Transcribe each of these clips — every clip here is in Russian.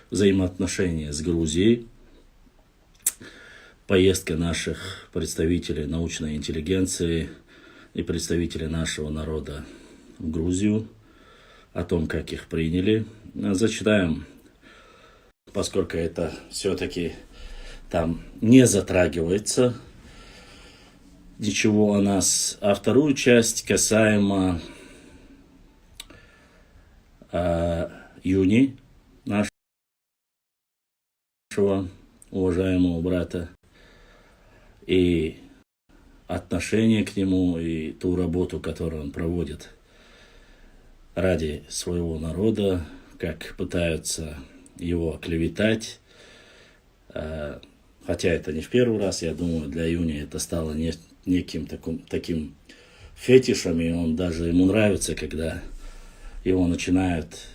взаимоотношения с Грузией. Поездка наших представителей научной интеллигенции и представителей нашего народа в Грузию, о том, как их приняли. Зачитаем, поскольку это все-таки там не затрагивается ничего о нас. А вторую часть касаемо Юни, нашего уважаемого брата, и отношение к нему, и ту работу, которую он проводит ради своего народа, как пытаются его клеветать. Хотя это не в первый раз, я думаю, для Юни это стало неким таким фетишем, и он даже ему нравится, когда его начинают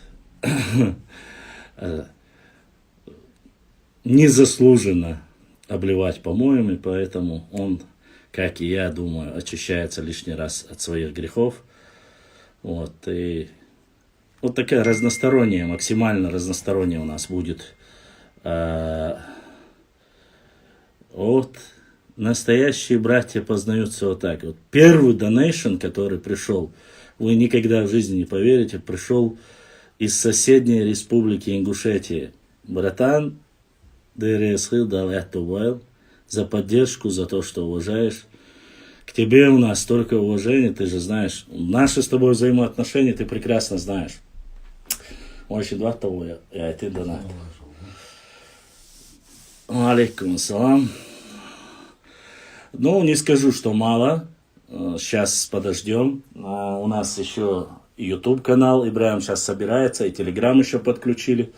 незаслуженно обливать помоями, поэтому он, как и я, думаю, очищается лишний раз от своих грехов. Вот, и вот такая разносторонняя, максимально разносторонняя у нас будет вот настоящие братья познаются вот так. Вот первый донейшн, который пришел, вы никогда в жизни не поверите, пришел из соседней республики Ингушетии. Братан, за поддержку, за то, что уважаешь. К тебе у нас столько уважения, ты же знаешь. Наши с тобой взаимоотношения ты прекрасно знаешь. Очень два того я ты донат. Алейкум ассалам. Ну, не скажу, что мало. Сейчас подождем. У нас еще YouTube канал. Ибраим сейчас собирается. И Telegram еще подключили.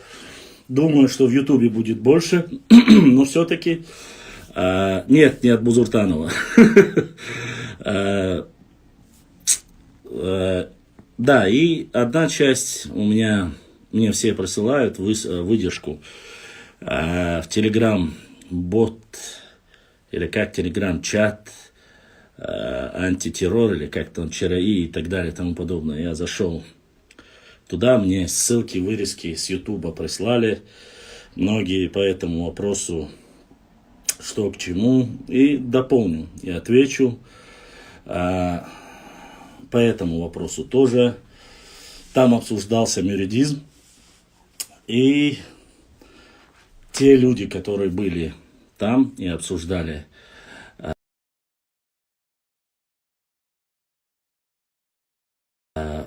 Думаю, что в YouTube будет больше. Но все-таки... Нет, не от Бузуртанова. Да, и одна часть мне все присылают выдержку в Telegram-бот, или как Telegram-чат, антитеррор, или как там ЧРИ и так далее и тому подобное. Я зашел туда, мне ссылки, вырезки с Ютуба прислали. Многие по этому вопросу, что к чему, и дополню, и отвечу. По этому вопросу тоже. Там обсуждался мюридизм, и те люди, которые были там и обсуждали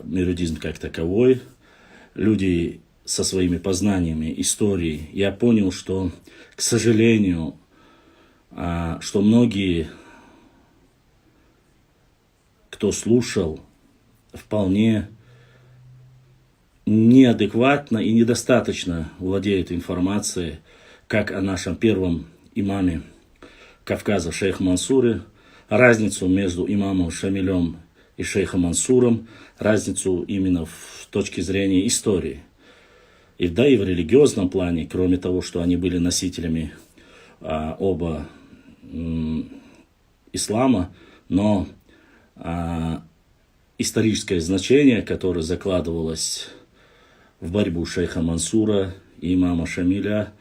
мюридизм как таковой, люди со своими познаниями истории, я понял, что, к сожалению, что многие, кто слушал, вполне неадекватно и недостаточно владеют информацией, как о нашем первом имаме Кавказа, шейх Мансуре, разницу между имамом Шамилем и шейхом Мансуром, разницу именно в точке зрения истории. И да, и в религиозном плане, кроме того, что они были носителями оба ислама, но историческое значение, которое закладывалось в борьбу шейха Мансура и имама Шамиля,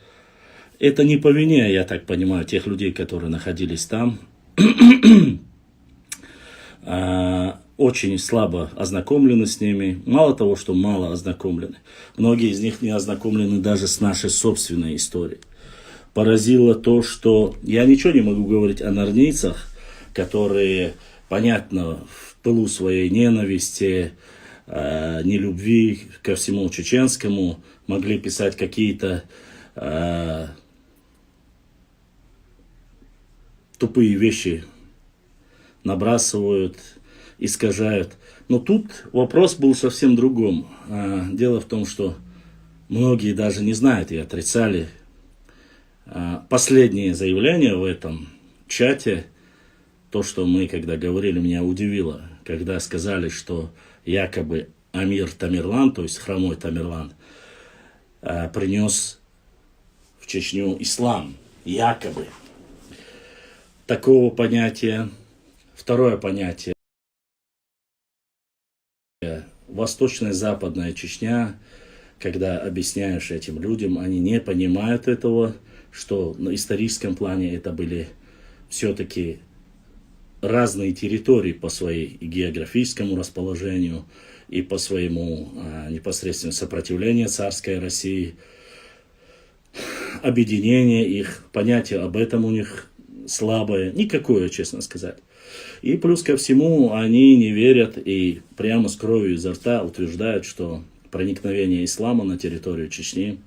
это не по вине, я так понимаю, тех людей, которые находились там, очень слабо ознакомлены с ними. Мало того, что мало ознакомлены, многие из них не ознакомлены даже с нашей собственной историей. Поразило то, что я ничего не могу говорить о нарнийцах, которые, понятно, в пылу своей ненависти, нелюбви ко всему чеченскому могли писать какие-то тупые вещи, набрасывают, искажают. Но тут вопрос был совсем другом. Дело в том, что многие даже не знают и отрицали последнее заявление в этом чате. То, что мы, когда говорили, меня удивило, когда сказали, что якобы Амир Тамерлан, то есть хромой Тамерлан, принес в Чечню ислам. Якобы. Такого понятия. Второе понятие. Восточная и западная Чечня, когда объясняешь этим людям, они не понимают этого, что на историческом плане это были все-таки разные территории по своей географическому расположению и по своему непосредственно сопротивлению царской России, объединение их, понятие об этом у них слабое, никакое, честно сказать. И плюс ко всему они не верят и прямо с кровью изо рта утверждают, что проникновение ислама на территорию Чечни,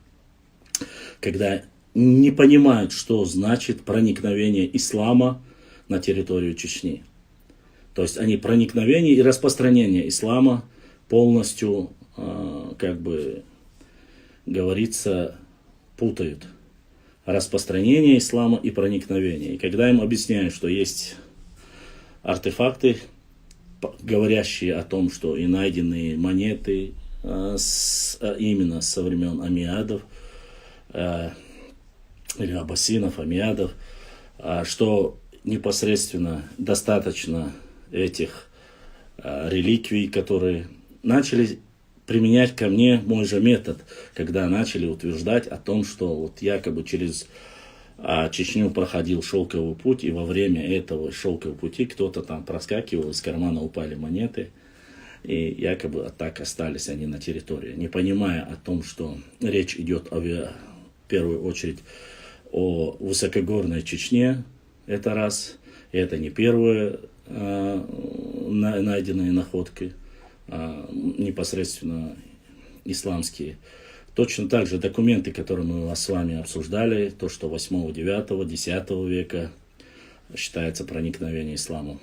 когда не понимают, что значит проникновение ислама на территорию Чечни. То есть они проникновение и распространение ислама полностью, как бы говорится, путают. Распространение ислама и проникновение. И когда им объясняют, что есть артефакты, говорящие о том, что и найденные монеты именно со времен аммиадов, или аббасинов, аммиадов, что непосредственно достаточно этих реликвий, которые начали применять ко мне мой же метод, когда начали утверждать о том, что вот якобы через Чечню проходил шелковый путь, и во время этого шелкового пути кто-то там проскакивал, из кармана упали монеты, и якобы так остались они на территории, не понимая о том, что речь идет в первую очередь о высокогорной Чечне, это раз, и это не первые найденные находки, непосредственно исламские. Точно так же документы, которые мы с вами обсуждали, то, что 8, 9, 10 века считается проникновение ислама.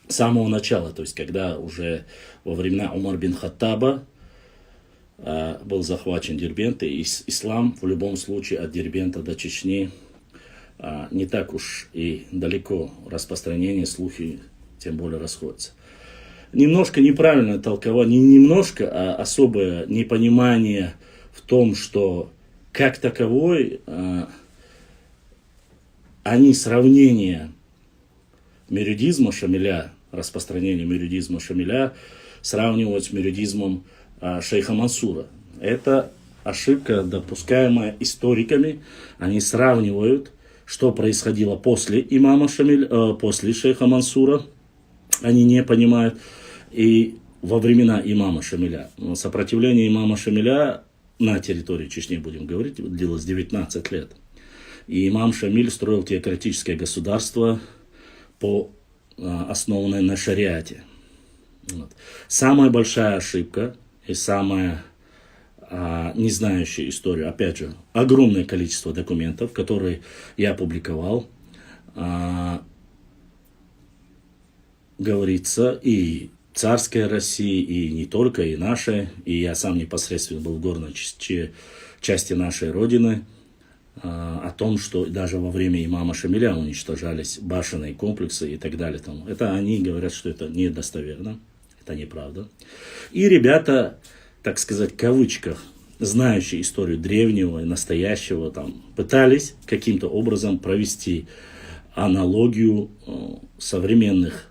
С самого начала, то есть когда уже во времена Умар бин Хаттаба был захвачен Дербент, и ислам в любом случае от Дербента до Чечни не так уж и далеко распространение, слухи тем более расходятся. Немножко неправильное толкование, не немножко, а особое непонимание в том, что как таковой они сравнение меридизма Шамиля, распространение меридизма Шамиля сравнивают с меридизмом шейха Мансура. Это ошибка, допускаемая историками. Они сравнивают, что происходило после имама Шамиля, после шейха Мансура. Они не понимают. И во времена имама Шамиля. Сопротивление имама Шамиля на территории Чечни, будем говорить, длилось 19 лет. И имам Шамиль строил теократическое государство, основанное на шариате. Вот. Самая большая ошибка и самая не знающая историю, опять же, огромное количество документов, которые я опубликовал, говорится, и царской России, и не только, и нашей, и я сам непосредственно был в горной части нашей Родины, о том, что даже во время имама Шамиля уничтожались башенные комплексы и так далее. Это они говорят, что это недостоверно, это неправда. И ребята, так сказать, в кавычках, знающие историю древнего и настоящего, пытались каким-то образом провести аналогию современных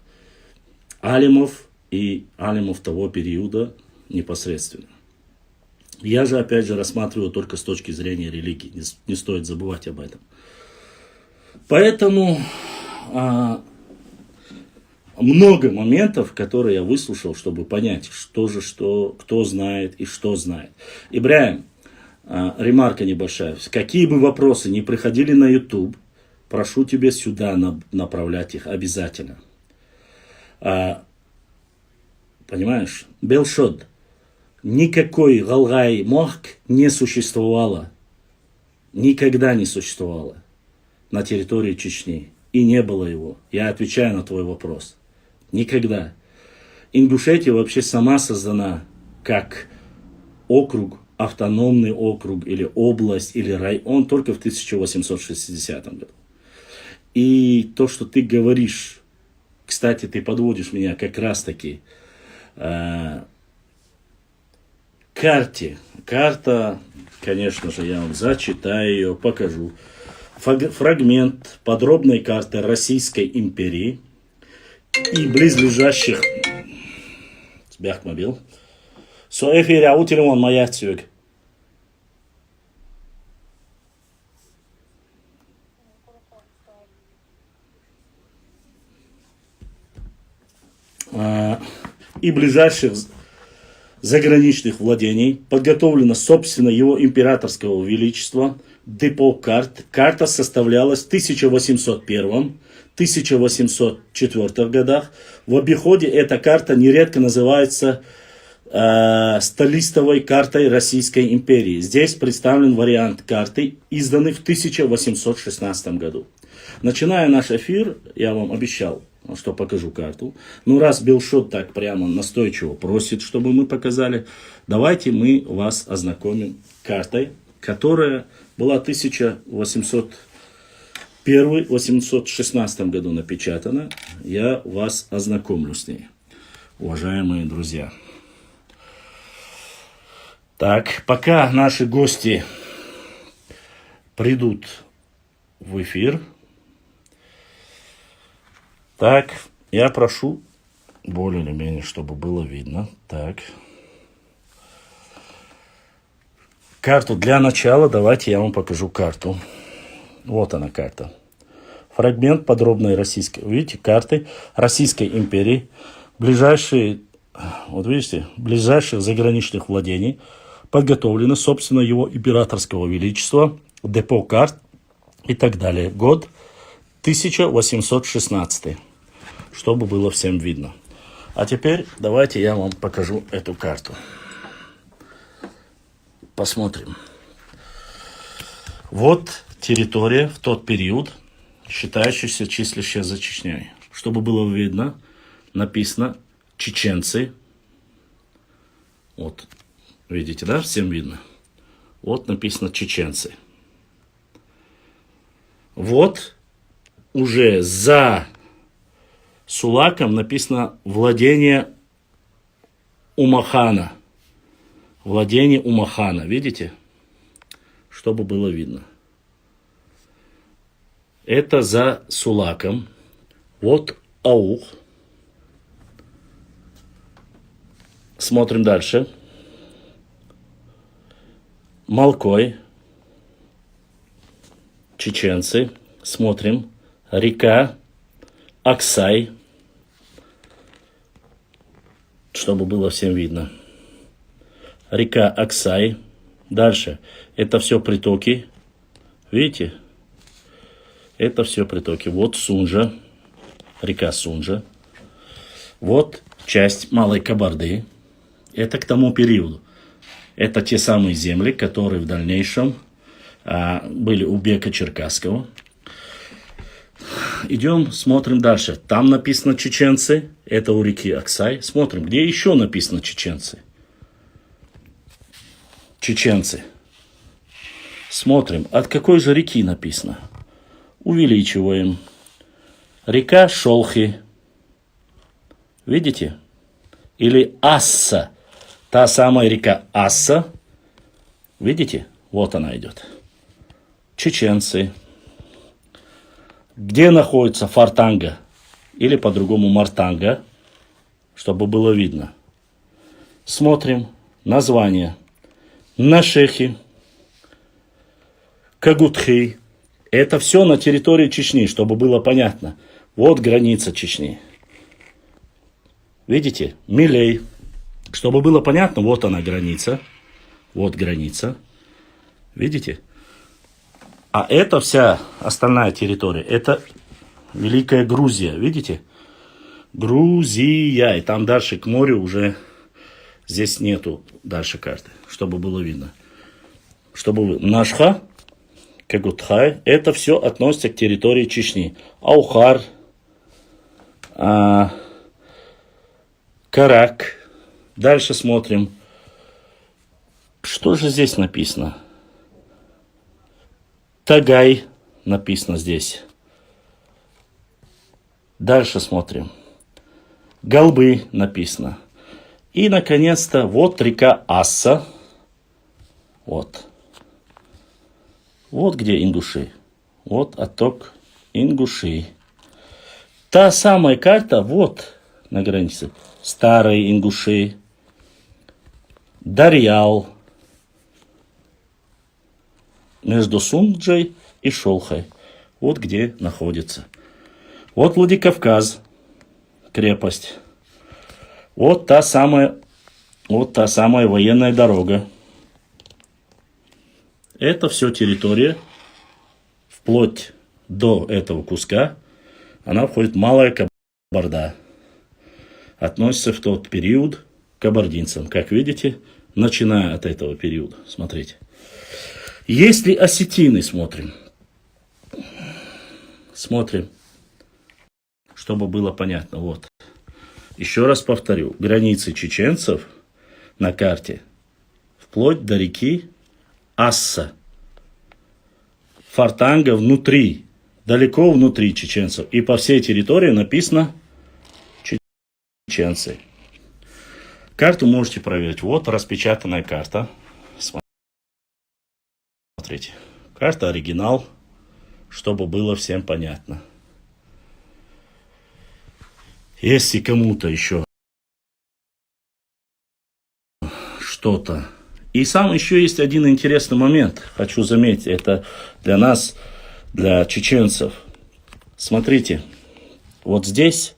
алимов и алимов того периода непосредственно. Я же, опять же, рассматриваю только с точки зрения религии. Не стоит забывать об этом. Поэтому много моментов, которые я выслушал, чтобы понять, кто знает и что знает. Ибрахим, ремарка небольшая. Какие бы вопросы ни приходили на YouTube, прошу тебя сюда направлять их обязательно. Понимаешь? Белшод. Никакой Галгай Мохк не существовало. Никогда не существовало на территории Чечни. И не было его. Я отвечаю на твой вопрос. Никогда. Ингушетия вообще сама создана как округ, автономный округ, или область, или район только в 1860 году. И то, что ты говоришь, кстати, ты подводишь меня как раз-таки карте. Карта, конечно же, я вам зачитаю ее, покажу. Фрагмент подробной карты Российской империи и близлежащих... Сбяхмобил. Со эфире аутилимон маяцюк. и ближайших заграничных владений, подготовлено собственно его императорского величества депо карт. Карта составлялась в 1801-1804 годах. В обиходе эта карта нередко называется столистовой картой Российской империи. Здесь представлен вариант карты, изданный в 1816 году. Начиная наш эфир, я вам обещал, что покажу карту. Ну, раз Билшот так прямо настойчиво просит, чтобы мы показали, давайте мы вас ознакомим картой, которая была в 1801-1816 году напечатана. Я вас ознакомлю с ней, уважаемые друзья. Так, пока наши гости придут в эфир, так, я прошу, более или менее, чтобы было видно. Так. Карту для начала, давайте я вам покажу карту. Вот она карта. Фрагмент подробной российской, видите, карты Российской империи. Ближайшие, вот видите, ближайших заграничных владений подготовлено, собственно, его императорского величества, депо карт и так далее. Год 1816. Чтобы было всем видно. А теперь давайте я вам покажу эту карту. Посмотрим. Вот территория в тот период, считающаяся, числящая за Чечней. Чтобы было видно, написано чеченцы. Вот, видите, да, всем видно. Вот написано чеченцы. Вот уже за Сулаком написано владение Умахана. Владение Умахана. Видите? Чтобы было видно. Это за Сулаком. Вот аух. Смотрим дальше. Малкой. Чеченцы. Смотрим. Река Аксай. Чтобы было всем видно. Река Аксай. Дальше. Это все притоки. Видите? Это все притоки. Вот Сунжа. Река Сунжа. Вот часть Малой Кабарды. Это к тому периоду. Это те самые земли, которые в дальнейшем были у Бека Черкасского. Идем, смотрим дальше. Там написано чеченцы. Это у реки Аксай. Смотрим, где еще написано чеченцы. Чеченцы. Смотрим, от какой же реки написано. Увеличиваем. Река Шолхи. Видите? Или Асса. Та самая река Асса. Видите? Вот она идет. Чеченцы. Где находится Фартанга? Или по-другому Мартанга. Чтобы было видно. Смотрим. Название. Нашехи. Кагутхи. Это все на территории Чечни, чтобы было понятно. Вот граница Чечни. Видите? Милей. Чтобы было понятно, вот она граница. Вот граница. Видите? А это вся остальная территория. Это Великая Грузия. Видите? Грузия. И там дальше к морю уже здесь нету дальше карты. Чтобы было видно. Чтобы Нашха, Кагутхай. Это все относится к территории Чечни. Аухар. Карак. Дальше смотрим. Что же здесь написано? Тагай написано здесь. Дальше смотрим. Голбы написано. И, наконец-то, вот река Асса. Вот. Вот где Ингуши. Вот отток Ингуши. Та самая карта вот на границе. Старые Ингуши. Дарьял. Между Сунджей и Шолхой. Вот где находится. Вот Владикавказ. Крепость. Вот та самая военная дорога. Это все территория, вплоть до этого куска, она входит в Малая Кабарда. Относится в тот период к кабардинцам. Как видите, начиная от этого периода. Смотрите. Если осетины смотрим. Смотрим, чтобы было понятно. Вот. Еще раз повторю. Границы чеченцев на карте вплоть до реки Асса. Фортанга внутри, далеко внутри чеченцев. И по всей территории написано чеченцы. Карту можете проверить. Вот распечатанная карта. Смотрите. Карта оригинал, чтобы было всем понятно. Если кому-то еще что-то. И еще есть один интересный момент. Хочу заметить, это для нас, для чеченцев. Смотрите, вот здесь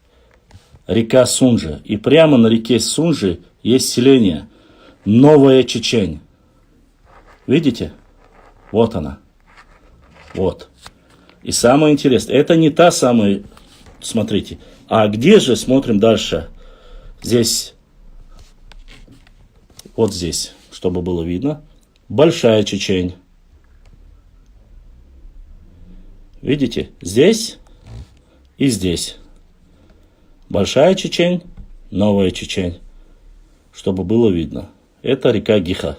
река Сунжа. И прямо на реке Сунжи есть селение Новая Чечень. Видите? Вот она. Вот. И самое интересное, это не та самая, смотрите. А где же, смотрим дальше. Здесь, вот здесь, чтобы было видно. Большая Чечень. Видите? Здесь и здесь. Большая Чечень, Новая Чечень. Чтобы было видно. Это река Гиха.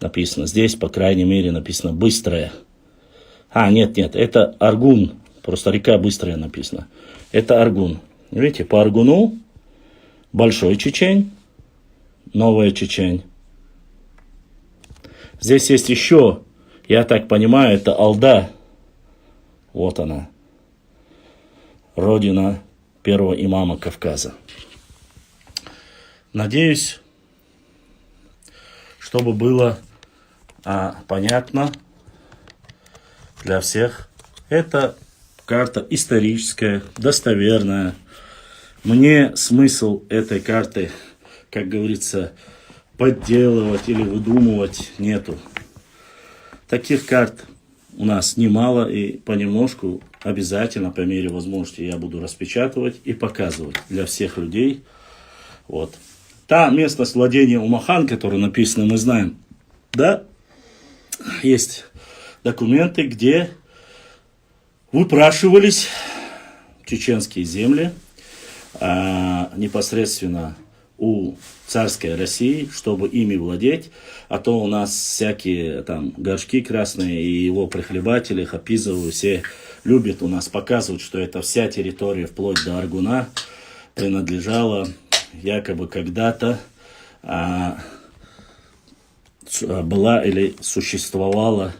Написано. Здесь, по крайней мере, написано быстрая. Нет, это Аргун. Просто река быстрая написано. Это Аргун. Видите, по Аргуну Большой Чечень, Новая Чечень. Здесь есть еще, я так понимаю, это Алда. Вот она. Родина первого имама Кавказа. Надеюсь, чтобы было понятно для всех. Это карта историческая, достоверная. Мне смысл этой карты, как говорится, подделывать или выдумывать нету. Таких карт у нас немало, и понемножку обязательно, по мере возможности, я буду распечатывать и показывать для всех людей. Вот. Та местность владения Умахан, которая написана, мы знаем, да, есть документы, где выпрашивались чеченские земли непосредственно у царской России, чтобы ими владеть. А то у нас всякие там горшки красные и его прихлебатели, Хапизовы, все любят у нас показывать, что это вся территория вплоть до Аргуна принадлежала якобы когда-то была или существовала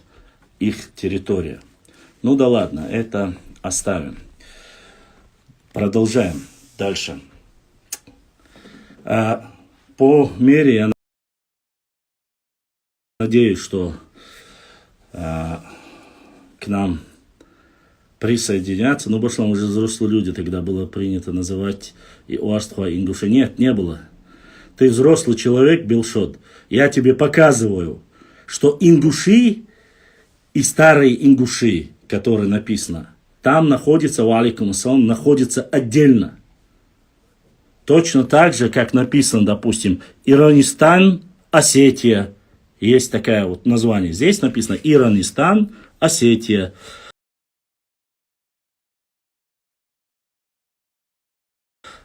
их территория. Ну да ладно, это оставим. Продолжаем дальше. По мере, я надеюсь, что к нам присоединятся. Но в прошлом уже взрослые люди, тогда было принято называть и Уарства, и ингуши. Нет, не было. Ты взрослый человек, Билшот. Я тебе показываю, что ингуши и старые ингуши, которые написано, там находится, валикум ассалам, находится отдельно. Точно так же, как написано, допустим, Иранистан, Осетия. Есть такое вот название. Здесь написано Иранистан, Осетия.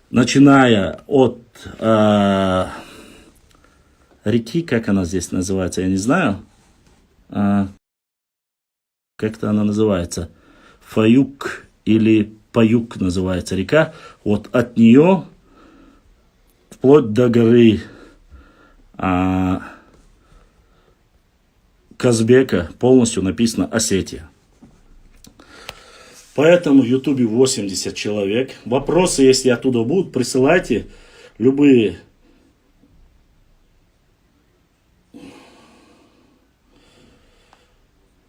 Начиная от реки, как она здесь называется, я не знаю. Как-то она называется. Фаюк или Паюк называется река. Вот от нее вплоть до горы Казбека полностью написано Осетия. Поэтому в Ютубе 80 человек. Вопросы, если оттуда будут, присылайте любые.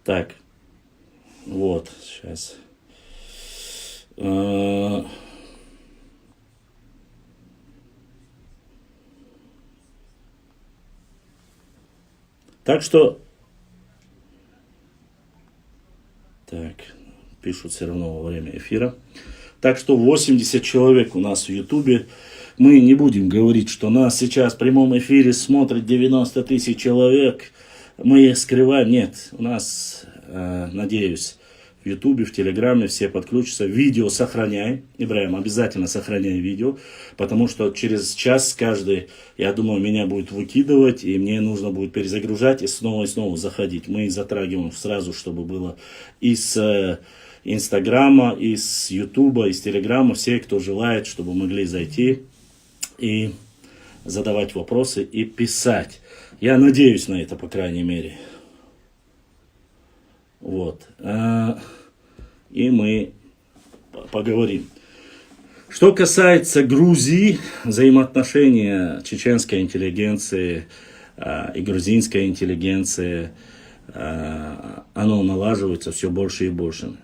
Так, вот, сейчас. Так что, так, пишут все равно во время эфира. Так что 80 человек у нас в Ютубе. Мы не будем говорить, что нас сейчас в прямом эфире смотрит 90 тысяч человек. Мы скрываем. Нет, у нас, надеюсь, в Ютубе, в Телеграме все подключатся. Видео сохраняй. Ибраим, обязательно сохраняй видео. Потому что через час каждый, я думаю, меня будет выкидывать. И мне нужно будет перезагружать и снова заходить. Мы затрагиваем сразу, чтобы было из Инстаграма, из Ютуба, из Телеграма. Все, кто желает, чтобы могли зайти и задавать вопросы и писать. Я надеюсь на это, по крайней мере. Вот. И мы поговорим. Что касается Грузии, взаимоотношения чеченской интеллигенции и грузинской интеллигенции, оно налаживается все больше и больше.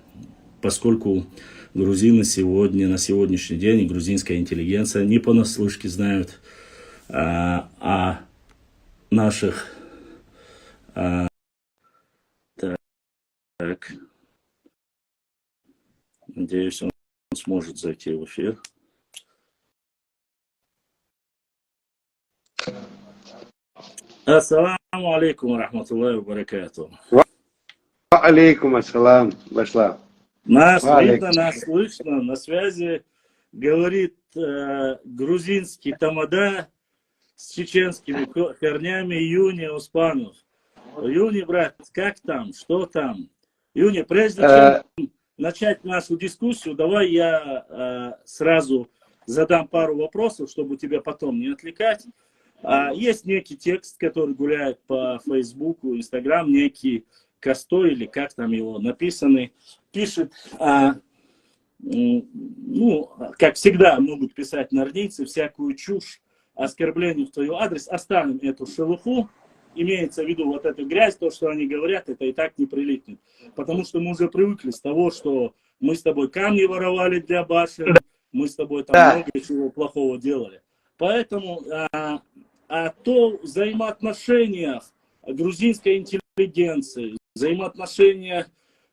Поскольку грузины сегодня, на сегодняшний день, грузинская интеллигенция не понаслышке знают о наших... Так. Надеюсь, он сможет зайти в эфир. Ассаламу алейкум рахматуллахи ва баракату. Ва алейкум ассалам, Башлам. Нас видно, нас слышно, на связи говорит грузинский тамада с чеченскими корнями Юни Успанов. Юни, брат, как там, что там? Юни, прежде чем начать нашу дискуссию, давай я сразу задам пару вопросов, чтобы тебя потом не отвлекать. Есть некий текст, который гуляет по Фейсбуку, Инстаграм, некий Костой, или как там его написанный, пишет, ну, как всегда могут писать нордийцы, всякую чушь, оскорбление в твой адрес. Оставим эту шелуху, имеется в виду вот эту грязь, то, что они говорят, это и так не прилипнет. Потому что мы уже привыкли с того, что мы с тобой камни воровали для башен, мы с тобой там много чего плохого делали. Поэтому о взаимоотношениях грузинской интеллигенции, взаимоотношения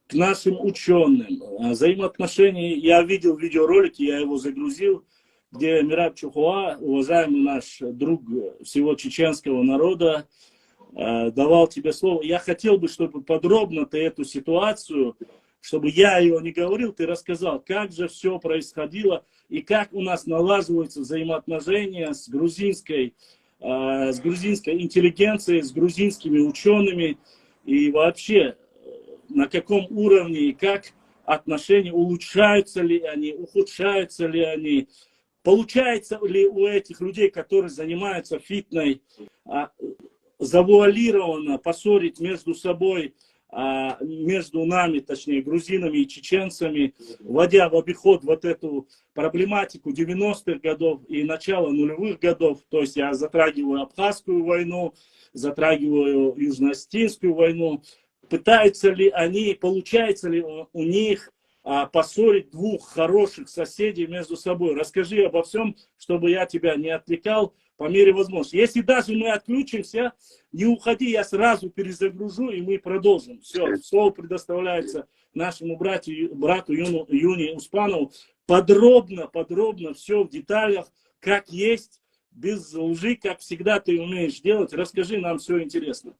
к нашим ученым, взаимоотношения, я видел видеоролики, я его загрузил, где Мираб Чухуа, уважаемый наш друг всего чеченского народа, давал тебе слово. Я хотел бы, чтобы подробно ты эту ситуацию, чтобы я ее не говорил, ты рассказал, как же все происходило и как у нас налаживаются взаимоотношения с грузинской интеллигенцией, с грузинскими учеными, и вообще на каком уровне и как отношения, улучшаются ли они, ухудшаются ли они, получается ли у этих людей, которые занимаются фитной, завуалированно поссорить между собой, между нами, точнее, грузинами и чеченцами, вводя в обиход вот эту проблематику 90-х годов и начала нулевых годов. То есть я затрагиваю Абхазскую войну, затрагиваю Южно-Осетинскую войну. Пытаются ли они, получается ли у них поссорить двух хороших соседей между собой? Расскажи обо всем, чтобы я тебя не отвлекал по мере возможности. Если даже мы отключимся, не уходи, я сразу перезагружу, и мы продолжим. Все, слово предоставляется нашему брату Юни Успанову. Подробно все в деталях, как есть, без лжи, как всегда ты умеешь делать. Расскажи нам все интересно.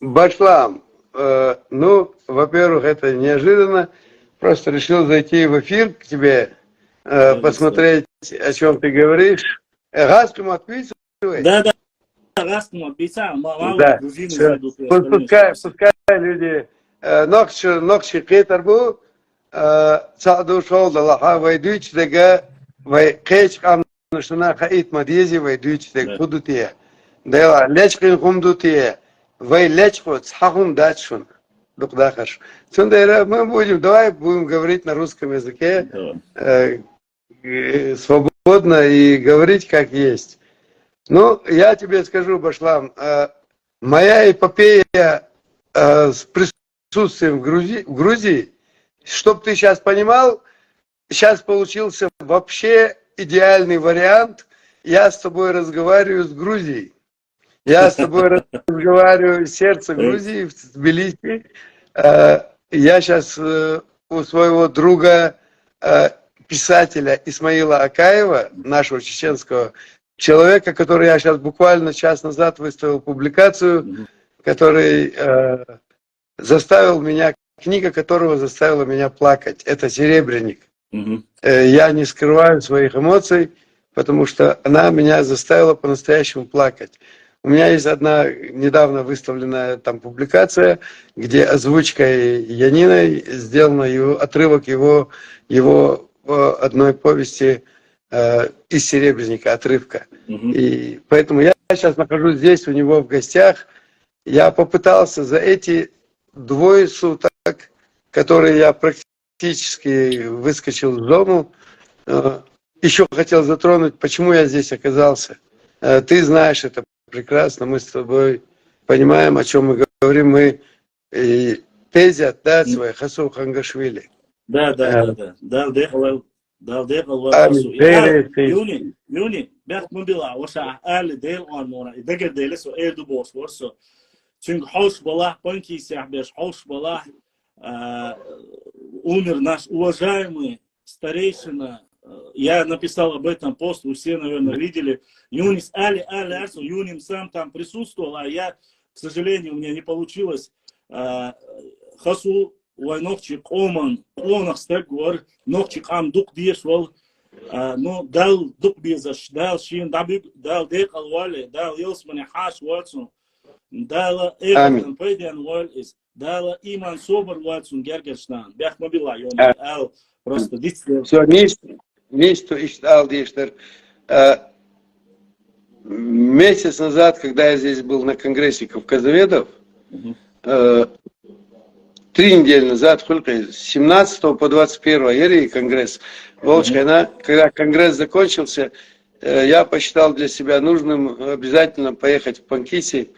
Башлам, ну, во-первых, это неожиданно. Просто решил зайти в эфир к тебе, посмотреть, о чем ты говоришь. Гаскому отписывай. Да. Гаскому отписал. Да. Пускай люди нокши кетарбу, цаду шол Аллаха вайдуич дега вай кеч амнушна хаит мадези вайдуич дег будутие. Да, лечкин хумдутие. Вай лечку цхахум датшун. Дукдахаш. Мы будем говорить на русском языке. Свободно и говорить как есть. Ну, я тебе скажу, Башлам, моя эпопея с присутствием в Грузии, чтоб ты сейчас понимал, сейчас получился вообще идеальный вариант. Я с тобой разговариваю с Грузией. Я с тобой разговариваю из сердца Грузии, в Тбилиси. Я сейчас у своего друга, писателя Исмаила Акаева, нашего чеченского человека, который я сейчас буквально час назад выставил публикацию, который заставил меня, книга которого заставила меня плакать. Это «Серебряник». Я не скрываю своих эмоций, потому что она меня заставила по-настоящему плакать. У меня есть одна недавно выставленная там публикация, где озвучкой Яниной сделано отрывок его одной повести из «Серебряника», отрывка. И поэтому я сейчас нахожусь здесь у него в гостях. Я попытался за эти 2 суток, которые я практически выскочил из дома, еще хотел затронуть, почему я здесь оказался. Ты знаешь это прекрасно, мы с тобой понимаем, о чем мы говорим. Мы тезят, да, свои Хасу Хангашвили. Да. Юни, бях мобила, оша али дел он мона, и дагер делесо эрду бос ворсо. Çünkü hoş балах, панки сяхбеш, хош балах, умер наш уважаемый старейшина. Я написал об этом пост, вы все, наверное, видели. Юнис Али Арсу, Юним сам там присутствовал, а я, к сожалению, у меня не получилось. Хасу Вайновчик Оман, Клонах Стегор, Новчик Амдук Дешвал, ну, дал Дук Безаш, дал Шин, дал Дек Алвали, дал Йосмани Хаш Ватсун, дал Эвертон Пейдиан Уальис, дал Иман Собор Ватсун Гергерштан, Бях Мобила, Йон, просто дитя. Все, Ничто иштал диштер. Месяц назад, когда я здесь был на конгрессе кавказоведов, 3 недели назад, с 17 по 21 ери конгресс, Волчка, когда конгресс закончился, я посчитал для себя нужным обязательно поехать в Панкиси.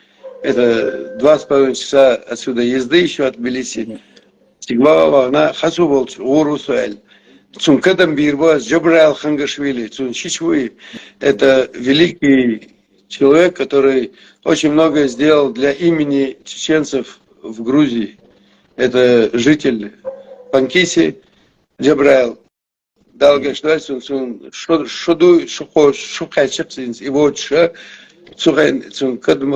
Это 2,5 часа отсюда езды еще от Тбилиси. Стигвава на Хасу Волч, Урусуэль. Цункадам Бирбас, Джабраил Хангашвили, Цунчичвуи. Это великий человек, который очень многое сделал для имени чеченцев в Грузии. Это житель Панкиси, Джабраил. Далга Штальцун, Шоду, Шухайчаксин, его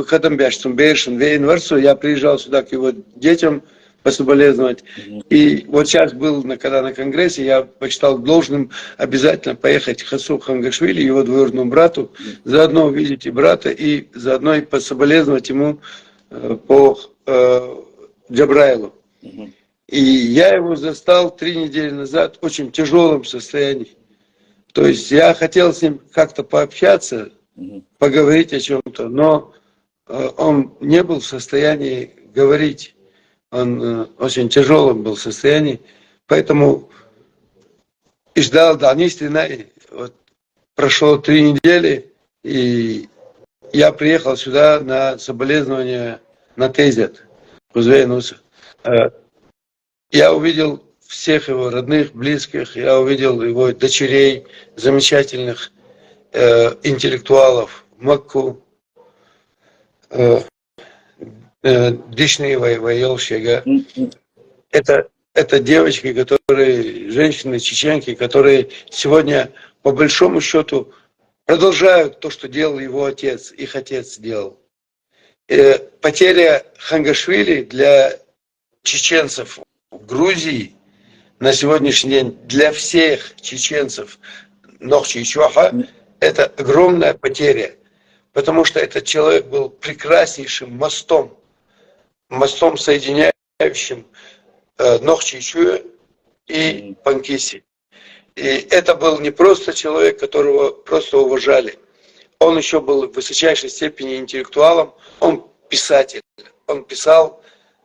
Кадамбяш, Бейшин, Вейнварсу. Я приезжал сюда к его детям пособолезновать. И вот сейчас был, когда на конгрессе, я посчитал должным обязательно поехать к Хасу Хангашвили, его двоюродному брату, заодно увидеть и брата, и заодно и пособолезновать ему по Джабраилу. И я его застал 3 недели назад в очень тяжелом состоянии. То есть я хотел с ним как-то пообщаться, поговорить о чем-то, но он не был в состоянии говорить. Он очень тяжелом был в состоянии, поэтому и ждал действительно. Вот, прошло 3 недели, и я приехал сюда на соболезнования на Тезят, Кузвейнуса. Я увидел всех его родных, близких, я увидел его дочерей, замечательных интеллектуалов, Макку, Дишни Вайолшега. Это девочки, которые, женщины, чеченки, которые сегодня, по большому счету, продолжают то, что делал его отец, их отец делал. Потеря Хангашвили для чеченцев в Грузии на сегодняшний день, для всех чеченцев Нохчи и Чуаха, это огромная потеря. Потому что этот человек был прекраснейшим мостом, соединяющим Нохчи и Чуа и Панкиси. И это был не просто человек, которого просто уважали. Он еще был в высочайшей степени интеллектуалом, он писатель, он писал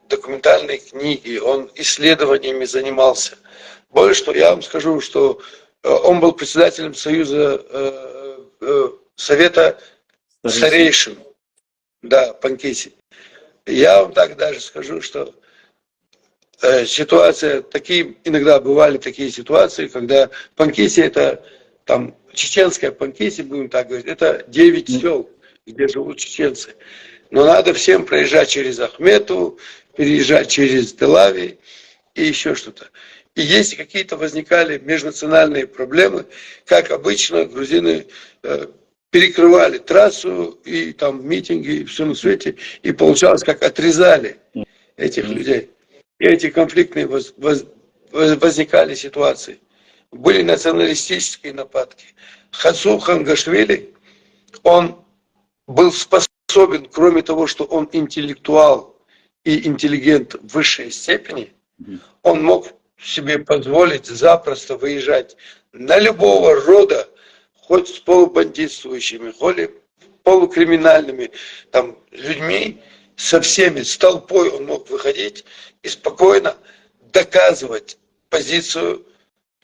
документальные книги, он исследованиями занимался. Более что, я вам скажу, что он был председателем Совета старейшин, да, Панкиси. Я вам так даже скажу, что ситуация, иногда бывали такие ситуации, когда Панкиси, это там чеченская Панкиси, будем так говорить, это 9 сел. где живут чеченцы. Но надо всем проезжать через Ахмету, переезжать через Телави и еще что-то. И если какие-то возникали межнациональные проблемы, как обычно, грузины перекрывали трассу и там митинги, и все на свете, и получалось, как отрезали этих людей. И эти конфликтные возникали ситуации. Были националистические нападки. Хасу Хангашвили, он был способен, кроме того, что он интеллектуал и интеллигент в высшей степени, он мог себе позволить запросто выезжать на любого рода, хоть с полубандитствующими, хоть полукриминальными там, людьми, со всеми, с толпой он мог выходить и спокойно доказывать позицию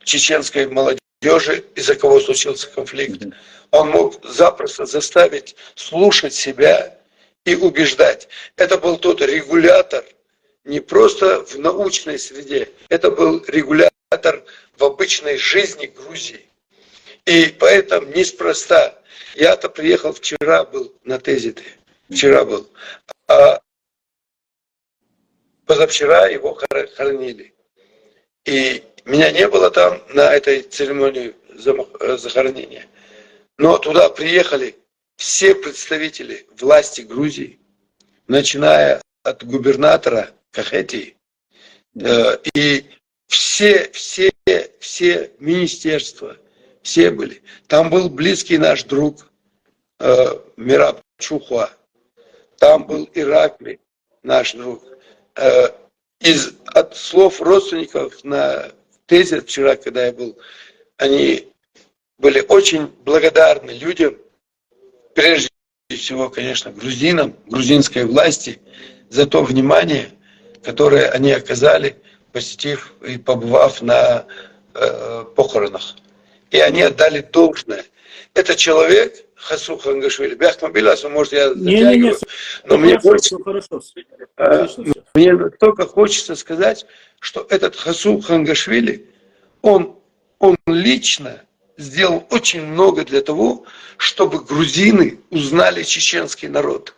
чеченской молодежи, из-за кого случился конфликт. Он мог запросто заставить слушать себя и убеждать. Это был тот регулятор, не просто в научной среде, это был регулятор в обычной жизни Грузии. И поэтому неспроста. Я-то приехал вчера, был на Тезите. Вчера был. А позавчера его хоронили. И меня не было там на этой церемонии захоронения. Но туда приехали все представители власти Грузии, начиная от губернатора Кахети, и все министерства, все были. Там был близкий наш друг Мираб Чухуа, там был Иракли, наш друг. От слов родственников на тезе вчера, когда я был, они были очень благодарны людям, прежде всего, конечно, грузинам, грузинской власти, за то внимание, которое они оказали, посетив и побывав на похоронах. И они отдали должное. Это человек, Хасу Хангашвили, Бяхмабиласу, может, я затягиваю, но мне только хочется сказать, что этот Хасу Хангашвили, он лично сделал очень много для того, чтобы грузины узнали чеченский народ.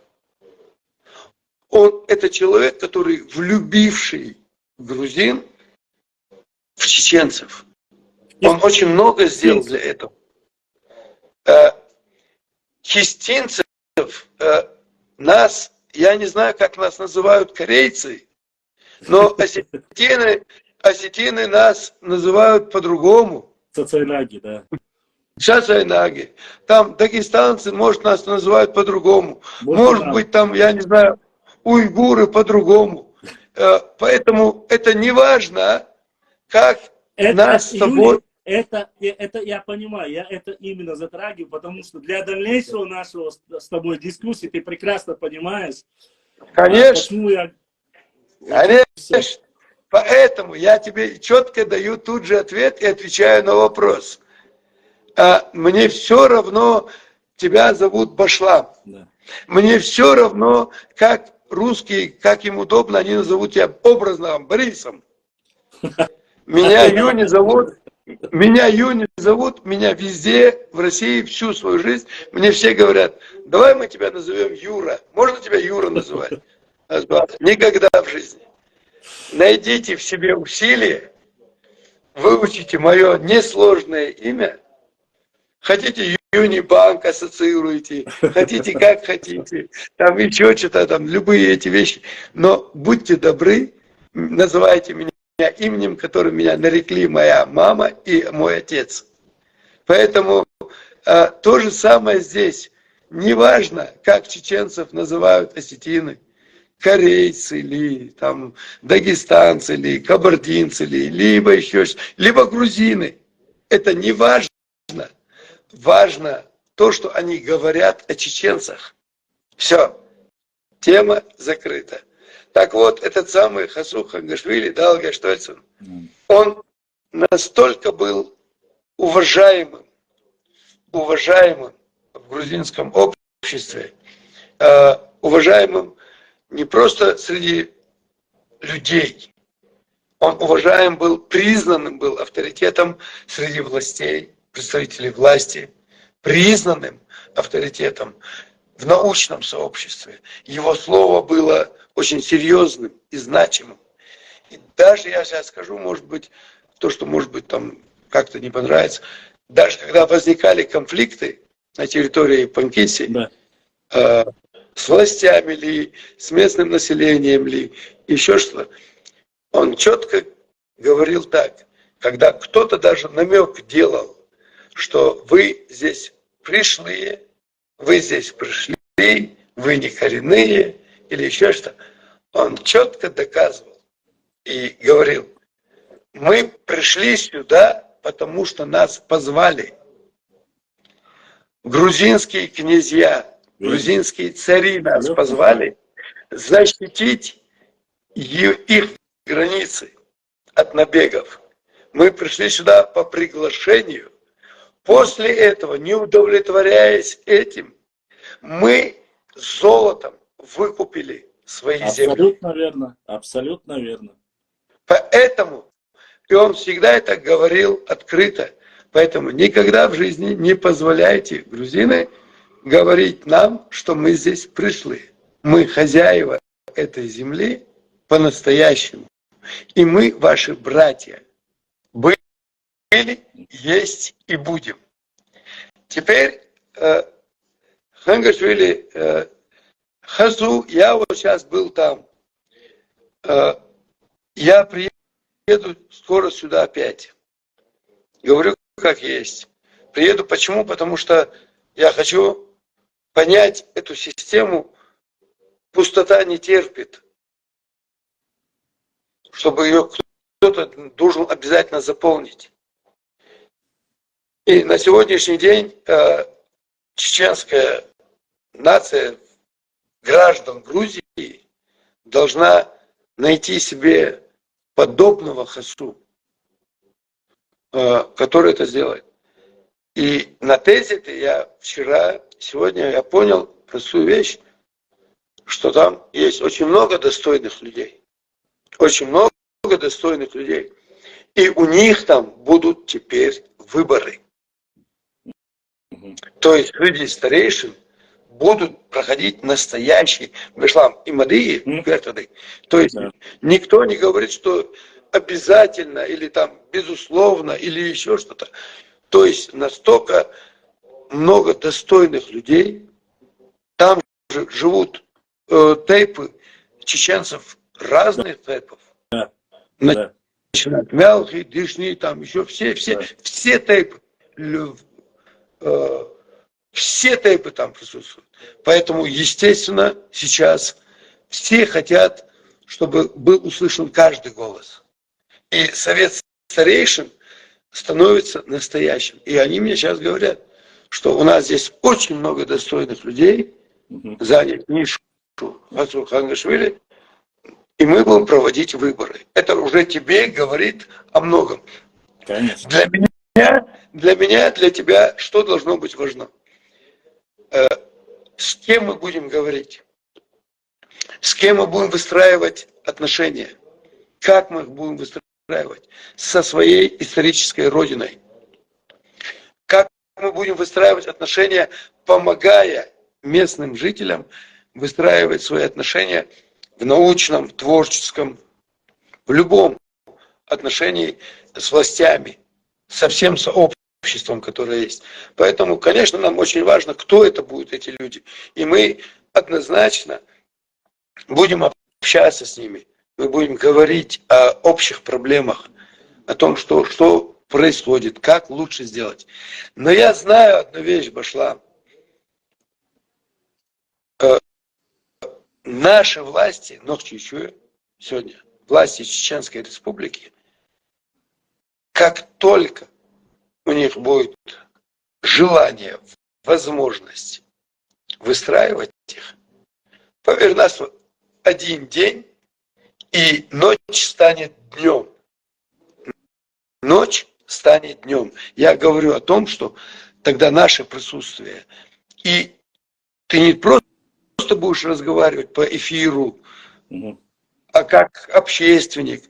Это человек, который влюбивший грузин в чеченцев. Он очень много сделал для этого. Хистинцев, я не знаю, как нас называют корейцы, но осетины нас называют по-другому. Цацайнаги, да. Цацайнаги. Там дагестанцы, может, нас называют по-другому. Может быть, там, я не знаю, уйгуры по-другому. Поэтому это не важно, как нас с тобой... Это я понимаю, я это именно затрагиваю, потому что для дальнейшего нашего с тобой дискуссии ты прекрасно понимаешь. Конечно. Конечно. Поэтому я тебе четко даю тут же ответ и отвечаю на вопрос. Мне все равно, тебя зовут Башлам. Да. Мне все равно, как русские, как им удобно, они назовут тебя образно Борисом. Меня Юни зовут. Меня везде, в России, всю свою жизнь, мне все говорят, давай мы тебя назовем Юра. Можно тебя Юра называть? Никогда в жизни. Найдите в себе усилие, выучите мое несложное имя. Хотите Юнибанк ассоциируйте, хотите как хотите, там еще что-то, там любые эти вещи. Но будьте добры, называйте меня именем, которым меня нарекли моя мама и мой отец. Поэтому то же самое здесь. Неважно, как чеченцев называют осетины, корейцы ли, там, дагестанцы ли, кабардинцы ли, либо еще либо грузины. Это не важно. Важно то, что они говорят о чеченцах. Все. Тема закрыта. Так вот, этот самый Хасу Хангашвили, Далга Штольцен, он настолько был уважаемым в грузинском обществе, уважаемым не просто среди людей, он уважаем был, признанным был авторитетом среди властей, представителей власти, признанным авторитетом. в научном сообществе. Его слово было очень серьезным и значимым. И даже я сейчас скажу, может быть, то, что может быть там как-то не понравится, даже когда возникали конфликты на территории Панкиси, Да. С властями ли, с местным населением ли, еще что-то, он четко говорил так, когда кто-то даже намек делал, что вы здесь пришли, вы не коренные или еще что, он четко доказывал и говорил, мы пришли сюда, потому что нас позвали. Грузинские князья, грузинские цари нас позвали защитить их границы от набегов. Мы пришли сюда по приглашению. После этого, не удовлетворяясь этим, мы золотом выкупили свои земли. Абсолютно верно, абсолютно верно. Поэтому, и он всегда это говорил открыто, поэтому никогда в жизни не позволяйте, грузины, говорить нам, что мы здесь пришли. Мы хозяева этой земли по-настоящему. И мы, ваши братья, были, есть и будем. Теперь Хангашвили, Хазу, я вот сейчас был там. Я приеду скоро сюда опять. Говорю, как есть. Приеду почему? Потому что я хочу понять эту систему. Пустота не терпит. Чтобы ее кто-то должен обязательно заполнить. И на сегодняшний день чеченская нация граждан Грузии должна найти себе подобного хасу, который это сделает. И на тезе-то я сегодня я понял простую вещь, что там есть очень много достойных людей. Очень много достойных людей. И у них там будут теперь выборы. То есть среди старейшин будут проходить настоящий бешлам и мадии, то есть никто не говорит, что обязательно или там безусловно или еще что-то. То есть настолько много достойных людей, там же живут тейпы чеченцев разных тейпов. Начинают мялхи, дышни, там еще все тейпы. Все тейпы там присутствуют. Поэтому, естественно, сейчас все хотят, чтобы был услышан каждый голос. И совет старейшин становится настоящим. И они мне сейчас говорят, что у нас здесь очень много достойных людей, занять нишу Хасу Хангашвили, и мы будем проводить выборы. Это уже тебе говорит о многом. Конечно. Для меня, для тебя, что должно быть важно? С кем мы будем говорить? С кем мы будем выстраивать отношения? Как мы их будем выстраивать? Со своей исторической родиной. Как мы будем выстраивать отношения, помогая местным жителям выстраивать свои отношения в научном, творческом, в любом отношении с властями, со всем сообществом, которое есть. Поэтому, конечно, нам очень важно, кто это будут, эти люди. И мы однозначно будем общаться с ними. Мы будем говорить о общих проблемах, о том, что происходит, как лучше сделать. Но я знаю одну вещь, Башлам. Наши власти, Нохчичуя, сегодня, власти Чеченской Республики, как только у них будет желание, возможность выстраивать их, поверь на слово, один день, и ночь станет днем. Ночь станет днем. Я говорю о том, что тогда наше присутствие, и ты не просто будешь разговаривать по эфиру, а как общественник,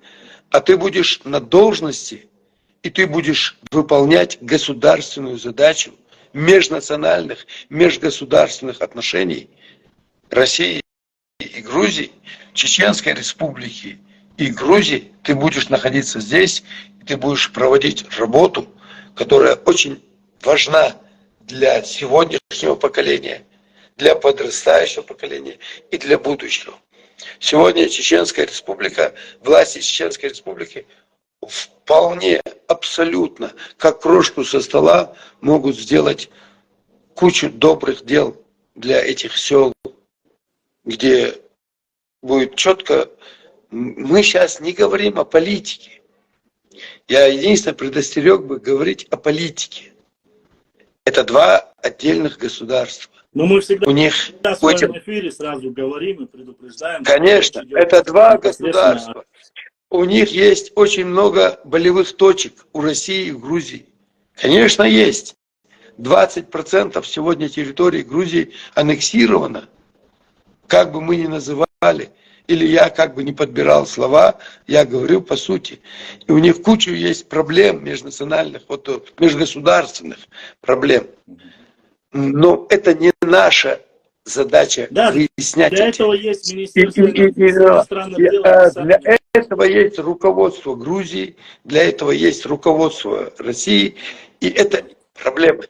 а ты будешь на должности, и ты будешь выполнять государственную задачу межнациональных, межгосударственных отношений России и Грузии, Чеченской Республики и Грузии, ты будешь находиться здесь, и ты будешь проводить работу, которая очень важна для сегодняшнего поколения, для подрастающего поколения и для будущего. Сегодня Чеченская Республика, власти Чеченской Республики вполне, абсолютно, как крошку со стола, могут сделать кучу добрых дел для этих сел, где будет четко. Мы сейчас не говорим о политике. Я единственное предостерег бы говорить о политике. Это два отдельных государства. Но мы всегда У них в своем эфире сразу говорим и предупреждаем. Конечно, это два государства. У них есть очень много болевых точек у России и Грузии. Конечно, есть. 20% сегодня территории Грузии аннексировано. Как бы мы ни называли, или я как бы не подбирал слова, я говорю по сути. И у них куча есть проблем межнациональных, вот, межгосударственных проблем. Но это не наша задача выяснять. Для этого есть Министерство иностранных дел. Для этого есть руководство Грузии, для этого есть руководство России. И это проблемы.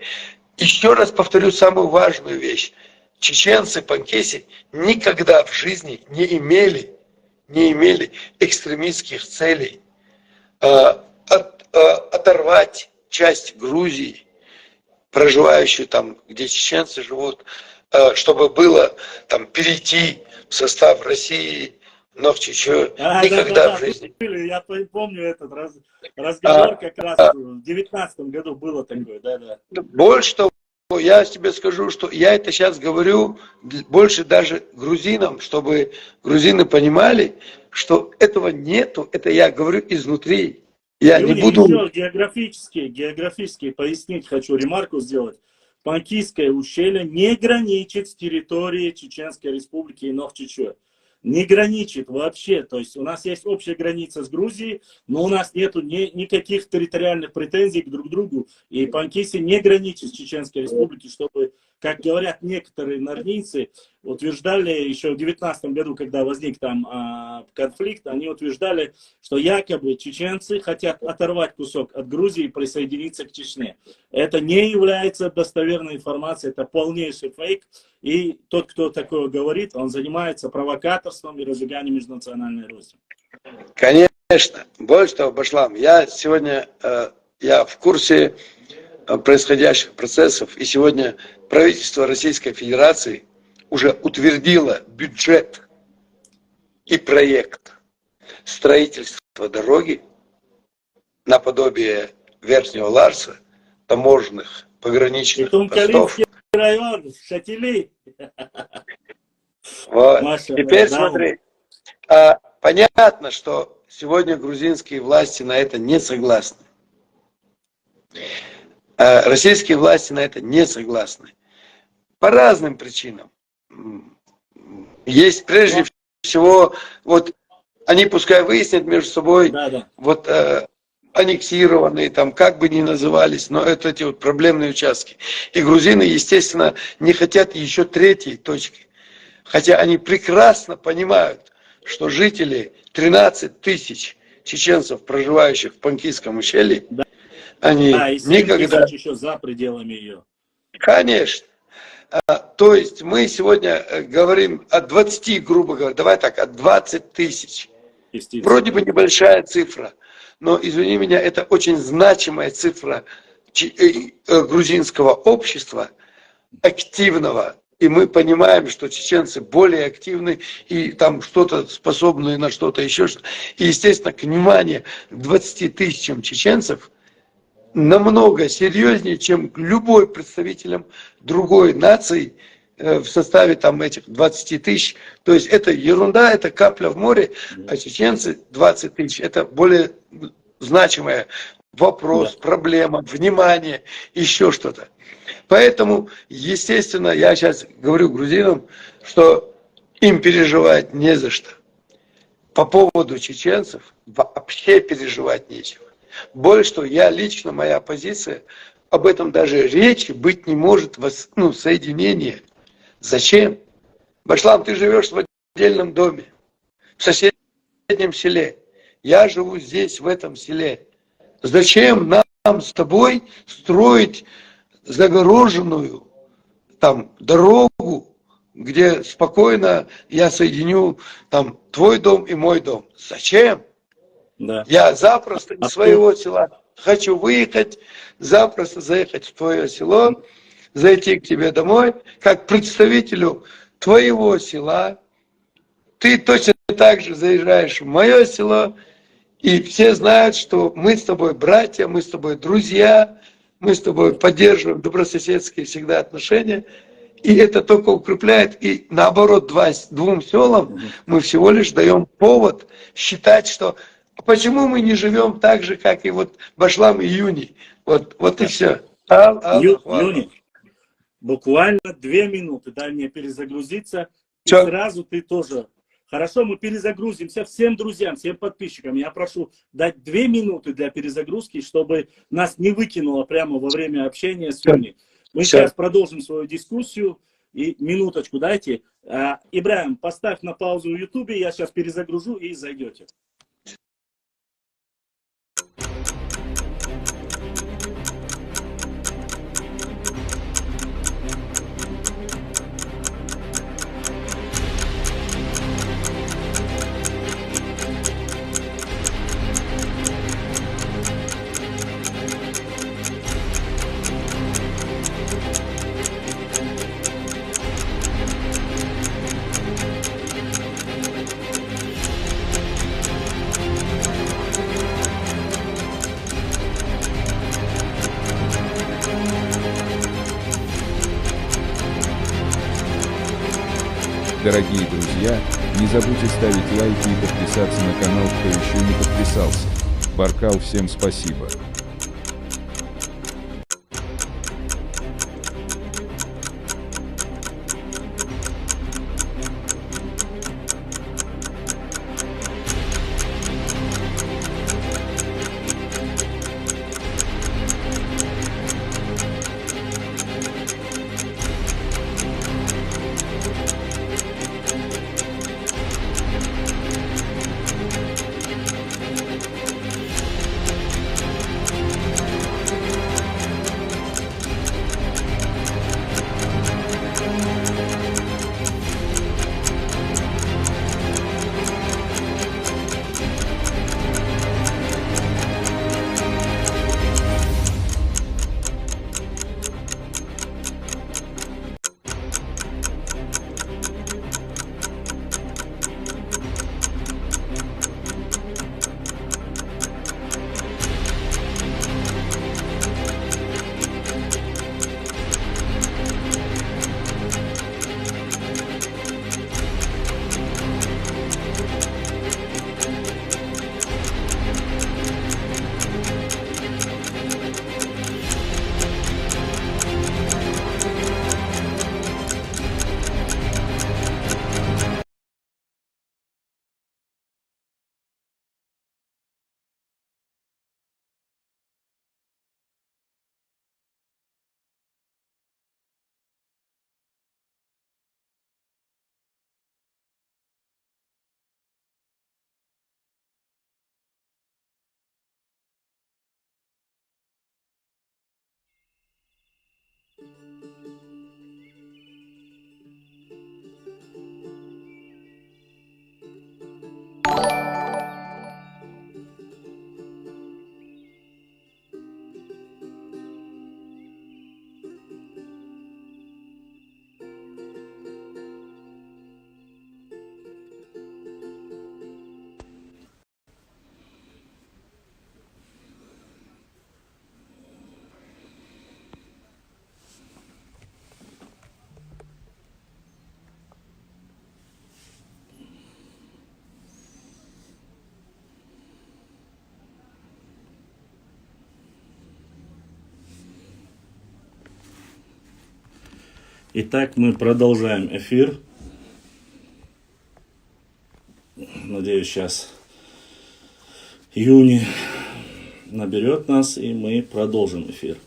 Еще раз повторю самую важную вещь. Чеченцы, панкеси никогда в жизни не имели экстремистских целей оторвать часть Грузии, проживающую там, где чеченцы живут, чтобы было там перейти в состав России, Нохчичу, никогда в жизни. Я помню этот разговор как раз в 2019 году было такое, Больше того, я тебе скажу, что я это сейчас говорю больше даже грузинам, чтобы грузины понимали, что этого нету, это я говорю изнутри. Я не буду... Еще географически пояснить хочу, ремарку сделать. Панкийское ущелье не граничит с территорией Чеченской Республики и Нохчичуя. Не граничит вообще. То есть у нас есть общая граница с Грузией, но у нас нету никаких территориальных претензий к друг другу. И Панкиси не граничит с Чеченской Республикой, чтобы, как говорят некоторые норнийцы, утверждали еще в 2019 году, когда возник там конфликт, они утверждали, что якобы чеченцы хотят оторвать кусок от Грузии и присоединиться к Чечне. Это не является достоверной информацией, это полнейший фейк. И тот, кто такое говорит, он занимается провокаторством и разжиганием межнациональной розни. Конечно. Больше того, Башлам, я сегодня я в курсе происходящих процессов, и сегодня правительство Российской Федерации уже утвердило бюджет и проект строительства дороги наподобие Верхнего Ларса, таможенных пограничных постов. Район, Шатили. Вот. Теперь смотри, понятно, что сегодня грузинские власти на это не согласны. Российские власти на это не согласны. По разным причинам. Есть прежде всего, вот они пускай выяснят между собой, вот аннексированные, там, как бы ни назывались, но это эти вот проблемные участки. И грузины, естественно, не хотят еще третьей точки. Хотя они прекрасно понимают, что жители 13 тысяч чеченцев, проживающих в Панкийском ущелье, они и 7 никогда... тысяч еще за пределами ее. Конечно. То есть мы сегодня говорим о 20, грубо говоря, давай так, о 20 тысяч. Вроде бы небольшая цифра. Но, извини меня, это очень значимая цифра грузинского общества, активного. И мы понимаем, что чеченцы более активны и там что-то способны на что-то еще. И, естественно, к вниманию к 20 тысячам чеченцев намного серьезнее, чем к любой представителям другой нации в составе там этих 20 тысяч. То есть это ерунда, это капля в море, а чеченцы 20 тысяч. Это более значимый вопрос, проблема, внимание, еще что-то. Поэтому, естественно, я сейчас говорю грузинам, что им переживать не за что. По поводу чеченцев вообще переживать нечего. Больше того, я лично, моя позиция, об этом даже речи быть не может, ну, соединение. Зачем? Башлам, ты живешь в отдельном доме, в соседнем селе. Я живу здесь, в этом селе. Зачем нам с тобой строить загороженную там дорогу, где спокойно я соединю там твой дом и мой дом? Зачем? Да. Я запросто из А своего села хочу выехать, запросто заехать в твое село, зайти к тебе домой, как представителю твоего села. Ты точно так же заезжаешь в мое село, и все знают, что мы с тобой братья, мы с тобой друзья, мы с тобой поддерживаем добрососедские всегда отношения. И это только укрепляет. И наоборот, двум селам мы всего лишь даем повод считать, что почему мы не живем так же, как и вот Башлам и Юни. Вот и все. Юни, буквально 2 минуты, дай мне перезагрузиться. И Чё? сразу ты тоже. Хорошо, мы перезагрузимся. Всем друзьям, всем подписчикам я прошу дать 2 минуты для перезагрузки, чтобы нас не выкинуло прямо во время общения с Юни. Мы сейчас продолжим свою дискуссию. И минуточку дайте. Ибраим, поставь на паузу в Ютубе, я сейчас перезагружу и зайдете. Дорогие друзья, не забудьте ставить лайки и подписаться на канал, кто еще не подписался. Баркал, всем спасибо. Итак, мы продолжаем эфир. Надеюсь, сейчас Юни наберет нас, и мы продолжим эфир.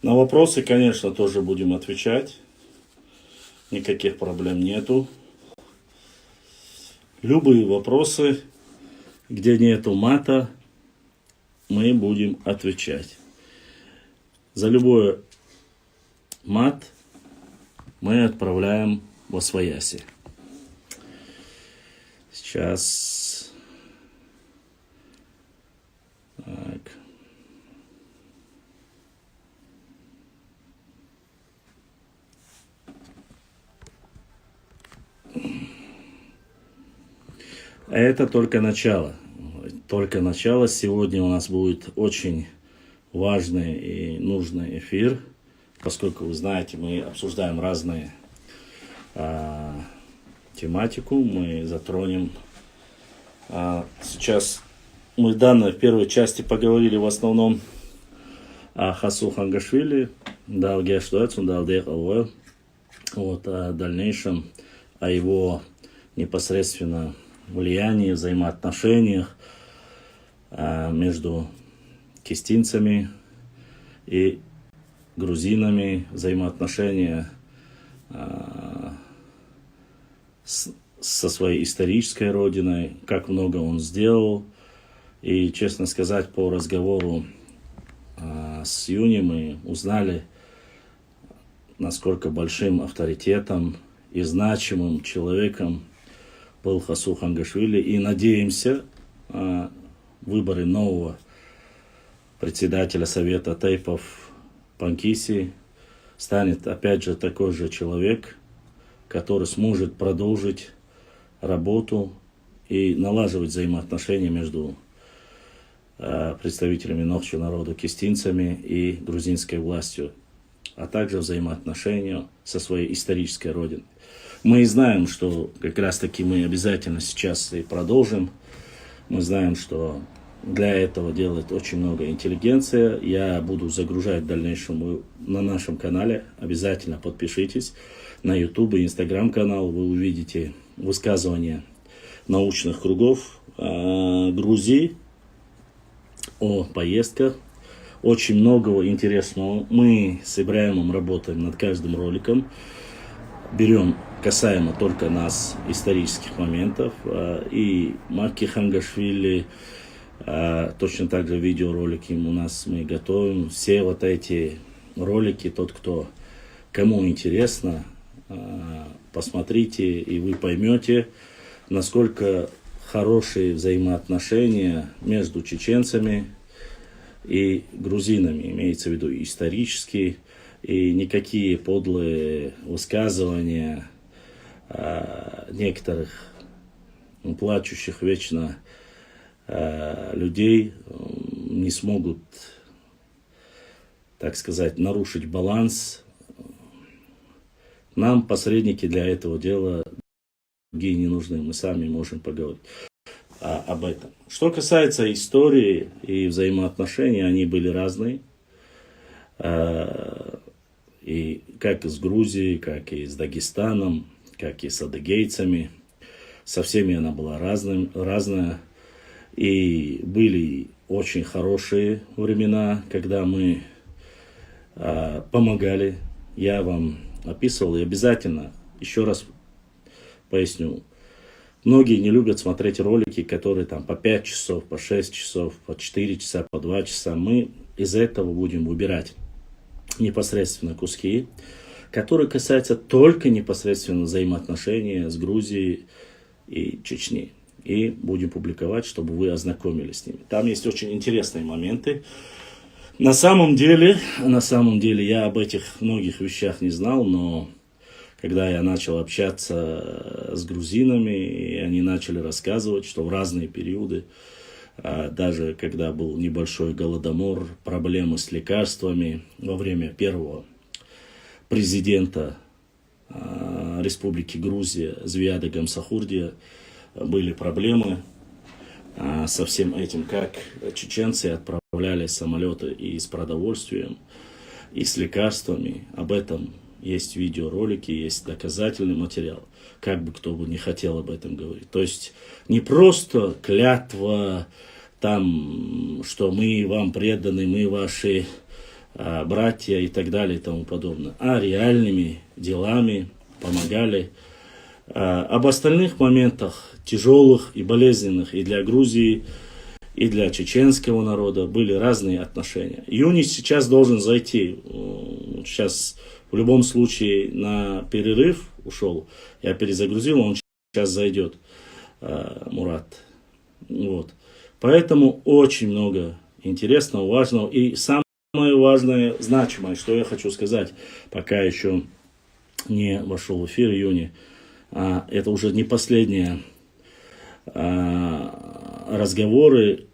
На вопросы, конечно, тоже будем отвечать. Никаких проблем нету. Любые вопросы, где нету мата, мы будем отвечать. За любой мат мы отправляем во свояси. Сейчас. Так. Это только начало. Только начало. Сегодня у нас будет очень важный и нужный эфир, поскольку, вы знаете, мы обсуждаем разные тематику. Мы затронем. Сейчас мы в первой части поговорили в основном о Хасу Хангашвили, вот, о дальнейшем, о его непосредственно влиянии, взаимоотношениях между кистинцами и грузинами, взаимоотношения со своей исторической родиной, как много он сделал. И, честно сказать, по разговору с Юни мы узнали, насколько большим авторитетом и значимым человеком был Хасу Хангашвили. И надеемся, выборы нового председателя Совета Тейпов Панкиси станет опять же такой же человек, который сможет продолжить работу и налаживать взаимоотношения между представителями нового народа, кистинцами и грузинской властью, а также взаимоотношения со своей исторической родиной. Мы знаем, что как раз таки мы обязательно сейчас и продолжим. Мы знаем, что для этого делает очень много интеллигенция. Я буду загружать в дальнейшем на нашем канале. Обязательно подпишитесь на YouTube и Instagram канал. Вы увидите высказывания научных кругов Грузии о поездках. Очень многого интересного. Мы с Ибраимом работаем над каждым роликом. Берем касаемо только нас исторических моментов. И Маки Хангашвили, точно так же видеоролики у нас мы готовим. Все вот эти ролики, кому интересно, посмотрите, и вы поймете, насколько хорошие взаимоотношения между чеченцами и грузинами, имеется в виду исторические, и никакие подлые высказывания некоторых плачущих вечно людей не смогут, так сказать, нарушить баланс. Нам посредники для этого дела другие не нужны, мы сами можем поговорить об этом. Что касается истории и взаимоотношений, они были разные. И как и с Грузией, как и с Дагестаном, как и с адыгейцами. Со всеми она была разная. И были очень хорошие времена, когда мы помогали. Я вам описывал, и обязательно еще раз поясню. Многие не любят смотреть ролики, которые там по 5 часов, по 6 часов, по 4 часа, по 2 часа. Мы из этого будем выбирать непосредственно куски, которые касаются только непосредственно взаимоотношения с Грузией и Чечней. И будем публиковать, чтобы вы ознакомились с ними. Там есть очень интересные моменты. На самом деле я об этих многих вещах не знал, но когда я начал общаться с грузинами, и они начали рассказывать, что в разные периоды, даже когда был небольшой голодомор, проблемы с лекарствами во время первого президента Республики Грузия Звияда Гамсахурдия, были проблемы со всем этим, как чеченцы отправляли самолеты и с продовольствием, и с лекарствами. Об этом есть видеоролики, есть доказательный материал, как бы кто бы не хотел об этом говорить. То есть не просто клятва, там, что мы вам преданы, мы ваши братья и так далее и тому подобное, а реальными делами помогали. Об остальных моментах, тяжелых и болезненных и для Грузии, и для чеченского народа, были разные отношения. Юнис сейчас должен зайти. Сейчас в любом случае на перерыв ушел. Я перезагрузил, он сейчас зайдет, Мурат. Вот. Поэтому очень много интересного, важного. И самое важное, значимое, что я хочу сказать, пока еще не вошел в эфир Юни. Это уже не последние разговоры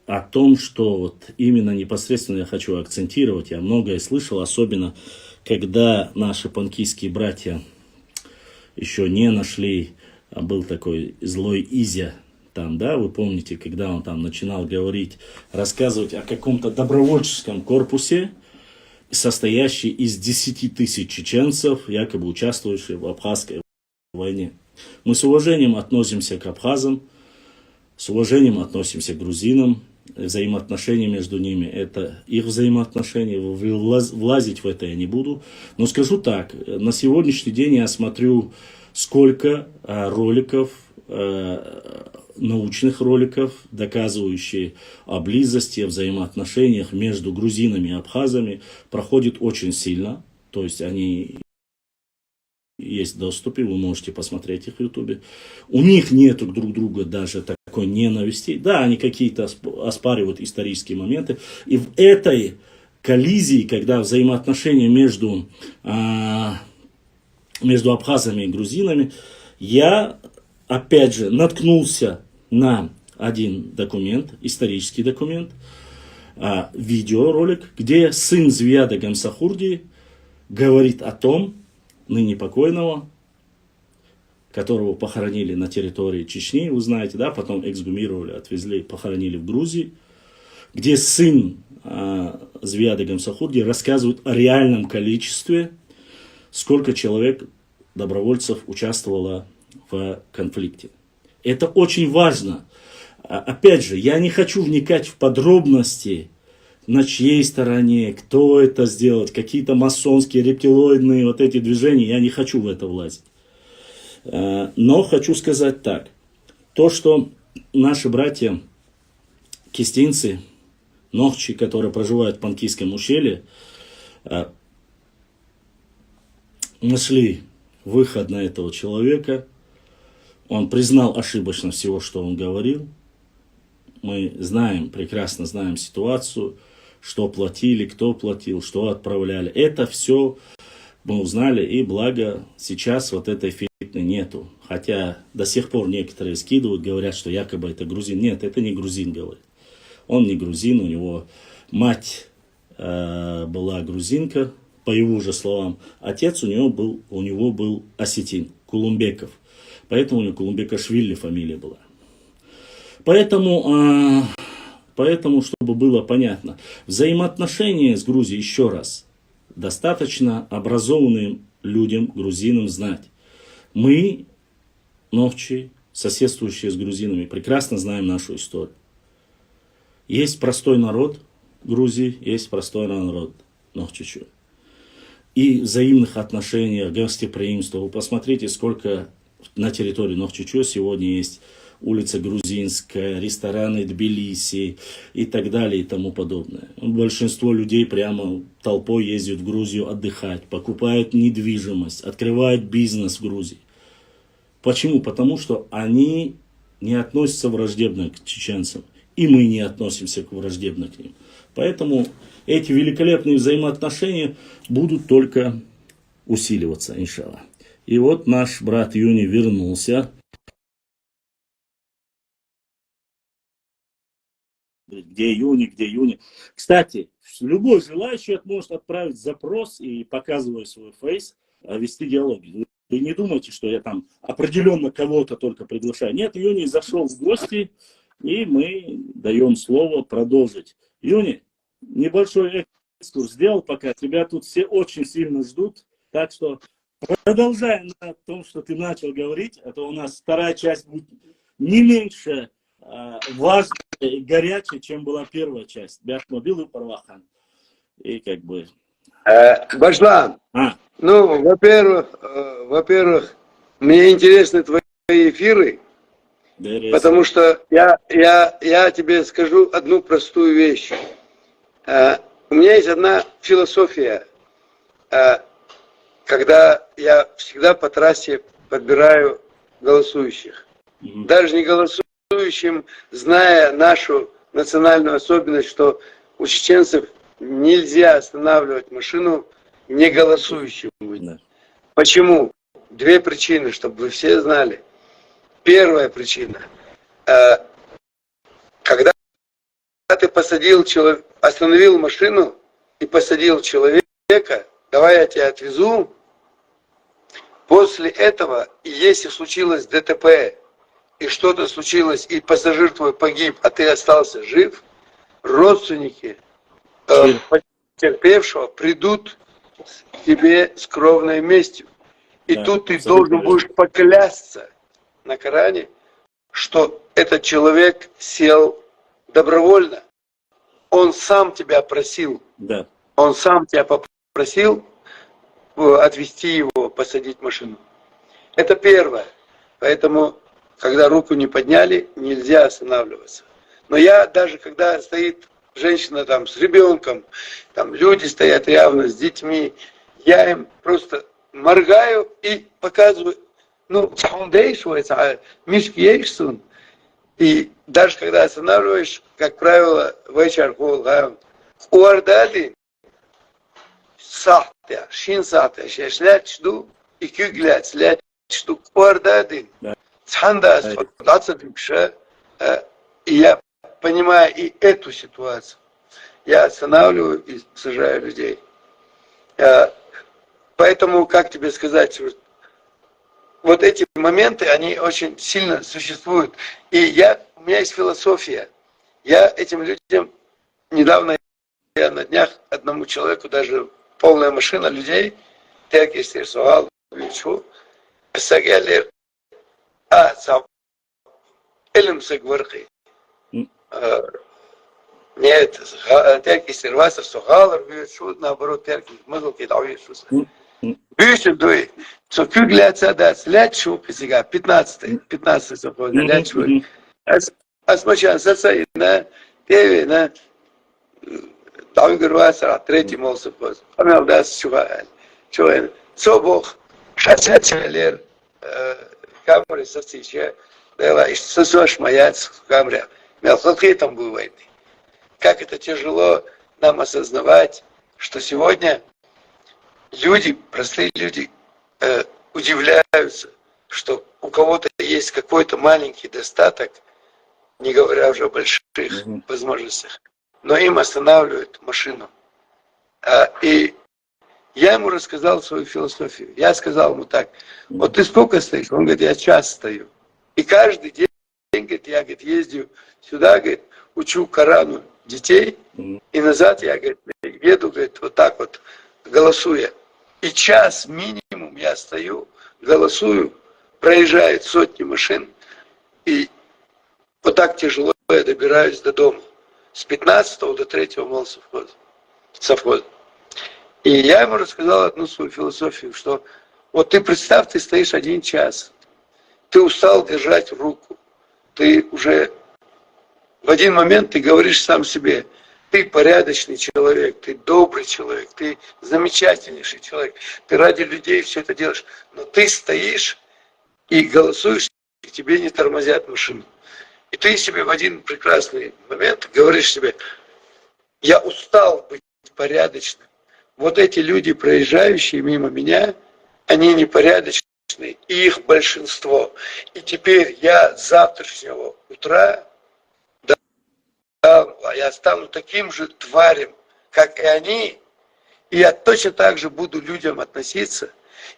о том, что вот именно непосредственно я хочу акцентировать. Я многое слышал, особенно когда наши панкийские братья еще не нашли, был такой злой Изя там, да, вы помните, когда он там начинал говорить, рассказывать о каком-то добровольческом корпусе, состоящий из 10 тысяч чеченцев, якобы участвующих в абхазской войне. Мы с уважением относимся к абхазам, с уважением относимся к грузинам. Взаимоотношения между ними – это их взаимоотношения. Влазить в это я не буду. Но скажу так, на сегодняшний день я смотрю, сколько роликов, научных роликов, доказывающих о близости, о взаимоотношениях между грузинами и абхазами, проходит очень сильно. То есть они есть в доступе, вы можете посмотреть их в Ютубе. У них нету друг друга даже такой ненависти. Да, они какие-то оспаривают исторические моменты. И в этой коллизии, когда взаимоотношения между абхазами и грузинами, я опять же наткнулся на один документ, исторический документ, видеоролик, где сын Звияда Гамсахурди говорит о том, ныне покойного, которого похоронили на территории Чечни, вы знаете, да, потом эксгумировали, отвезли, похоронили в Грузии, где сын Звияда Гамсахурди рассказывает о реальном количестве, сколько человек, добровольцев, участвовало в конфликте. Это очень важно. Опять же, я не хочу вникать в подробности, на чьей стороне, кто это сделал, какие-то масонские, рептилоидные вот эти движения, я не хочу в это влазить. Но хочу сказать так. То, что наши братья кистинцы, нохчи, которые проживают в Панкийском ущелье, нашли выход на этого человека. Он признал ошибочно всего, что он говорил. Мы знаем, прекрасно знаем ситуацию, что платили, кто платил, что отправляли. Это все мы узнали, и благо сейчас вот этой фитны нету. Хотя до сих пор некоторые скидывают, говорят, что якобы это грузин. Нет, это не грузин, говорит. Он не грузин, у него мать была грузинка, по его же словам. Отец у него был осетин, Кулумбеков. Поэтому у него Кулумбекашвили фамилия была. Поэтому, чтобы было понятно, взаимоотношения с Грузией, еще раз, достаточно образованным людям, грузинам знать. Мы, нохчи, соседствующие с грузинами, прекрасно знаем нашу историю. Есть простой народ Грузии, есть простой народ нохчичу. И взаимных отношениях, гостеприимства. Вы посмотрите, сколько на территории Нохчичу сегодня есть улица Грузинская, рестораны Тбилиси и так далее и тому подобное. Большинство людей прямо толпой ездят в Грузию отдыхать, покупают недвижимость, открывают бизнес в Грузии. Почему? Потому что они не относятся враждебно к чеченцам, и мы не относимся враждебно к ним. Поэтому эти великолепные взаимоотношения будут только усиливаться, иншаллах. И вот наш брат Юни вернулся. Где Юни, где Юни. Кстати, любой желающий может отправить запрос и, показывая свой фейс, вести диалоги. Вы не думайте, что я там определенно кого-то только приглашаю. Нет, Юни зашел в гости, и мы даем слово продолжить. Юни, небольшой экскурс сделал пока. Тебя тут все очень сильно ждут. Так что продолжай на том, что ты начал говорить. А то у нас вторая часть будет не меньше важной и горячей, чем была первая часть. Бяхмобил и Парвахан. И как бы... Башлам, А, ну, во-первых, мне интересны твои эфиры, дерется. потому что я тебе скажу одну простую вещь. У меня есть одна философия, когда я всегда по трассе подбираю голосующих. Мгм. Даже не голосующим, зная нашу национальную особенность, что у чеченцев нельзя останавливать машину не голосующим. Да. Почему? Две причины, чтобы вы все знали. Первая причина. Когда ты остановил машину и посадил человека, давай я тебя отвезу. После этого, если случилось ДТП, и что-то случилось, и пассажир твой погиб, а ты остался жив, родственники потерпевшего придут к тебе с кровной местью. И Да, тут ты абсолютно должен верно. будешь поклясться на Коране, что этот человек сел добровольно. Он сам тебя просил. Да. Он сам тебя попросил отвезти его, посадить в машину. Это первое. Поэтому, когда руку не подняли, нельзя останавливаться. Но я даже, когда стоит женщина там с ребенком, там люди стоят явно с детьми, я им просто моргаю и показываю, ну, мишки ейшсун. И даже когда останавливаешь, как правило, вечер уардали сахтя, шин сахтя, шешлять жду, и кюглять, слять жду, уардали. Цханда, и я понимаю и эту ситуацию. Я останавливаю и сажаю людей. Поэтому, как тебе сказать, вот эти моменты, они очень сильно существуют. И у меня есть философия. Я этим людям, недавно я на днях одному человеку, даже полная машина людей, так если сувал, сагялер, элемсек вархи. Нет, терки сервасер сухалер, наоборот, терки мазалки дави шуса. Бюшель дуй, что кюгляться да, слять шупи сега, 15 захода, лять шупи. Асмачан сацай на теви на дави гурвасера, третий молся поз. Амел дас чувал, чувал. Собох, шацачалер, камеры сацича, дела, и сосуаш маяц в камере. Мелхалки там бывает. Как это тяжело нам осознавать, что сегодня люди, простые люди, удивляются, что у кого-то есть какой-то маленький достаток, не говоря уже о больших возможностях, но им останавливают машину. И я ему рассказал свою философию. Я сказал ему так: вот ты сколько стоишь? Он говорит, я час стою. И каждый день, говорит, я, говорит, ездю сюда, говорит, учу Корану детей, и назад я, говорит, еду, говорит, вот так вот, голосуя. И час минимум я стою, голосую, проезжает сотни машин, и вот так тяжело я добираюсь до дома. С 15 до 3 мол совхоза. И я ему рассказал одну свою философию, что вот ты представь, ты стоишь 1 час, ты устал держать руку, ты уже в один момент ты говоришь сам себе: ты порядочный человек, ты добрый человек, ты замечательнейший человек, ты ради людей все это делаешь, но ты стоишь и голосуешь, и тебе не тормозят машину. И ты себе в один прекрасный момент говоришь себе: я устал быть порядочным. Вот эти люди, проезжающие мимо меня, они непорядочные, и их большинство. И теперь я с завтрашнего утра я стану таким же тварем, как и они, и я точно так же буду людям относиться.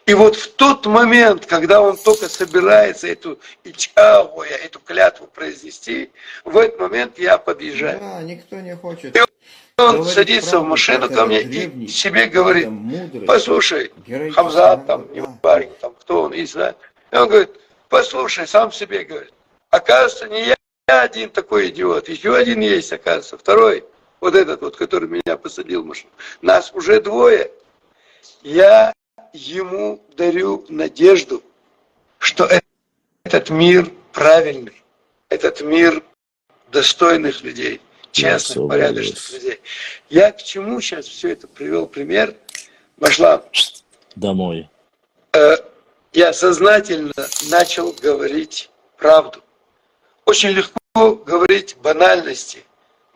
И вот в тот момент, когда он только собирается эту клятву произнести, в этот момент я подъезжаю. Да, никто не хочет. И он говорить садится правду, в машину как ко мне этот древний, и себе говорит: мудрый, послушай, героический Хамзат, там, народ, не да. парень, там, кто он есть, да? И он говорит: послушай, сам себе говорит, оказывается, не я один такой идиот, еще один есть, оказывается, второй. вот этот вот, который меня посадил в машину, нас уже двое, я ему дарю надежду, что этот мир правильный, этот мир достойных людей, честных, порядочных людей. Я к чему сейчас все это привел пример? Вошла домой. Я сознательно начал говорить правду. Очень легко говорить банальности.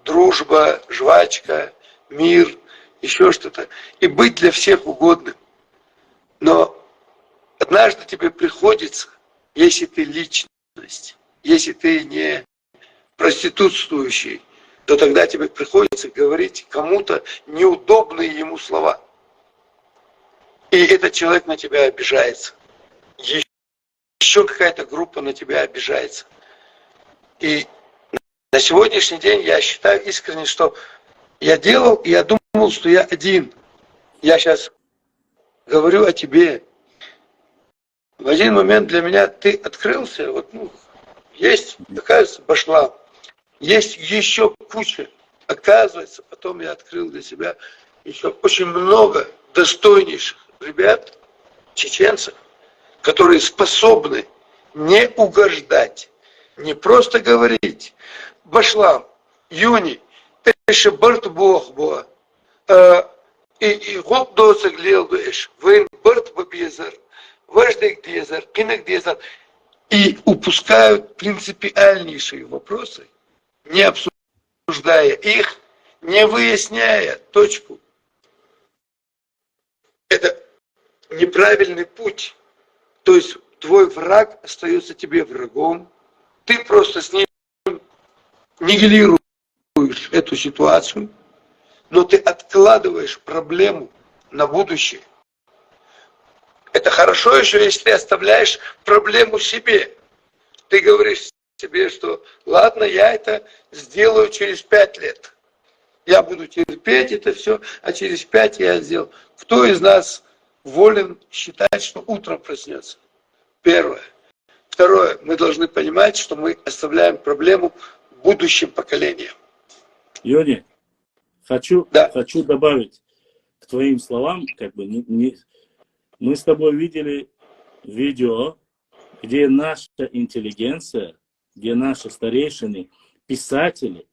Дружба, жвачка, мир, еще что-то. И быть для всех угодным. Но однажды тебе приходится, если ты личность, если ты не проститутствующий, то тогда тебе приходится говорить кому-то неудобные ему слова. И этот человек на тебя обижается. Еще какая-то группа на тебя обижается. И на сегодняшний день я считаю искренне, что я делал, и я думал, что я один. Я сейчас говорю о тебе. В один момент для меня ты открылся, вот, есть, оказывается, пошла. Есть еще куча. Оказывается, потом я открыл для себя еще очень много достойнейших ребят, чеченцев, которые способны не угождать, не просто говорить. Башлам, Юни, Эше Барт Бог Боа, и Гоп Досак Лелдуэш, Вейн Барт Бабьезер, Важдек Дезер, Кинек Дезер, и упускают принципиальнейшие вопросы, не обсуждая их, не выясняя точку. Это неправильный путь. То есть твой враг остается тебе врагом. Ты просто с ним нивелируешь эту ситуацию, но ты откладываешь проблему на будущее. Это хорошо еще, если ты оставляешь проблему себе. Ты говоришь себе, что ладно, я это сделаю через 5 лет. Я буду терпеть это все, а через 5 я сделаю. Кто из нас волен считать, что утром проснется? Первое. Второе. Мы должны понимать, что мы оставляем проблему будущим поколениям. Йони, хочу добавить к твоим словам, мы с тобой видели видео, где наша интеллигенция, где наши старейшины, писатели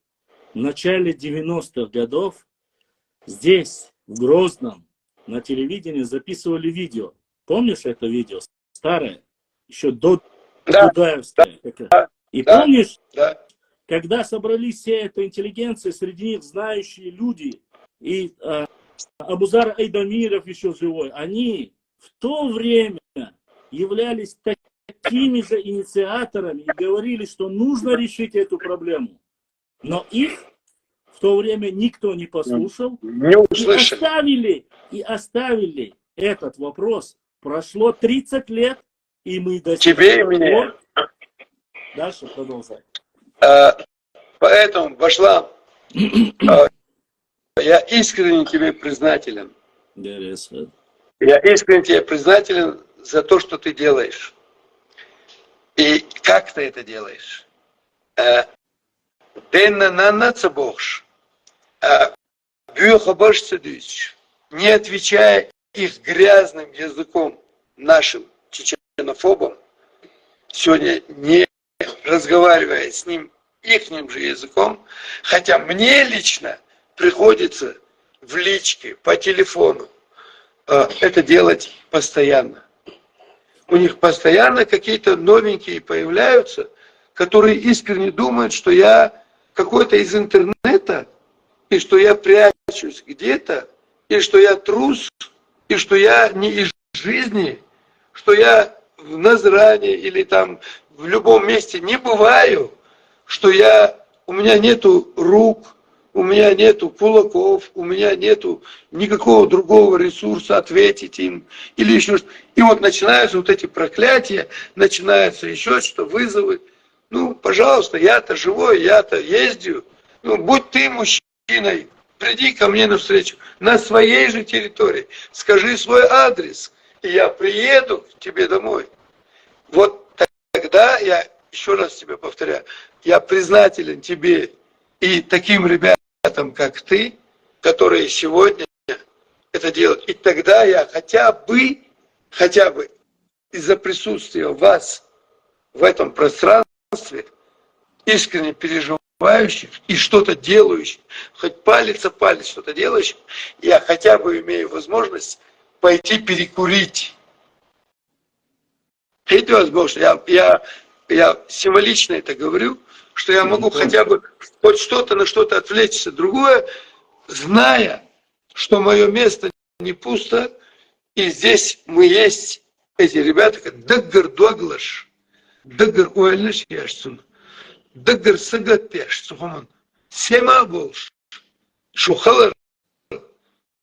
в начале 90-х годов здесь, в Грозном, на телевидении записывали видео. Помнишь это видео? Старое, еще до Дудаевское. Да. И помнишь, когда собрались все эта интеллигенция, среди них знающие люди, и Абузар Айдамиров еще живой, они в то время являлись такими же инициаторами и говорили, что нужно решить эту проблему. Но их в то время никто не послушал. И оставили этот вопрос. Прошло 30 лет, и мы до сих пор... Дальше продолжай. Поэтому, Башлам, я искренне тебе признателен. Я искренне тебе признателен за то, что ты делаешь. И как ты это делаешь? Не отвечая их грязным языком нашим чеченофобам, сегодня не разговаривая с ним ихним же языком, хотя мне лично приходится в личке, по телефону это делать постоянно. У них постоянно какие-то новенькие появляются, которые искренне думают, что я какой-то из интернета, и что я прячусь где-то, и что я трус, и что я не из жизни, что я в Назране или там в любом месте не бываю, что у меня нету рук, у меня нету кулаков, у меня нету никакого другого ресурса ответить им или еще что-то. И вот начинаются вот эти проклятия, начинаются еще что, вызовы. Пожалуйста, я-то живой, я-то ездию. Будь ты мужчиной, приди ко мне навстречу на своей же территории, скажи свой адрес, и я приеду к тебе домой. Вот тогда я, еще раз тебе повторяю, я признателен тебе и таким ребятам, ребятам, как ты, которые сегодня это делают. И тогда я хотя бы из-за присутствия вас в этом пространстве, искренне переживающих и что-то делающих, хоть палец о палец что-то делающих, я хотя бы имею возможность пойти перекурить. Видите вас, Бог, я символично это говорю, что я могу хотя бы хоть что-то на что-то отвлечься. Другое, зная, что мое место не пусто, и здесь мы есть, эти ребята, как Даггар Дуаглаш, Даггар Уэльнаш Яшсун, Даггар Сагат Яшсухаман, Сема Болш, Шухалар,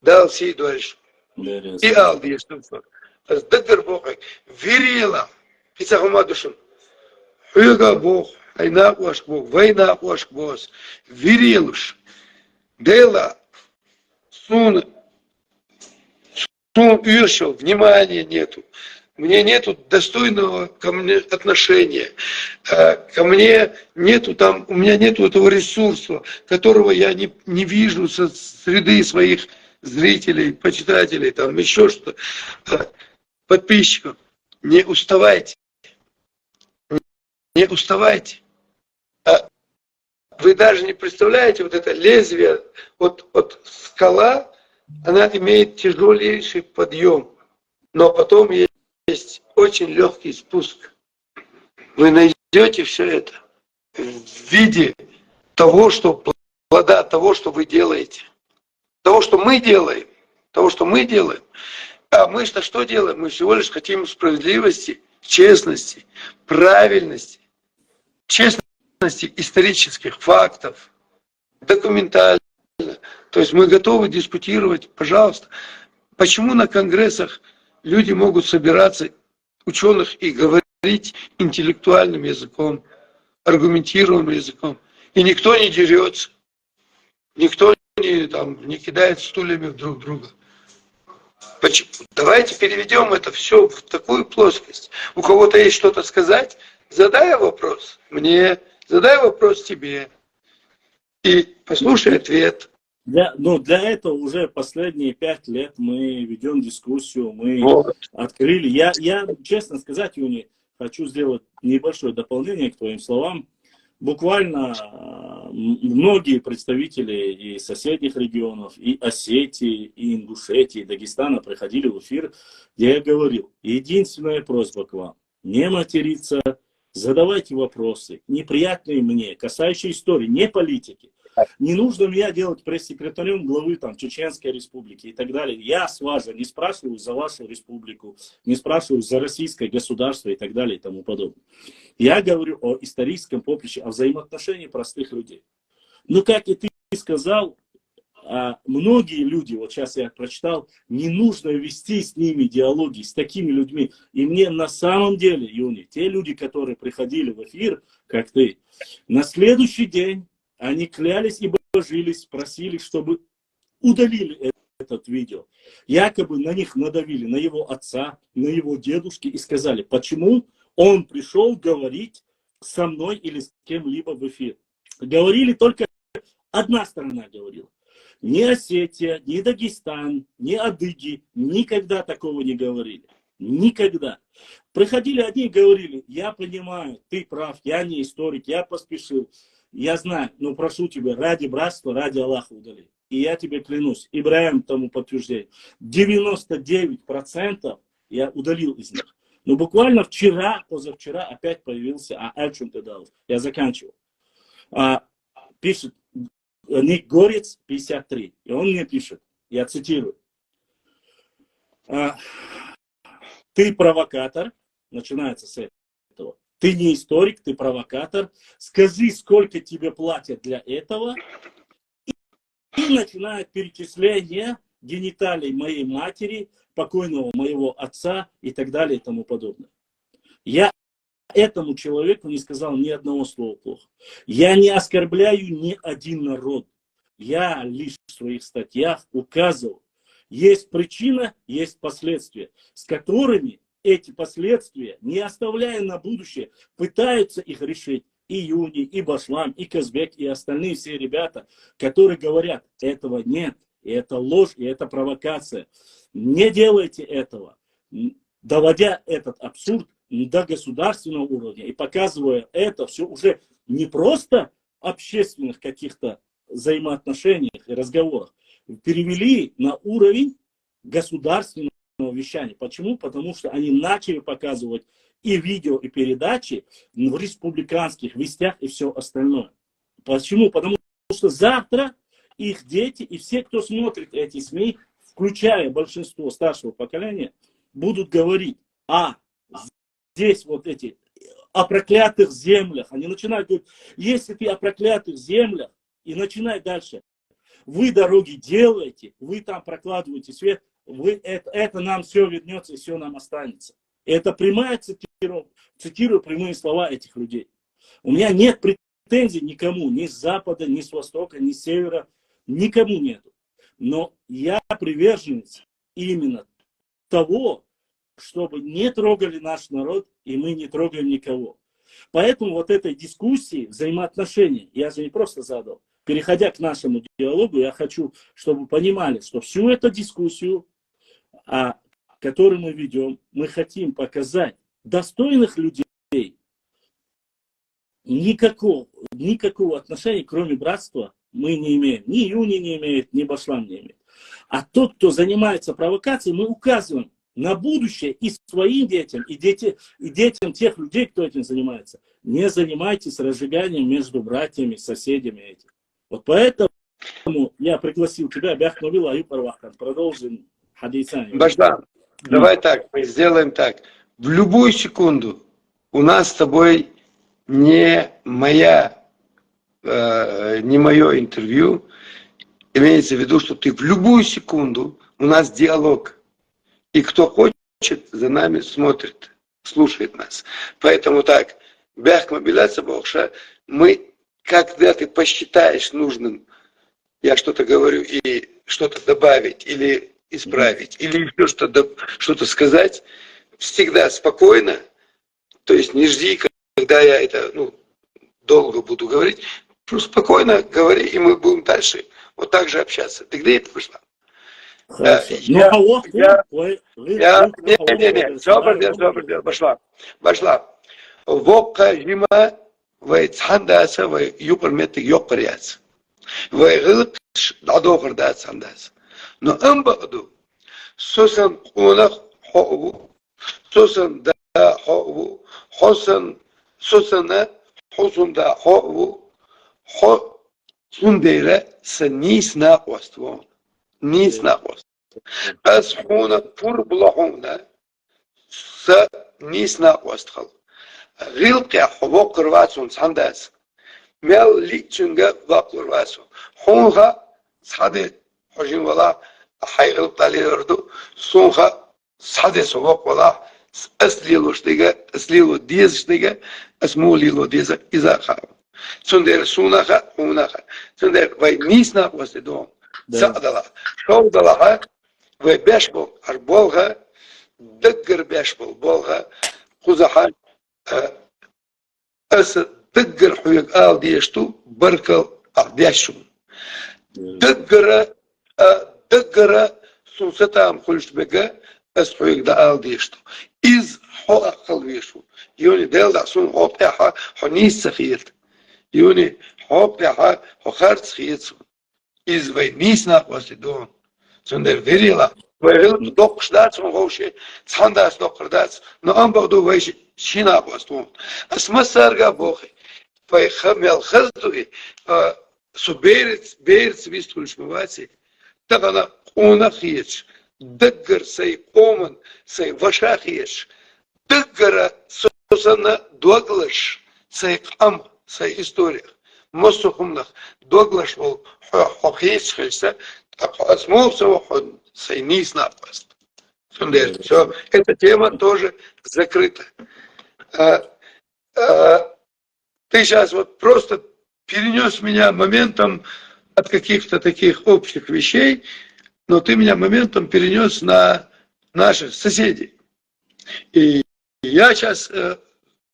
дал сей дальше. И Алди Яшсунфа. Даггар Бог, Вириела, Пицахумадушин, Хуяга Бог, Айна Уашк Бог, Война Уашк Бог, Вириелуш, Дела, Сун Юршел, внимания нету. Мне нету достойного ко мне отношения. Ко мне нету там, у меня нету этого ресурса, которого я не вижу со среды своих зрителей, почитателей, там еще что-то, подписчиков. Не уставайте. Не уставайте. Вы даже не представляете, вот это лезвие, вот скала, она имеет тяжелейший подъем, но потом есть очень легкий спуск. Вы найдете все это в виде того, что плода того, что вы делаете, того, что мы делаем, А мы-то что делаем? Мы всего лишь хотим справедливости, честности, правильности, честности исторических фактов, документально. То есть мы готовы дискутировать, пожалуйста. Почему на конгрессах люди могут собираться, ученых, и говорить интеллектуальным языком, аргументированным языком, и никто не дерется, никто не кидает стульями друг друга? Почему? Давайте переведем это все в такую плоскость. У кого-то есть что-то сказать, задай вопрос мне, задай вопрос тебе, и послушай ответ. Для этого уже последние 5 лет мы ведем дискуссию, мы открыли. Я, честно сказать, Юни, хочу сделать небольшое дополнение к твоим словам. Буквально многие представители и соседних регионов, и Осетии, и Ингушетии, и Дагестана приходили в эфир, где я говорил: единственная просьба к вам, не материться, задавайте вопросы, неприятные мне, касающиеся истории, не политики. Не нужно меня делать пресс-секретарем главы Чеченской республики и так далее. Я с вас не спрашиваю за вашу республику, не спрашиваю за российское государство и так далее и тому подобное. Я говорю о историческом поприще, о взаимоотношении простых людей. Но, как и ты сказал, многие люди, вот сейчас я прочитал, не нужно вести с ними диалоги, с такими людьми. И мне на самом деле, Юни, те люди, которые приходили в эфир, как ты, на следующий день они клялись и божились, просили, чтобы удалили этот видео. Якобы на них надавили, на его отца, на его дедушки, и сказали, почему он пришел говорить со мной или с кем-либо в эфир. Говорили только, одна сторона говорила. Ни Осетия, ни Дагестан, ни адыги никогда такого не говорили. Никогда. Приходили одни и говорили, я понимаю, ты прав, я не историк, я поспешил. Я знаю, но прошу тебя, ради братства, ради Аллаха удали. И я тебе клянусь, Ибраим тому подтверждение, 99% я удалил из них. Но буквально вчера, позавчера опять появился Альчун Тедалов. Я заканчиваю. Пишет Ник Горец, 53. И он мне пишет, я цитирую. Ты провокатор, начинается с этого. Ты не историк, ты провокатор. Скажи, сколько тебе платят для этого. И начинает перечисление гениталий моей матери, покойного моего отца и так далее и тому подобное. Я этому человеку не сказал ни одного слова плохо. Я не оскорбляю ни один народ. Я лишь в своих статьях указывал. Есть причина, есть последствия, с которыми эти последствия, не оставляя на будущее, пытаются их решить. и Юни, и Башлам, и Казбек, и остальные все ребята, которые говорят, этого нет, и это ложь, и это провокация. Не делайте этого, доводя этот абсурд до государственного уровня и показывая это все уже не просто общественных каких-то взаимоотношениях и разговорах, перевели на уровень государственного вещания. Почему? Потому что они начали показывать и видео, и передачи в республиканских вестях и все остальное. Почему? Потому что завтра их дети и все, кто смотрит эти СМИ, включая большинство старшего поколения, будут говорить, здесь вот эти о проклятых землях. Они начинают говорить, если ты о проклятых землях, и начинай дальше. Вы дороги делаете, вы там прокладываете свет, это нам все вернется и все нам останется. Это прямая цитирую прямые слова этих людей. У меня нет претензий никому, ни с запада, ни с востока, ни с севера, никому нету. Но я приверженец именно того, чтобы не трогали наш народ, и мы не трогаем никого. Поэтому вот этой дискуссии, взаимоотношений, я же не просто задал. Переходя к нашему диалогу, я хочу, чтобы вы понимали, что всю эту дискуссию, которую мы ведем, мы хотим показать достойных людей. Никакого отношения, кроме братства, мы не имеем. Ни Юни не имеет, ни Башлам не имеет. А тот, кто занимается провокацией, мы указываем на будущее и своим детям, и детям тех людей, кто этим занимается. Не занимайтесь разжиганием между братьями, соседями этих. Вот поэтому я пригласил тебя, Бяхновил Аюб Арвахан. Продолжим хадисами. Башлам, давай так, мы сделаем так. В любую секунду у нас с тобой не мое интервью. Имеется в виду, что ты в любую секунду, у нас диалог. И кто хочет, за нами смотрит, слушает нас. Поэтому так, Бяхмабиляца Бохша, мы, когда ты посчитаешь нужным, я что-то говорю и что-то добавить, или исправить, или еще что-то сказать, всегда спокойно, то есть не жди, когда я это долго буду говорить, просто спокойно говори, и мы будем дальше вот так же общаться. Ты где это пришла? Башла. Вока жима вайцхандаса вай юпарметик йокаряц. Вай гылк дадохардас хандас. Но амбаду сусан кунах хоу сусан да хоу хосан сусана хосунда хоу хо сундера санис нақваствон. Nis naqwas. As huna pur blahuna sa nis naqwas khal. Rilqi hubok rvatsun sandas. Mel lichunga vaqurvasu. Hunha sade hojin wala hayl talirdu. Sunha sade sobok wala aslilo shtiga aslilo diz shtiga asmulilo diz izaha. Sunder sunaha hunaha. Sunder vai nis naqwas edom. Садала, шоудала, в бешбол, арболга, дыггер бешбол, болга, хузаха, ас дыггер хуйг ал диешту, баркал ахдяшу. Дыггера сунсатам хульшбега, ас хуйг да ал диешту. Из хо акал вешу. Юни дел да сун хоптяха, хонис сахиет. Юни хоптяха, хохарц хиетсу. Из войны после дома. Сундер верила. Войрил док ждать, он вообще цандас док ждать. Но он был до войны шина постом. А смысарга бохи. Войхамел хаздуи. Суберец вистульшмывати. Так она унахиеш. Даггар сей оман сей вашахиеш. Даггара сосана дуаглаш сей ам сей история. Мосухумнах дуаглаш вол хохиеш хельса. Осмолся сайнис напаст. Все, эта тема тоже закрыта. Ты сейчас вот просто перенес меня моментом от каких-то таких общих вещей, но ты меня моментом перенес на наших соседей. И я сейчас, то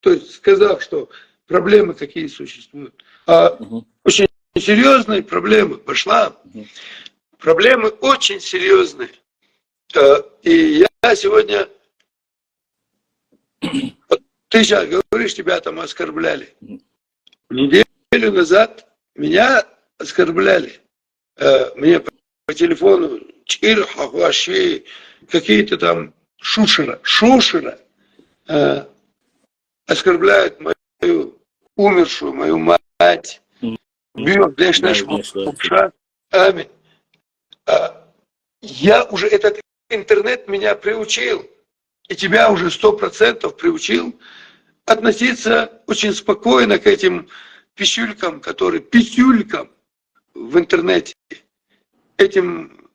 есть сказав, что проблемы какие существуют. Очень серьезные проблемы, пошла. Проблемы очень серьезные. И я сегодня... Ты сейчас говоришь, тебя там оскорбляли. Неделю назад меня оскорбляли. Мне по телефону вообще какие-то там шушера оскорбляют мою умершую, мою мать. Бьет, Аминь. Я уже этот интернет меня приучил, и тебя уже 100% приучил относиться очень спокойно к этим писюлькам в интернете. Этим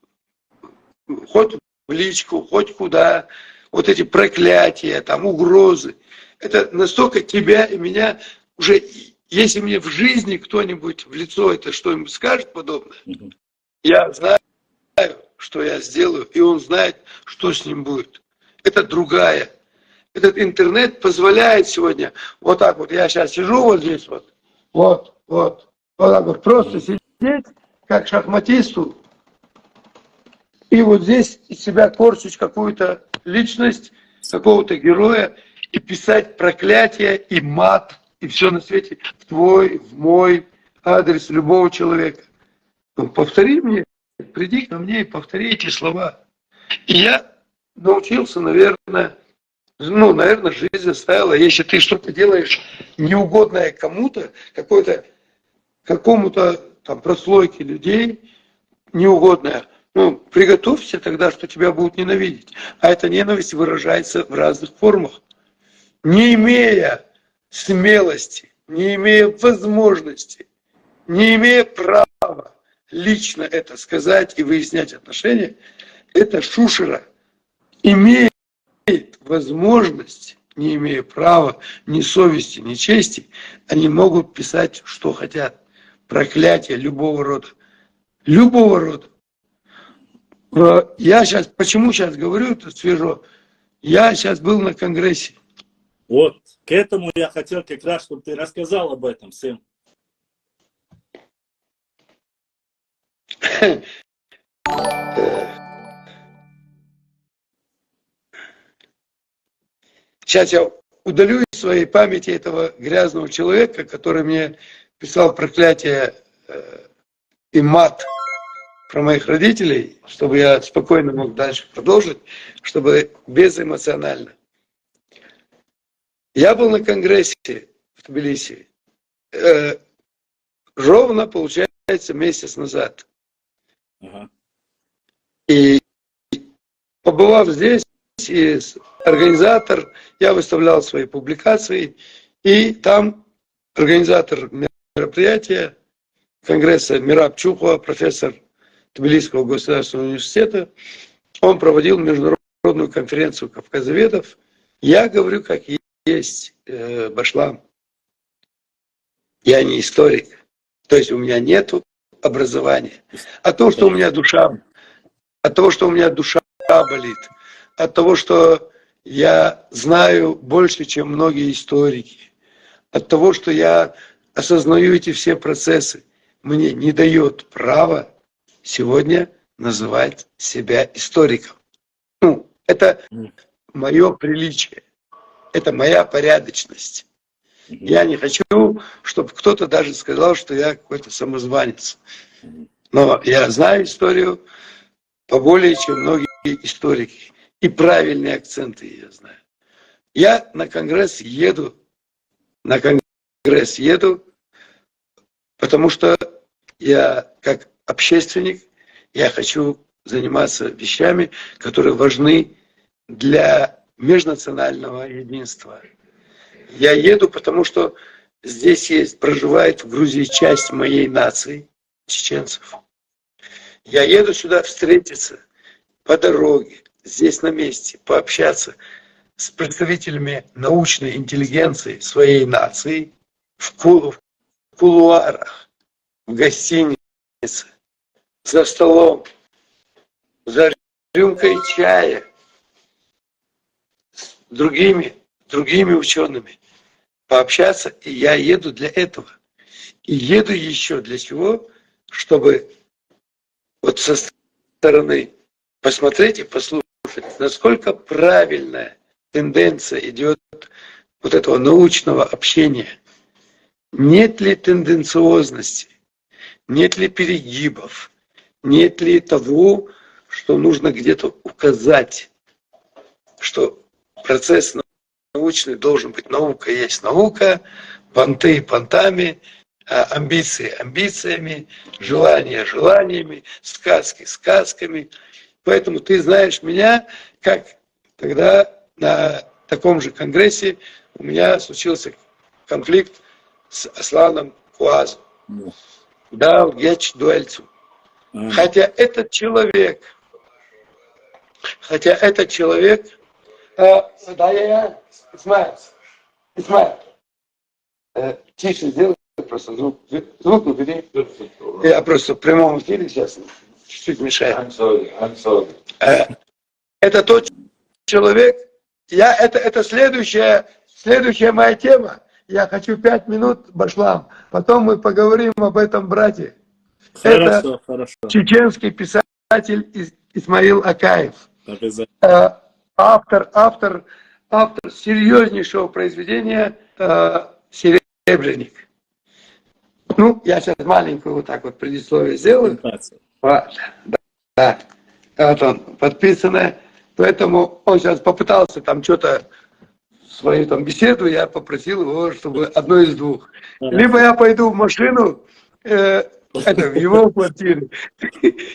хоть в личку, хоть куда, вот эти проклятия, там угрозы. Это настолько тебя и меня уже, если мне в жизни кто-нибудь в лицо это что-нибудь скажет подобное, я знаю, что я сделаю, и он знает, что с ним будет. Это другая. Этот интернет позволяет сегодня вот так вот, я сейчас сижу вот здесь вот так вот, просто сидеть, как шахматисту, и вот здесь из себя корчить какую-то личность, какого-то героя, и писать проклятие и мат, и все на свете в твой, в мой адрес любого человека. Ну, повтори мне, приди ко мне и повтори эти слова. И я научился, наверное, жизнь заставила, если ты что-то делаешь неугодное кому-то, какому-то там прослойке людей, неугодное, приготовься тогда, что тебя будут ненавидеть. А эта ненависть выражается в разных формах. Не имея смелости, не имея возможности, не имея права лично это сказать и выяснять отношения, это шушера имеет возможность, не имея права, ни совести, ни чести, они могут писать, что хотят. Проклятие любого рода. Любого рода. Я сейчас, почему сейчас говорю это свежо? Я сейчас был на конгрессе. Вот, к этому я хотел как раз, чтобы ты рассказал об этом, сын. Сейчас я удалю из своей памяти этого грязного человека, который мне писал проклятие и мат про моих родителей, чтобы я спокойно мог дальше продолжить, чтобы безэмоционально. Я был на конгрессе в Тбилиси ровно, получается, месяц назад. И побывав здесь, и организатор, я выставлял свои публикации, и там организатор мероприятия конгресса Мираб Чухуа, профессор Тбилисского государственного университета, он проводил международную конференцию кавказоведов. Я говорю, как есть, Башлам. Я не историк. То есть у меня нет образования. От того, что у меня душа болит, от того, что я знаю больше, чем многие историки, от того, что я осознаю эти все процессы, мне не дает права сегодня называть себя историком. Это мое приличие, это моя порядочность. Я не хочу, чтобы кто-то даже сказал, что я какой-то самозванец. Но я знаю историю поболее, чем многие историки. И правильные акценты я знаю. Я на конгресс еду, потому что я, как общественник, я хочу заниматься вещами, которые важны для межнационального единства. Я еду, потому что здесь проживает в Грузии часть моей нации, чеченцев. Я еду сюда встретиться по дороге, здесь на месте, пообщаться с представителями научной интеллигенции своей нации в кулуарах, в гостинице, за столом, за рюмкой чая, с другими учеными. пообщаться, и я еду для этого. И еду еще для чего? Чтобы вот со стороны посмотреть и послушать, насколько правильная тенденция идет вот этого научного общения. Нет ли тенденциозности, нет ли перегибов, нет ли того, что нужно где-то указать, что процесс научный должен быть, наука есть наука, понты понтами, амбиции амбициями, желания желаниями, сказки сказками. Поэтому ты знаешь меня, как тогда на таком же конгрессе у меня случился конфликт с Асланом Куазом. Дал Геч Дуэльцу. Хотя этот человек, Исмаил, тише сделай, просто звук убери. Я просто в прямом эфире сейчас чуть-чуть мешаю. I'm sorry. Это тот человек, это следующая моя тема. Я хочу 5 минут, Башлам. Потом мы поговорим об этом брате. Хорошо, хорошо. Чеченский писатель Исмаил Акаев. Автор серьезнейшего произведения «Серебряник». Ну, я сейчас маленькую вот так вот предисловие сделаю. Да. Вот он, подписанное. Поэтому он сейчас попытался там что-то, свою там беседу, я попросил его, чтобы одно из двух. Либо я пойду в машину, в его квартире.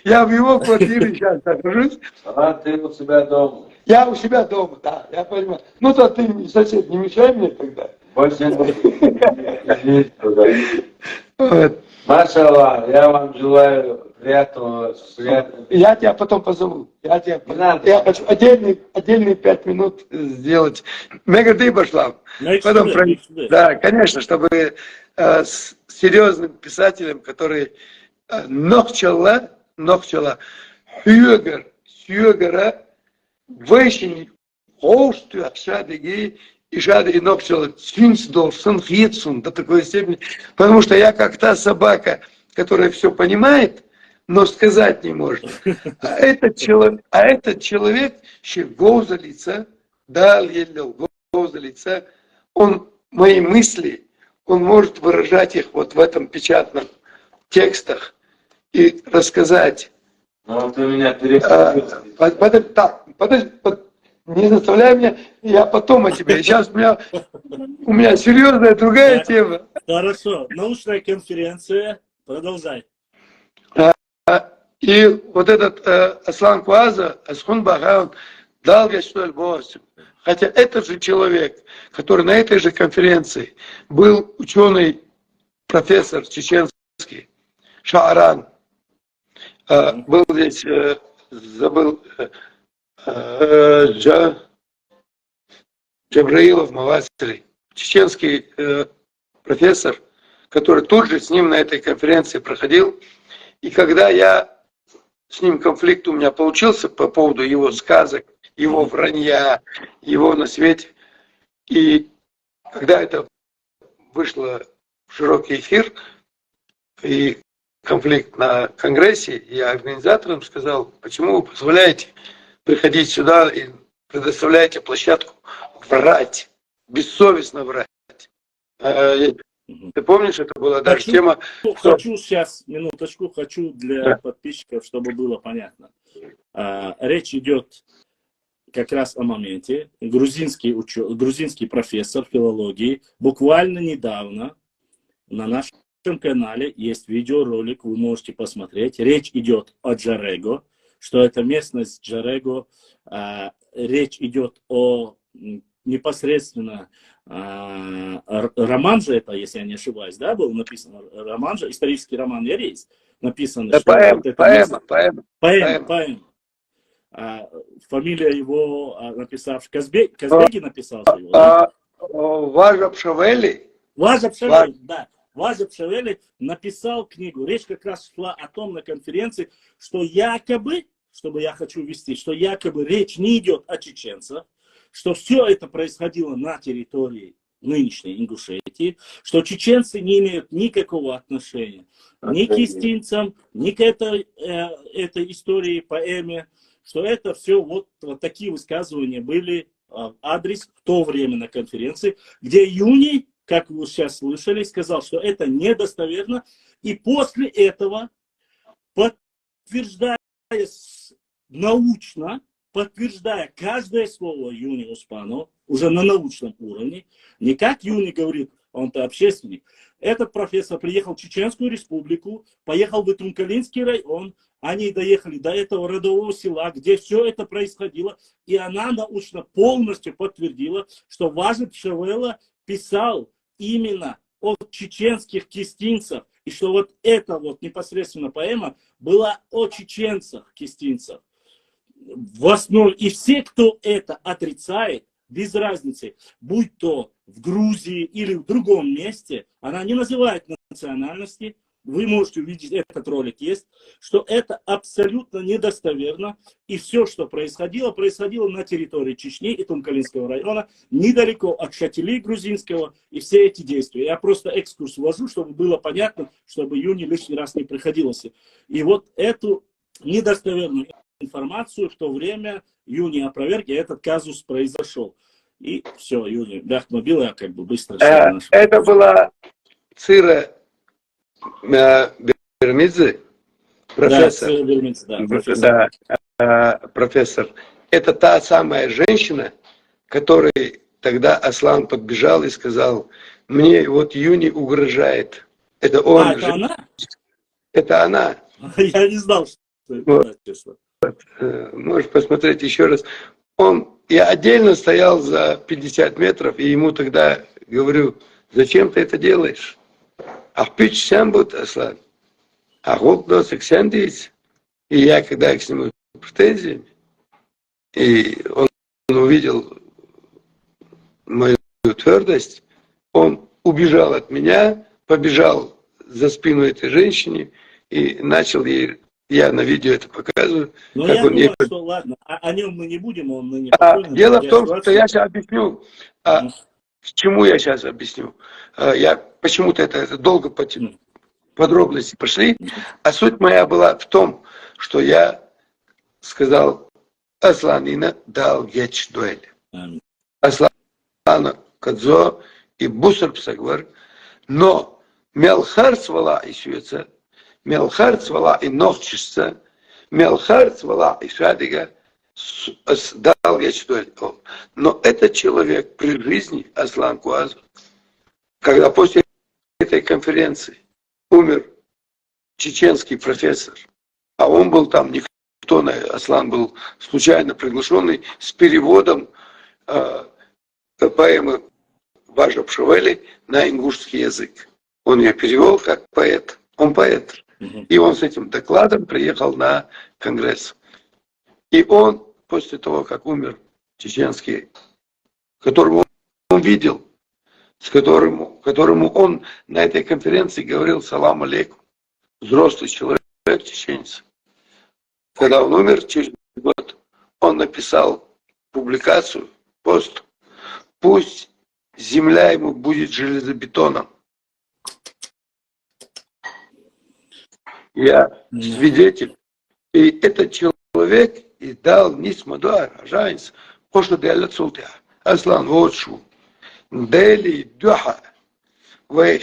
Я в его квартире сейчас нахожусь. А ты у себя дома? Я у себя дома, да, я понимаю. Ну, то ты, сосед, не мешай мне тогда. Больше не Вот. Машалла, я вам желаю приятного. Я тебя потом позову. Я хочу отдельные 5 минут сделать. Мегады Башлам. Потом, да, конечно, чтобы с серьезным писателем, который Нохчала, Хюгера, Вейшин, Хоусту, Акшадыги, и Шады и Нохчала, Цинсдорфсон, Хитсун, до такой степени. Потому что я как та собака, которая все понимает, но сказать не может. А этот человек, Гоуза лица, да, Гоуза лица, он мои мысли, он может выражать их вот в этом печатном текстах и рассказать. Ну, ты меня перехватил. Подожди, не заставляй меня, я потом о тебе. Сейчас у меня серьезная другая тема. Хорошо, научная конференция, продолжай. И вот этот Аслан Куаза, Асхун Багаун, дал Гештуэль Боасим. Хотя этот же человек, который на этой же конференции был ученый, профессор чеченский, Шааран, был здесь, забыл, Джабраилов Мавасили, чеченский профессор, который тут же с ним на этой конференции проходил. И когда с ним конфликт у меня получился по поводу его сказок, его вранья, его на свете, и когда это вышло в широкий эфир, и конфликт на конгрессе, я организаторам сказал, почему вы позволяете приходить сюда и предоставляете площадку врать, бессовестно врать. Ты помнишь, это была даже тема... Хочу сейчас, минуточку, для подписчиков, чтобы было понятно. Речь идет как раз о моменте. Грузинский профессор филологии буквально недавно на нашем канале есть видеоролик, вы можете посмотреть. Речь идет о Джарего, что это местность Джарего. Речь идет о непосредственно роман же это, если я не ошибаюсь, да, был написан роман же, исторический роман Ярейс, написан. Да, поэма. Фамилия его написавший, Казбеги написал его, да? Важа Пшавели. Да. Важа Пшавели написал книгу. Речь как раз шла о том на конференции, что якобы, чтобы я хочу ввести, что якобы речь не идет о чеченцах, что все это происходило на территории нынешней Ингушетии, что чеченцы не имеют никакого отношения ни к истинцам, ни к этой истории, поэме, что это все вот такие высказывания были в адрес в то время на конференции, где Юний, как вы сейчас слышали, сказал, что это недостоверно, и после этого, подтверждая научно, подтверждая каждое слово Юни Успанова, уже на научном уровне, не как Юни говорит, он-то общественник. Этот профессор приехал в Чеченскую республику, поехал в Итункалинский район, они доехали до этого родового села, где все это происходило, и она научно полностью подтвердила, что Важып Шевела писал именно от чеченских кистинцев, и что вот эта вот непосредственно поэма была о чеченцах кистинцев. В основе, и все, кто это отрицает, без разницы, будь то в Грузии или в другом месте, она не называет национальности, вы можете увидеть, этот ролик есть, что это абсолютно недостоверно, и все, что происходило, происходило на территории Чечни и Тункалинского района, недалеко от Шатили грузинского, и все эти действия. Я просто экскурс ввожу, чтобы было понятно, чтобы Юни лишний раз не приходилось. И вот эту недостоверную информацию в то время Юни опроверг, и этот казус произошел. И все, Юни, Бяхмобила, я как бы быстро... Это была Цира Бермидзе, профессор. Да, Бермидзе, да, профессор. Да, профессор. Это та самая женщина, которой тогда Аслан подбежал и сказал, мне вот Юни угрожает. Это он. Это она? Это она. Я не знал, что это вот. она, честно. Можешь посмотреть еще раз. Я отдельно стоял за 50 метров, и ему тогда говорю, зачем ты это делаешь? Ах, пич сам будет, Аслан. Ах, вот досик сам здесь. И я, когда к нему претензии, и он увидел мою твердость, он убежал от меня, побежал за спину этой женщине и начал ей, я на видео это показываю. Но как я он думаю, что ладно, о нем мы не будем, он ныне дело в том, что я сейчас объясню, к чему я сейчас объясню. Я почему-то это долго подробности пошли, а суть моя была в том, что я сказал Асланина дал геч дуэль. Аслана Кадзо и Бусар Псагвар, но Мелхарц вала и швеца, Мелхарц вала и новчишца, Мелхарц вала и шадига дал геч дуэль. Но этот человек при жизни Аслан Куазов, когда после этой конференции умер чеченский профессор, а он был там никто, Аслан был случайно приглашенный с переводом поэмы Важып Шевели на ингушский язык. Он ее перевел как поэт. Он поэт. И он с этим докладом приехал на конгресс. И он, после того, как умер чеченский, которого он видел, с которому он на этой конференции говорил салам алейкум, взрослый человек, чеченец. Когда он умер, через год, он написал публикацию, пост, пусть земля ему будет железобетоном. Я свидетель. И этот человек и дал нисмадуар, ажанс, кошу дялят султя. Аслан вот шу. Дели духа. Вай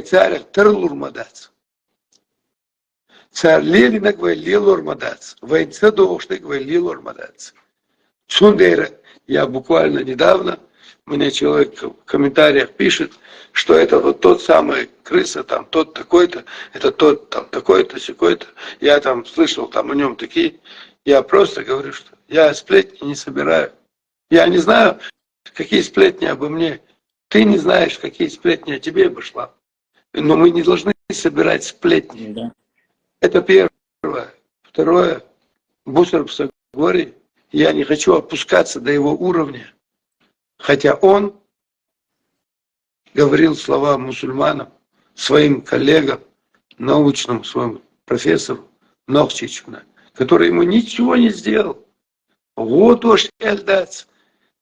царь терлур мадац. Царь лилинак вай лилур мадац. Вай цадовштик вай лилур мадац. Сундера. Я буквально недавно, мне человек в комментариях пишет, что это вот тот самый крыса, там тот такой-то, это тот там такой-то, сякой-то. Я там слышал там о нем такие. Я просто говорю, что я сплетни не собираю. Я не знаю, какие сплетни обо мне. Ты не знаешь, какие сплетни о тебе обошла. Но мы не должны собирать сплетни. Да. Это первое. Второе. Бусар Псагвари. Я не хочу опускаться до его уровня. Хотя он говорил слова мусульманам, своим коллегам, научному своему профессору Нохчичуна, который ему ничего не сделал. Вот уж эльдац.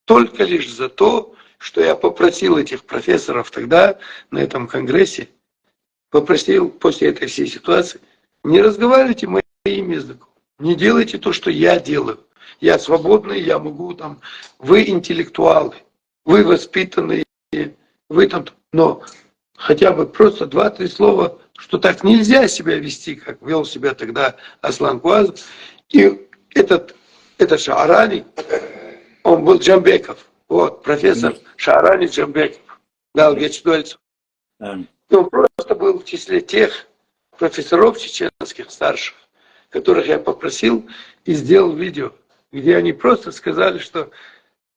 Только лишь за то, что я попросил этих профессоров тогда на этом конгрессе, попросил после этой всей ситуации, не разговаривайте моим языком, не делайте то, что я делаю. Я свободный, я могу там, вы интеллектуалы, вы воспитанные, вы там, но хотя бы просто 2-3 слова, что так нельзя себя вести, как вел себя тогда Аслан Куазов. И этот Шаарани, он был Джамбеков, вот, профессор Шаарани Джамбеков, дал Гечдольцев. Он просто был в числе тех профессоров чеченских старших, которых я попросил и сделал видео, где они просто сказали, что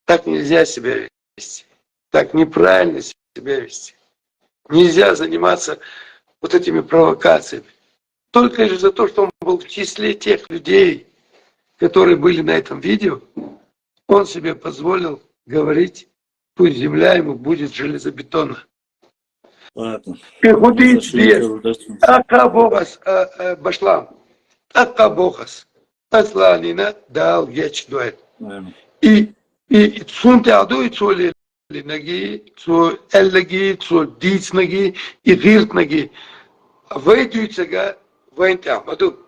так нельзя себя вести, так неправильно себя вести. Нельзя заниматься вот этими провокациями. Только лишь за то, что он был в числе тех людей, которые были на этом видео, он себе позволил говорить, пусть земля ему будет железобетонна. Ладно. Перехудит здесь. Акабогас башлам. Акабогас. Асланина дал гечдует. И сунте адует соли ноги, цу эллаги, цу диц ноги и гирт ноги. Вейдует сега вейнте амаду.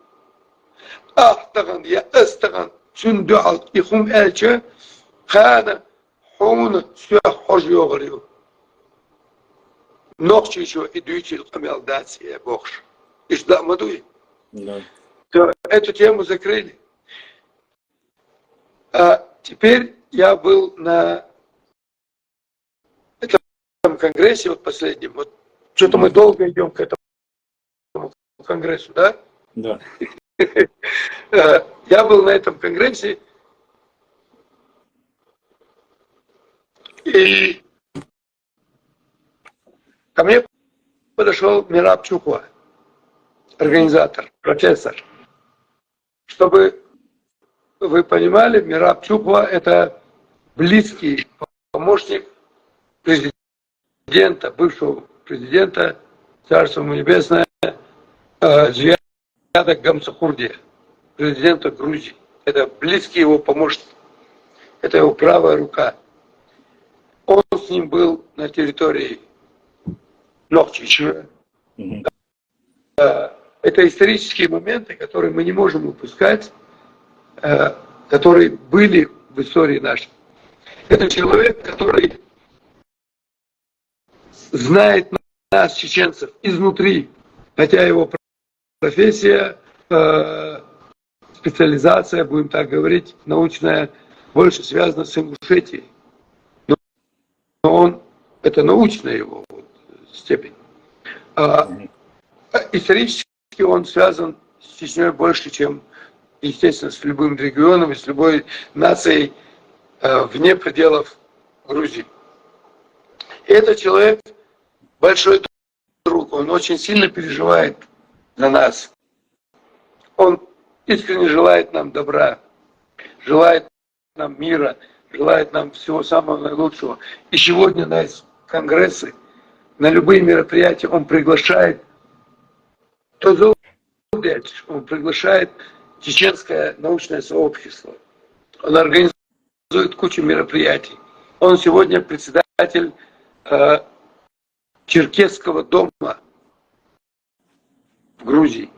Ахтаган я астаган сундуал ихум элче хана хуна сюа хожио говорю. Ночью еще идущий амелдация богш. И что амадуй? Да. То эту тему закрыли. А теперь я был на этом конгрессе, вот последнем. Вот что-то мы долго идем к этому конгрессу, да? Да. Я был на этом конгрессе, и ко мне подошел Мираб Чуква, организатор, профессор. Чтобы вы понимали, Мираб Чуква — это близкий помощник президента, бывшего президента, Царство ему небесное, Зияда Гамсахурдия, президента Грузии. Это близкий его помощник. Это его правая рука. Он с ним был на территории Нохчичева. Это исторические моменты, которые мы не можем упускать, которые были в истории нашей. Это человек, который знает нас, чеченцев, изнутри, хотя его профессия, специализация, будем так говорить, научная, больше связана с Ингушетией. Но это научная его степень. Исторически он связан с Чечней больше, чем, естественно, с любым регионом и с любой нацией вне пределов Грузии. И этот человек большой друг, он очень сильно переживает за нас. Он искренне желает нам добра, желает нам мира, желает нам всего самого наилучшего. И сегодня на конгрессы, на любые мероприятия он приглашает он приглашает чеченское научное сообщество. Он организует кучу мероприятий. Он сегодня председатель Черкесского дома в Грузии,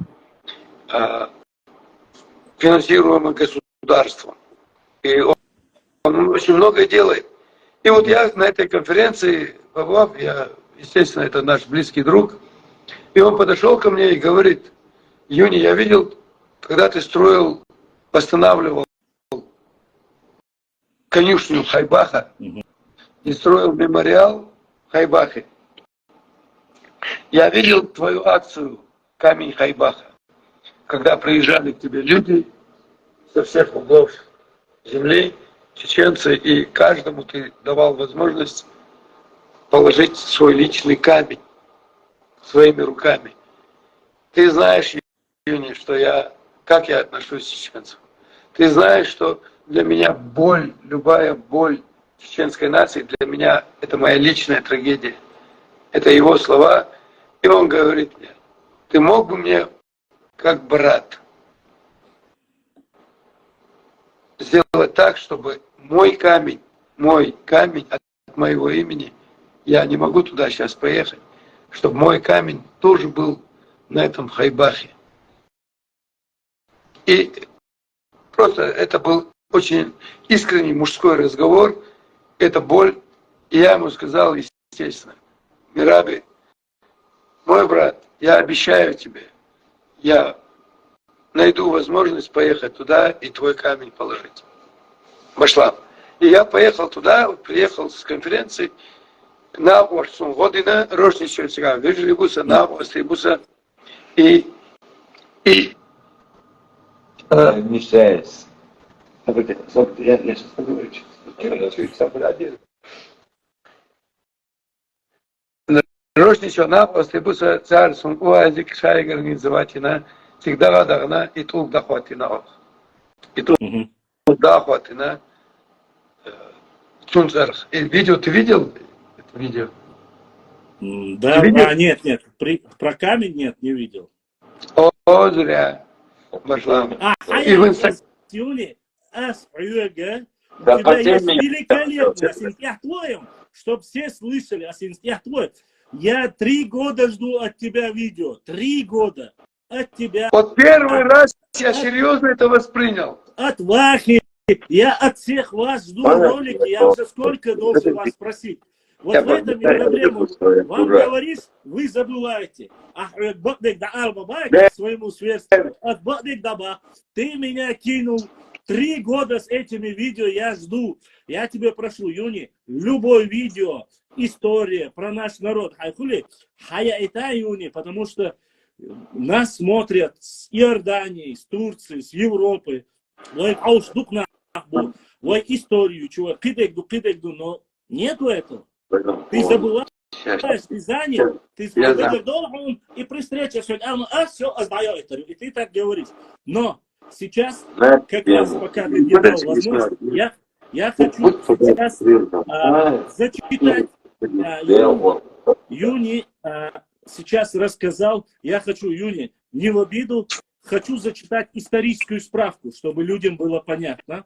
финансируемый государством. И он очень многое делает. И вот я на этой конференции, естественно, это наш близкий друг, и он подошел ко мне и говорит: Юни, я видел, когда ты восстанавливал конюшню Хайбаха и строил мемориал в Хайбахе. Я видел твою акцию «Камень Хайбаха», когда приезжали к тебе люди со всех углов земли, чеченцы, и каждому ты давал возможность положить свой личный камень своими руками. Ты знаешь, Юни, как я отношусь к чеченцам. Ты знаешь, что для меня боль, любая боль чеченской нации, для меня это моя личная трагедия. Это его слова. И он говорит мне: ты мог бы мне, как брат, сделать так, чтобы мой камень от моего имени. Я не могу туда сейчас поехать, чтобы мой камень тоже был на этом хайбахе. И просто это был очень искренний мужской разговор, это боль. И я ему сказал, естественно, Мираби, мой брат, я обещаю тебе, я найду возможность поехать туда и твой камень положить. Башлам. И я поехал туда, приехал с конференции, на Орсун, Година, Рошничев, Вежлибуса, на Острибуса, и Мешается. я сейчас поговорю. Рошничев, на Острибуса, царь, Сункуазик, Шайгар, Низаватина, всегда радагна, и тут дохватина. И тут дохватина. Сунцарх. Видео ты видел? Это видео. Да, нет, про камень нет, не видел. О, зря. Башлам. И в Инстаграме. У тебя есть великолепно, Асинтях твоем, чтобы все слышали, Асинтях твоем. Я 3 года жду от тебя видео. 3 года от тебя. Вот первый раз я серьезно это воспринял. От Вахи. Я от всех вас жду ролики. Я уже сколько должен вас спросить. Вот в этом и проблема. Вам говоришь, вы забываете. К своему сверстнику. Ты меня кинул 3 года с этими видео, я жду. Я тебе прошу, Юни, любое видео, история про наш народ, Юни, потому что нас смотрят с Иордании, с Турции, с Европы. Историю, чувак, но нету этого. Ты забываешь, ты занят, ты должен, и при встрече все, и ты так говоришь. Но сейчас, как раз пока ты не дал возможность, я хочу сейчас зачитать, Юни сейчас рассказал, я хочу, Юни, не в обиду, хочу зачитать историческую справку, чтобы людям было понятно.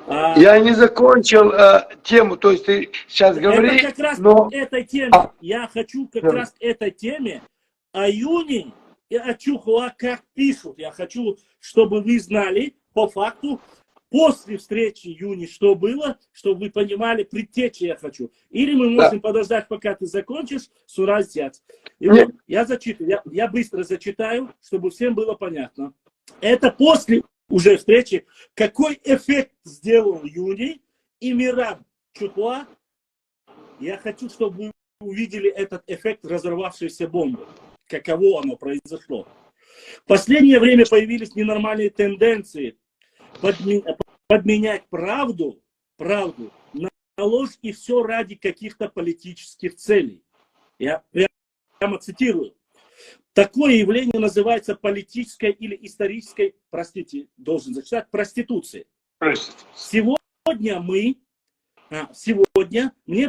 Я не закончил тему, то есть ты сейчас говоришь, это как раз но... к этой теме. Я хочу как раз к этой теме о Юни и о Чухуа как пишут. Я хочу, чтобы вы знали по факту, после встречи Юни, что было, чтобы вы понимали, предтечи я хочу. Или мы можем подождать, пока ты закончишь, суразять. И вот я зачитаю, я быстро зачитаю, чтобы всем было понятно. Это после уже встречи, какой эффект сделал Юни и Мираб Чухуа. Я хочу, чтобы вы увидели этот эффект разорвавшейся бомбы. Каково оно произошло. В последнее время появились ненормальные тенденции подменять правду на ложь, и все ради каких-то политических целей. Я прямо цитирую. Такое явление называется политической или исторической, простите, должен зачитать, проституцией. Сегодня мне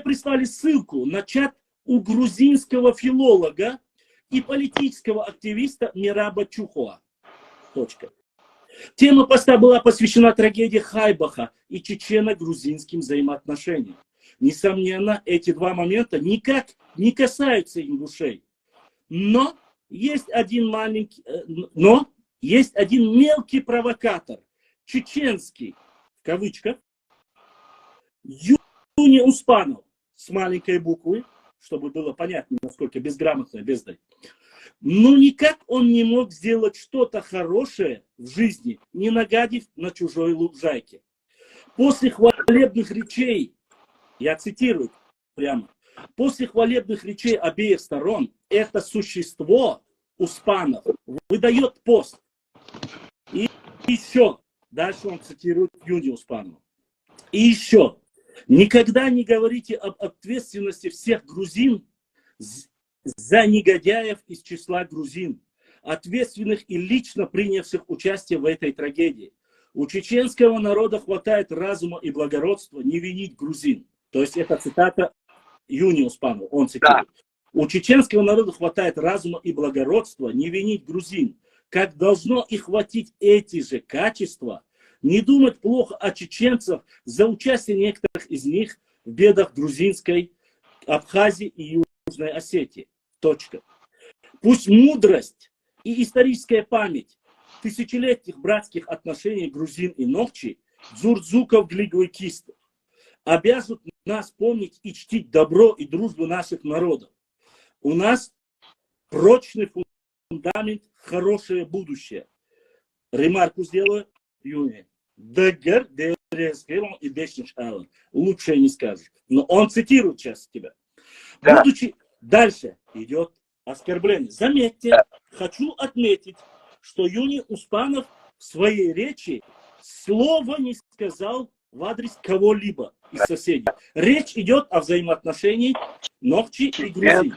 прислали ссылку на чат у грузинского филолога и политического активиста Мираба Чухуа. Точка. Тема поста была посвящена трагедии Хайбаха и чечено-грузинским взаимоотношениям. Несомненно, эти два момента никак не касаются ингушей. Но есть один мелкий провокатор, чеченский, в кавычках, Юни Успанов, с маленькой буквы, чтобы было понятно, насколько безграмотная бездарь. Но никак он не мог сделать что-то хорошее в жизни, не нагадив на чужой лужайке. После хвалебных речей, я цитирую прямо, после хвалебных речей обеих сторон, это существо Успанов выдает пост. И еще, дальше он цитирует Юни Успанова. И еще, никогда не говорите об ответственности всех грузин за негодяев из числа грузин, ответственных и лично принявших участие в этой трагедии. У чеченского народа хватает разума и благородства не винить грузин. То есть это цитата Юни Успанова, он цитирует. Да. У чеченского народа хватает разума и благородства не винить грузин. Как должно и хватить эти же качества, не думать плохо о чеченцах за участие некоторых из них в бедах грузинской Абхазии и Южной Осетии. Точка. Пусть мудрость и историческая память тысячелетних братских отношений грузин и нохчи, дзурдзуков, глиговой кисты, обязывают нас помнить и чтить добро и дружбу наших народов. У нас прочный фундамент, хорошее будущее. Ремарку сделаю, Юни. Дагер, и Бешнич Аллен. Лучше не скажешь. Но он цитирует сейчас тебя. Да. Будучи дальше идет оскорбление. Заметьте, хочу отметить, что Юни Успанов в своей речи слова не сказал в адрес кого-либо из соседей. Речь идет о взаимоотношении Нохчи и Грузии.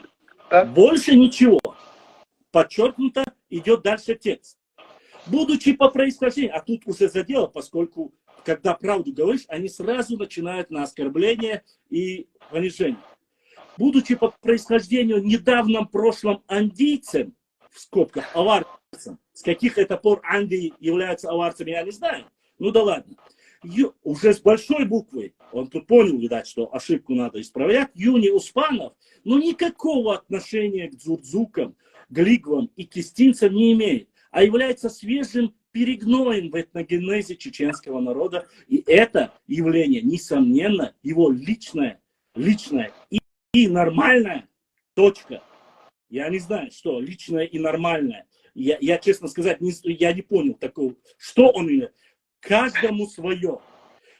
Больше ничего. Подчеркнуто, идет дальше текст. Будучи по происхождению, а тут уже задело, поскольку, когда правду говоришь, они сразу начинают на оскорбление и понижение. Будучи по происхождению недавнем прошлом андийцем, в скобках аварцем, с каких это пор Андии являются аварцами, я не знаю. Ну да ладно. Уже с большой буквы, он тут понял, видать, что ошибку надо исправлять, Юни Успанов, но никакого отношения к дзурдзукам, глигвам и кистинцам не имеет, а является свежим перегноем в этногенезе чеченского народа. И это явление, несомненно, его личное и нормальное. Точка. Я не знаю, что личное и нормальное. Я честно сказать, я не понял такого, что он имеет. Каждому свое.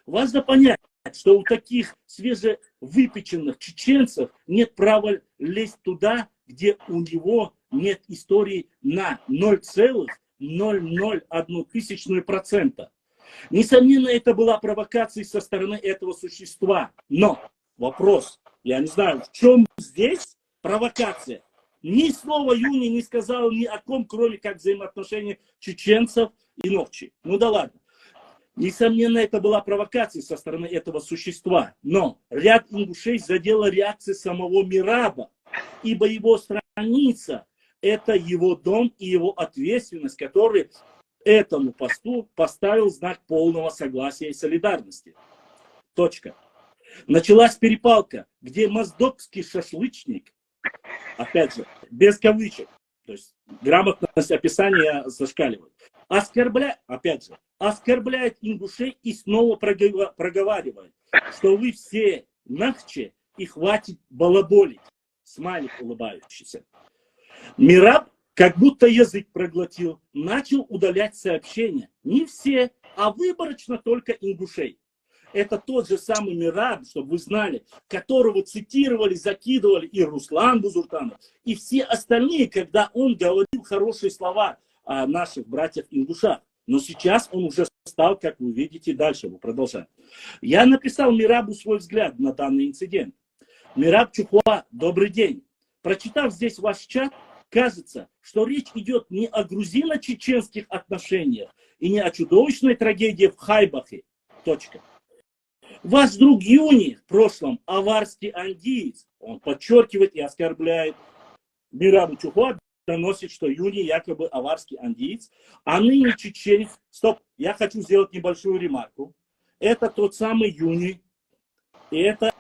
Важно понять, что у таких свежевыпеченных чеченцев нет права лезть туда, где у него нет истории на 0,001%. Несомненно, это была провокация со стороны этого существа. Но вопрос, я не знаю, в чем здесь провокация? Ни слова Юни не сказал ни о ком, кроме как взаимоотношений чеченцев и нохчи. Ну да ладно. Несомненно, это была провокация со стороны этого существа. Но ряд ингушей задела реакция самого Мираба, ибо его страница – это его дом и его ответственность, который этому посту поставил знак полного согласия и солидарности. Точка. Началась перепалка, где моздокский шашлычник, опять же, без кавычек, то есть грамотность описания зашкаливает, оскорбляет ингушей и снова проговаривает, что вы все нахче и хватит балаболить. Смайлик улыбающийся. Мираб, как будто язык проглотил, начал удалять сообщения. Не все, а выборочно только ингушей. Это тот же самый Мираб, чтобы вы знали, которого цитировали, закидывали и Руслан Бузуртанов, и все остальные, когда он говорил хорошие слова о наших братьях-ингушах. Но сейчас он уже стал, как вы видите, дальше мы продолжаем. Я написал Мирабу свой взгляд на данный инцидент. Мираб Чухуа, добрый день. Прочитав здесь ваш чат, кажется, что речь идет не о грузино-чеченских отношениях и не о чудовищной трагедии в Хайбахе. Точка. Ваш друг Юни, в прошлом аварский андиец, он подчеркивает и оскорбляет Мирабу Чухуа, доносит, что Юни якобы аварский андиец, а ныне чеченец. Стоп, я хочу сделать небольшую ремарку. Это тот самый Юни, и это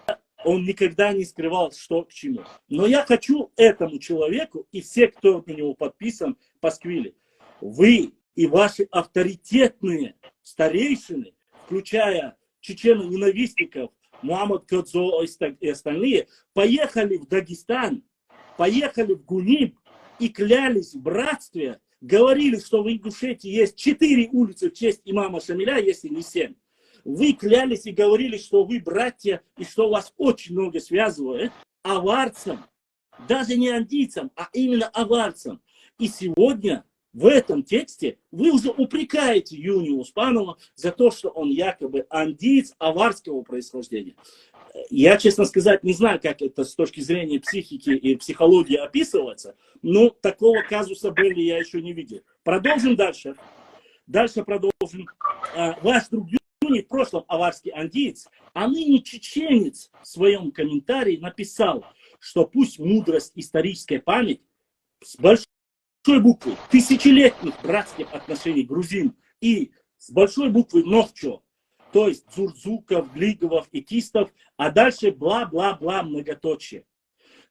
он никогда не скрывал, что к чему. Но я хочу этому человеку и все, кто на него подписан, пасквили. Вы и ваши авторитетные старейшины, включая чечено-ненавистников, Мухаммад Кодзо и остальные, поехали в Дагестан, поехали в Гуниб и клялись в братстве, говорили, что в Ингушетии есть 4 улицы в честь имама Шамиля, если не 7. Вы клялись и говорили, что вы братья, и что вас очень много связывает аварцам, даже не андийцам, а именно аварцам. И сегодня в этом тексте вы уже упрекаете Юни Успанова за то, что он якобы андиец аварского происхождения. Я, честно сказать, не знаю, как это с точки зрения психики и психологии описывается, но такого казуса Белли я еще не видел. Продолжим дальше. Дальше продолжим. Ваш друг Юни, в прошлом аварский андиец, а ныне чеченец в своем комментарии написал, что пусть мудрость, историческая память с большой буквы тысячелетних братских отношений грузин и с большой буквы Нохчо, то есть Дзурдзуков, Глиговов и Кистов, а дальше бла-бла-бла многоточие.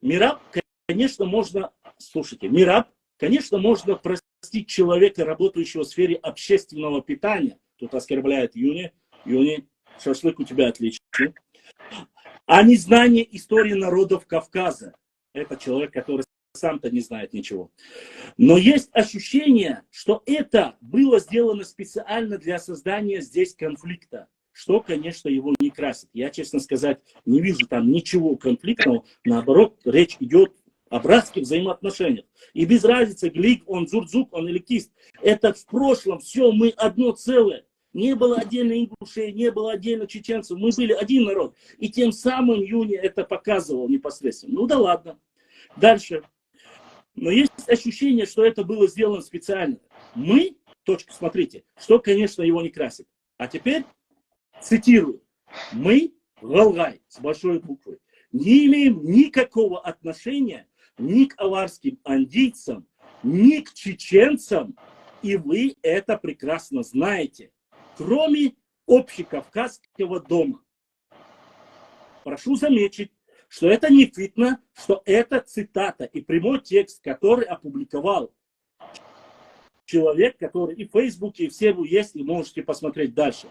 Мираб, конечно, можно, слушайте, Мираб, конечно, можно простить человека, работающего в сфере общественного питания. Тут оскорбляет Юни, шашлык у тебя отличный. А незнание истории народов Кавказа. Это человек, который сам-то не знает ничего. Но есть ощущение, что это было сделано специально для создания здесь конфликта, что, конечно, его не красит. Я, честно сказать, не вижу там ничего конфликтного. Наоборот, речь идет о братских взаимоотношениях. И без разницы, Глик, он Дзурдзук, он или Кист. Это в прошлом все, мы одно целое. Не было отдельно ингушей, не было отдельно чеченцев. Мы были один народ. И тем самым Юни это показывал непосредственно. Ну да ладно. Дальше. Но есть ощущение, что это было сделано специально. Мы, смотрите, что, конечно, его не красит. А теперь, цитирую, мы, Галгай, с большой буквы, не имеем никакого отношения ни к аварским андийцам, ни к чеченцам, и вы это прекрасно знаете, кроме общекавказского дома. Прошу заметить, что это не фитна, что это цитата и прямой текст, который опубликовал человек, который и в Фейсбуке, и в Севу есть, и можете посмотреть дальше.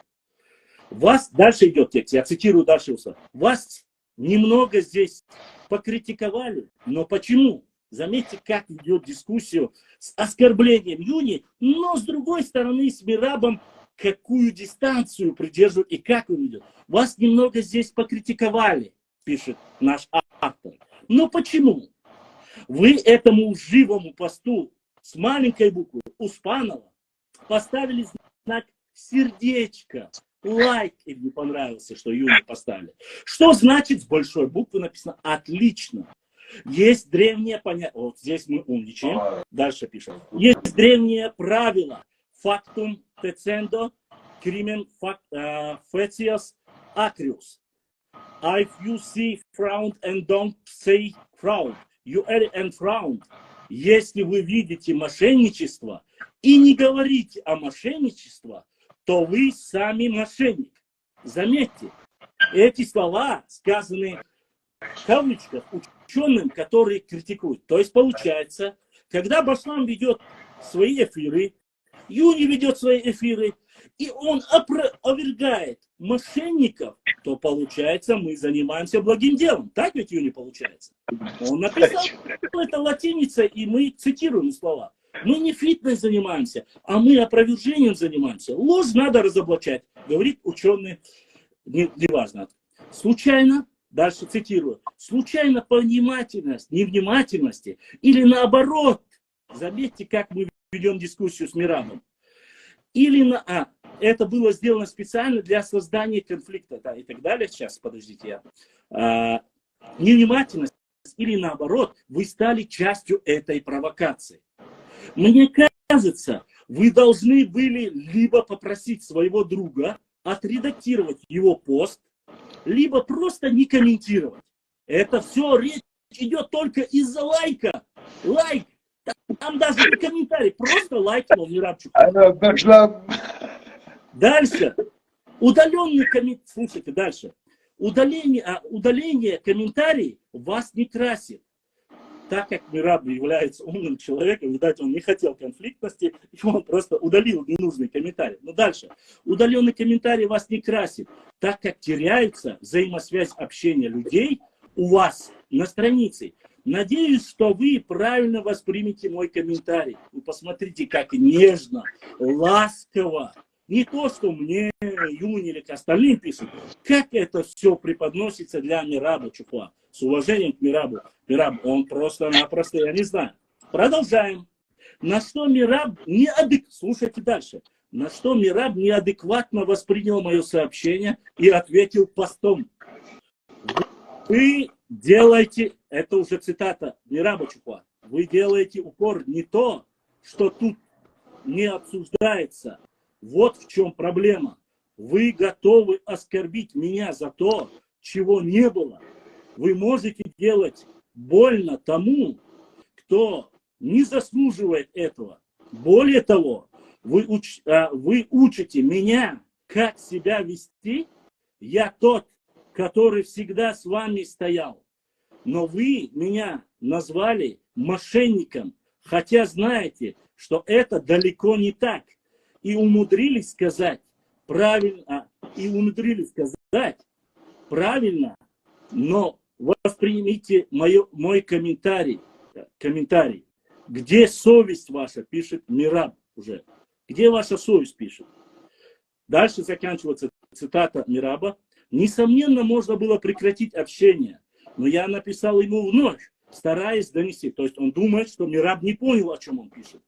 Вас, дальше идет текст, я цитирую дальше, вас немного здесь покритиковали, но почему? Заметьте, как идет дискуссию с оскорблением Юни, но с другой стороны с Мирабом, какую дистанцию придерживают и как он идет. Вас немного здесь покритиковали, пишет наш автор. Но почему? Вы этому живому посту с маленькой буквы Успанова поставили знак сердечко, лайк, или не понравился, что Юни поставили. Что значит с большой буквы написано «отлично»? Есть древнее понятие, вот здесь мы умничаем, дальше пишем. Есть древнее правило «factum tecendo crimen facias acrius». If you see frown and don't say frown, you are and frown. Если вы видите мошенничество и не говорите о мошенничестве, то вы сами мошенник. Заметьте, эти слова сказаны в кавычках ученым, которые критикуют. То есть получается, когда Башлам ведет свои эфиры, Юни ведет свои эфиры, и он опровергает мошенников, то получается, мы занимаемся благим делом. Так ведь Юни получается? Он написал это латиницей, и мы цитируем слова. Мы не фитнес занимаемся, а мы опровержением занимаемся. Ложь надо разоблачать, говорит ученый, неважно. Случайно, дальше цитирую, случайно по невнимательности или наоборот, заметьте, как мы ведем дискуссию с Мирабом, или это было сделано специально для создания конфликта, да, и так далее. Сейчас, подождите, невнимательность или наоборот, вы стали частью этой провокации. Мне кажется, вы должны были либо попросить своего друга отредактировать его пост, либо просто не комментировать. Это все речь идет только из-за лайка. Лайк. Там даже не комментарий, просто лайкнул Мирабчук. Дальше. Удаленный комментарий. Слушайте, дальше. Удаление комментариев вас не красит. Так как Мираб является умным человеком, видать, он не хотел конфликтности, и он просто удалил ненужный комментарий. Но дальше. Удаленный комментарий вас не красит, так как теряется взаимосвязь общения людей у вас на странице. Надеюсь, что вы правильно воспримете мой комментарий. Вы посмотрите, как нежно, ласково. Не то, что мне, Юни или к остальным пишут. Как это все преподносится для Мираба Чухла. С уважением к Мирабу. Мираб, он просто-напросто, я не знаю. Продолжаем. На что Мираб слушайте дальше. На что Мираб неадекватно воспринял мое сообщение и ответил постом. Вы делаете, это уже цитата Мираба Чухла, вы делаете упор не то, что тут не обсуждается. Вот в чем проблема. Вы готовы оскорбить меня за то, чего не было. Вы можете делать больно тому, кто не заслуживает этого. Более того, вы учите меня как себя вести, я тот, который всегда с вами стоял. Но вы меня назвали мошенником, хотя знаете, что это далеко не так. И умудрились сказать правильно, но воспримите мой комментарий. Где совесть ваша, пишет Мираб уже. Где ваша совесть, пишет. Дальше заканчивается цитата Мираба. Несомненно, можно было прекратить общение, но я написал ему вновь, стараясь донести. То есть он думает, что Мираб не понял, о чем он пишет.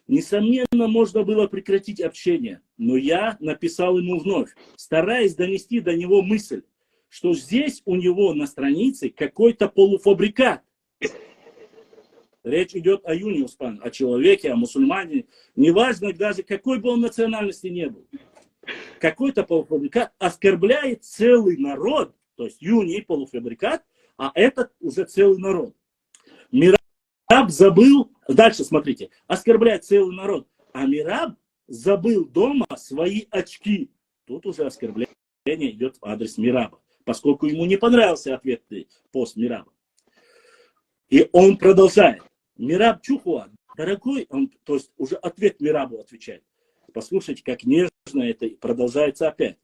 Несомненно, можно было прекратить общение, но я написал ему вновь, стараясь донести до него мысль, что здесь у него на странице какой-то полуфабрикат. Речь идет о Юни Успан, о человеке, о мусульмане, неважно даже какой бы он национальности не был. Какой-то полуфабрикат оскорбляет целый народ, то есть Юни полуфабрикат, а этот уже целый народ. Мираб забыл, дальше смотрите, оскорбляет целый народ, а Мираб забыл дома свои очки. Тут уже оскорбление идет в адрес Мираба, поскольку ему не понравился ответный пост Мираба. И он продолжает. Мираб Чухуа, дорогой, то есть уже ответ Мирабу отвечает. Послушайте, как нежно это продолжается опять.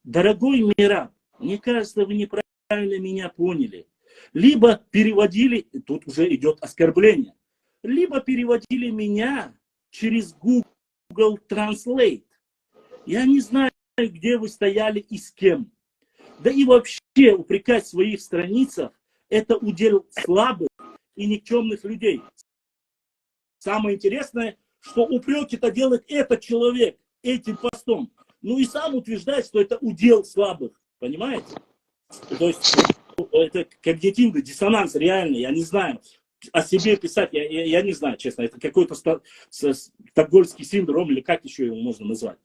Дорогой Мираб, мне кажется, вы неправильно меня поняли. Либо переводили, тут уже идет оскорбление, либо переводили меня через Google Translate. Я не знаю, где вы стояли и с кем. Да и вообще упрекать в своих страницах — это удел слабых и никчемных людей. Самое интересное, что упреки-то делает этот человек этим постом. Ну и сам утверждает, что это удел слабых. Понимаете? То есть это когнитивный диссонанс реальный. Я не знаю. О себе писать, я не знаю, честно. Это какой-то стокгольмский синдром, или как еще его можно назвать.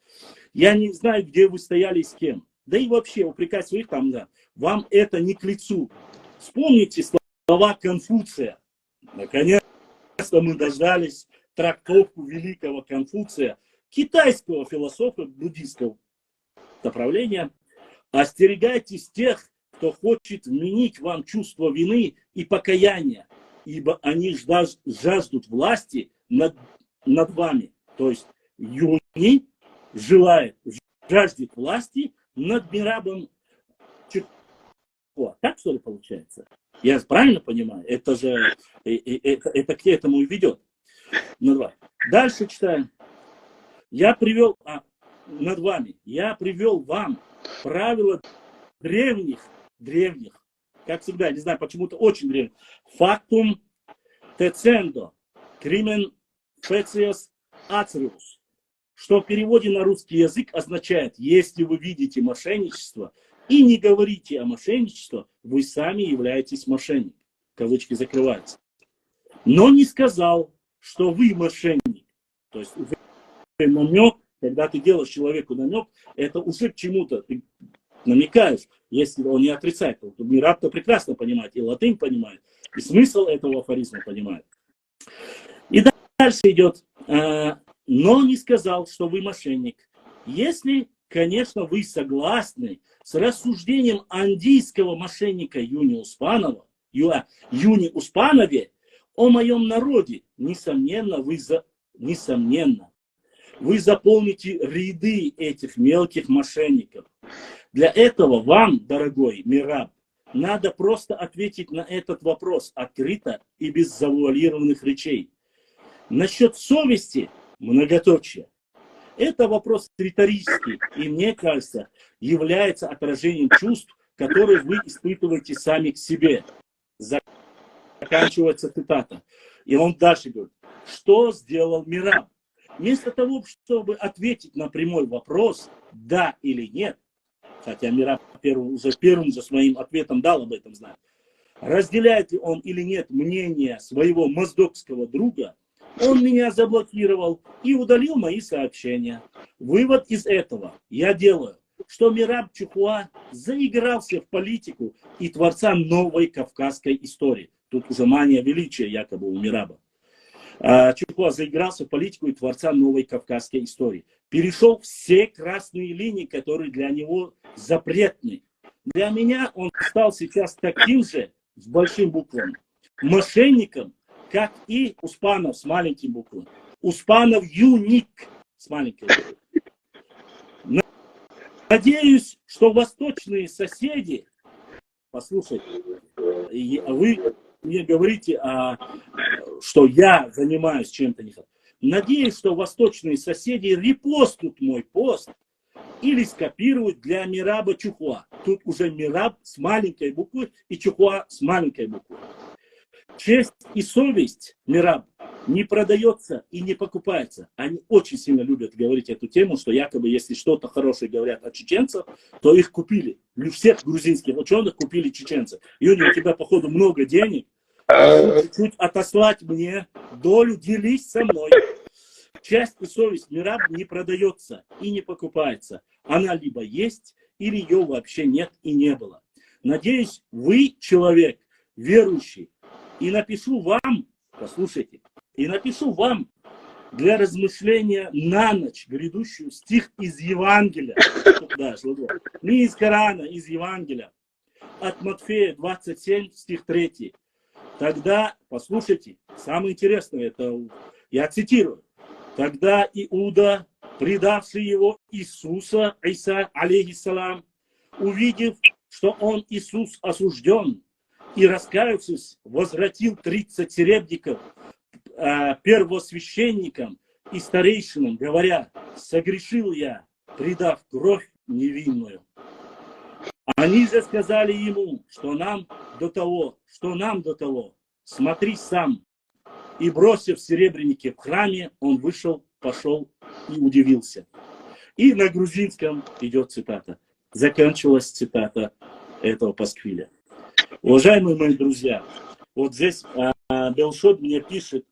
Я не знаю, где вы стояли и с кем. Да и вообще упрекать своих там, да, вам это не к лицу. Вспомните слова Конфуция. Наконец-то мы дождались трактовку великого Конфуция, китайского философа буддийского направления. Остерегайтесь тех, кто хочет вменить вам чувство вины и покаяния, ибо они жаждут власти над вами. То есть Юни жаждет власти над Мирабом Чухуа. Так, что ли, получается? Я правильно понимаю? Это же это к этому и ведет. Дальше читаем. Я привел вам правила древних, как всегда, не знаю, почему-то очень древних. Фактум тецендо, кримен специас ацриус, что в переводе на русский язык означает: если вы видите мошенничество и не говорите о мошенничестве, вы сами являетесь мошенником. Кавычки закрываются. Но не сказал, что вы мошенник. То есть намек, когда ты делаешь человеку намек, это уже к чему-то ты намекаешь, если он не отрицает. Мираб-то прекрасно понимает, и латынь понимает, и смысл этого афоризма понимает. И дальше идет, но не сказал, что вы мошенник. Если, конечно, вы согласны с рассуждением андийского мошенника Юни Успанове о моем народе, несомненно, вы заполните ряды этих мелких мошенников. Для этого вам, дорогой Мираб, надо просто ответить на этот вопрос открыто и без завуалированных речей. Насчет совести, многоточие, это вопрос риторический и, мне кажется, является отражением чувств, которые вы испытываете сами к себе. Заканчивается цитата. И он дальше говорит, что сделал Мираб? Вместо того, чтобы ответить на прямой вопрос, да или нет, хотя Мираб первым за своим ответом дал об этом знать, разделяет ли он или нет мнение своего моздокского друга, он меня заблокировал и удалил мои сообщения. Вывод из этого я делаю, что Мираб Чухуа заигрался в политику и творца новой кавказской истории. Тут уже мания величия якобы у Мираба. Чухва заигрался в политику и творца новой кавказской истории. Перешел все красные линии, которые для него запретны. Для меня он стал сейчас таким же, с большим буквами, мошенником, как и Успанов с маленьким буквами. Успанов юник с маленькой буквы. Надеюсь, что восточные соседи, послушайте, вы мне говорите, что я занимаюсь чем-то не хорошо. Надеюсь, что восточные соседи репостнут мой пост или скопируют для Мираба Чухва. Тут уже Мираб с маленькой буквы и Чухва с маленькой буквы. Честь и совесть Мираб не продается и не покупается. Они очень сильно любят говорить эту тему, что якобы если что-то хорошее говорят о чеченцах, то их купили. Всех грузинских ученых купили чеченцы. Юни, у тебя, походу, много денег. Чуть отослать мне долю, делись со мной. Честь и совесть Мираб не продается и не покупается. Она либо есть, или ее вообще нет и не было. Надеюсь, вы человек верующий. И напишу вам, послушайте, и напишу вам для размышления на ночь грядущую стих из Евангелия. Да, не из Корана, из Евангелия. От Матфея 27, стих 3. Тогда, послушайте, самое интересное, это я цитирую. Тогда Иуда, предавший его Иисуса, Иса, алейхиссалам, увидев, что он, Иисус, осужден, и, раскаявшись, возвратил 30 серебряников первосвященникам и старейшинам, говоря: согрешил я, предав кровь невинную. Они же сказали ему, что нам до того, смотри сам. И, бросив серебряники в храме, он вышел, пошел и удивился. И на грузинском идет цитата. Заканчивалась цитата этого пасквиля. Уважаемые мои друзья, вот здесь Белшот мне пишет,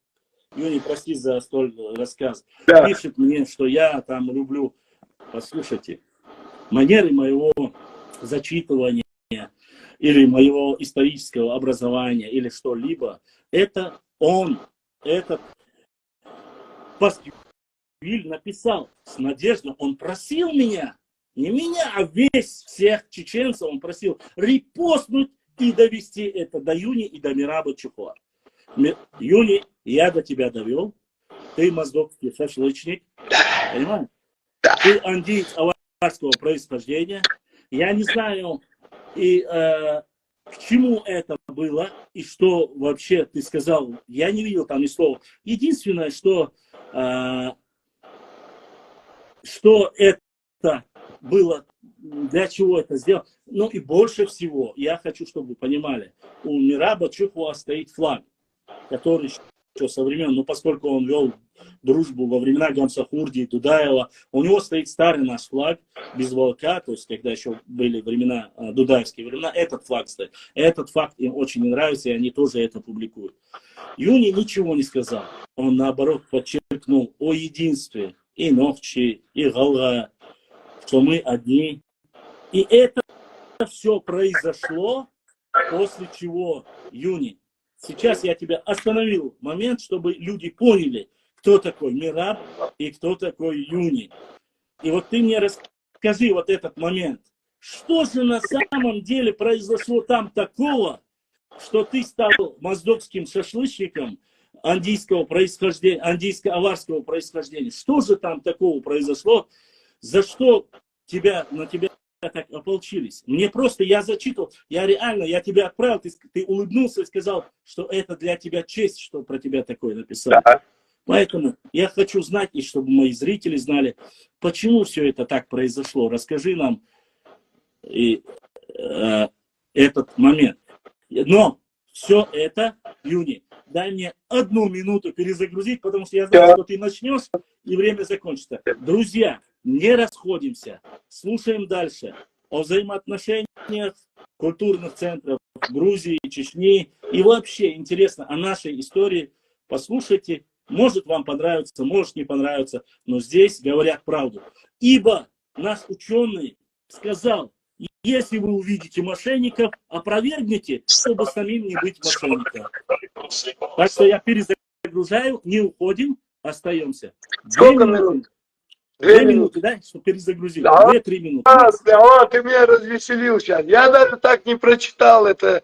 Юни, прости за столь рассказ, да. Пишет мне, что я там люблю, послушайте, манеры моего зачитывания или моего исторического образования или что-либо, это он, этот пасквиль написал с надеждой, он просил меня, не меня, а весь всех чеченцев, он просил репостнуть и довести это до Юни и до Мираба Чухва. Юни, я до тебя довел, ты моздокский шашлычник, понимаешь? Ты андиец аварского происхождения. Я не знаю, и к чему это было, и что вообще ты сказал. Я не видел там ни слова. Единственное, что это было, для чего это сделано. Ну и больше всего, я хочу, чтобы вы понимали, у Мираба Чухва стоит флаг, который еще со времен, ну поскольку он вел дружбу во времена Гамсахурди и Дудаева, у него стоит старый наш флаг без волка, то есть когда еще были времена, дудаевские времена, этот флаг стоит. Этот факт им очень не нравится, и они тоже это публикуют. Юни ничего не сказал, он наоборот подчеркнул о единстве и Нохчи, и Галга, что мы одни. И это все произошло, после чего, Юни, сейчас я тебя остановил момент, чтобы люди поняли, кто такой Мираб и кто такой Юни. И вот ты мне расскажи вот этот момент. Что же на самом деле произошло там такого, что ты стал моздокским шашлычником андийского происхождения, андийско-аварского происхождения? Что же там такого произошло, за что на тебя так ополчились? Мне просто, я зачитывал, я тебе отправил, ты улыбнулся и сказал, что это для тебя честь, что про тебя такое написали. Да. Поэтому я хочу знать, и чтобы мои зрители знали, почему все это так произошло. Расскажи нам этот момент. Но все это, Юни, дай мне 1 минуту перезагрузить, потому что я знаю, что ты начнешь, и время закончится. Друзья, не расходимся, слушаем дальше о взаимоотношениях культурных центров Грузии, Чечни, и вообще интересно о нашей истории. Послушайте, может вам понравится, может не понравится, но здесь говорят правду. Ибо наш ученый сказал, если вы увидите мошенников, опровергните, чтобы самим не быть мошенником. Так что я перезагружаю. перезагружаю, не уходим, остаемся. Сколько минут? 2 минуты, да, чтобы перезагрузил. Да. 2-3 минуты. Ты меня развеселил сейчас. Я даже так не прочитал это.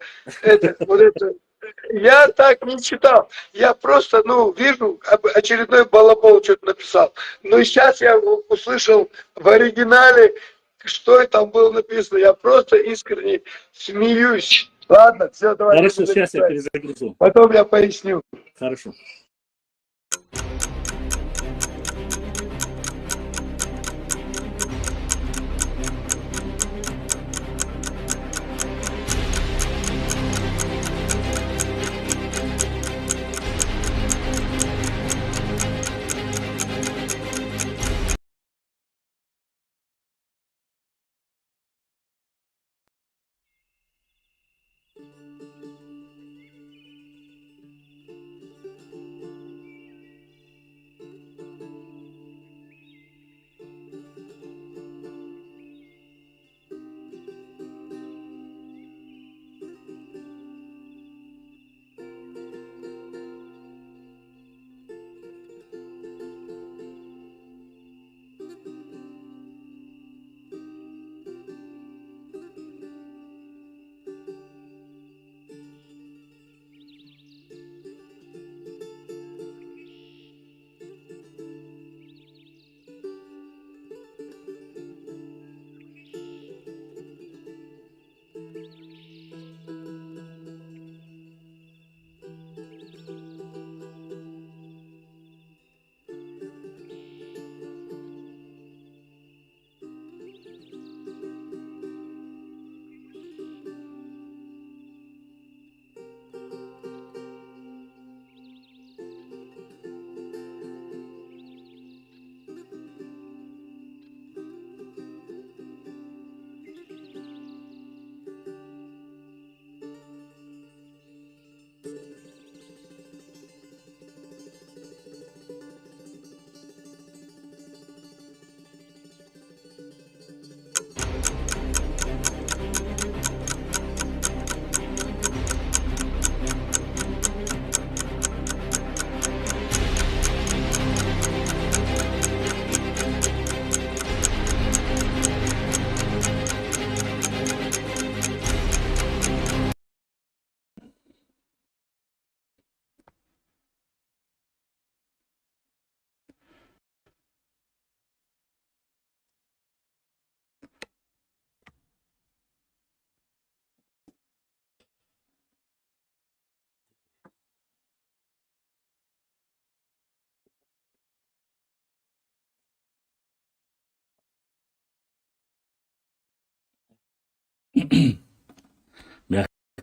Я так не читал. Я просто, вижу, очередной балабол что-то написал. Но сейчас я услышал в оригинале, что там было написано. Я просто искренне смеюсь. Ладно, все, давай. Хорошо, сейчас я перезагружу. Потом я поясню. Хорошо.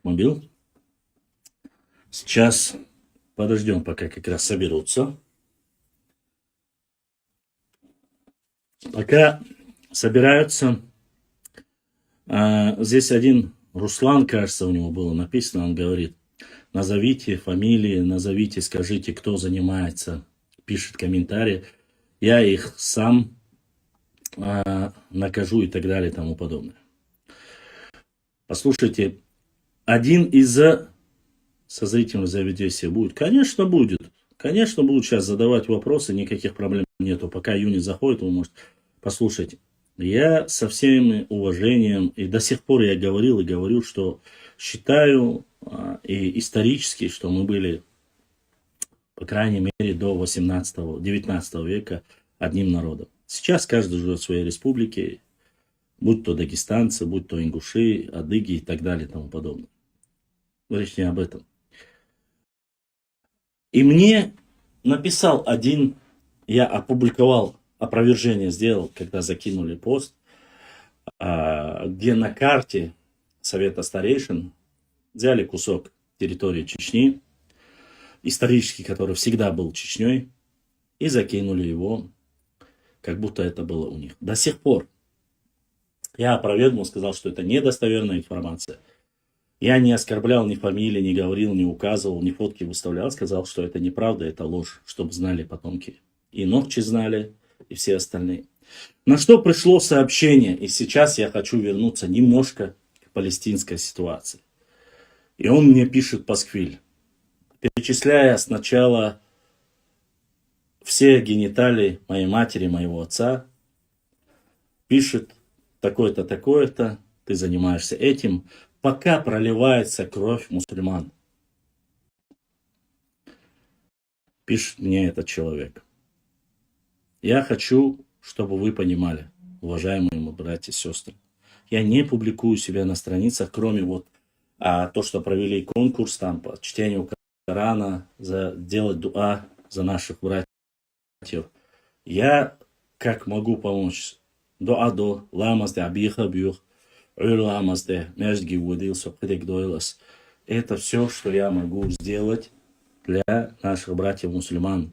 Мобил. Сейчас подождем, пока как раз соберутся. Пока собираются, здесь один Руслан, кажется, у него было написано, он говорит, назовите фамилии, назовите, скажите, кто занимается, пишет комментарии. Я их сам накажу и так далее и тому подобное. Послушайте, один из созрительных заведений будет? Конечно, будет. Конечно, будут сейчас задавать вопросы, никаких проблем нету. Пока юнит заходит, он может послушать. Я со всем уважением, и до сих пор я говорил и говорю, что считаю и исторически, что мы были, по крайней мере, до 18-19 века одним народом. Сейчас каждый живет в своей республике, будь то дагестанцы, будь то ингуши, адыги и так далее и тому подобное. Речь не об этом. И мне написал один, я опубликовал, опровержение сделал, когда закинули пост, где на карте Совета Старейшин взяли кусок территории Чечни, исторический, который всегда был Чечней, и закинули его, как будто это было у них. До сих пор я опровергнул, сказал, что это недостоверная информация. Я не оскорблял ни фамилии, не говорил, не указывал, ни фотки выставлял. Сказал, что это неправда, это ложь, чтобы знали потомки. И Нохчи знали, и все остальные. На что пришло сообщение, и сейчас я хочу вернуться немножко к палестинской ситуации. И он мне пишет, Пасквиль, перечисляя сначала все гениталии моей матери, моего отца, пишет такое-то, такое-то, ты занимаешься этим, пока проливается кровь мусульман. Пишет мне этот человек. Я хочу, чтобы вы понимали, уважаемые мои братья и сестры, я не публикую себя на страницах, кроме вот то, что провели конкурс там по чтению Корана, делать дуа за наших братьев. Я как могу помочь? Дуа ламазде абиха бюх, ламазде межги водился, предик дойлас. Это все, что я могу сделать для наших братьев-мусульман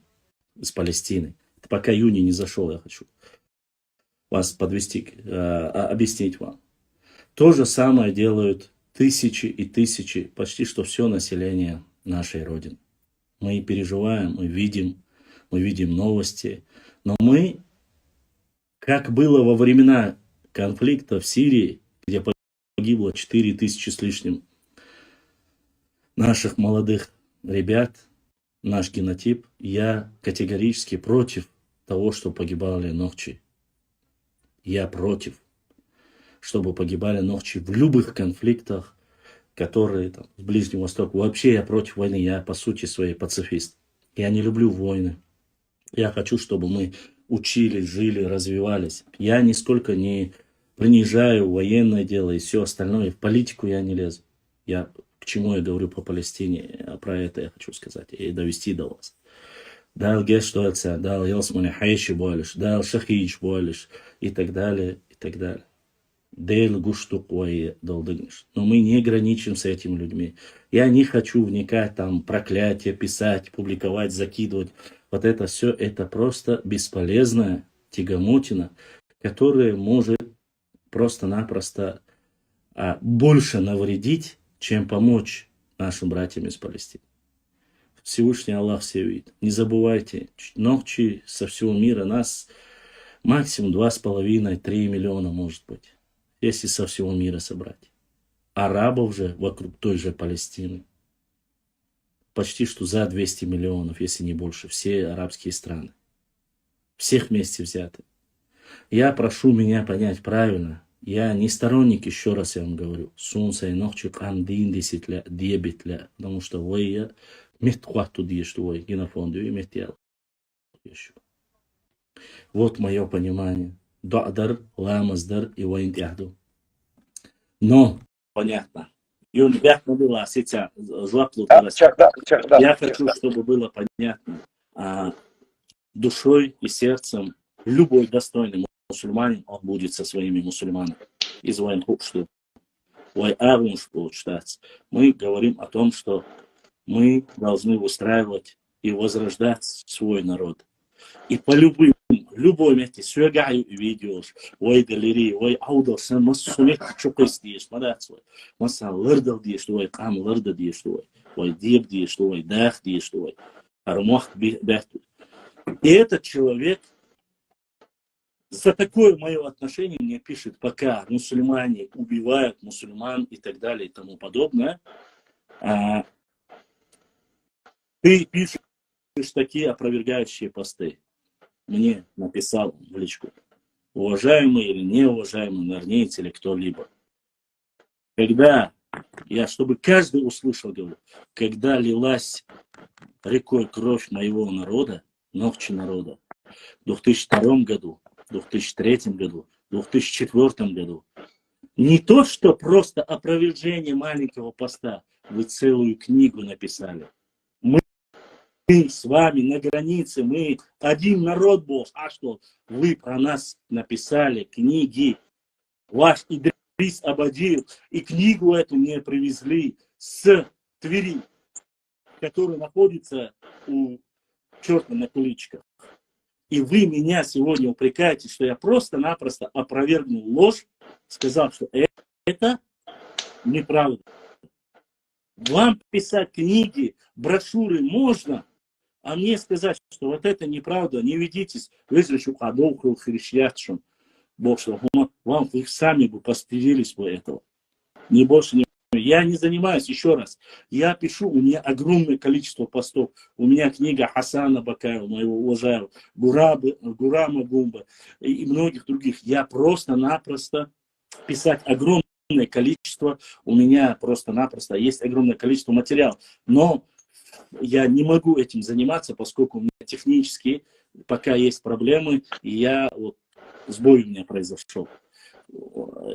из Палестины. Это пока июнь не зашел, я хочу вас подвести, объяснить вам. То же самое делают тысячи и тысячи, почти что все население нашей Родины. Мы переживаем, мы видим новости, но мы, как было во времена конфликта в Сирии, где погибло 4000 с лишним наших молодых ребят, наш генотип, я категорически против того, что погибали нохчи. Я против, чтобы погибали нохчи в любых конфликтах, которые там, с Ближнего Востока. Вообще я против войны, я по сути своей пацифист. Я не люблю войны. Я хочу, чтобы мы учились, жили, развивались. Я нисколько не принижаю военное дело и все остальное. В политику я не лезу. К чему я говорю по Палестине, про это я хочу сказать и довести до вас. Дал гештуэция, дал елсмани хайши болиш, дал шахич болиш и так далее, и так далее. Дейл гуштукуай долдыгниш. Но мы не граничим с этими людьми. Я не хочу вникать там, проклятия писать, публиковать, закидывать. Вот это все, это просто бесполезная тягомотина, которая может просто-напросто больше навредить, чем помочь нашим братьям из Палестины. Всевышний Аллах все видит. Не забывайте, нохчи со всего мира, нас максимум 2,5-3 миллиона может быть, если со всего мира собрать. Арабов же вокруг той же Палестины почти что за 200 миллионов, если не больше, все арабские страны. Всех вместе взяты. Я прошу меня понять правильно. Я не сторонник, еще раз я вам говорю, солнца и ночи кандин десятля, дебетля, потому что вы мехтхвату диештуй, генофонду и мехтел. Вот мое понимание. Дуадар, ламаздар и воинтяхду. Но, понятно. И он вятно было, сетя, я хочу, чтобы было понятно, душой и сердцем любой достойный мусульманин, он будет со своими мусульманами. Из воинхубшту. Мы говорим о том, что мы должны выстраивать и возрождать свой народ. И по любой месте, сюгаю видео, ой галереи, ой аудосан, массунет чукайс диеш, мадацой, масса лырдал диеш, ой кам лырда диеш, ой деб диеш, ой дах диеш, ой армах бехту. И этот человек за такое мое отношение мне пишет, пока мусульмане убивают мусульман и так далее и тому подобное, ты пишешь такие опровергающие посты. Мне написал в личку, уважаемый или неуважаемый нарнеец или кто-либо. Когда чтобы каждый услышал, говорю, когда лилась рекой кровь моего народа, ногчи народа, в 2002 году, в 2003 году, в 2004 году, не то, что просто опровержение маленького поста, вы целую книгу написали. Мы с вами на границе, мы один народ, босс. А что? Вы про нас написали книги. Ваш Идрис Абадиев. И книгу эту мне привезли с Твери, которая находится у черта на куличках. И вы меня сегодня упрекаете, что я просто-напросто опровергнул ложь, сказал, что это неправда. Вам писать книги, брошюры можно, а мне сказать, что вот это неправда, не ведитесь, выжрачу ходовку хрещатшим. Бог, что вам вы сами бы постыдились бы этого. Ни больше, ни Я не занимаюсь, еще раз, я пишу, у меня огромное количество постов. У меня книга Хасана Бакаева, моего уважаемого, Гурама Гумба и многих других. Я просто-напросто писать огромное количество, у меня просто-напросто есть огромное количество материалов. Но я не могу этим заниматься, поскольку у меня технически пока есть проблемы, и сбой у меня произошел.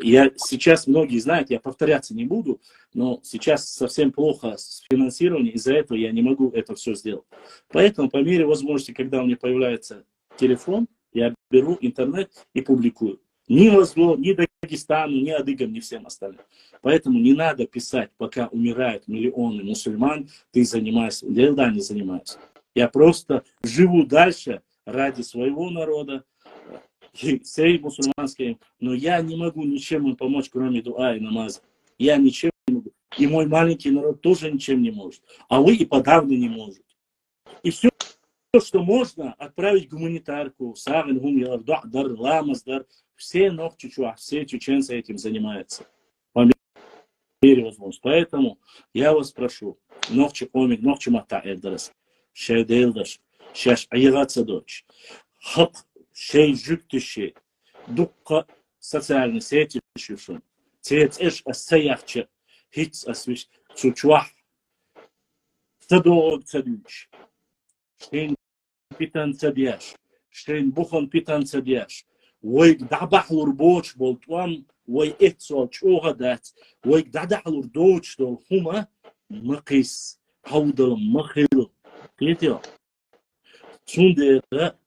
Я сейчас, многие знают, я повторяться не буду, но сейчас совсем плохо с финансированием, из-за этого я не могу это все сделать. Поэтому по мере возможности, когда у меня появляется телефон, я беру интернет и публикую. Ни во зло, ни Дагестану, ни адыгам, ни всем остальным. Поэтому не надо писать, пока умирают миллионы мусульман, ты занимаешься. Да, не занимаюсь. Я просто живу дальше ради своего народа, всей мусульманской, но я не могу ничем им помочь, кроме дуа и намаза. Я ничем не могу. И мой маленький народ тоже ничем не может. А вы и подавно не можете. И все, что можно, отправить гуманитарку, Савин, Гумьялардар, Ламаздар, все все чеченцы этим занимаются. По мере возможности. Поэтому я вас прошу, ногчи омик, ногчи мата эрдарас, шайдэлдаш, шаш айгатса дочь. Хак, шей жүктіші, дұққа социальный сети шушун. Цец эш ассаяхча, хитс асвиш, чучуах. Цадоог цадуч. Штейн питан цадяш. Штейн бухан питан цадяш. Войк дабахлур боч болтуам, вой этсуал чуга дат. Войк дадахлур доч дол хума, мақис, хаудал махил. Петел. Цундера,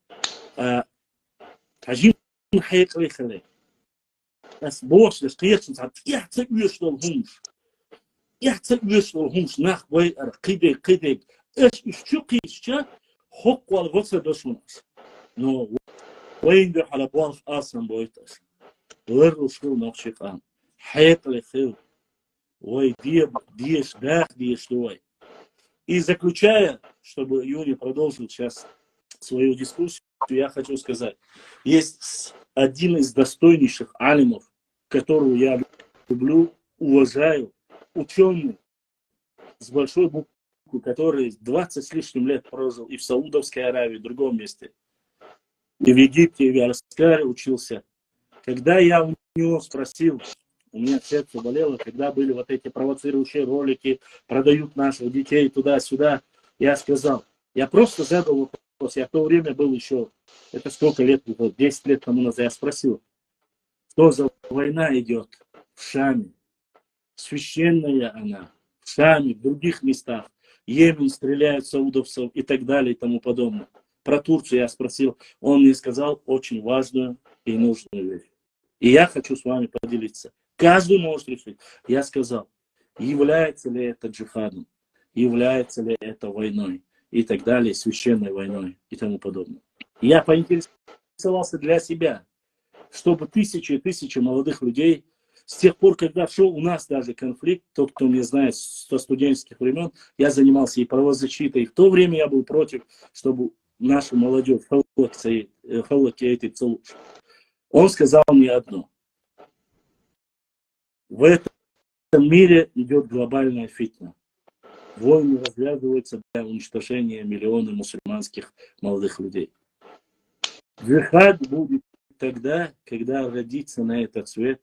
عجيب حيق لي خلي بس بوش لسقيت صعد يحتاج يشتغلهمش ناخ باي قيدك ايش شو قيش حق والغصة دشونس نو وين دو على بالخ اصلا بويتس غير شو نقشي قام حيق لي خير وي дишь дах дишь دوي. И заключая, чтобы Юрий продолжил сейчас свою дискуссию, я хочу сказать, есть один из достойнейших алимов, которого я люблю, уважаю, ученый с большой буквы, который 20 с лишним лет прожил и в Саудовской Аравии, и в другом месте, и в Египте, и в Аскаре учился. Когда я у него спросил, у меня сердце болело, когда были вот эти провоцирующие ролики, продают наших детей туда-сюда, я сказал, я просто задал вопрос. Я в то время был еще, это сколько лет, 10 лет тому назад, я спросил, что за война идет в Шаме? Священная она, в Шаме, в других местах. Йемен стреляют саудовцев и так далее и тому подобное. Про Турцию я спросил, он мне сказал очень важную и нужную вещь. И я хочу с вами поделиться. Каждый может решить. Я сказал, является ли это джихадом, является ли это войной. И так далее, священной войной и тому подобное. Я поинтересовался для себя, чтобы тысячи и тысячи молодых людей, с тех пор, когда шел у нас даже конфликт, тот, кто меня знает со студенческих времен, я занимался и правозащитой. В то время я был против, чтобы нашу молодежь, он сказал мне одно. В этом мире идет глобальная фитна. Войны развязываются для уничтожения миллионов мусульманских молодых людей. Джихад будет тогда, когда родится на этот свет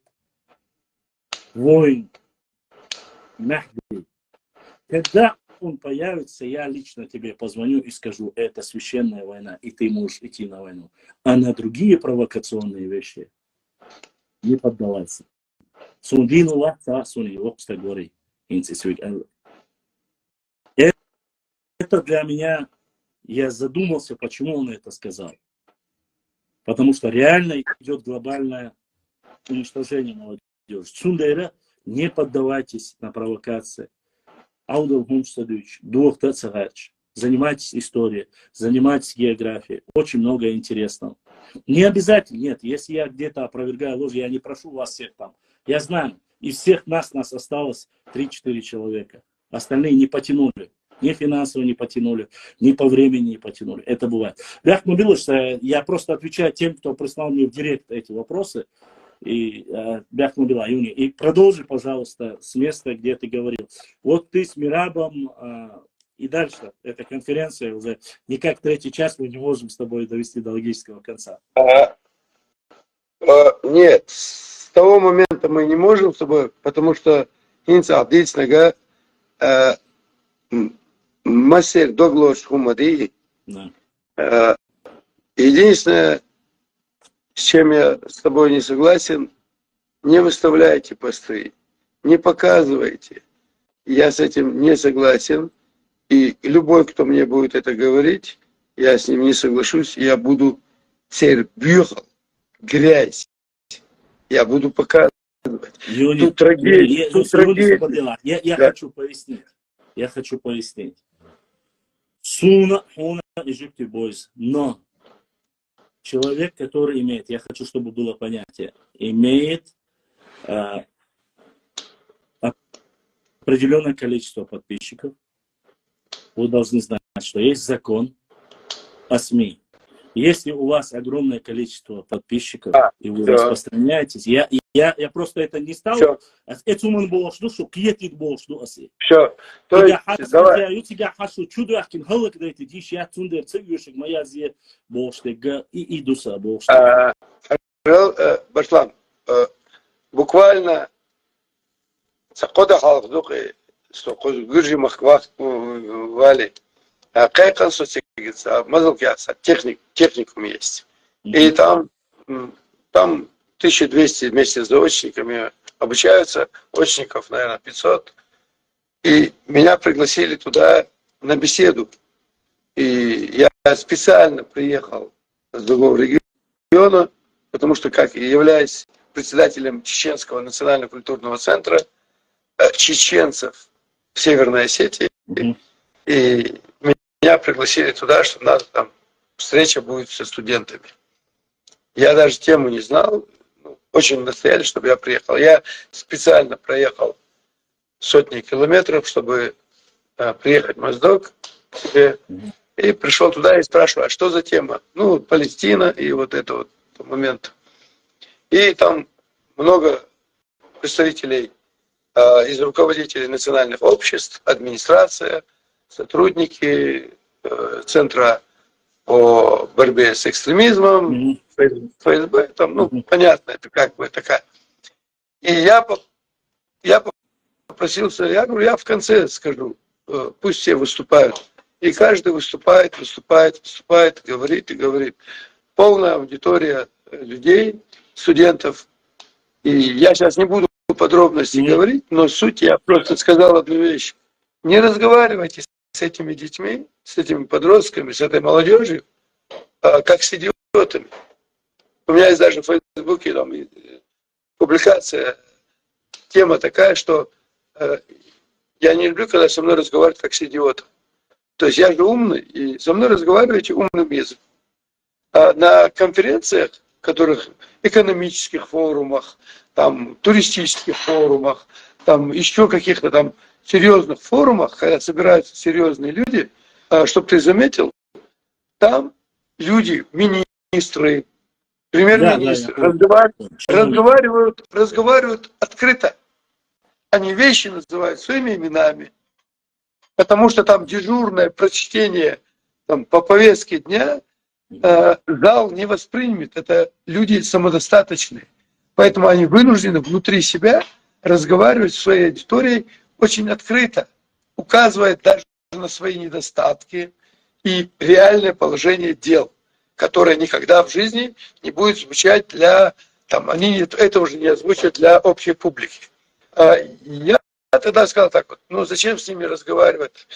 воин, Махди. Когда он появится, я лично тебе позвоню и скажу, это священная война, и ты можешь идти на войну. А на другие провокационные вещи не поддавайся. Сундину лаца, суни, лобста гори, инцисвик. Это для меня, я задумался, почему он это сказал. Потому что реально идет глобальное уничтожение молодежи. Цундера, не поддавайтесь на провокации. Аудалгун Садович, Дуахта Цагач. Занимайтесь историей, занимайтесь географией. Очень много интересного. Не обязательно, нет, если я где-то опровергаю ложь, я не прошу вас всех там. Я знаю, из всех нас осталось 3-4 человека. Остальные не потянули. Ни финансово не потянули, ни по времени не потянули. Это бывает. Я просто отвечаю тем, кто прислал мне в директ эти вопросы. и Бяхну Белаюни. И продолжи, пожалуйста, с места, где ты говорил. Вот ты с Мирабом и дальше. Эта конференция уже никак третий час мы не можем с тобой довести до логического конца. Нет, с того момента мы не можем с тобой, потому что инсадицнага мастер доглош хумади. Единственное, с чем я с тобой не согласен, не выставляйте посты, не показывайте. Я с этим не согласен. И любой, кто мне будет это говорить, я с ним не соглашусь, я буду сербюхал, грязь. Я буду показывать. Тут трагедия. Я хочу пояснить. Я хочу пояснить. Суна, хуна и жипти бойз. Но человек, который имеет, я хочу, чтобы было понятие, имеет определенное количество подписчиков, вы должны знать, что есть закон о СМИ. Если у вас огромное количество подписчиков, и вы распространяетесь, я просто это не стал. Все. То есть, давай. Башлам, буквально Гуржи Махвах Вали, Кайкан Социгица, Мазалкиаса, техникум есть. И там 1200 вместе с заочниками обучаются, очников, наверное, 500. И меня пригласили туда на беседу. И я специально приехал с другого региона, потому что, как являюсь председателем Чеченского национального культурного центра чеченцев в Северной Осетии, и меня пригласили туда, что надо там, встреча будет со студентами. Я даже тему не знал, очень настояли, чтобы я приехал. Я специально проехал сотни километров, чтобы приехать в Моздок к себе, и пришел туда и спрашиваю, а что за тема? Ну, Палестина и вот это вот момент. И там много представителей из руководителей национальных обществ, администрация, сотрудники Центра по борьбе с экстремизмом, ФСБ, там, понятно, это как бы такая. И я попросился, я говорю, я в конце скажу, пусть все выступают. И каждый выступает, говорит и говорит. Полная аудитория людей, студентов. И я сейчас не буду подробности говорить, но суть я просто сказал одну вещь. Не разговаривайте с этими детьми, с этими подростками, с этой молодежью, как с идиотами. У меня есть даже в Фейсбуке там, публикация, тема такая, что я не люблю, когда со мной разговаривают как с идиотом. То есть я же умный, и со мной разговариваете умным языком. А на конференциях, которых экономических форумах, там, туристических форумах, там, еще каких-то там серьезных форумах, когда собираются серьезные люди, чтобы ты заметил, там люди, министры, премьер-министры, разговаривают открыто. Они вещи называют своими именами, потому что там дежурное прочтение там, по повестке дня зал не воспримет. Это люди самодостаточные. Поэтому они вынуждены внутри себя разговаривать с своей аудиторией очень открыто, указывая даже на свои недостатки и реальное положение дел, которое никогда в жизни не будет звучать для... Там, они это уже не озвучат для общей публики. Я тогда сказал так вот, ну зачем с ними разговаривать?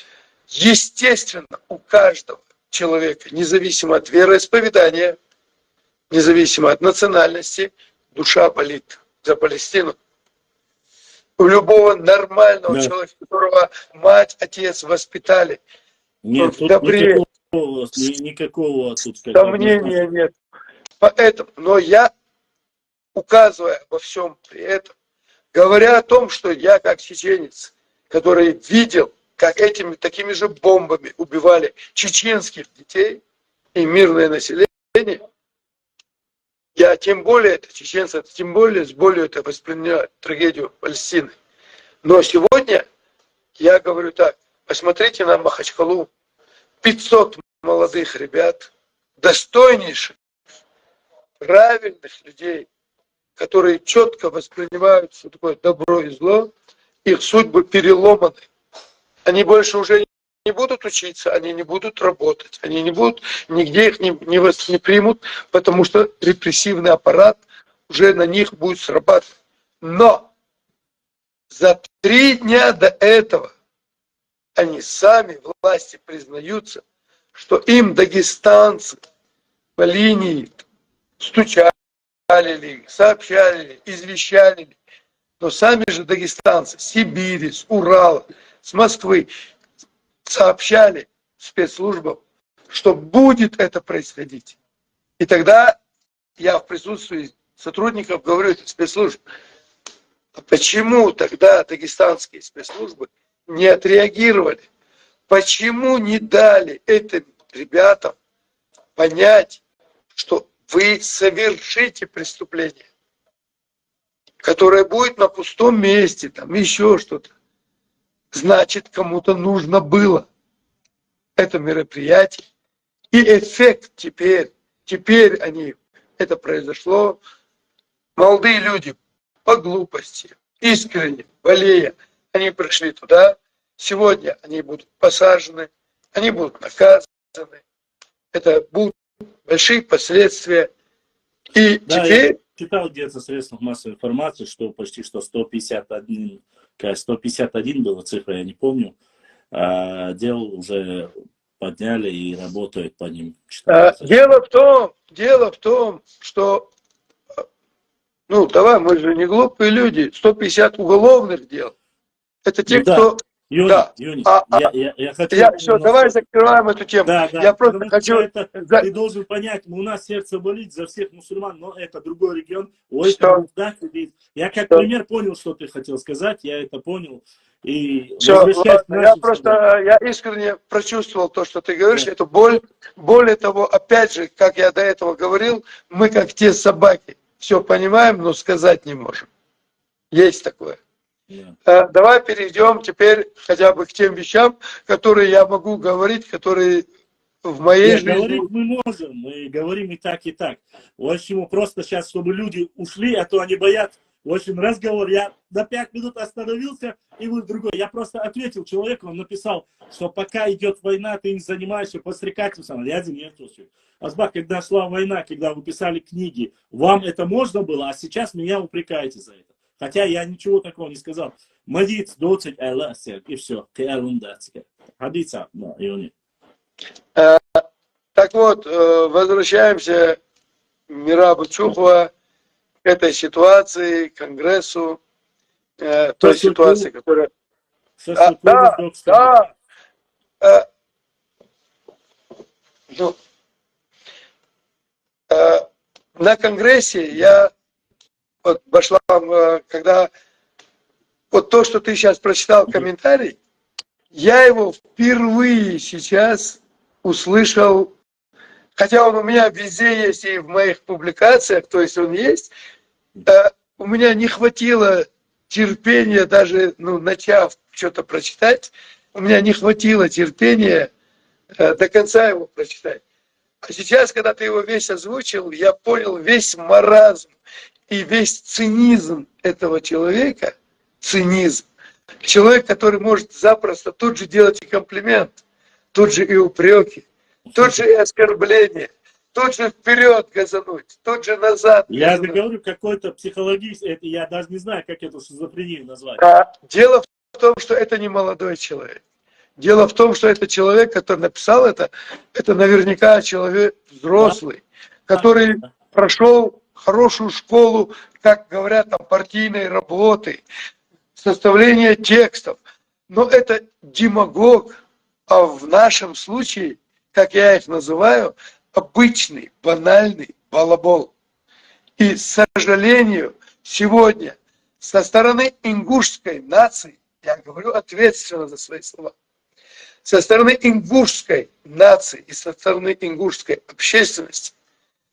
Естественно, у каждого человека, независимо от вероисповедания, независимо от национальности, душа болит за Палестину. У любого нормального человека, которого мать, отец воспитали. Нет, тут никакого тут сомнения нет. Поэтому, но я, указывая во всем при этом, говоря о том, что я как чеченец, который видел, как такими же бомбами убивали чеченских детей и мирное население, я тем более это чеченцы, это тем более с болью это воспринимают трагедию Палестины. Но сегодня я говорю так, посмотрите на Махачкалу, 500 молодых ребят, достойнейших, правильных людей, которые четко воспринимают, что такое добро и зло, их судьбы переломаны. Они больше уже не будут учиться, они не будут работать, они не будут, нигде их не примут, потому что репрессивный аппарат уже на них будет срабатывать. Но за 3 дня до этого они сами, власти, признаются, что им дагестанцы по линии стучали, сообщали, извещали. Но сами же дагестанцы с Сибири, с Урала, с Москвы сообщали спецслужбам, что будет это происходить. И тогда я в присутствии сотрудников говорю этих спецслужб, а почему тогда дагестанские спецслужбы не отреагировали? Почему не дали этим ребятам понять, что вы совершите преступление, которое будет на пустом месте, там еще что-то? Значит, кому-то нужно было это мероприятие. И эффект теперь это произошло. Молодые люди по глупости, искренне, болея, они пришли туда. Сегодня они будут посажены, они будут наказаны. Это будут большие последствия. И Да, теперь... я читал где-то в средствах массовой информации, что почти что 151 была цифра, я не помню, дел уже подняли и работают по ним. Дело в том, что, ну, давай, мы же не глупые люди, 150 уголовных дел. Это те, кто... Юни, да. Юни, я хочу... Все, давай закрываем эту тему. Да, Я просто хочу... Ты должен понять, у нас сердце болит за всех мусульман, но это другой регион. Я как пример понял, что ты хотел сказать, я это понял. И все, я искренне прочувствовал то, что ты говоришь, эту боль. Более того, опять же, как я до этого говорил, мы как те собаки, все понимаем, но сказать не можем. Есть такое. Давай перейдем теперь хотя бы к тем вещам, которые я могу говорить, которые в моей жизни... Говорить мы можем, мы говорим и так, и так. В общем, просто сейчас, чтобы люди ушли, а то они боятся. В общем, разговор, я на 5 минут остановился, и вы в другой. Я просто ответил человеку, он написал, что пока идет война, ты не занимаешься подстрекательством. Я не ответил. Азбак, когда шла война, когда вы писали книги, вам это можно было, а сейчас меня упрекаете за это. Хотя я ничего такого не сказал. Мадиц, доцик, и все. Хадица, Юни. Так вот, возвращаемся к Мирабу Чухова, к этой ситуации, к Конгрессу, той ситуации, которая... На Конгрессе я... Вот, Башлам, когда вот то, что ты сейчас прочитал комментарий, я его впервые сейчас услышал, хотя он у меня везде есть и в моих публикациях, то есть он есть, у меня не хватило терпения, даже начав что-то прочитать, у меня не хватило терпения до конца его прочитать. А сейчас, когда ты его весь озвучил, я понял весь маразм и весь цинизм этого человека, цинизм. Человек, который может запросто тут же делать и комплимент, тут же и упреки, тут же и оскорбления, тут же вперед газануть, тут же назад Я газануть. говорю, какой-то психологист, это я даже не знаю, как эту шизофрению назвать. Дело в том, что это не молодой человек. Дело в том, что это человек, который написал это наверняка человек взрослый, который прошел хорошую школу, как говорят, там, партийной работы, составления текстов. Но это демагог, а в нашем случае, как я их называю, обычный, банальный балабол. И, к сожалению, сегодня со стороны ингушской нации, я говорю ответственно за свои слова, со стороны ингушской нации и со стороны ингушской общественности,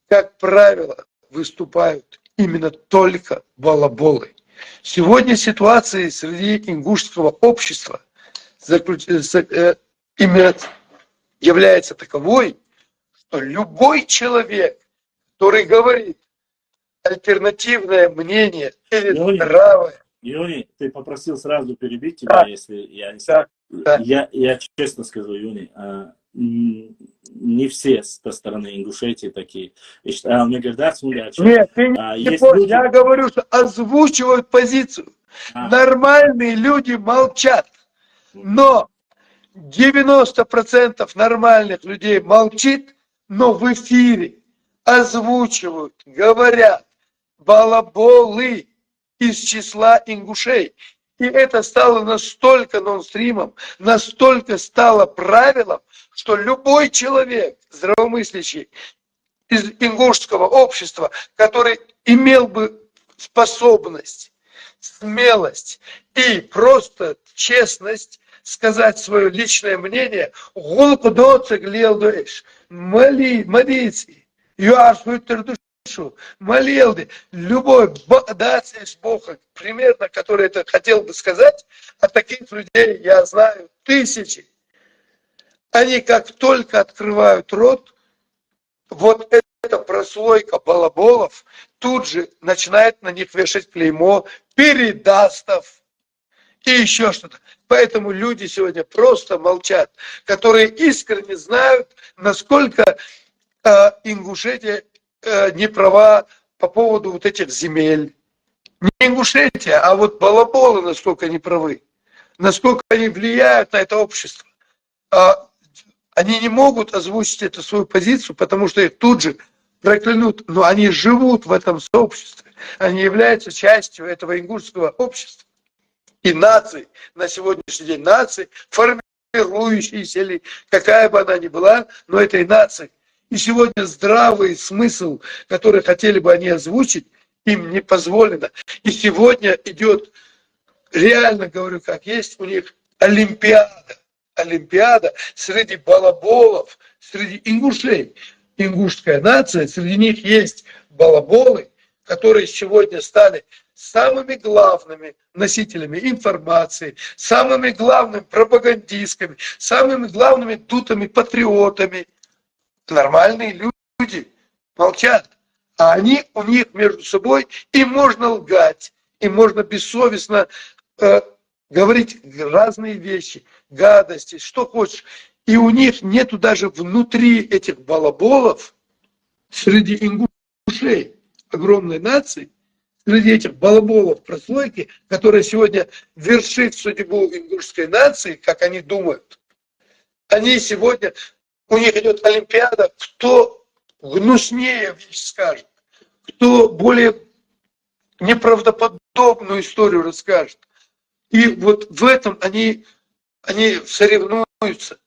как правило, выступают именно только балаболы. Сегодня ситуация среди ингушского общества именно является таковой, что любой человек, который говорит альтернативное мнение или здравое. Юни, ты попросил сразу перебить тебя, Да. если я не Да, да. Я честно скажу, Юни, не все со стороны Ингушетии такие. Мне говорят, Нет, ты не есть понял. люди... Я говорю, что озвучивают позицию. Нормальные люди молчат. Но 90% нормальных людей молчит, но в эфире озвучивают, говорят балаболы из числа ингушей. И это стало настолько нонстримом, настолько стало правилом, что любой человек, здравомыслящий, из ингушского общества, который имел бы способность, смелость и просто честность сказать свое личное мнение, молился, любой даться с Богом, примерно, который это хотел бы сказать, а таких людей я знаю тысячи. Они как только открывают рот, вот эта прослойка балаболов тут же начинает на них вешать клеймо передастов и еще что-то. Поэтому люди сегодня просто молчат, которые искренне знают, насколько Ингушетия не права по поводу вот этих земель. Не Ингушетия, а вот балаболы насколько не правы, насколько они влияют на это общество. Они не могут озвучить эту свою позицию, потому что их тут же проклянут, но они живут в этом сообществе, они являются частью этого ингушского общества и нации, на сегодняшний день нации, формирующейся, или какая бы она ни была, но этой нации. И сегодня здравый смысл, который хотели бы они озвучить, им не позволено. И сегодня идет, реально говорю как есть, у них Олимпиада среди балаболов, среди ингушей. Ингушская нация, среди них есть балаболы, которые сегодня стали самыми главными носителями информации, самыми главными пропагандистками, самыми главными дутыми патриотами. Нормальные люди молчат, а они у них между собой, им можно лгать, им можно бессовестно говорить разные вещи, гадости, что хочешь. И у них нету даже внутри этих балаболов, среди ингушей огромной нации, среди этих балаболов прослойки, которая сегодня вершит судьбу ингушской нации, как они думают. Они сегодня, у них идет Олимпиада, кто гнуснее вещь скажет, кто более неправдоподобную историю расскажет. И вот в этом они соревнуются.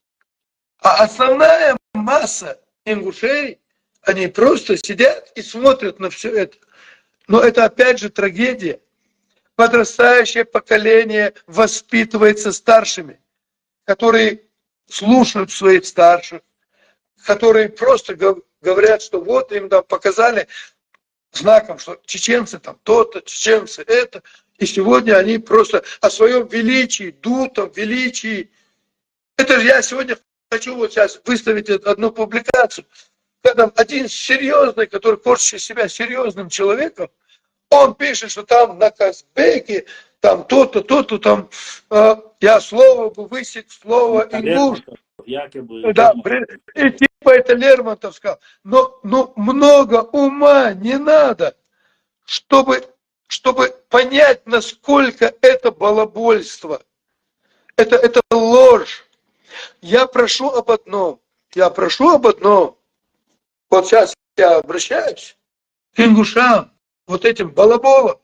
А основная масса ингушей, они просто сидят и смотрят на все это. Но это опять же трагедия. Подрастающее поколение воспитывается старшими, которые слушают своих старших, которые просто говорят, что вот им там показали знаком, что чеченцы там то-то, чеченцы это. И сегодня они просто о своем величии, дутом величии. Это же я сегодня хочу вот сейчас выставить одну публикацию. Когда один серьезный, который корчит себя серьезным человеком, он пишет, что там на Казбеке, там то-то, то-то, там я слово бы высек, слово ингуш. Якобы. Да, и типа это Лермонтов сказал. Но много ума не надо, чтобы понять, насколько это балабольство. Это ложь. Я прошу об одном. Вот сейчас я обращаюсь к ингушам, вот этим балаболам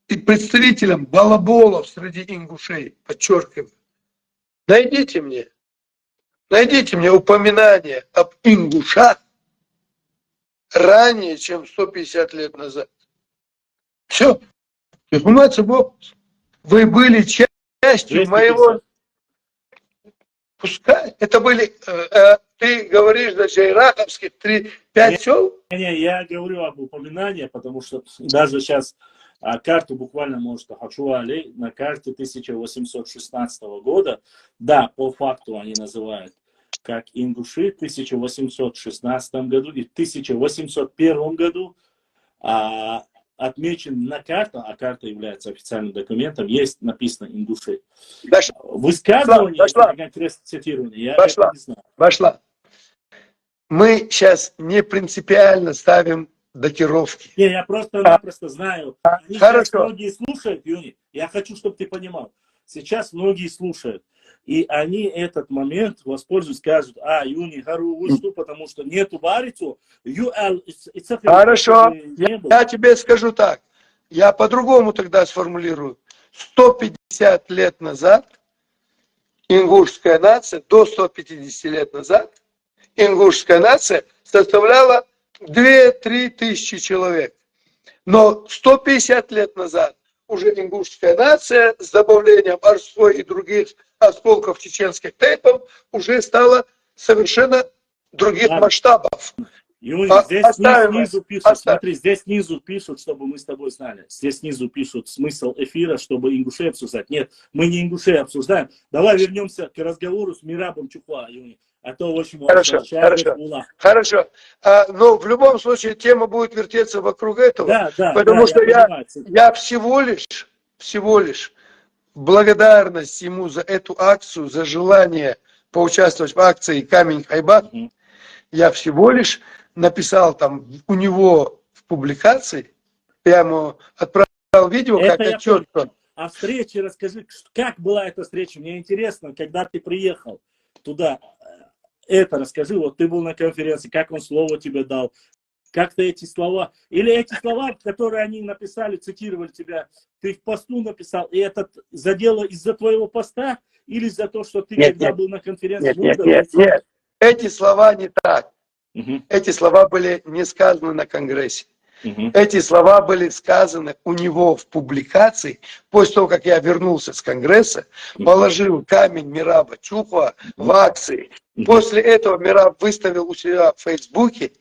и представителям балаболов среди ингушей, подчеркиваю. Найдите мне упоминание об ингушах ранее, чем 150 лет назад. Все. Вы были частью моего... Пускай. Это были... ты говоришь за джайраковских 5 сел? Не, я говорю об упоминании, потому что даже сейчас карту буквально, может, Хачуали на карте 1816 года, да, по факту они называют как ингуши в 1816 году и в 1801 году отмечен на карте, а карта является официальным документом, есть написано ингуши. Высказывание, конкретно цитирование, я это не знаю. Пошла. Мы сейчас не принципиально ставим датировки. Не, я просто-напросто знаю. Они сейчас многие слушают, Юни. Я хочу, чтобы ты понимал. Сейчас многие слушают. И они этот момент воспользуются, скажут, Юни, гару выступ, потому что нету барицу. Хорошо. Я тебе скажу так. Я по-другому тогда сформулирую. 150 лет назад ингушская нация, до 150 лет назад, ингушская нация составляла 2-3 тысячи человек. Но 150 лет назад уже ингушская нация с добавлением Орской и других осколков чеченских тейпов уже стала совершенно других масштабов. Юрий, здесь снизу пишут, смотри, здесь снизу пишут, чтобы мы с тобой знали. Здесь снизу пишут смысл эфира, чтобы ингушей обсуждать. Нет, мы не ингушей обсуждаем. Давай вернемся к разговору с Мирабом Чухва, Юрий. А то очень Хорошо. Но в любом случае тема будет вертеться вокруг этого. Потому что я всего лишь благодарность ему за эту акцию, за желание поучаствовать в акции «Камень Хайбах». Я всего лишь написал там у него в публикации, я ему отправил видео, как отчет. А встрече расскажи, как была эта встреча? Мне интересно, когда ты приехал туда, это расскажи, вот ты был на конференции, как он слово тебе дал, как ты эти слова, или эти слова, которые они написали, цитировали тебя, ты в посту написал, и это задело из-за твоего поста, или из-за того, что ты когда был на конференции? Нет. Эти слова не так. Эти слова были не сказаны на Конгрессе. Эти слова были сказаны у него в публикации, после того, как я вернулся с Конгресса, положил камень Мираба Чухва в акции. После этого Мираб выставил у себя в Фейсбуке,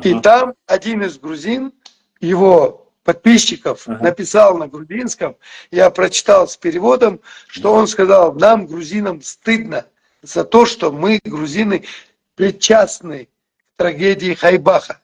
и там один из грузин, его подписчиков, написал на грузинском, я прочитал с переводом, что он сказал: нам, грузинам, стыдно за то, что мы, грузины, причастны к трагедии Хайбаха.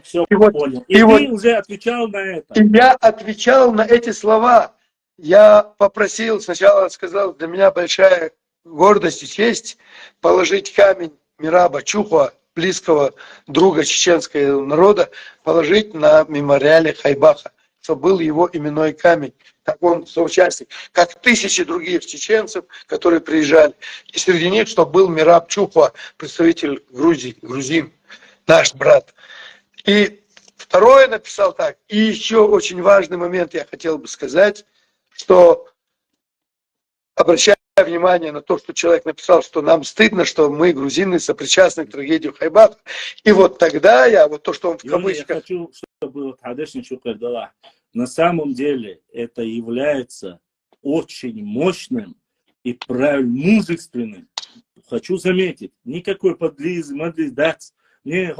Все понял. И ты уже отвечал на это. И я отвечал на эти слова. Я попросил, сначала сказал, для меня большая гордость и честь положить камень Мираба Чухва, близкого друга чеченского народа, положить на мемориале Хайбаха, чтобы был его именной камень. Так он соучастник, как тысячи других чеченцев, которые приезжали. И среди них, чтобы был Мираб Чухва, представитель Грузии, грузин, наш брат. И второе написал так. И еще очень важный момент я хотел бы сказать, что, обращая внимание на то, что человек написал, что нам стыдно, что мы, грузины, сопричастны к трагедии Хайбаха. И вот тогда я, вот то, что он в кавычках... Я хочу, чтобы вот Хадешин Чухар дала. На самом деле это является очень мощным и правильно мужественным. Хочу заметить, никакой подлизы, дать. Мне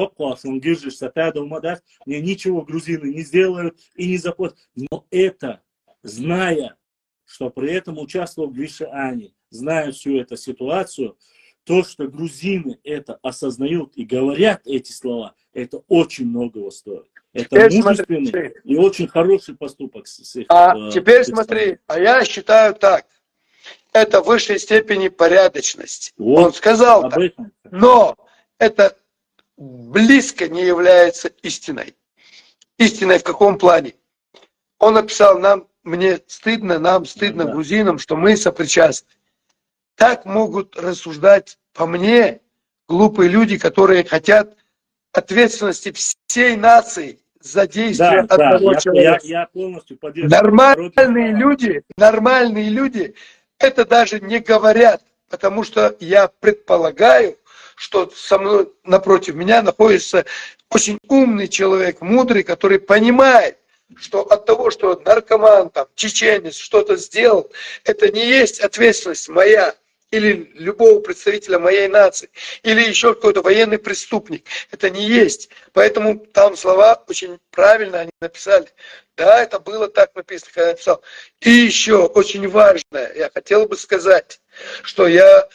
мне ничего грузины не сделают и не заплатят. Но это, зная, что при этом участвовал в Гвишане, зная всю эту ситуацию, то, что грузины это осознают и говорят эти слова, это очень многого стоит. Это мужественный и очень хороший поступок. Теперь смотри, а я считаю так. Это в высшей степени порядочность. Вот, он сказал так. Но это близко не является истиной. Истиной в каком плане? Он написал: нам стыдно, грузинам, что мы сопричастны. Так могут рассуждать по мне глупые люди, которые хотят ответственности всей нации за действия одного человека. Я полностью поддерживаю. Нормальные люди это даже не говорят, потому что я предполагаю, что со мной, напротив меня, находится очень умный человек, мудрый, который понимает, что от того, что наркоман, там, чеченец что-то сделал, это не есть ответственность моя. или любого представителя моей нации, или еще какой-то военный преступник. Это не есть. Поэтому там слова очень правильно они написали. Да, это было так написано, когда я написал. И еще очень важное, я хотел бы сказать, что я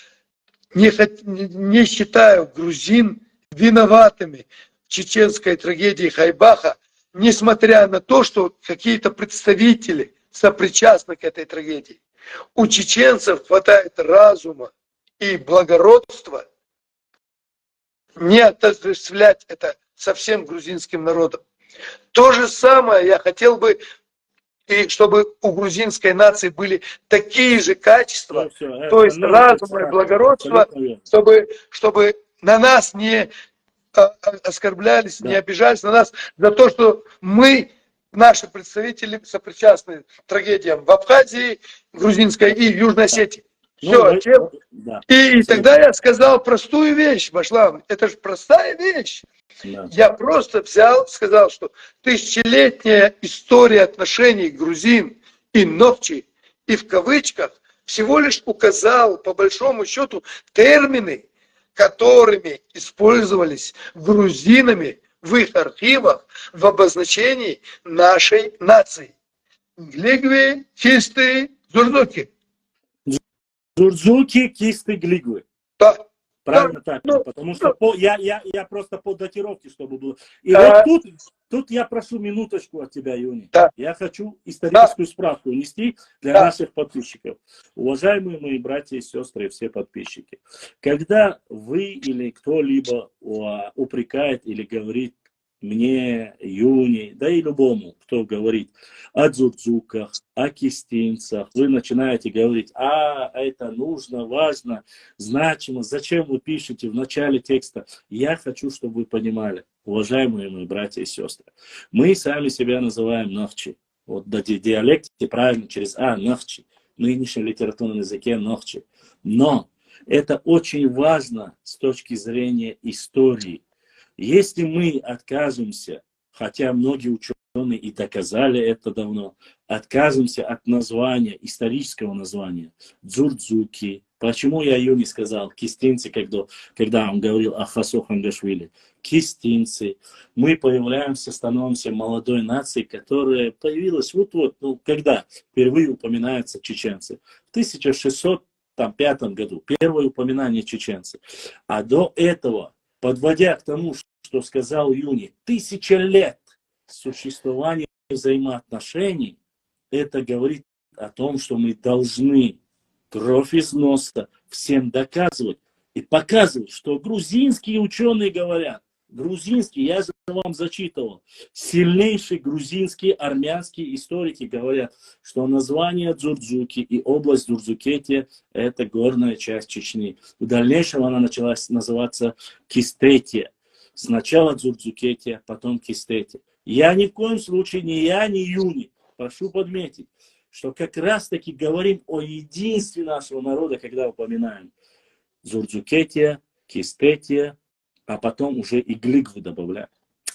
не считаю грузин виноватыми в чеченской трагедии Хайбаха, несмотря на то, что какие-то представители сопричастны к этой трагедии. У чеченцев хватает разума и благородства не отождествлять это со всем грузинским народом. То же самое я хотел бы, и чтобы у грузинской нации были такие же качества, то есть разум и благородство, чтобы на нас не оскорблялись, не обижались на нас за то, что мы, наши представители, сопричастны трагедиям в Абхазии, грузинской и Южной Осетии. Все, и тогда я сказал простую вещь, Башлам, это же простая вещь. Да. Я просто взял, сказал, что тысячелетняя история отношений грузин и Нохчи, и в кавычках, всего лишь указал, по большому счету, термины, которыми использовались грузинами в их архивах в обозначении нашей нации. Глигвы, кисты, зурзуки. Зурзуки, кисты, глигвы. Да. Правильно так, потому что я просто по датировке, чтобы было. И вот тут я прошу минуточку от тебя, Юни. Я хочу историческую справку внести для наших подписчиков. Уважаемые мои братья и сестры, все подписчики, когда вы или кто-либо упрекает или говорит мне, Юни, да и любому, кто говорит о дзурдзуках, о кистинцах, вы начинаете говорить, это нужно, важно, значимо, зачем вы пишете в начале текста. Я хочу, чтобы вы понимали, уважаемые мои братья и сестры, мы сами себя называем нохчи. Вот в диалекте правильно через нохчи, в нынешнем литературном языке нохчи. Но это очень важно с точки зрения истории. Если мы откажемся, хотя многие ученые и доказали это давно, откажемся от названия, исторического названия, дзурдзуки, почему я ее не сказал, кистинцы, когда он говорил о Хасо Хангашвили, кистинцы, мы появляемся, становимся молодой нацией, которая появилась когда впервые упоминаются чеченцы. В 1605 году, первое упоминание чеченцев. А до этого, подводя к тому, что сказал Юни, 1000 лет существования взаимоотношений, это говорит о том, что мы должны кровь из носа всем доказывать и показывать, что грузинские ученые говорят, грузинские, я же вам зачитывал, сильнейшие грузинские армянские историки говорят, что название Дзурдзуки и область Дзурдзукетия – это горная часть Чечни. В дальнейшем она началась называться Кистетия. Сначала Дзурдзукетия, потом Кистетия. Я ни в коем случае, ни я, ни Юни, прошу подметить, что как раз таки говорим о единстве нашего народа, когда упоминаем Дзурдзукетия, Кистетия, а потом уже и глигвы добавляем.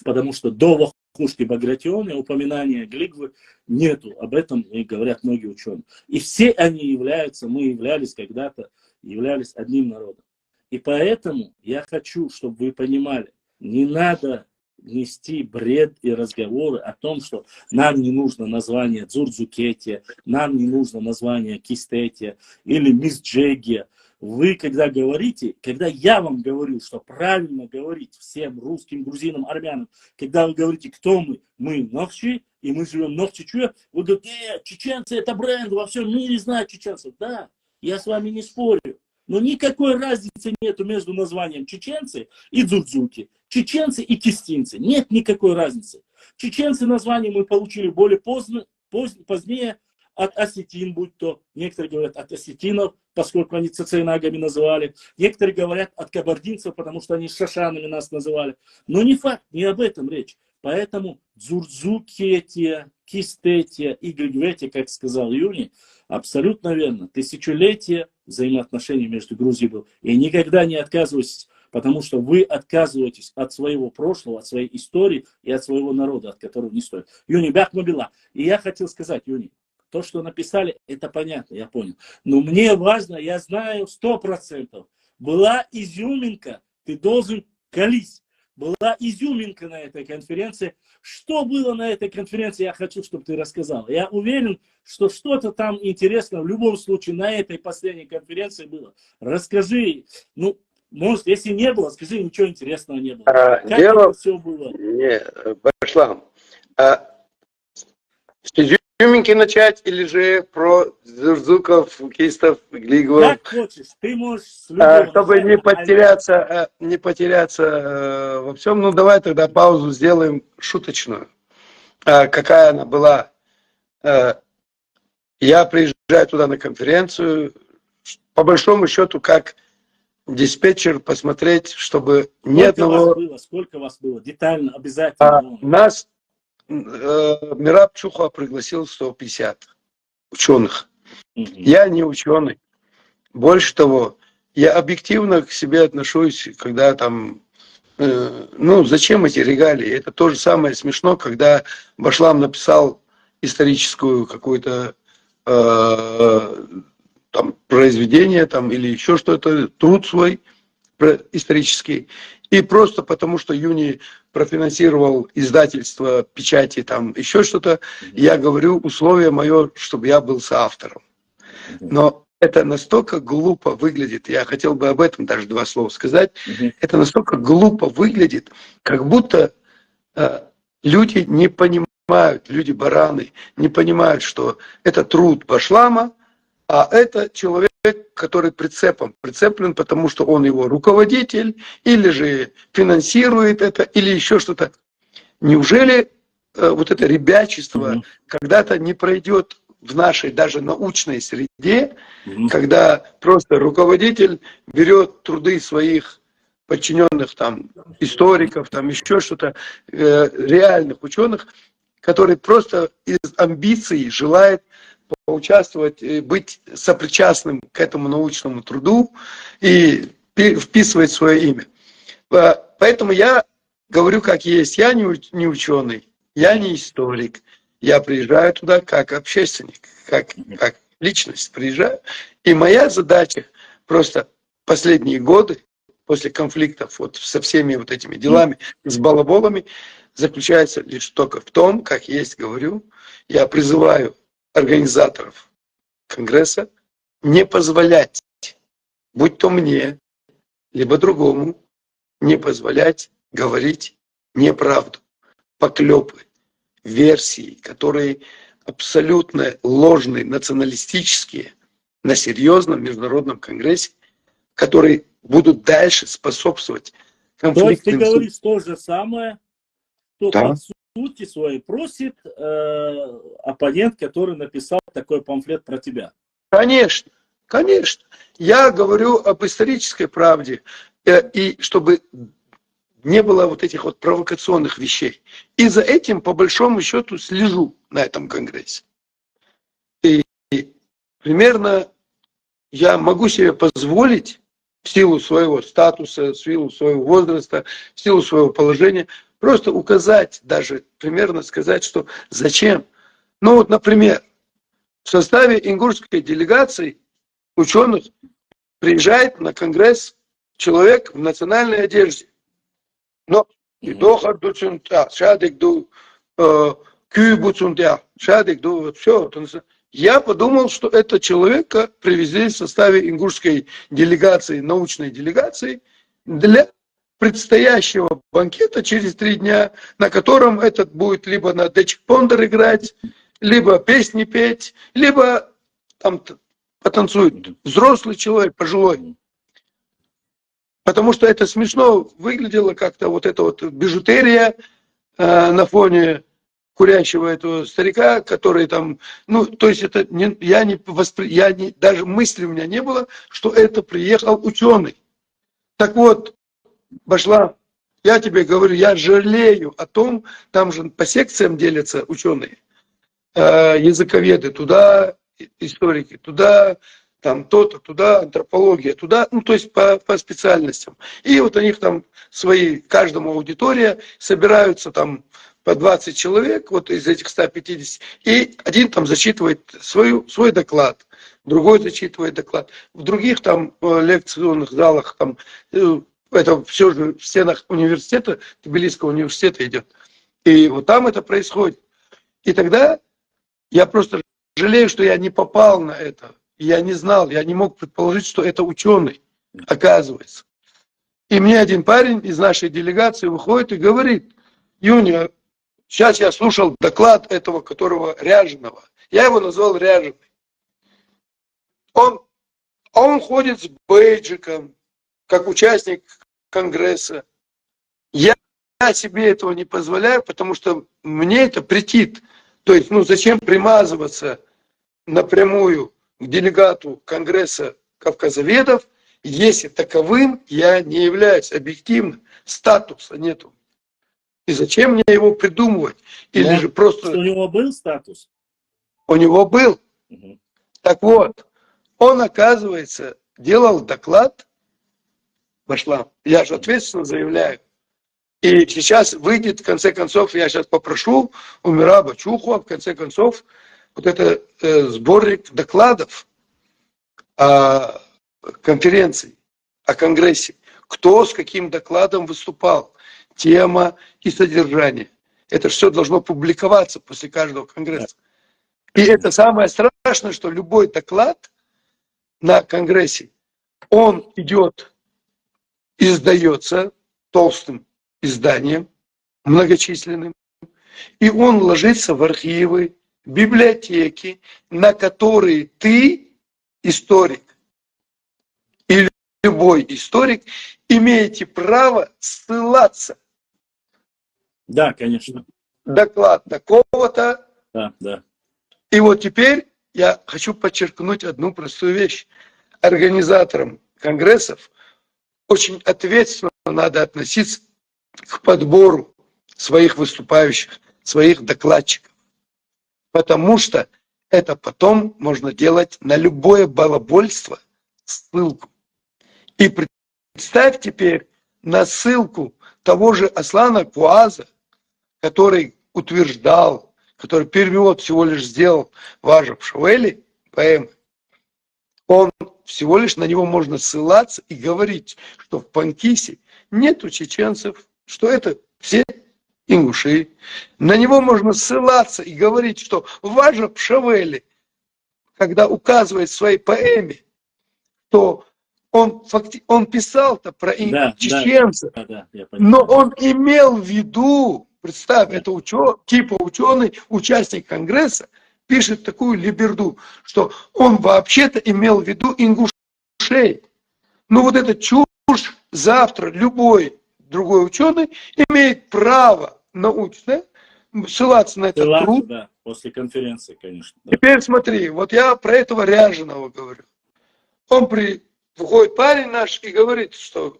Потому что до Вахушки Багратиона упоминания глигвы нету. Об этом и говорят многие ученые. И все они мы являлись когда-то, являлись одним народом. И поэтому я хочу, чтобы вы понимали, не надо нести бред и разговоры о том, что нам не нужно название Дзурдзукетия, нам не нужно название Кистетия или Мисджегия. Вы, когда говорите, когда я вам говорю, что правильно говорить всем русским, грузинам, армянам, когда вы говорите, кто мы Нохчи, и мы живем Нохчи-Чуя, вы говорите, чеченцы это бренд, во всем мире знают чеченцев. Да, я с вами не спорю. Но никакой разницы нету между названием чеченцы и дзурдзуки, чеченцы и кистинцы. Нет никакой разницы. Чеченцы название мы получили более позднее от осетин, будь то, некоторые говорят от осетинов, поскольку они цеценагами называли, некоторые говорят от кабардинцев, потому что они шашанами нас называли. Но не факт, не об этом речь. Поэтому Дзурдзукетия, Кистетия и Глигветия, как сказал Юни, абсолютно верно. Тысячелетия взаимоотношений между Грузией был. И никогда не отказывайтесь, потому что вы отказываетесь от своего прошлого, от своей истории и от своего народа, от которого не стоит. Юни, бях мобила. И я хотел сказать, Юни, то, что написали, это понятно, я понял. Но мне важно, я знаю 100%. Была изюминка, ты должен колись. Была изюминка на этой конференции. Что было на этой конференции, я хочу, чтобы ты рассказал. Я уверен, что что-то там интересно в любом случае на этой последней конференции было. Расскажи, ну, может, если не было, скажи, ничего интересного не было. Как это все было? Не, Башлам. С изюминки начать или же про Зурзуков, Кистов, Глиговых? Как хочешь, ты можешь с любого Чтобы начать. не потеряться во всем, ну давай тогда паузу сделаем шуточную. Какая она была? Я приезжаю туда на конференцию, по большому счету, как диспетчер, посмотреть, чтобы ни одного... Сколько вас было? Детально, обязательно. Нас Мираб Чухова пригласил 150 ученых. Я не ученый. Больше того, я объективно к себе отношусь, когда там, ну, зачем эти регалии? Это то же самое смешно, когда Башлам написал историческую какую-то там произведение там, или еще что-то, труд свой исторический. И просто потому, что Юни профинансировал издательство, печати, там еще что-то, я говорю, условие мое, чтобы я был соавтором. Но это настолько глупо выглядит, я хотел бы об этом даже два слова сказать, это настолько глупо выглядит, как будто люди не понимают, люди-бараны не понимают, что это труд Башлама, а это человек, который прицеплен, потому что он его руководитель, или же финансирует это, или еще что-то. Неужели вот это ребячество когда-то не пройдет в нашей даже научной среде, когда просто руководитель берет труды своих подчиненных там историков, там еще что-то, реальных ученых, которые просто из амбиций желает поучаствовать, быть сопричастным к этому научному труду и вписывать свое имя. Поэтому я говорю как есть. Я не ученый, я не историк. Я приезжаю туда как общественник, как личность приезжаю. И моя задача просто последние годы, после конфликтов вот со всеми вот этими делами, с балаболами, заключается лишь только в том, как есть говорю, я призываю организаторов Конгресса не позволять, будь то мне, либо другому, не позволять говорить неправду, поклепы, версии, которые абсолютно ложные, националистические, на серьезном международном конгрессе, которые будут дальше способствовать конфликтам. То есть ты говоришь то же самое, что да. по сути своей просит оппонент, который написал такой памфлет про тебя. Конечно, конечно. Я говорю об исторической правде, и чтобы не было вот этих вот провокационных вещей. И за этим, по большому счету, слежу на этом конгрессе. И примерно я могу себе позволить в силу своего статуса, в силу своего возраста, в силу своего положения, просто указать, даже примерно сказать, что зачем. Ну вот, например, в составе ингушской делегации ученых приезжает на конгресс человек в национальной одежде. Но я подумал, что это человека привезли в составе ингушской делегации, научной делегации, для предстоящего банкета через 3 дня, на котором этот будет либо на дечпондер играть, либо песни петь, либо там потанцует. Взрослый человек, пожилой. Потому что это смешно выглядело как-то, вот эта вот бижутерия на фоне курящего этого старика, который там, ну, то есть это даже мысли у меня не было, что это приехал ученый. Так вот, Башлам, я тебе говорю, я жалею о том, там же по секциям делятся ученые, языковеды туда, историки туда, там то-то туда, антропология туда, ну то есть по специальностям. И вот у них там свои, каждому аудитория, собираются там по 20 человек, вот из этих 150, и один там зачитывает свой доклад, другой зачитывает доклад. В других там лекционных залах, там, это все же в стенах университета, Тбилисского университета идет. И вот там это происходит. И тогда я просто жалею, что я не попал на это. Я не знал, я не мог предположить, что это ученый, оказывается. И мне один парень из нашей делегации выходит и говорит: Юня, сейчас я слушал доклад этого, которого Ряженого. Я его назвал Ряженый. Он ходит с бейджиком, как участник Конгресса. Я себе этого не позволяю, потому что мне это претит. То есть, зачем примазываться напрямую к делегату Конгресса кавказоведов, если таковым я не являюсь объективно, статуса нету. И зачем мне его придумывать? Или же просто... Что у него был статус? У него был. Угу. Так вот, он, оказывается, делал доклад, Башлам, я же ответственно заявляю, и сейчас выйдет, в конце концов, я сейчас попрошу у Мираба Чухова, в конце концов, вот это сборник докладов о конференции, о Конгрессе. Кто с каким докладом выступал, тема и содержание. Это все должно публиковаться после каждого Конгресса. И это самое страшное, что любой доклад на Конгрессе, он идет, издается толстым изданием, многочисленным, и он ложится в архивы, библиотеки, на которые ты, историк, или любой историк, имеете право ссылаться. Да, конечно. Доклад такого-то. Да, да. И вот теперь я хочу подчеркнуть одну простую вещь. Организаторам конгрессов очень ответственно надо относиться к подбору своих выступающих, своих докладчиков. Потому что это потом можно делать на любое балабольство ссылку. И представь теперь на ссылку того же Аслана Куаза, который утверждал, который перевод всего лишь сделал Важа Шавели, поэмы, он всего лишь на него можно ссылаться и говорить, что в Панкисе нету чеченцев, что это все ингуши. На него можно ссылаться и говорить, что Важа Шавели, когда указывает в своей поэме, что он писал-то про чеченцев, Да, но он имел в виду, представь, это ученый, участник Конгресса, пишет такую либерду, что он вообще-то имел в виду ингушей. Ну вот эта чушь завтра любой другой ученый имеет право научно ссылаться на этот труд. Да, после конференции, конечно. Да. Теперь смотри, вот я про этого Ряженого говорю. Выходит парень наш и говорит, что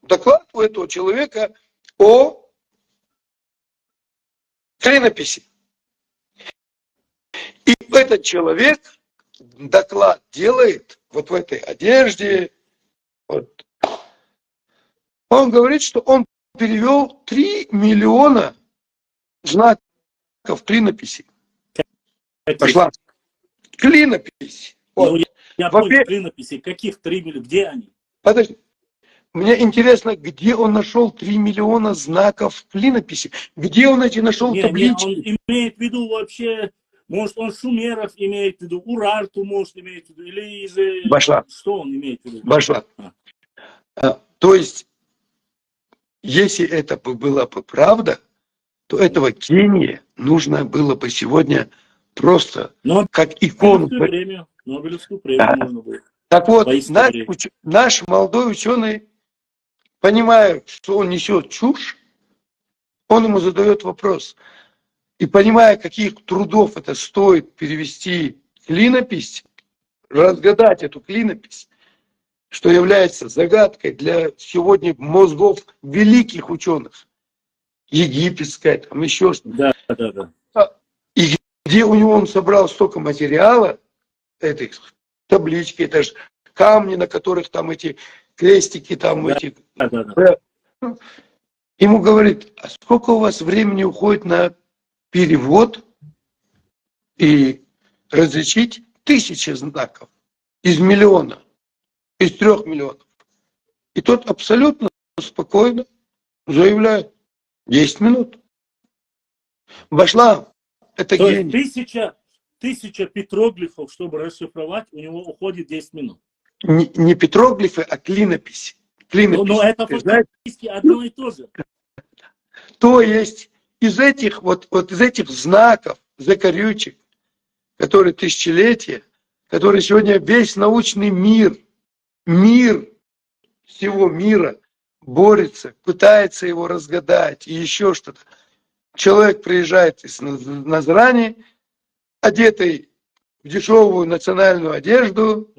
доклад у этого человека о клинописи. И этот человек доклад делает вот в этой одежде. Вот. Он говорит, что он перевел 3 миллиона знаков клинописи. Пошла. Клинопись. Вот. Ну, я понял, клинописи. Каких 3 миллиона? Где они? Подожди. Мне интересно, где он нашел 3 миллиона знаков клинописи? Где он эти нашел таблички? Он имеет в виду вообще, может, он шумеров имеет в виду, Урарту, может, имеет в виду, или из... Башла. Что он имеет в виду? Башла. То есть, если это была бы правда, то этого гения нужно было бы сегодня просто как икону. Нобелевскую премию можно было. Так вот, наш молодой ученый, понимая, что он несет чушь, он ему задает вопрос. И понимая, каких трудов это стоит перевести клинопись, разгадать эту клинопись, что является загадкой для сегодня мозгов великих ученых, египетская, там еще что-то. Да. И где у него он собрал столько материала, этой таблички, это же камни, на которых там эти крестики, там эти... Да. ему говорит, а сколько у вас времени уходит на перевод и различить 1000 знаков из миллиона, из 3 миллионов. И тот абсолютно спокойно заявляет, 10 минут. Вошла, это То есть гений. тысяча петроглифов, чтобы расшифровать, у него уходит 10 минут. Не петроглифы, а клинопись. Но это Ты знаешь? фактически одно и то же. То есть из этих, вот из этих знаков, закорючек, которые тысячелетия, которые сегодня весь научный мир всего мира борется, пытается его разгадать и еще что-то. Человек приезжает из Назрани, одетый в дешевую национальную одежду,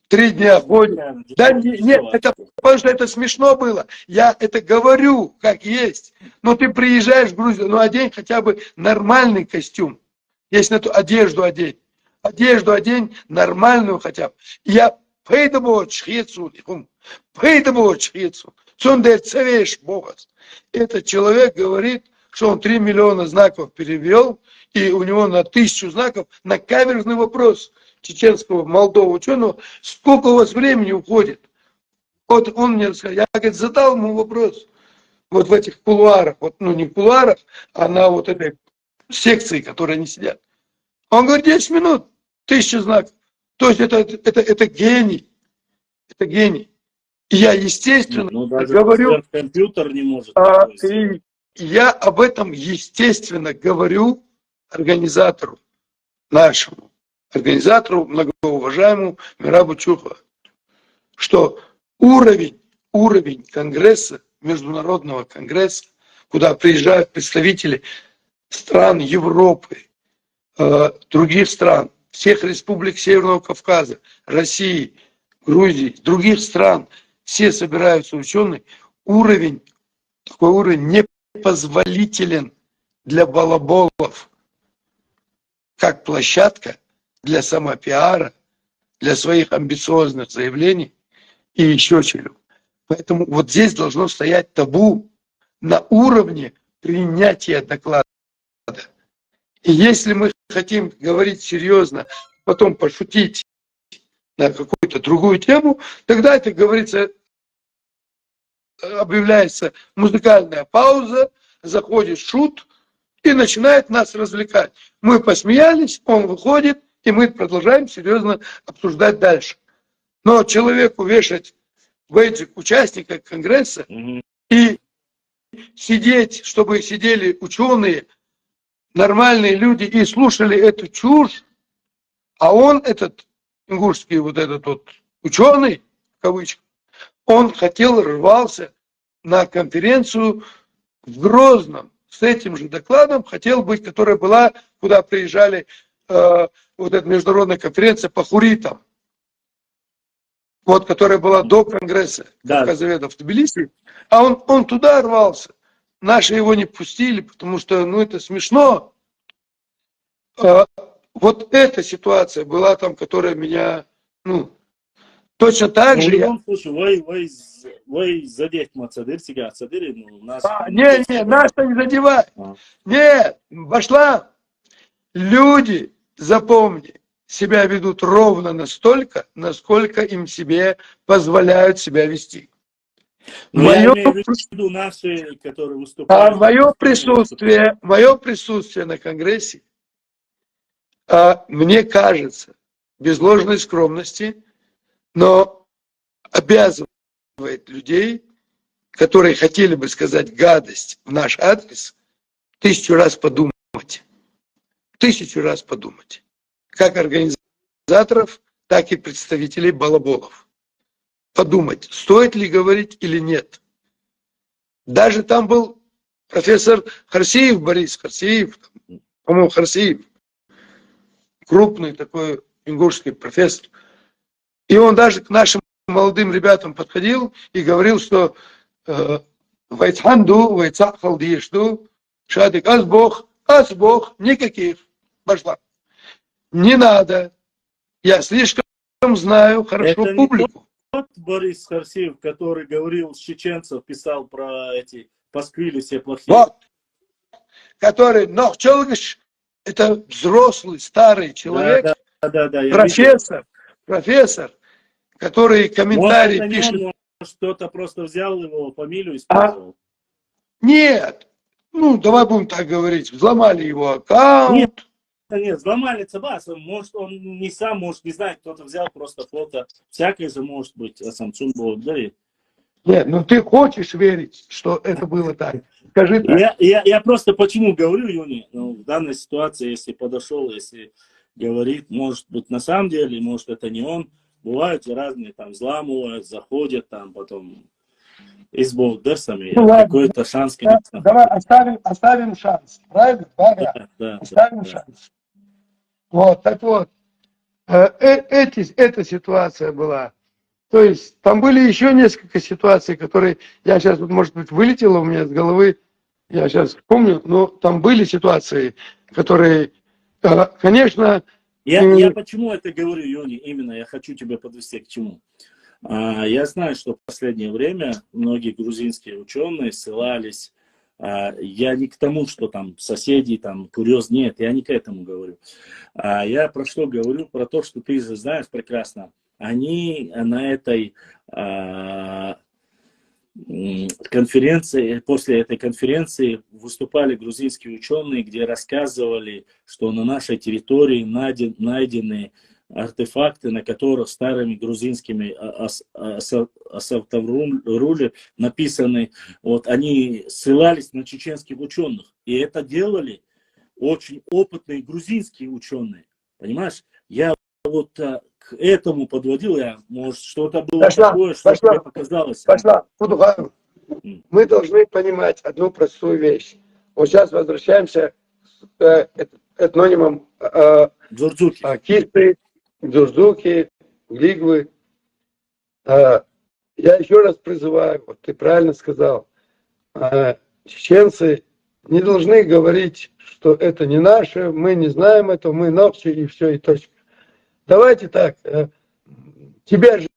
3 дня ходит. Да нет, это потому что это смешно было. Я это говорю, как есть. Но ты приезжаешь в Грузию, ну одень хотя бы нормальный костюм. Если на ту одежду одень. Одежду одень нормальную хотя бы. Я поэтому шхицу, этот человек говорит, что он 3 миллиона знаков перевел, и у него на 1000 знаков на каверзный вопрос чеченского молодого ученого, сколько у вас времени уходит? Вот он мне рассказал, я, говорит, задал ему вопрос, вот в этих кулуарах, вот, ну не в кулуарах, а на вот этой секции, которые они сидят. Он говорит, 10 минут, 1000 знаков. То есть это гений. Это гений. И я, естественно, даже говорю, компьютер не может. и я об этом, естественно, говорю организатору нашему, организатору, многоуважаемому Мирабу Чухова, что уровень конгресса, международного конгресса, куда приезжают представители стран Европы, других стран, всех республик Северного Кавказа, России, Грузии, других стран, все собираются ученые, такой уровень непозволителен для балаболов, как площадка для самопиара, для своих амбициозных заявлений и еще чего. Поэтому вот здесь должно стоять табу на уровне принятия доклада. И если мы хотим говорить серьезно, потом пошутить на какую-то другую тему, тогда это говорится, объявляется музыкальная пауза, заходит шут и начинает нас развлекать. Мы посмеялись, он выходит, и мы продолжаем серьезно обсуждать дальше. Но человеку вешать бейджик участника конгресса и сидеть, чтобы сидели ученые, нормальные люди и слушали эту чушь, а он, этот ингушский вот этот вот ученый, в кавычках, он рвался на конференцию в Грозном с этим же докладом, хотел быть, которая была, куда приезжали вот эта международная конференция по хуритам, вот, которая была до Конгресса Кавказоведов в Тбилиси, а он туда рвался. Наши его не пустили, потому что, ну, это смешно. Вот эта ситуация была там, которая меня, ну, точно так же. В любом случае, вы задеть Мацадыр, сега Ацадыр, ну, нас... Не, нас-то не задевай. Нет, вошла. Люди, запомни, себя ведут ровно настолько, насколько им себе позволяют себя вести. Я имею в виду наши, которые выступают. Мое присутствие на Конгрессе, мне кажется, без ложной скромности, но обязывает людей, которые хотели бы сказать гадость в наш адрес, 1000 раз подумать. 1000 раз подумать. Как организаторов, так и представителей балаболов. Подумать, стоит ли говорить или нет. Даже там был профессор Харсиев, Борис Харсиев, по-моему, Харсиев, крупный такой ингушский профессор. И он даже к нашим молодым ребятам подходил и говорил, что «Вайтханду, вайтсахалдиешду, шадик, аз Бог, никаких». Пошла. Не надо. Я слишком знаю хорошо это публику. Тот Борис Харсиев, который говорил с чеченцев, писал про эти пасквили все плохие. Вот. Который, но Челгаш, это взрослый, старый человек, Да, я профессор, который видел. комментарии Может, это не пишет. он, может, кто-то просто взял его фамилию и А? использовал. Нет, ну давай будем так говорить, взломали его аккаунт. Нет, взломали Цабаса. Может, он не сам, может, не знает, кто-то взял просто фото. Всякое же может быть, а Самсун благодарит. Нет, ну ты хочешь верить, что это было так. Скажи так. Я просто почему говорю, Юни, ну, в данной ситуации, если подошел, если говорит, может быть, на самом деле, может, это не он. Бывают разные, там, взламывают, заходят, там, потом из болдерсами, Ну, ладно. какой-то шанс, конечно. Давай оставим шанс, правильно? Да, Оставим шанс. Вот, так вот, эта ситуация была. То есть там были еще несколько ситуаций, которые, я сейчас, может быть, вылетело у меня с головы, я сейчас помню, но там были ситуации, которые, конечно... Я почему это говорю, Юни, именно, я хочу тебя подвести к чему. Я знаю, что в последнее время многие грузинские ученые ссылались, я не к тому, что там соседи, там, курьез, нет, я не к этому говорю. Я про что говорю? Про то, что ты же знаешь прекрасно. Они на этой конференции, после этой конференции выступали грузинские ученые, где рассказывали, что на нашей территории найдены артефакты, на которых старыми грузинскими асавтавруле написаны, вот, они ссылались на чеченских ученых. И это делали очень опытные грузинские ученые. Понимаешь? Я вот к этому подводил, может, что-то было такое, что тебе показалось. Мы должны понимать одну простую вещь. Вот сейчас возвращаемся к этнонимам Кисты, Дзурдуки, Глигвы. Я еще раз призываю, вот ты правильно сказал, чеченцы не должны говорить, что это не наше, мы не знаем этого, мы новчи и все, и точка. Давайте так, тебя же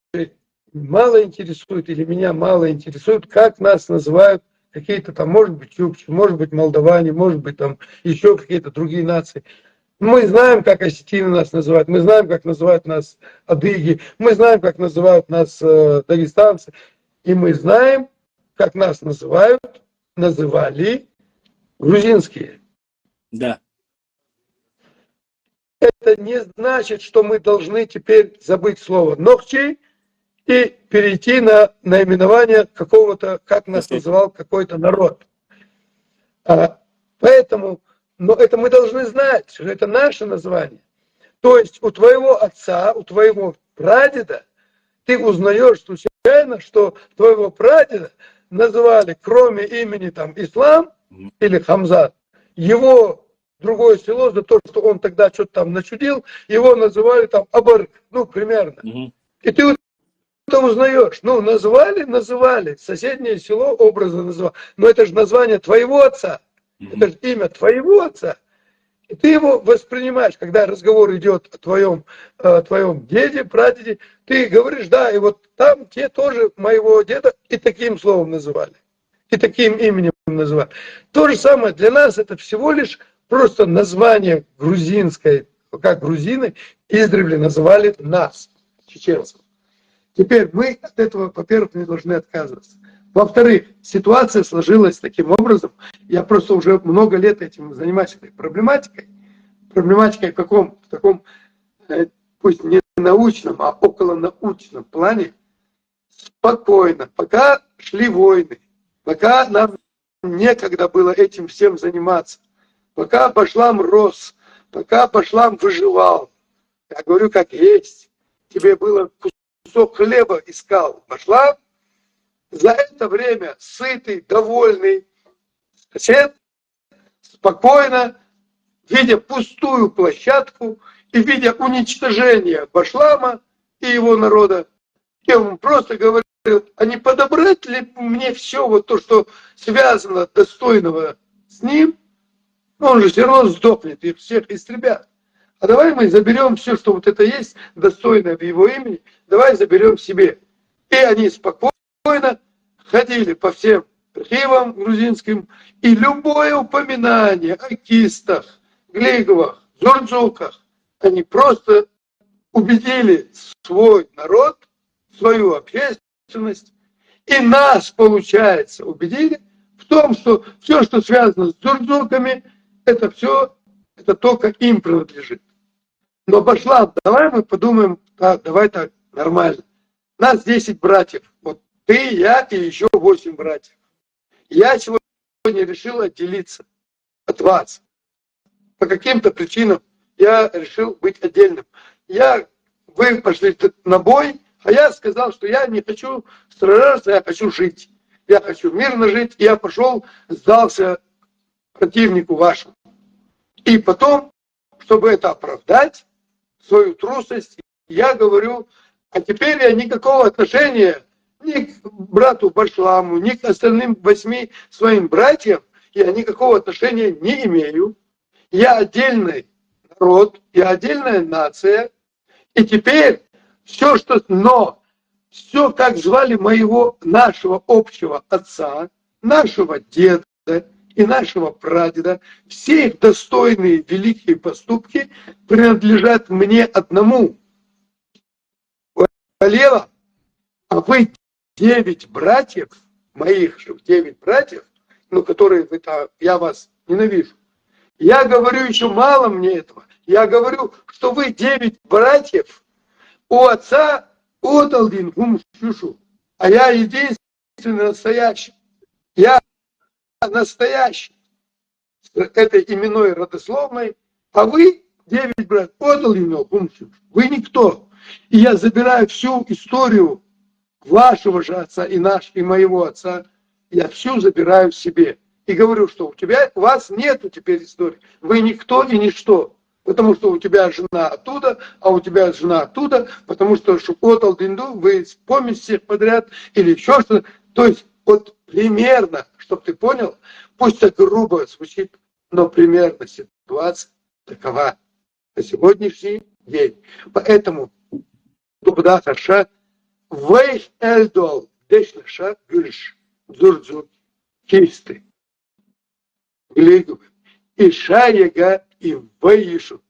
мало интересует или меня мало интересует, как нас называют какие-то там, может быть, чукчи, может быть, молдаване, может быть, там еще какие-то другие нации. Мы знаем, как осетины нас называют, мы знаем, как называют нас адыги, мы знаем, как называют нас дагестанцы, и мы знаем, как нас называли грузинские. Да. Это не значит, что мы должны теперь забыть слово «нохчи» и перейти на наименование какого-то, как нас называл какой-то народ. Поэтому, но это мы должны знать, что это наше название. То есть у твоего отца, у твоего прадеда, ты узнаешь случайно, что твоего прадеда называли, кроме имени там Ислам или Хамзат, его другое село за то, что он тогда что-то там начудил, его называли там Абарк, ну, примерно. И ты это узнаешь. Ну, называли, соседнее село образно называли. Но это же название твоего отца. Это же имя твоего отца. И ты его воспринимаешь, когда разговор идет о твоем деде, прадеде, ты говоришь, да, и вот там те тоже моего деда и таким словом называли. И таким именем называли. То же самое для нас это всего лишь просто название грузинское, как грузины издревле называли нас, чеченцев. Теперь мы от этого, во-первых, не должны отказываться. Во-вторых, ситуация сложилась таким образом, я просто уже много лет этим занимаюсь, этой проблематикой. Проблематикой в таком, пусть не научном, а околонаучном плане. Спокойно, пока шли войны, пока нам некогда было этим всем заниматься, пока Башлам рос, пока Башлам выживал, я говорю как есть, тебе было кусок хлеба искал Башлам, за это время сытый, довольный сосед спокойно, видя пустую площадку и видя уничтожение Башлама и его народа, я ему просто говорю, а не подобрать ли мне все вот то, что связано достойного с ним, он же все равно сдохнет и всех истребят. А давай мы заберем все, что вот это есть, достойное в его имени, давай заберем себе. И они спокойно ходили по всем архивам грузинским, и любое упоминание о кистах, глиговах, зурдзуках, они просто убедили свой народ, свою общественность, и нас, получается, убедили в том, что все, что связано с зурдзуками, это все, это только им принадлежит. Но пошла, давай мы подумаем, давай так, нормально. Нас 10 братьев, вот ты, я и еще 8 братьев. Я сегодня решил отделиться от вас. По каким-то причинам я решил быть отдельным. Вы пошли на бой, а я сказал, что я не хочу сражаться, я хочу жить. Я хочу мирно жить. И я пошел, сдался противнику вашему. И потом, чтобы это оправдать, свою трусость, я говорю, а теперь я никакого отношения ни к брату Башламу, ни к остальным 8 своим братьям, я никакого отношения не имею. Я отдельный народ, я отдельная нация. И теперь все, все, как звали нашего общего отца, нашего деда и нашего прадеда, все их достойные великие поступки принадлежат мне одному. Болела, а вы 9 братьев, моих же 9 братьев, которые я вас ненавижу. Я говорю, еще мало мне этого. Я говорю, что вы 9 братьев, у отца Оталдин Гумшушу, а я единственный настоящий. Я настоящий с этой именной родословной, а вы 9 братьев Оталдин Гумшушу. Вы никто. И я забираю всю историю вашего же отца и моего отца, я всю забираю в себе. И говорю, что у вас нету теперь истории. Вы никто и ничто. Потому что у тебя жена оттуда, а у тебя жена оттуда, потому что Шукотал Динду, вы вспомните всех подряд или еще что-то. То есть вот примерно, чтобы ты понял, пусть так грубо звучит, но примерно ситуация такова на сегодняшний день. Поэтому Дубда Хаша, Вейх Эльдол, Дешнаша, Гюрш, Дзурдзур, Кисты, Глиговы, и Шаяга, и Вейшу,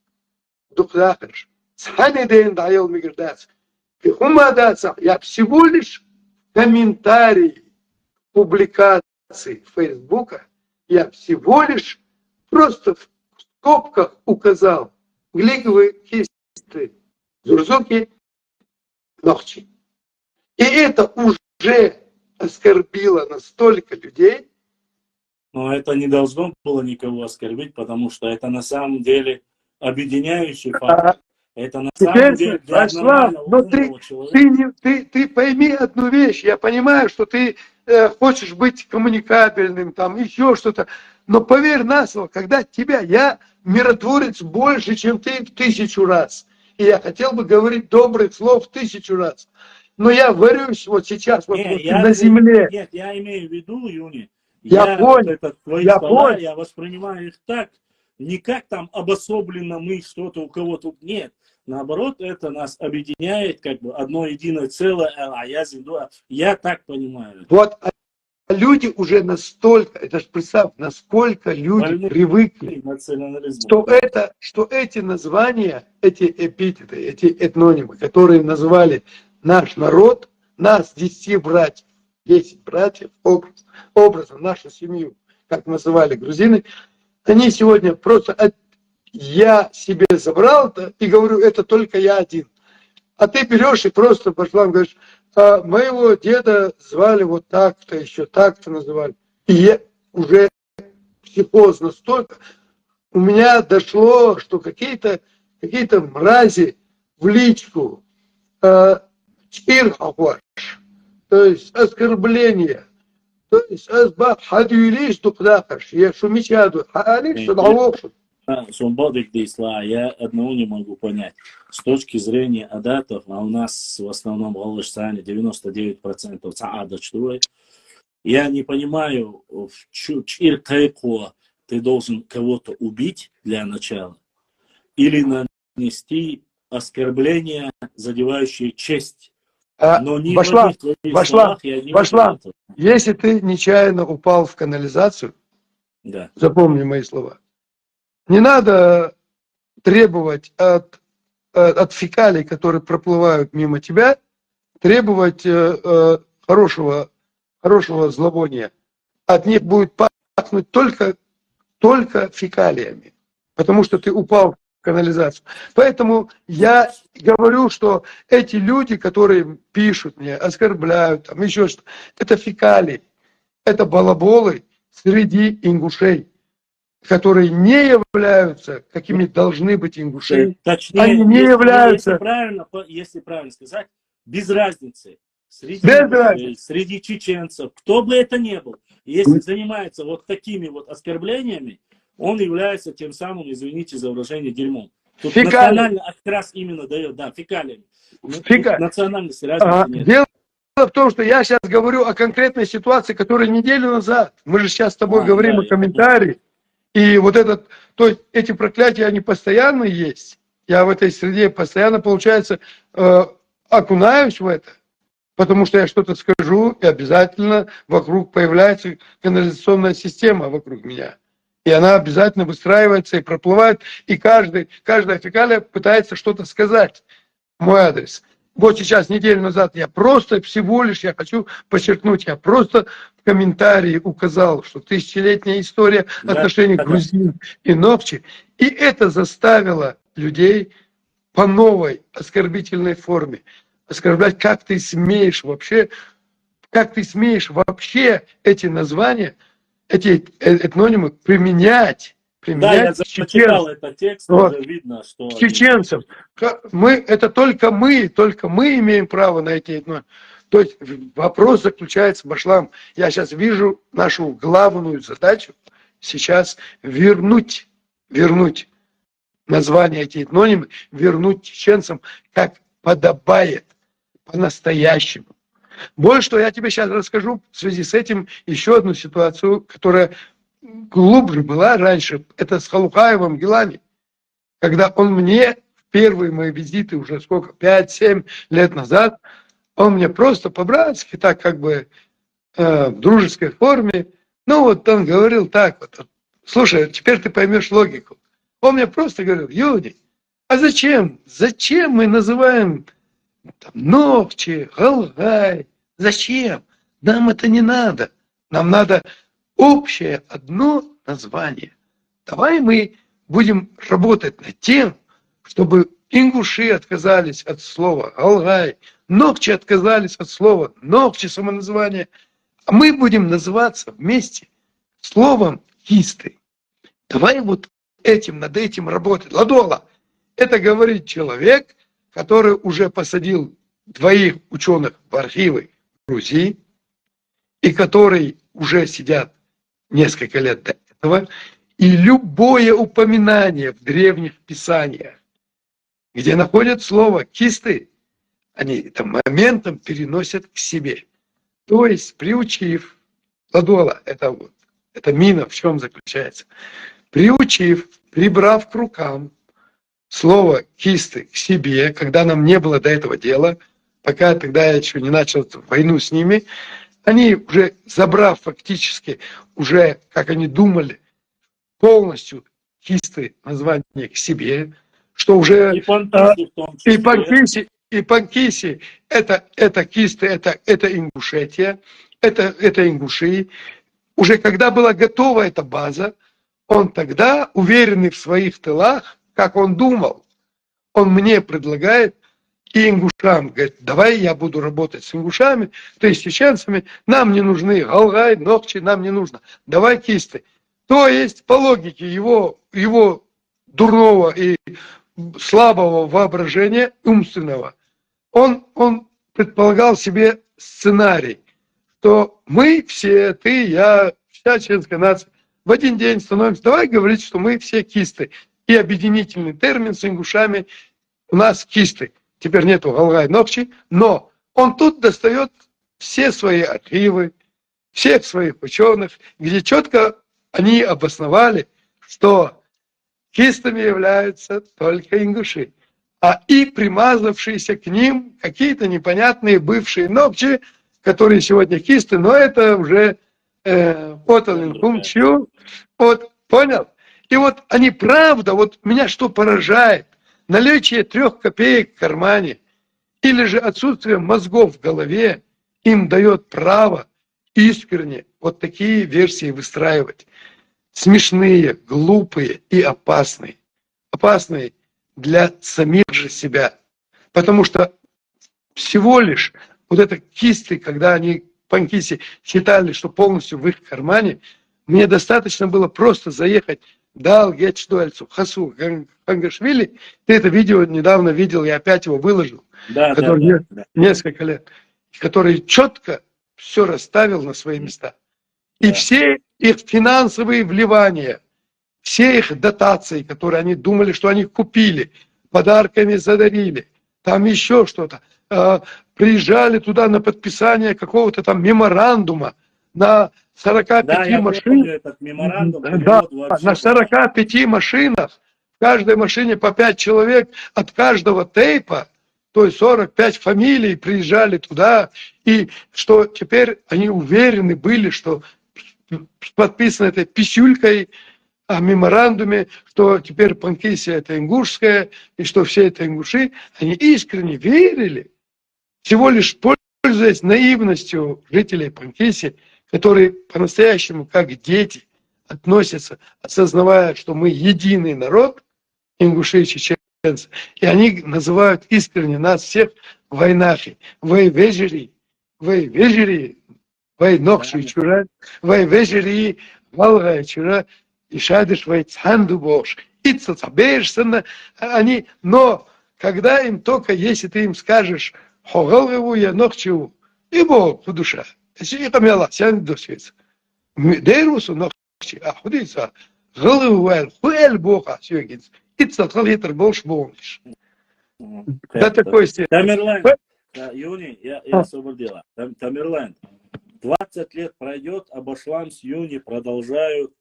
Дубда Хаша. Цханиден даел мигрдац. Пихумадацах, я всего лишь комментарии публикации Фейсбука, я всего лишь просто в скобках указал Глиговы, Кисты, Зурзуки, Нохчи. И это уже оскорбило настолько людей. Но это не должно было никого оскорбить, потому что это на самом деле объединяющий фактор. Это на самом деле для нормального умного человека. Ты пойми одну вещь. Я понимаю, что ты хочешь быть коммуникабельным, там еще что-то. Но поверь на слово, когда я миротворец больше, чем ты в 1000 раз. И я хотел бы говорить добрых слов в 1000 раз. Но я варюсь вот сейчас на земле. Нет, я имею в виду, Юни. Я понял. Твои слова, я воспринимаю их так, не как там обособленно мы что-то у кого-то. Нет. Наоборот, это нас объединяет как бы одно единое целое, я так понимаю. Вот люди уже настолько, это ж представь, насколько люди привыкли, что эти названия, эти эпитеты, эти этнонимы, которые назвали наш народ, нас 10 братьев, 10 братьев, образом нашу семью, как называли грузины, они сегодня просто, я себе забрал это и говорю, это только я один. А ты берешь и просто пошла, говоришь, моего деда звали вот так-то, еще так-то называли. И я уже психоз настолько, у меня дошло, что какие-то мрази в личку, чирхаваш, то есть оскорбление, то есть хадюлиш дукдахаш, я шумичаду, хаалиш шадалокшу. Я одного не могу понять. С точки зрения адатов, а у нас в основном в Алышстане 99% саадат штуй, я не понимаю, в чиркайко ты должен кого-то убить для начала или нанести оскорбление, задевающее честь Но не в Башлам, одних твоих Башлам, словах я не видел Башлам, этого. если ты нечаянно упал в канализацию, Да. запомни мои слова, не надо требовать от фекалий, которые проплывают мимо тебя, требовать хорошего зловония. От них будет пахнуть только фекалиями, потому что ты упал в канализацию. Поэтому я говорю, что эти люди, которые пишут мне, оскорбляют, там еще что-то, это фекалии, это балаболы среди ингушей, которые не являются, какими должны быть ингуши. Точнее, Они не являются. если правильно сказать, без разницы. Среди Без ингушей, разницы. среди чеченцев, кто бы это ни был, если занимается вот такими вот оскорблениями, он является тем самым, извините за выражение, дерьмом. Тут национальный окрас именно дает, да, фекалиями. Национальности разницы нет. Дело в том, что я сейчас говорю о конкретной ситуации, которая неделю назад. Мы же сейчас с тобой говорим о комментарии. И вот то есть эти проклятия, они постоянно есть. Я в этой среде постоянно, получается, окунаюсь в это. Потому что я что-то скажу, и обязательно вокруг появляется канализационная система вокруг меня. И она обязательно выстраивается и проплывает. И каждая фекалия пытается что-то сказать в мой адрес. Вот сейчас, неделю назад, я хочу подчеркнуть, я просто в комментарии указал, что тысячелетняя история отношений грузин и ногчи. И это заставило людей по новой оскорбительной форме оскорблять, как ты смеешь вообще эти названия, эти этнонимы применять. Да, я зачитал этот текст, вот. Уже видно, что... Чеченцев. Это только мы имеем право на эти этнонимы. То есть вопрос заключается, Башлам, я сейчас вижу нашу главную задачу сейчас вернуть название эти этнонимы, вернуть чеченцам, как подобает, по-настоящему. Больше что я тебе сейчас расскажу в связи с этим еще одну ситуацию, которая глубже была раньше. Это с Халухаевым Гилани, когда он мне в первые мои визиты уже 5-7 лет назад, он мне просто по-братски, так как бы в дружеской форме, он говорил так вот: слушай, теперь ты поймешь логику. Он мне просто говорил: Юдий, а зачем мы называем Ногчи, Галгай? Зачем? Нам это не надо. Нам надо общее одно название. Давай мы будем работать над тем, чтобы ингуши отказались от слова Галгай, Ногчи отказались от слова Ногчи, самоназвание. А мы будем называться вместе словом Кисты. Давай над этим работать. Ладола. Это говорит человек, который уже посадил 2 ученых в архивы Грузии, и которые уже сидят несколько лет до этого, и любое упоминание в древних писаниях, где находят слово «кисты», они это моментом переносят к себе. То есть, приучив, Ладола, это мина в чем заключается? Приучив, прибрав к рукам слово «кисты» к себе, когда нам не было до этого дела, пока тогда я еще не начал войну с ними, они уже, забрав фактически, уже, как они думали, полностью кисты название к себе, что уже и Панкиси, это кисты, это Ингушетия, это ингуши. Уже когда была готова эта база, он тогда, уверенный в своих тылах, как он думал, он мне предлагает и ингушам, говорит: давай я буду работать с ингушами, то есть с чеченцами, нам не нужны Галгай, Ногчи, нам не нужно, давай кисты. То есть, по логике его дурного и слабого воображения, умственного, он предполагал себе сценарий, что мы все, ты, я, вся чеченская нация, в один день становимся, давай говорить, что мы все кисты. И объединительный термин с ингушами у нас кисты. Теперь нету Галгай, Ногчи, но он тут достает все свои архивы, всех своих ученых, где четко они обосновали, что кистами являются только ингуши. и примазавшиеся к ним какие-то непонятные бывшие ногчи, которые сегодня кисты, но это уже вот, понял? И вот они, правда, вот меня что поражает, наличие 3 копеек в кармане или же отсутствие мозгов в голове им дает право искренне вот такие версии выстраивать. Смешные, глупые и опасные. Опасные для самих же себя. Потому что всего лишь вот это кисты, когда они, панкиси, считали, что полностью в их кармане, мне достаточно было просто заехать дал Гетчдуэльцу, Хасу Хангашвили. Ты это видео недавно видел, я опять его выложил. Да, который да. Несколько лет. Который четко все расставил на свои места. И Да. все их финансовые вливания, все их дотации, которые они думали, что они купили, подарками задарили, там еще что-то, приезжали туда на подписание какого-то там меморандума на 45 да, я машинах. помню этот меморандум. Да, на 45 машинах, в каждой машине по 5 человек, от каждого тейпа, то есть 45 фамилий приезжали туда, и что теперь они уверены были, что подписано этой писюлькой о меморандуме, что теперь Панкисия это ингушская, и что все это ингуши, они искренне верили, всего лишь пользуясь наивностью жителей Панкисии, которые по-настоящему как дети относятся, осознавая, что мы единый народ, ингуши и чеченцы, и они называют искренне нас всех войнахи. Вы вежери, вы нохши чура, вы вежери, валгая чура, и шадыш вы цанду бош. И цацабешься, они, но когда им только, если ты им скажешь, хогалгаву я нохчу, и бог по душа. Если это мела, сян досвец. Дерусу нохчи, а худица, галывуэл, хуэль боха, сюгинс. И цацалитр больше бомбишь. До такой степени. Тамерлайн, Юни, я освободила. Тамерлайн, 20 лет пройдет, а Башлам с Юни продолжают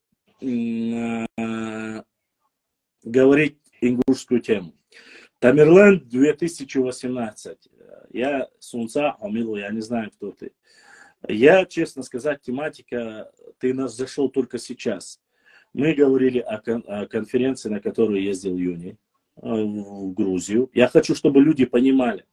говорить ингушскую тему. Тамерлайн 2018. Я Сунца Амилу, я не знаю, кто ты. Я, честно сказать, тематика, ты нас зашел только сейчас. Мы говорили о конференции, на которую ездил Юни в Грузию. Я хочу, чтобы люди понимали.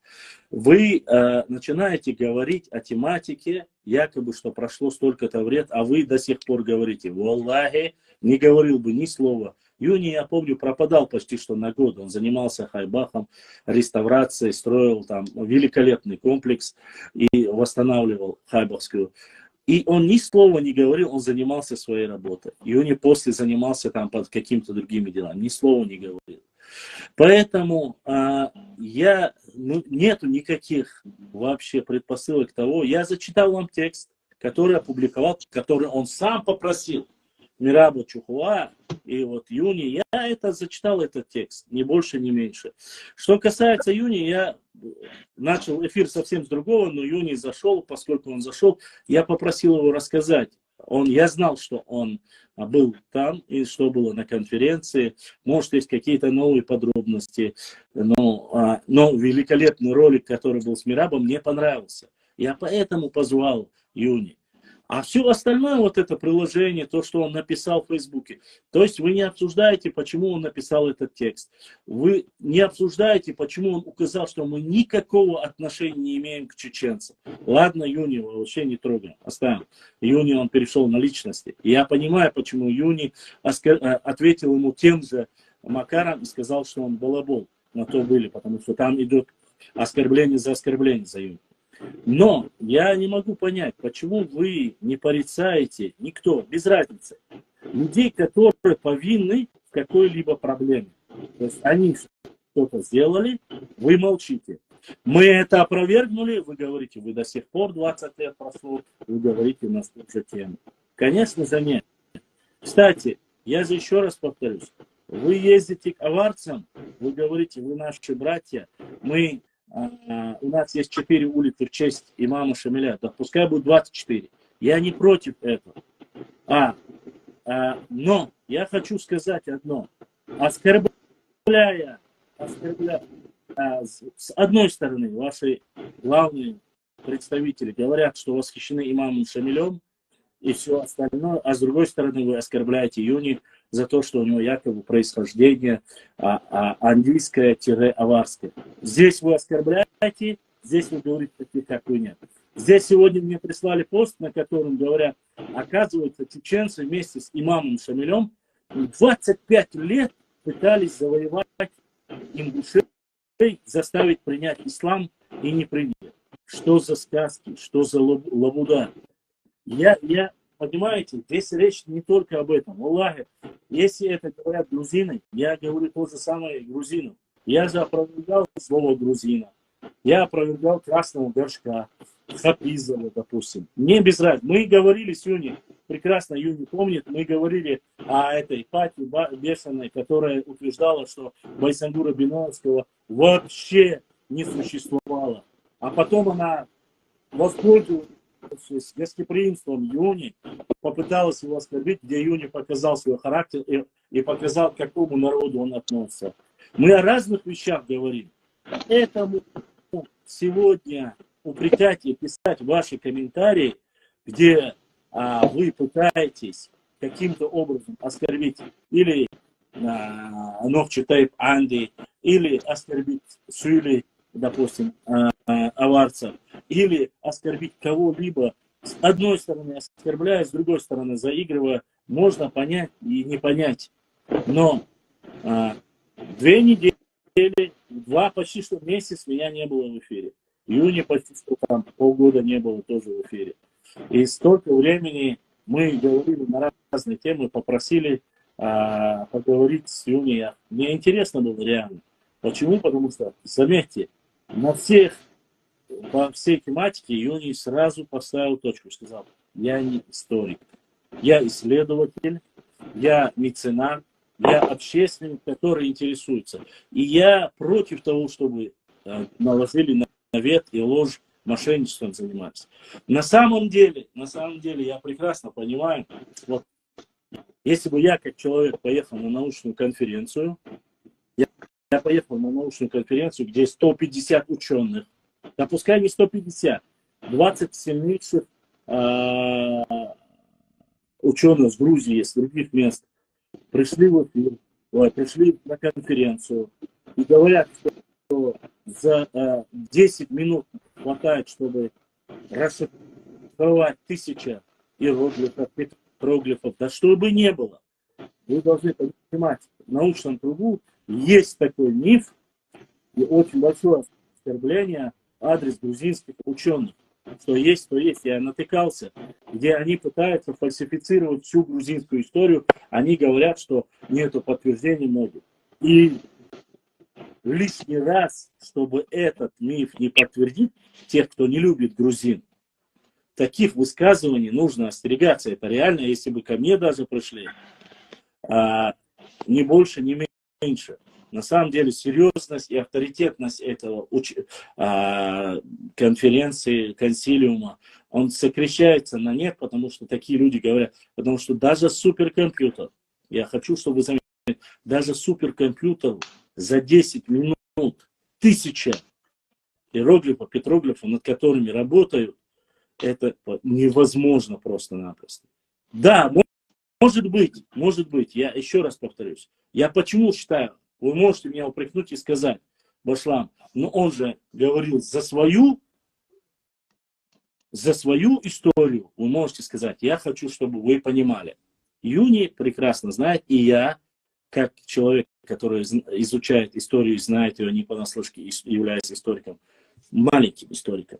Вы начинаете говорить о тематике, якобы, что прошло столько-то лет, а вы до сих пор говорите, валлахи, не говорил бы ни слова. Юни, я помню, пропадал почти что на год. Он занимался хайбахом, реставрацией, строил там великолепный комплекс и восстанавливал хайбахскую. И он ни слова не говорил, он занимался своей работой. Юни после занимался там под какими-то другими делами, ни слова не говорил. Поэтому нету никаких вообще предпосылок того. Я зачитал вам текст, который опубликовал, который он сам попросил. Мирабу Чухуа и вот Юни, я это зачитал, этот текст, ни больше, ни меньше. Что касается Юни, я начал эфир совсем с другого, но Юни зашел, поскольку он зашел, я попросил его рассказать. Я знал, что он был там и что было на конференции. Может, есть какие-то новые подробности, но великолепный ролик, который был с Мирабом, мне понравился. Я поэтому позвал Юни. А все остальное, вот это приложение, то, что он написал в Фейсбуке, то есть вы не обсуждаете, почему он написал этот текст. Вы не обсуждаете, почему он указал, что мы никакого отношения не имеем к чеченцам. Ладно, Юни вообще не трогаем, оставим. Юни, он перешел на личности. И я понимаю, почему Юни ответил ему тем же макаром и сказал, что он балабол. На то были, потому что там идет оскорбление за Юни. Но я не могу понять, почему вы не порицаете никто, без разницы, людей, которые повинны в какой-либо проблеме. То есть они что-то сделали, вы молчите. Мы это опровергнули, вы говорите, вы до сих пор 20 лет прошло, вы говорите на ту же тему. Конечно же нет. Кстати, я же еще раз повторюсь, вы ездите к аварцам, вы говорите, вы наши братья, у нас есть 4 улицы в честь имама Шамиля, да пускай будет 24. Я не против этого. Но я хочу сказать одно. Оскорбляя с одной стороны, ваши главные представители говорят, что восхищены имамом Шамилем и все остальное, а с другой стороны вы оскорбляете Юни за то, что у него якобы происхождение английское-аварское. Здесь вы оскорбляете, здесь вы говорите такие, как вы нет. Здесь сегодня мне прислали пост, на котором говорят, оказывается, чеченцы вместе с имамом Шамилем 25 лет пытались завоевать ингушей, заставить принять ислам и не принять. Что за сказки, что за лабуда. Понимаете, здесь речь не только об этом. Аллахе, если это говорят грузины, я говорю то же самое грузинам. Я же опровергал слово грузина. Я опровергал красного горшка, Хапизова, допустим. Мне без разницы. Мы говорили с Юни, прекрасно Юни помнит, мы говорили о этой Пати бешеной, которая утверждала, что Байсангура Биновского вообще не существовало. А потом она воспользовалась гостеприимством Юни, попыталась его оскорбить, где Юни показал свой характер и показал, к какому народу он относится. Мы о разных вещах говорим. Поэтому сегодня упрекать и писать ваши комментарии, где вы пытаетесь каким-то образом оскорбить или Нохчи Тайп Анди, или оскорбить Сюли, допустим, аварцев, или оскорбить кого-либо, с одной стороны оскорбляя, с другой стороны заигрывая, можно понять и не понять. Но 2 недели, почти что месяц меня не было в эфире. Июня почти что там полгода не было тоже в эфире. И столько времени мы говорили на разные темы, попросили поговорить с Юнией. Мне интересно было реально. Почему? Потому что, заметьте, по всей тематике Юний сразу поставил точку. Сказал, я не историк, я исследователь, я меценат, я общественник, который интересуется. И я против того, чтобы наложили навет и ложь, мошенничеством заниматься. На самом деле, я прекрасно понимаю, вот, если бы я, как человек, поехал на научную конференцию, я поехал на научную конференцию, где 150 ученых, да пускай не 150, 20 сильнейших ученых с Грузии, с других мест, пришли в эфир, пришли на конференцию и говорят, что за 10 минут хватает, чтобы расшифровать 1000 иероглифов, петроглифов, да что бы ни было. Вы должны понимать, в научном кругу есть такой миф и очень большое оскорбление адрес грузинских ученых. Что есть, то есть. Я натыкался, где они пытаются фальсифицировать всю грузинскую историю. Они говорят, что нету подтверждений многих. И лишний раз, чтобы этот миф не подтвердить, тех, кто не любит грузин, таких высказываний нужно остерегаться. Это реально, если бы ко мне даже пришли, ни больше, ни меньше. На самом деле серьезность и авторитетность этого конференции, консилиума, он сокращается на нет, потому что такие люди говорят, потому что даже суперкомпьютер, я хочу, чтобы вы заметили, даже суперкомпьютер за 10 минут 1000 иероглифов, петроглифов, над которыми работают, это невозможно просто-напросто. Да, может быть, я еще раз повторюсь, я почему считаю, вы можете меня упрекнуть и сказать, Башлам, но он же говорил за свою историю. Вы можете сказать, я хочу, чтобы вы понимали. Юни прекрасно знает, и я, как человек, который изучает историю и знает ее не понаслышке, являясь историком, маленьким историком,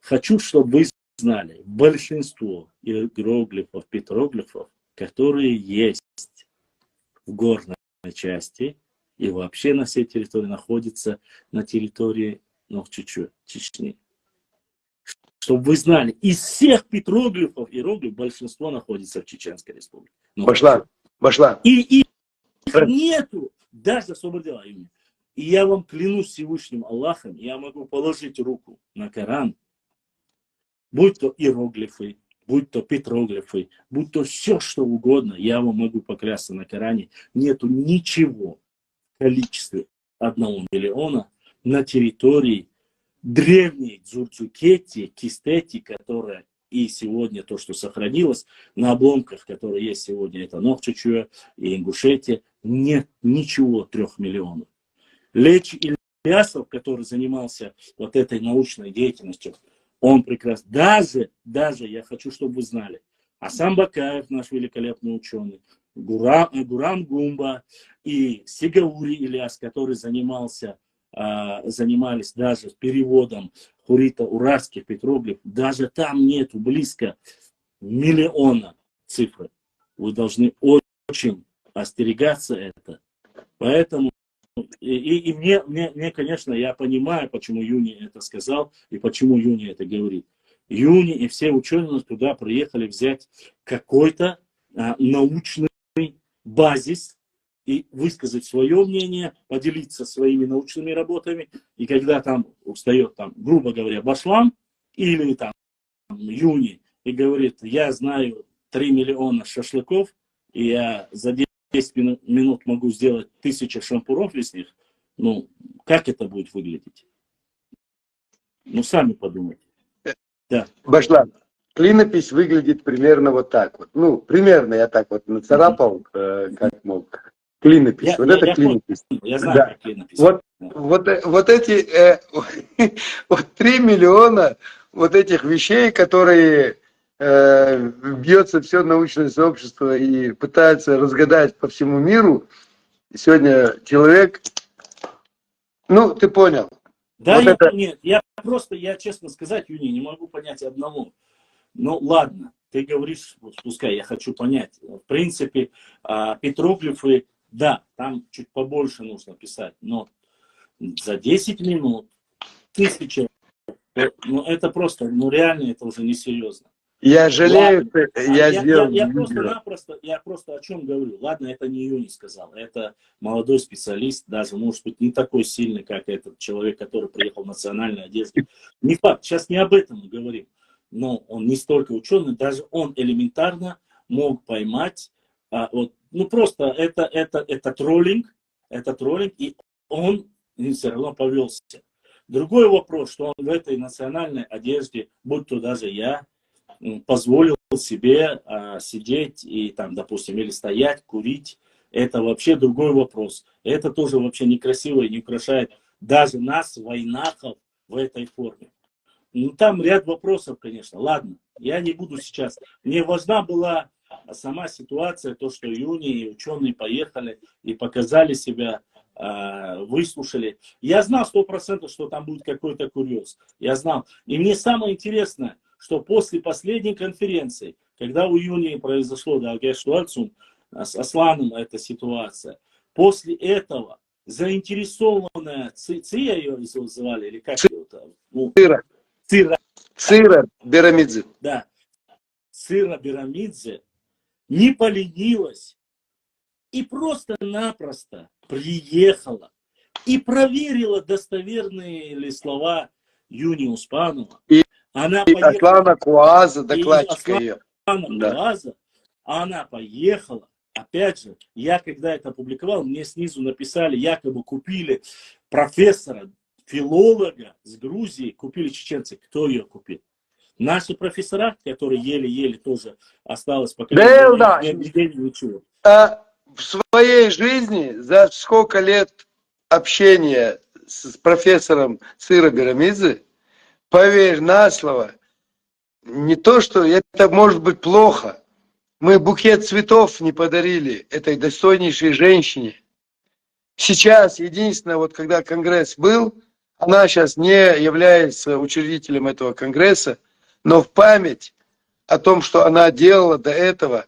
хочу, чтобы вы знали большинство иероглифов, петроглифов, которые есть в горной части и вообще на всей территории находится на территории Чечни. Чтобы вы знали, из всех петроглифов иероглифов большинство находится в Чеченской республике. Башла. И их нету даже освободила имя. И я вам клянусь Всевышним Аллахом, я могу положить руку на Коран, будь то иероглифы, будь то петроглифы, будь то все, что угодно, я вам могу поклясться на Коране, нету ничего в количестве 1 миллиона на территории древней Дзурцукети, Кистети, которая и сегодня то, что сохранилось на обломках, которые есть сегодня, это Нохчичуя и Ингушетия, нет ничего 3 миллионов. Леч Ильясов, который занимался вот этой научной деятельностью, он прекрасно. Даже, я хочу, чтобы вы знали, Асан Бакаев, наш великолепный ученый, Гурам Гумба и Сигаури Ильяс, который занимались даже переводом Хурита Уральских петроглифов, даже там нету близко 1 миллиона цифры. Вы должны очень остерегаться это. Поэтому и мне, конечно, я понимаю, почему Юни это сказал и почему Юни это говорит. Юни и все ученые туда приехали взять какой-то научный базис и высказать свое мнение, поделиться своими научными работами. И когда там устает, там, грубо говоря, Башлам или там Юни и говорит, я знаю 3 миллиона шашлыков, и я за 10 минут могу сделать 1000 шампуров из них, ну, как это будет выглядеть? Ну, сами подумайте. Да. Башлам, клинопись выглядит примерно вот так вот. Ну, примерно я так вот нацарапал, как мог. Клинопись. Это клинопись. Я знаю, как клинопись. Вот эти вот 3 миллиона вот этих вещей, которые бьется все научное сообщество и пытается разгадать по всему миру. Сегодня человек, ну, ты понял. Да, вот нет, я честно сказать, Юни, не могу понять одного. Ну, ладно, ты говоришь, пускай, я хочу понять. В принципе, петроглифы, да, там чуть побольше нужно писать, но за 10 минут 1000, ну, это просто, ну, реально, это уже несерьезно. Я жалею, я сделал. Я просто о чем говорю. Ладно, это не Юни сказал. Это молодой специалист, даже, может быть, не такой сильный, как этот человек, который приехал в национальной одежде. Не факт, сейчас не об этом мы говорим. Но он не столько ученый, даже он элементарно мог поймать. Ну, просто это троллинг, и он все равно повелся. Другой вопрос, что он в этой национальной одежде, будь то даже я, позволил себе сидеть и там, допустим, или стоять, курить. Это вообще другой вопрос. Это тоже вообще некрасиво и не украшает даже нас, войнахов, в этой форме. Ну, там ряд вопросов, конечно. Ладно, я не буду сейчас. Мне важна была сама ситуация, то, что Юни и ученые поехали и показали себя, выслушали. Я знал 100%, что там будет какой-то курьез. Я знал. И мне самое интересное, что после последней конференции, когда у Юни произошло, да, с Асланом эта ситуация, после этого заинтересованная Ция ее называли, или как ее там? Ну, Цира Берамидзе. Да. Цира Берамидзе не поленилась и просто-напросто приехала и проверила, достоверные ли слова Юни Успанова. Она поехала, Аслана Куаза, докладчика ее. Она поехала. Опять же, я когда это опубликовал, мне снизу написали, якобы купили профессора, филолога с Грузии, купили чеченцы. Кто ее купил? Наши профессора, которые еле-еле тоже осталось пока ничего. В своей жизни за сколько лет общения с профессором Цира Берамидзе, поверь на слово, не то, что это может быть плохо. Мы букет цветов не подарили этой достойнейшей женщине. Сейчас, единственное, вот когда конгресс был, она сейчас не является учредителем этого конгресса, но в память о том, что она делала до этого,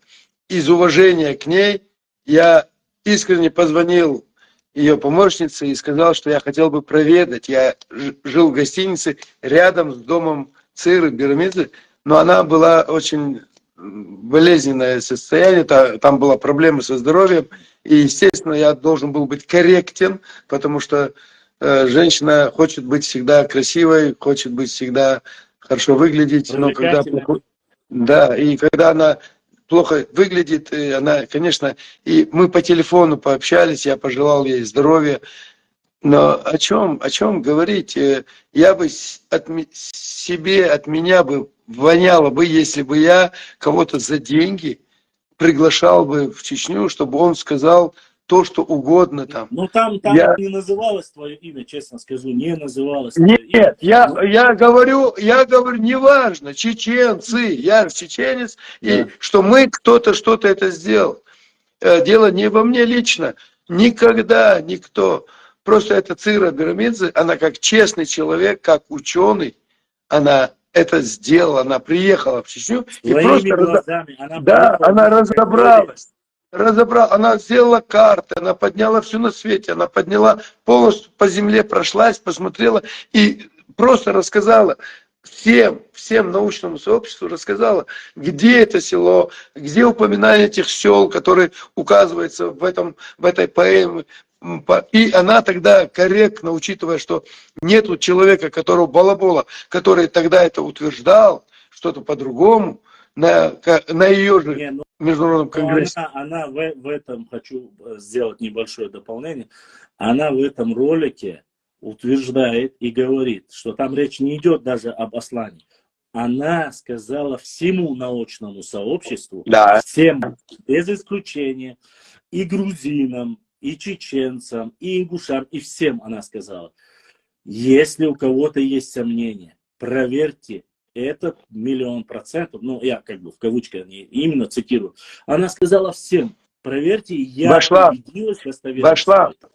из уважения к ней, я искренне позвонил ее помощнице и сказал, что я хотел бы проведать. Я жил в гостинице рядом с домом Циры Берамидзе, но она была очень болезненное состояние, там была проблема со здоровьем, и, естественно, я должен был быть корректен, потому что женщина хочет быть всегда красивой, хочет быть всегда хорошо выглядеть, но когда... Да, и когда она плохо выглядит, она, конечно, и мы по телефону пообщались, я пожелал ей здоровья. Но о чем говорить? Я бы себе, от меня бы воняло бы, если бы я кого-то за деньги приглашал бы в Чечню, чтобы он сказал то, что угодно там. Ну, там Я... не называлось твое имя, честно скажу, не называлось твое имя. Нет, Ну, я говорю, неважно, чеченцы, я чеченец, и да. что мы кто-то что-то это сделал. Дело не во мне лично. Никогда никто. Просто эта Цира Берамидзе, она как честный человек, как ученый, она это сделала, она приехала в Чечню и Своими просто глазами. Она да, поехала она в Кабуле. разобралась, она сделала карты, она подняла все на свете, она подняла полностью по земле, прошлась, посмотрела и просто рассказала всем научному сообществу, рассказала, где это село, где упоминание этих сел, которые указываются в этой поэме. И она тогда корректно, учитывая, что нету человека, которого балабола, который тогда это утверждал, что-то по-другому, на ее же Не, ну, международном конгрессе. она в этом, хочу сделать небольшое дополнение, она в этом ролике утверждает и говорит, что там речь не идет даже об Аслане. Она сказала всему научному сообществу, Да. всем, без исключения, и грузинам, и чеченцам, и ингушам, и всем она сказала, если у кого-то есть сомнения, проверьте этот 1000000%, ну я как бы в кавычках не именно цитирую, она сказала всем, проверьте, и я убедилась в достоверности этого.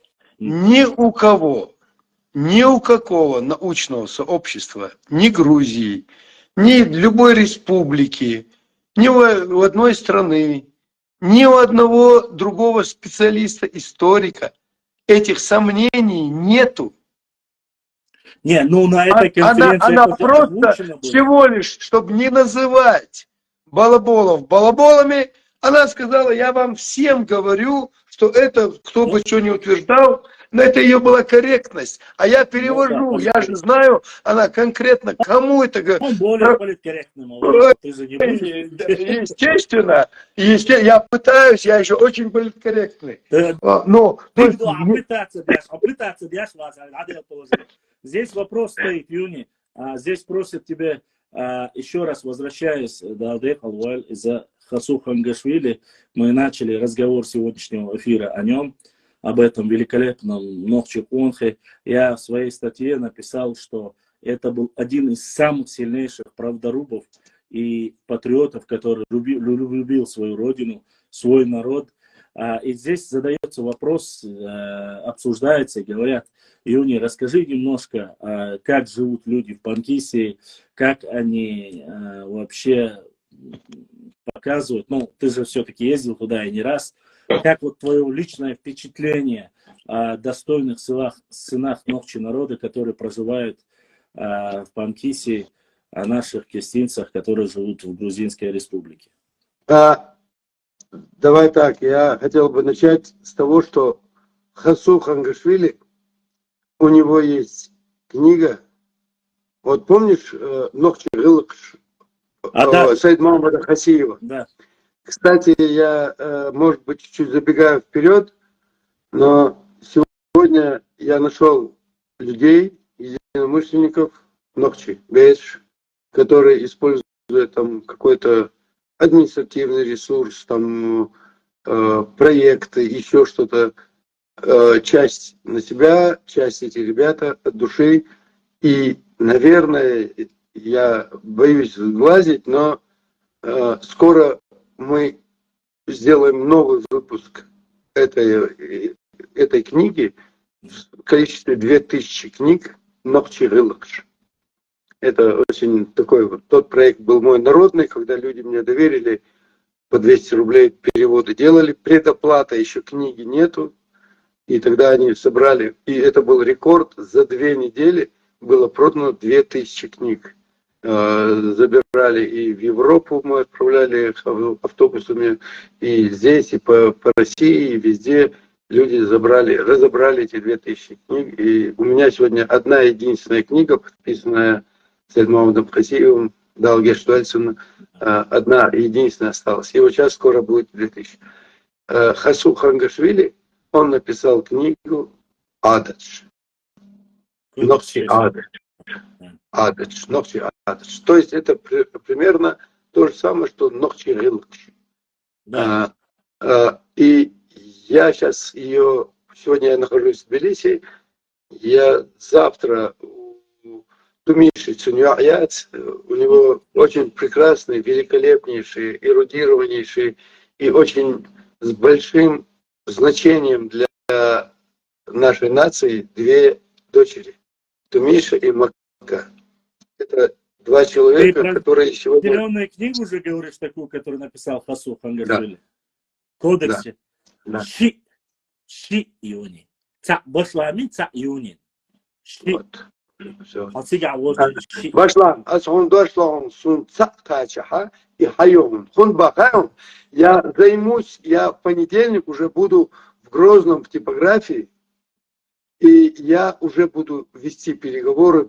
Ни у какого научного сообщества, ни Грузии, ни любой республики, ни у одной страны, ни у одного другого специалиста, историка этих сомнений нету. Не, ну на этой конференции она это просто всего лишь, чтобы не называть балаболов балаболами, она сказала, я вам всем говорю, что это, кто бы что ни утверждал, но это ее была корректность. А я перевожу, я же знаю, она конкретно кому это говорит. Он более политкорректный, ты же не будешь. Естественно, я пытаюсь, я еще очень политкорректный. Но здесь вопрос стоит, Юни. Здесь просят тебя, еще раз возвращаясь, из-за Хасу Хангашвили, мы начали разговор сегодняшнего эфира о нем, об этом великолепном Нохчи Онхе. Я в своей статье написал, что это был один из самых сильнейших правдорубов и патриотов, который любил свою родину, свой народ. И здесь задается вопрос, обсуждается, говорят, Юни, расскажи немножко, как живут люди в Панкисии, как они вообще показывают, ну, ты же все-таки ездил туда и не раз, как вот твое личное впечатление о достойных сынах Нохчи народа, которые проживают в Панкисии, о наших кестинцах, которые живут в Грузинской республике? Давай так, я хотел бы начать с того, что Хасу Хангашвили, у него есть книга, вот помнишь Нохчи Гылыкш, Саид Мухаммада Хасиева? Да. Кстати, я, может быть, чуть-чуть забегаю вперед, но сегодня я нашел людей, единомышленников Нохчи, Бейдж, которые используют там какой-то административный ресурс, там проекты, еще что-то, часть на себя, часть эти ребята от души. И, наверное, я боюсь сглазить, но скоро мы сделаем новый выпуск этой книги в количестве 2000 книг Нохчи Гылыкш. Это очень такой вот, тот проект был мой народный, когда люди мне доверили, по 200 рублей переводы делали, предоплата, еще книги нету. И тогда они собрали, и это был рекорд, за 2 недели было продано 2000 книг. Забирали и в Европу мы отправляли автобусами, и здесь, и по России, и везде люди разобрали эти 2000 книг. И у меня сегодня одна единственная книга, подписанная Саид Мухаммадом Хасиевым, Далге Штуальцевна, одна единственная осталась. И вот сейчас скоро будет 2000. Хасу Хангашвили, он написал книгу «Ададж». Нохчи Адыч, Нохчи Адыч. То есть это примерно то же самое, что Нохчи Гилкч. Да. И я сейчас ее, сегодня я нахожусь в Тбилиси, я завтра у Тумиши Цуньяяц, у него очень прекрасный, великолепнейший, эрудированнейший и очень с большим значением для нашей нации две дочери, Тумиша и Макка. Это два человека, которые сегодня... Зеленую книгу уже говоришь, такую, которую написал Хасу Хангашвили. Да. В кодексе. Да. Ши Юни. Ца Башлами, ца Юни. Ши. Вот. Все. Ши. Башлам, асхун дошлам сун ца тачаха и хайон. Хун бахайон. Я займусь, я в понедельник уже буду в Грозном в типографии, и я уже буду вести переговоры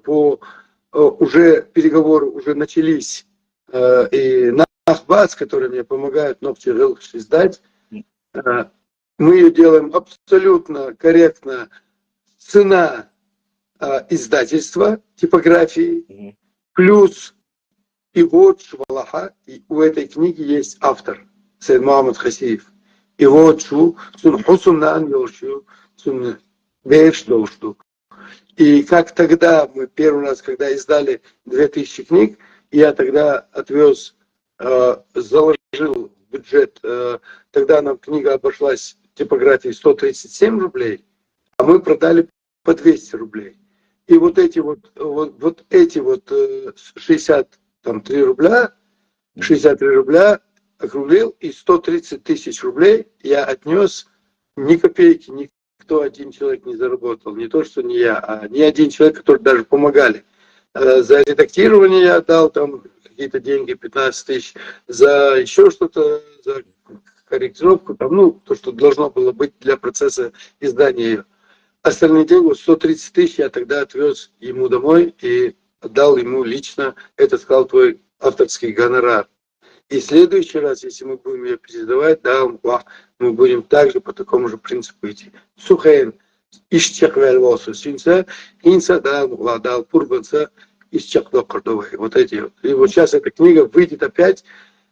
переговоры уже начались. И Нахбац, которые мне помогают Нохчи Гилкч издать, мы ее делаем абсолютно корректно. Цена издательства, типографии, плюс и вот Швалаха, и у этой книги есть автор, Сейд Мухаммад Хасиев. И вот Шу, Сун Хусумнан Йошу, Сун Бейшдоушту. И как тогда мы первый раз, когда издали 2000 книг, я тогда отвез, заложил в бюджет, тогда нам книга обошлась типографии 137 рублей, а мы продали по 200 рублей. И вот эти 63 рубля округлил, и 130 тысяч рублей я отнес, ни копейки, никто один человек не заработал. Не то, что не я, а ни один человек, который даже помогали. За редактирование я отдал там какие-то деньги, 15 тысяч, за еще что-то, за корректировку, там, то, что должно было быть для процесса издания ее. Остальные деньги, 130 тысяч, я тогда отвез ему домой и отдал ему лично, это сказал твой авторский гонорар. И в следующий раз, если мы будем ее передавать, да, мы будем также по такому же принципу идти. Сухейн, ищек вельвосу, синца, инца, да, дал пурбанца, ищек до кордовой. Вот эти вот. И вот сейчас эта книга выйдет опять,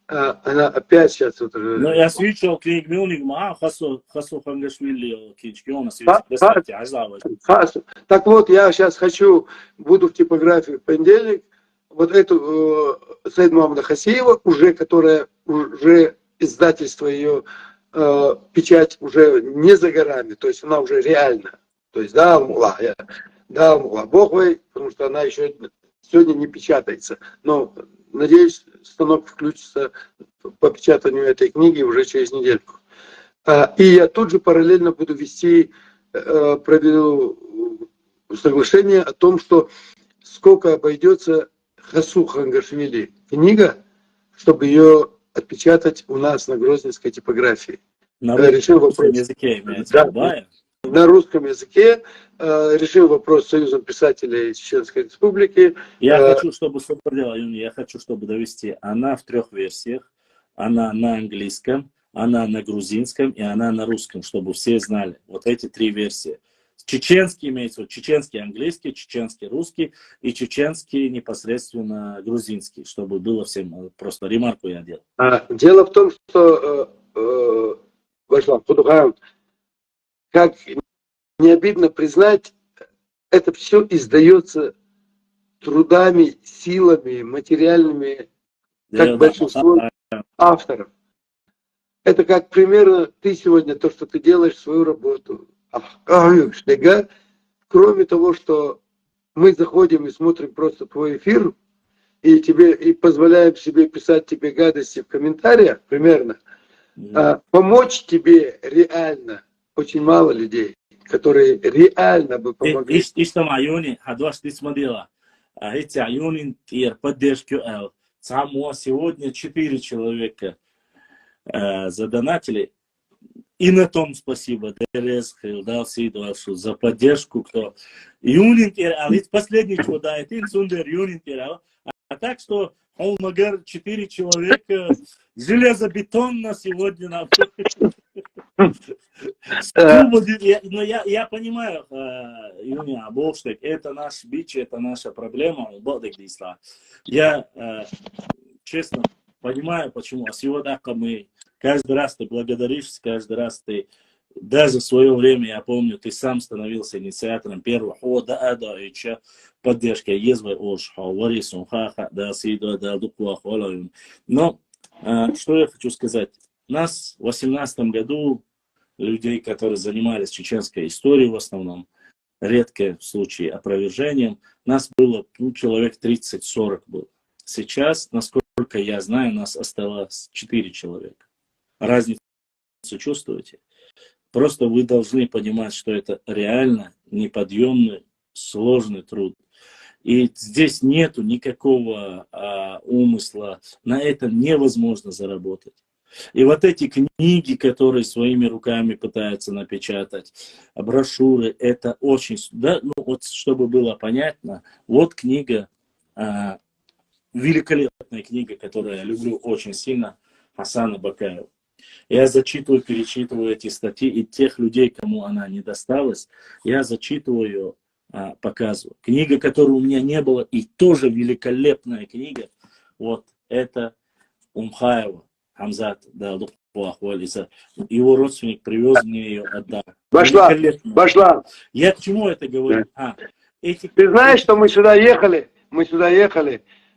она опять сейчас... Но я свечал книг Мюник, Хасу Хангашвили, книжки, он свечал. Так вот, я сейчас буду в типографии в понедельник, вот эту Сейд Мухаммада Хасиева, которая уже издательство ее, печать уже не за горами, то есть она уже реальна. То есть да, Бог вы, потому что она еще сегодня не печатается. Но, надеюсь, станок включится по печатанию этой книги уже через недельку. И я тут же параллельно буду проведу соглашение о том, что сколько обойдется Хасу Хангашвили книга, чтобы ее отпечатать у нас на грозненской типографии. На русском языке имеется, да? На русском языке решил вопрос с Союзом писателей Чеченской Республики. Я хочу, чтобы довести. Она в 3 версиях. Она на английском, она на грузинском и она на русском, чтобы все знали. Вот эти 3 версии. Чеченский имеется, чеченский английский, чеченский русский и чеченский непосредственно грузинский, чтобы было всем, просто ремарку я делал. Дело в том, что как не обидно признать, это все издается трудами, силами, материальными, как большинство авторов. Это как примерно ты сегодня, то, что ты делаешь свою работу. Кроме того, что мы заходим и смотрим просто твой эфир, и позволяем себе писать тебе гадости в комментариях, примерно, помочь тебе реально очень мало людей, которые реально бы помогли. Сегодня 4 человека задонатили. И на том спасибо, Дерез, Хилдал, Сидуашу, за поддержку, кто Юнин, последний, что дает, Инсундер, Юнин, а так что Холмагар, 4 человека, железобетонно сегодня нам. Но я понимаю, Юния, Болштек, это наш бич, это наша проблема. Я честно понимаю, почему. А сегодня мы каждый раз ты благодаришься, каждый раз ты даже в свое время, я помню, ты сам становился инициатором первого хода и поддержки езвы Но что я хочу сказать. Нас в 2018 году, людей, которые занимались чеченской историей в основном, редко в случае опровержением, нас было человек 30-40 было. Сейчас, насколько я знаю, нас осталось 4 человека. Разницу чувствуете? Просто вы должны понимать, что это реально неподъемный, сложный труд. И здесь нету никакого умысла. На этом невозможно заработать. И вот эти книги, которые своими руками пытаются напечатать, брошюры, это очень... Да, ну вот, чтобы было понятно, вот книга, великолепная книга, которую я люблю очень сильно, Хасана Бакаева. Я зачитываю, перечитываю эти статьи, и тех людей, кому она не досталась, я зачитываю ее, показываю. Книга, которой у меня не было, и тоже великолепная книга, вот это Умхаева, Хамзат, да, его родственник привез мне ее, отдал. Башла. Я к чему это говорю? Ты знаешь, что мы сюда ехали,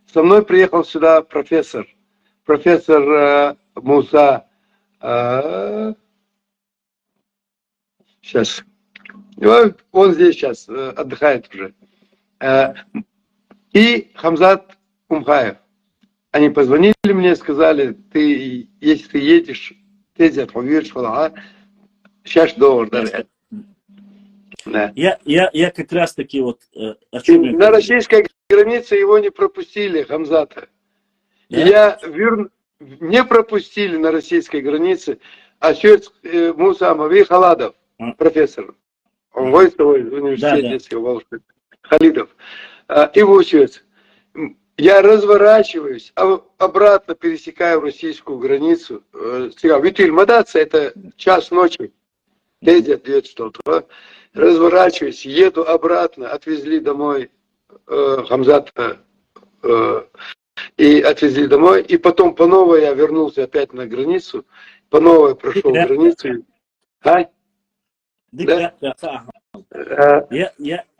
со мной приехал сюда профессор Муса, сейчас, он здесь сейчас отдыхает уже, и Хамзат Умхаев. Они позвонили мне, сказали, если ты едешь, ты поверишь, сейчас доллар дарят. Да. Я как раз таки вот о чем на российской границе его не пропустили, Хамзата. Да? Не пропустили на российской границе, а отец Муса Мави Халадов, профессор, он Войсовой университет детского Волжска, Халидов, его отец. Я разворачиваюсь, обратно пересекаю российскую границу. Витиль Мадаца, это час ночи. Разворачиваюсь, еду обратно, отвезли домой Хамзата, и отвезли домой. И потом по новой я вернулся опять на границу, по новой прошел границу. Да?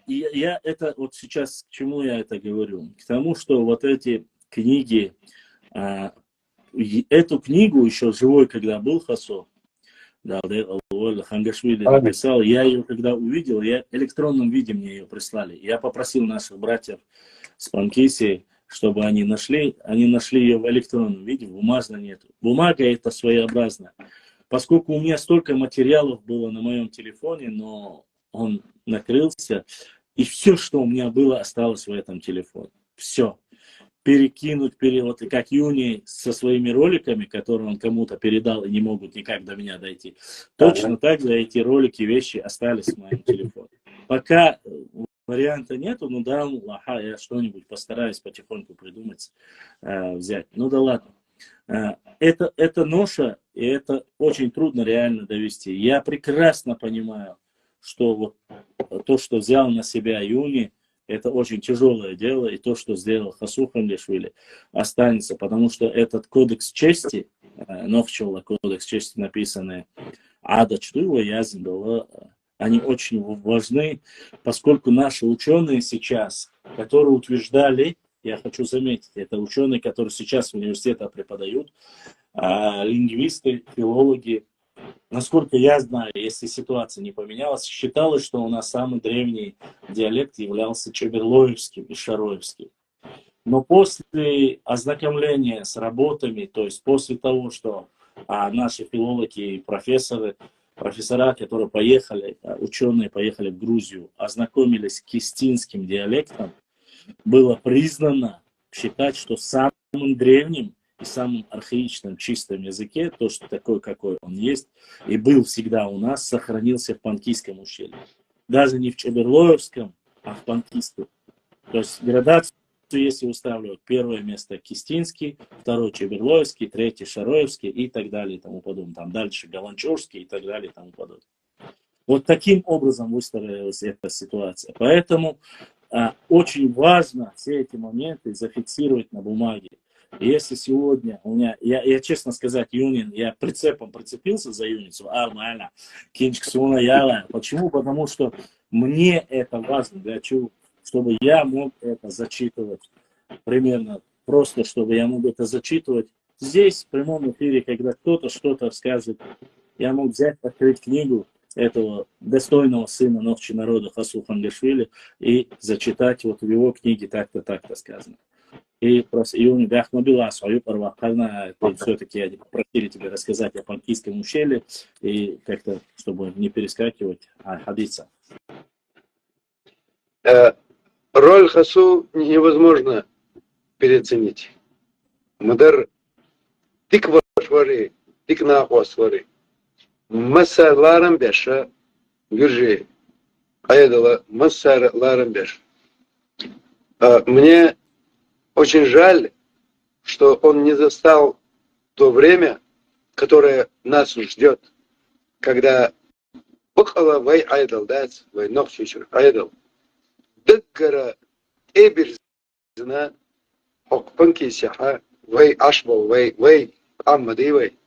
Я это вот сейчас к чему я это говорю? К тому, что вот эти книги, эту книгу еще живой, когда был Хасо, да, Хангашвили написал, я ее когда увидел, я в электронном виде мне ее прислали. Я попросил наших братьев с Панкиси, чтобы они нашли ее в электронном виде, бумажно нету. Бумага это своеобразная. Поскольку у меня столько материалов было на моем телефоне, но он накрылся, и все, что у меня было, осталось в этом телефоне. Все. Перекинуть, перевод, и как Юни со своими роликами, которые он кому-то передал и не могут никак до меня дойти. Точно так же эти ролики, вещи остались в моем телефоне. Пока варианта нету, ну да, я что-нибудь постараюсь потихоньку придумать, взять. Ну да ладно. Это ноша, и это очень трудно реально довести. Я прекрасно понимаю, что вот то, что взял на себя Юни, это очень тяжелое дело, и то, что сделал Хасу Хамлишвили, останется, потому что этот кодекс чести, Новчела, кодекс чести написанный, Ада Чтува, Язин, они очень важны, поскольку наши ученые сейчас, которые утверждали, я хочу заметить, это ученые, которые сейчас в университетах преподают, лингвисты, филологи, насколько я знаю, если ситуация не поменялась, считалось, что у нас самый древний диалект являлся чеберлоевским и шароевским. Но после ознакомления с работами, то есть после того, что наши филологи и профессора, которые поехали, ученые поехали в Грузию, ознакомились с кистинским диалектом, было признано считать, что самым древним и самым архаичным чистом языке, то, что такой, какой он есть, и был всегда у нас, сохранился в Панкийском ущелье. Даже не в Чеберлоевском, а в Панкийском. То есть градацию если уставлю первое место Кистинский, второй Чеберлоевский, третий Шароевский и так далее и тому подобное. Там дальше Галанчурский и так далее и тому подобное. Вот таким образом выстроилась эта ситуация. Поэтому очень важно все эти моменты зафиксировать на бумаге. И если сегодня у меня, я честно сказать, Юнин, я прицепом прицепился за Юницу, нормально, кинчик суна яла. Почему? Потому что мне это важно, для чего? Чтобы я мог это зачитывать. Примерно просто, чтобы я мог это зачитывать. Здесь, в прямом эфире, когда кто-то что-то скажет, я мог взять, открыть книгу этого достойного сына ночи народа Хасу Хангашвили и зачитать вот в его книге так-то, так-то сказано. И просто Юни Бяхмабила свою парвахарна, все-таки они попросили тебе рассказать о Панкийском ущелье и как-то, чтобы не перескакивать, хадиса. Роль Хасу невозможно переоценить. Мадар тик вашвари, тик нахвасвари. Масса ларам беша, гюржи, аядала масса ларам беш. Мне очень жаль, что он не застал то время, которое нас ждет, когда бухала вай айдал, дать вай нохчичур айдал. Дыккара эбирзна окпанки сяха вай ашбал вай аммади вай.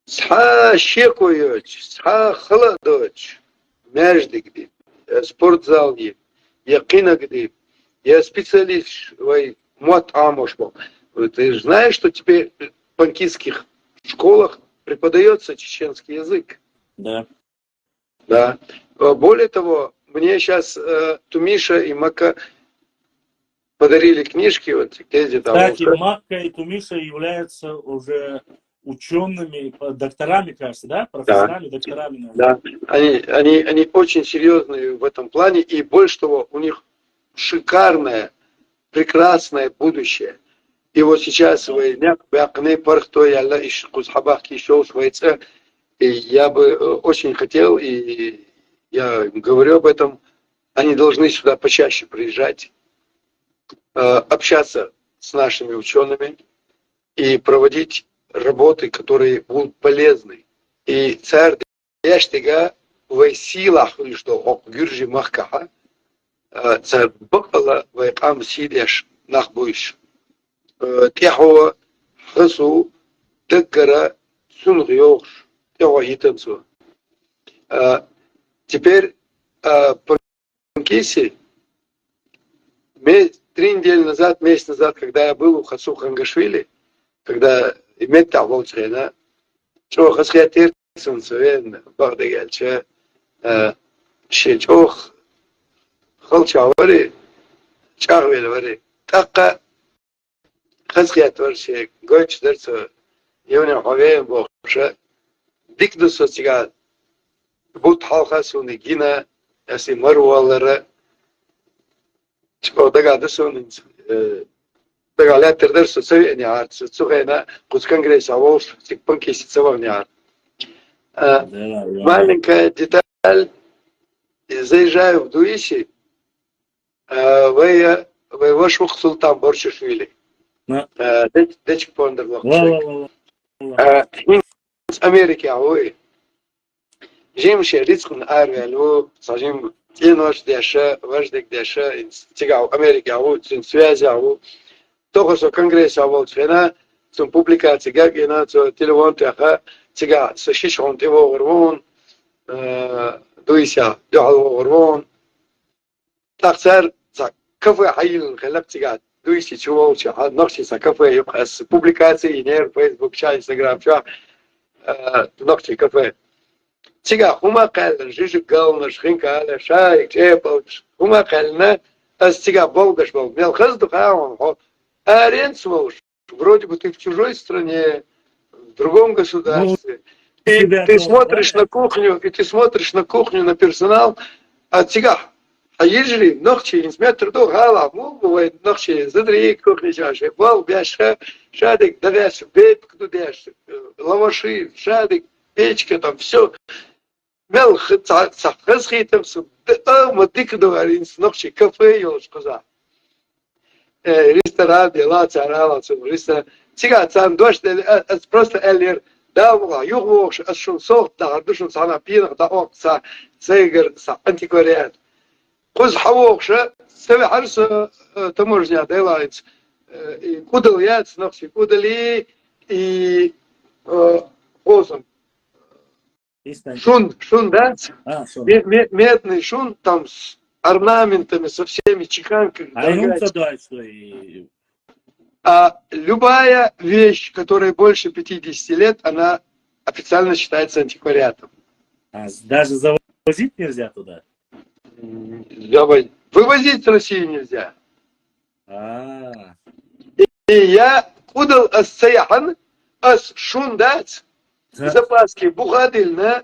Сха шекуёч, сха халадоч, мяждик спортзал не, якина где. Я специалист, мот амошбал. Ты же знаешь, что теперь в панкистских школах преподается чеченский язык? Да. Да. Более того, мне сейчас Тумиша и Мака подарили книжки, вот где там. Кстати, Макка и Тумиша являются уже учеными, докторами, кажется, да? Профессорами, да. Докторами. Да. Они очень серьезные в этом плане, и больше того, у них шикарное, прекрасное будущее. И вот сейчас я бы очень хотел, и я говорю об этом, они должны сюда почаще приезжать, общаться с нашими учеными и проводить работы, которые будут полезны. И царь Яштига в силах, что ок гюржи махкаха, царь Бакала в икам сидяш нахбуиш. Тяхо хасу теккара сунгьёш тяхо хитенцу. Теперь по Кисе 3 недели назад, месяц назад, когда я был у Хасу Хангашвили, когда имета волчрена, что хасхиатир сунсовен багдагальча, шечох халчавари, чарвелвари, така хасхиатвар ше гойч дерцо юня хавеем бохша, дикдусо чига бут халхасуни гина, аси марвалара, Daga dăsăunți, daga le terdăr să se near, să țuhena, cu scangres avos, să pânche să țăvă near. Маленькая деталь, заезжаю в Дуиси, вы вашу султан Борчишвили. Дечь пондерлах. С Америки, а вы. Жимше рискун арвелу, сажим Тинош деша, важдик деша, цигал Америка, цин связи, того что конгресс волчрена, цин публикации гагина, цин телефон теха, цига сашишон тево горвон, дуися дохал горвон. Так цар кафе хаил хлеб цига дуиси чувал ча, нахши са кафе юхас публикации нер Facebook, ча Instagram, ча нахши кафе. Цига хума кал жижи гална шхинка аля шай чепал хума кална аз цига болгаш бол мел хазду хаон хо аренцвал вроде бы ты в чужой стране в другом государстве и ты смотришь на кухню на персонал а цига а ежели ночи инсметр до гала му бывает ночи задри кухни чаши бол бяша шадик давяш беб кдудяш лаваши шадик печка там все Мел хасхитам су мы дик говорим, ночи кафе ёшкоза. Ресторан, дела, царала, ресторан. Сега, цан дождь, просто эллер, да, юг, шун сохт, да, душун сана пинах, да, ок, са, цейгер, са, антиквариат. Куз хавокша, севе харс таможня делается. Кудал яц, ночи кудали, и озом. Шун, да? Медный шун, там с орнаментами, со всеми чеканками. А любая вещь, которая больше 50 лет, она официально считается антиквариатом. Даже завозить нельзя туда? Вывозить с России нельзя. И я кудал ас-саяхан, ас-шундац, запаски бухадильна,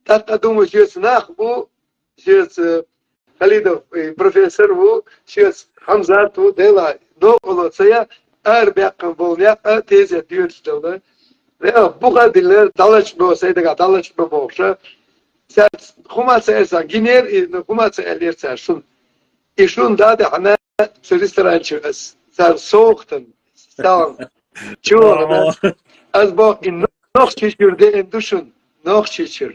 так думаю, сейчас нахбу, сейчас Халидов профессор ву, сейчас Хамзат ву, дела, доголо цая, арбякам болняк, тезя дюрстел, да, бухадильна, далачбо, сайдага, далачбо бокша, сейчас хумаца эса, гинер, и хумаца элерца, шун, и шун даде, она с ресторанчик, с сохтан, стал, чего, да, аз бо и нох чичур де эндушун, нох чичур.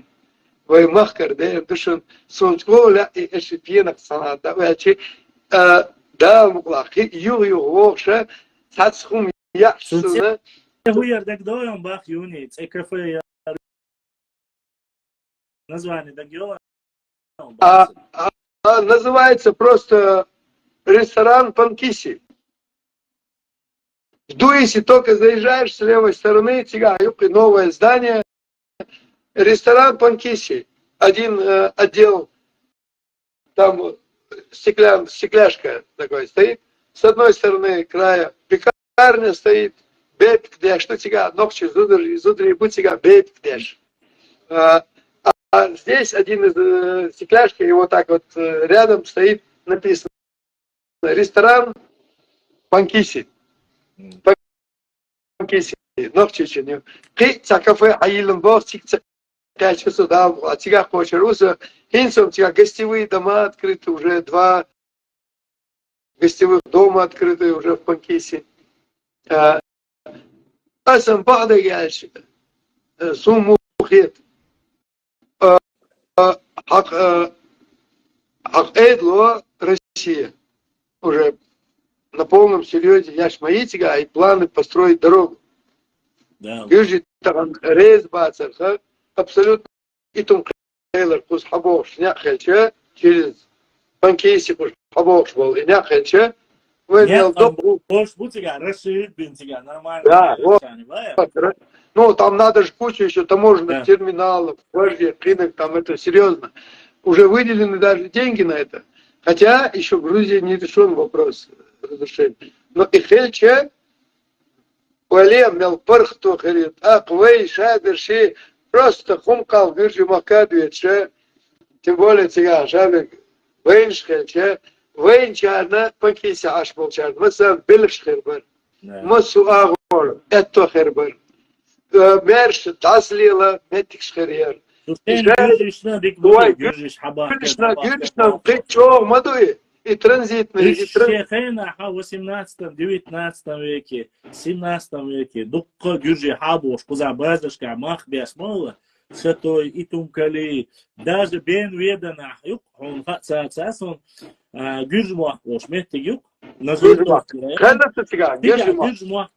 Вой махкар де эндушун, сончгола и эшипьенак саната, вячи, да, муклахи, юг вокша, сацхум яхсуна. Хуяр, так даем бах юниц, кафе, название, так ела. Называется просто ресторан Панкиси. В Дуисе только заезжаешь с левой стороны, тига-юбка, новое здание, ресторан Панкиси. Один отдел, там стекляшка такой стоит, с одной стороны края пекарня стоит, бейп кдеш, что тига, ногчи, зудри, будь тига, бейп кдеш. А здесь один из стекляшки, и вот так вот рядом стоит, написано, ресторан Панкиси. Панкиси, ногчи, кы кафе аилен бог, качество сюда, а тига хочеруса, хинсом тига гостевые дома открыты, уже 2 гостевых дома открыты уже в Панкиси. Асам бада ящик, сумму хит. Хак-эдло Россия. Уже на полном серьезе, я ж мои тига, и планы построить дорогу. Да. Гюжи там рейс бацер, абсолютно и том хейлер кус хабош няхельче через Панкиси кус хабош был и няхельче. Нет, там больше бутига, расширить бинтига, нормально. Да, вот. Ну, там надо же кучу еще таможенных терминалов, вождей, рынок, там это серьезно. Уже выделены даже деньги на это. Хотя еще в Грузии не решен вопрос разрешения. Но и хельче, Уалем мел пархту херит, аквей, шадерши, просто хумкал, гыржи макадует, тем более тига, шабик, вейнш хельче, вейнчарна, Панкиси аш молчар, масан билш хербар, масу агор, это хербар. Мерш таслила, метикш херьер. Гюржишна, ты чё, мадуи? И транзитные, и Шехена, 18-19 веке, 17 веке, дукка гюржи хабош, кузабазашка, махбяс мола, сатой и тумкали, даже бен ведана, юк, он хацацасон, гюржмах лош, метигюк, называют.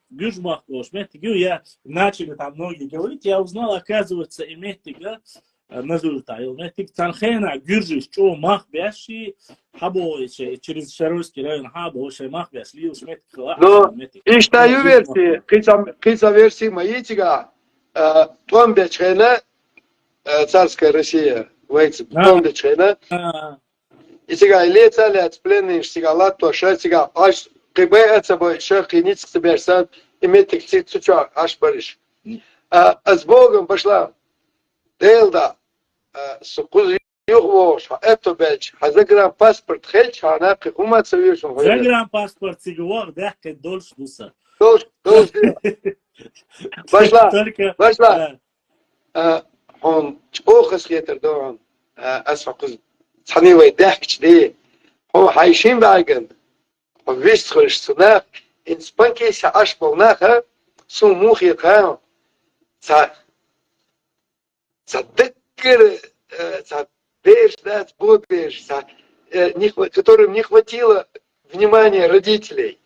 Гюржмах лош, метигю, я начали там многие говорить, я узнал, оказывается, и метига, называют, метиг цанхена, гюржиш, чё, махбяши, хабо, через Шаровский район хабо, махбяс, лиус, метиг, но, и считаю версии, кица версии моей тига, Томбячхена, царская Россия, вейц, Томбячхена, и тига, леца, лец, пленный, тига, латто, ша, тига, аж, кб, это бой, шах, и ниц, тебе, сам, и метик, цуча, аж бариш. А с Богом пошла, Делда, сукуз югвош, это бельч, а загранпаспорт хельч, а она кума цивишн. Загранпаспорт сигвор, да, как дольше дуса. Дольше. Пошла. Он чохас хетер, да, он. أسمع كذا صحني ويدحك كذي هو عايشين بعجن وبيش تخش سناق إن سبانكي سعاش بوناها سو موخي قام صدقر Дешь, да, будешь, которым не хватило внимания родителей,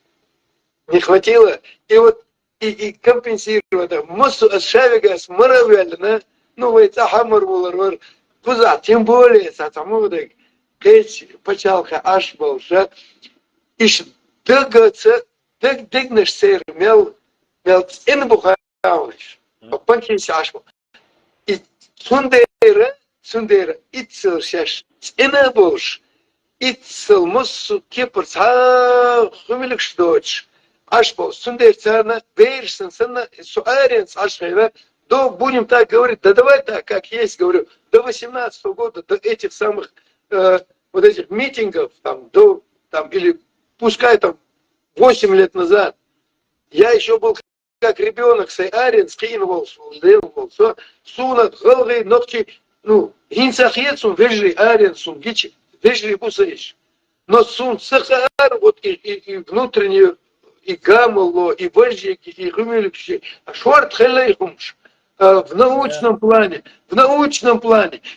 не хватило, и вот и компенсировать, массу ашавига с маравельна, ну, это хамар булар, куза, тем более, сатамудек, кеч, пачалка, аш болша, иш дыгаться, дыгнешь сэр, мел, инбухауниш, панкись аш бол, и Сундера, итцел шаш, ина бош, итцел моссу кепр, хумилик шточ, аш бол, сундер царна, бейрсен, сенна, суаренс, аш хайва, до будем так говорить, да давай так, как есть, говорю, до 18 года, до этих самых, вот этих митингов, там, до, там, или пускай там 8 лет назад, я еще был как ребенок, сей арен, скинул, сунат, голгой, ногти, ну, гинцахецум, вежри аренсум, гичи, вежри бусаиш. Но сун сахар, вот и внутреннюю, и гамало, и вожжики, и гумиликши, а шварт хэлэйхумш. В научном плане,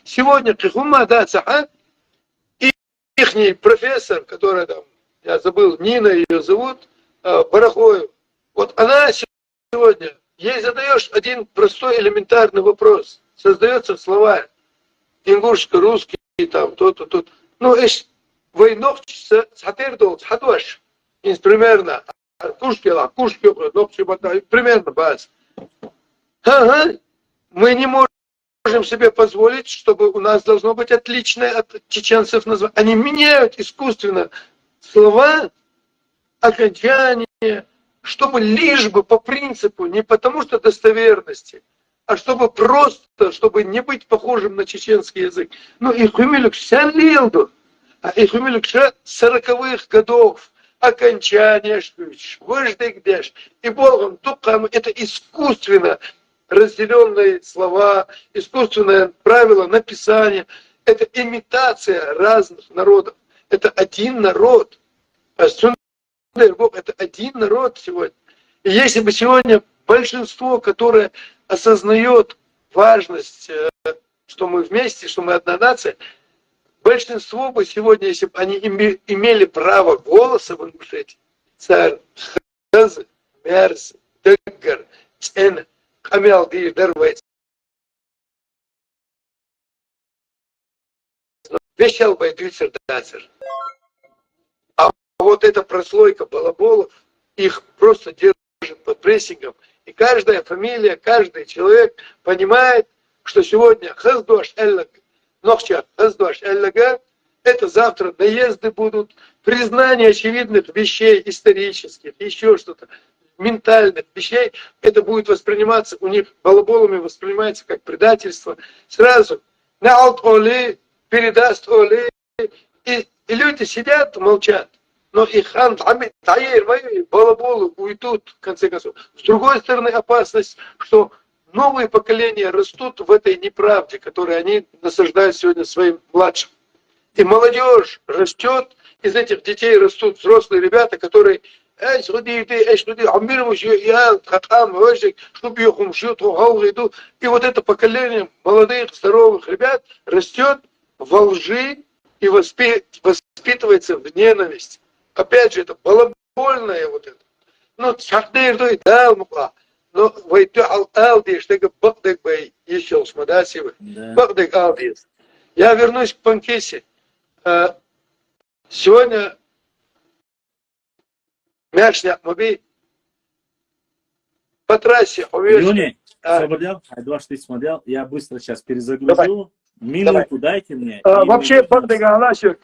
сегодня кихума даться, и ихний профессор, который там, я забыл, Нина ее зовут, Барахоев, вот она сегодня, ей задаешь один простой элементарный вопрос, создается в словарь. Ингушский, русский, там, то-то, тут. Ну, войнохчица, сатердол, садуаш. Примерно, кушкела, примерно баз. Ага, мы не можем себе позволить, чтобы у нас должно быть отличное от чеченцев название. Они меняют искусственно слова, окончания, чтобы лишь бы по принципу, не потому что достоверности, а чтобы просто, чтобы не быть похожим на чеченский язык. Ну, и хумилюк сянлилду, а и хумилюк 40-х годов, окончание, выждыгдеш, и Богом, тукам, это искусственно разделенные слова, искусственное правило написания, это имитация разных народов. Это один народ. Это один народ сегодня. И если бы сегодня большинство, которое осознает важность, что мы вместе, что мы одна нация, большинство бы сегодня, если бы они имели право голоса в Ингушетии, царь, хаз, мерз, дыггар, цен, хамял, дырвайц, вещал бы и дацер. А вот эта прослойка балаболов, их просто держит под прессингом. И каждая фамилия, каждый человек понимает, что сегодня хаздуаш эллаг, нохча хаздуаш эллага, это завтра наезды будут, признание очевидных вещей исторических, еще что-то, ментальных вещей, это будет восприниматься, у них балаболами воспринимается как предательство. Сразу наалт оли, передаст оли, и люди сидят, молчат. Но и хан, таир, балаболы уйдут, в конце концов. С другой стороны, опасность, что новые поколения растут в этой неправде, которую они насаждают сегодня своим младшим. И молодежь растет, из этих детей растут взрослые ребята, которые и вот это поколение молодых, здоровых ребят растет во лжи и воспитывается в ненависти. Опять же, это балабольное вот это. Ну, шахдырдуй дал мукла. Но войдет алдиш, ты багдык бей, еще смадасивы. Багдык алдиш. Я вернусь к Панкисе. Сегодня Мяшня Моби по трассе. Юни, смотрел? Эдуард, ты смотрел? Я быстро сейчас перезагружу. Давай. Минуту дайте мне. Вообще, Багдык Аласик,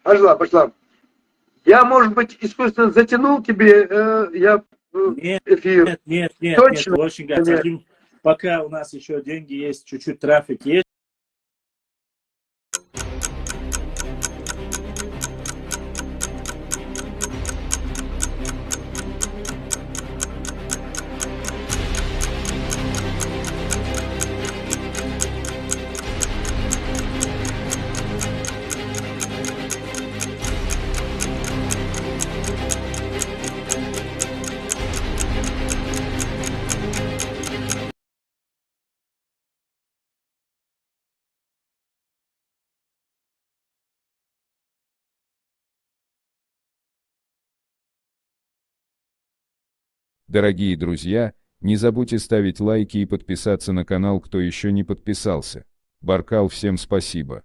Ажла, пошла. Я, может быть, искусственно затянул тебе эфир. Нет, точно. Очень хотим. Пока у нас еще деньги есть, чуть-чуть трафик есть. Дорогие друзья, не забудьте ставить лайки и подписаться на канал, кто еще не подписался. Баркал, всем спасибо.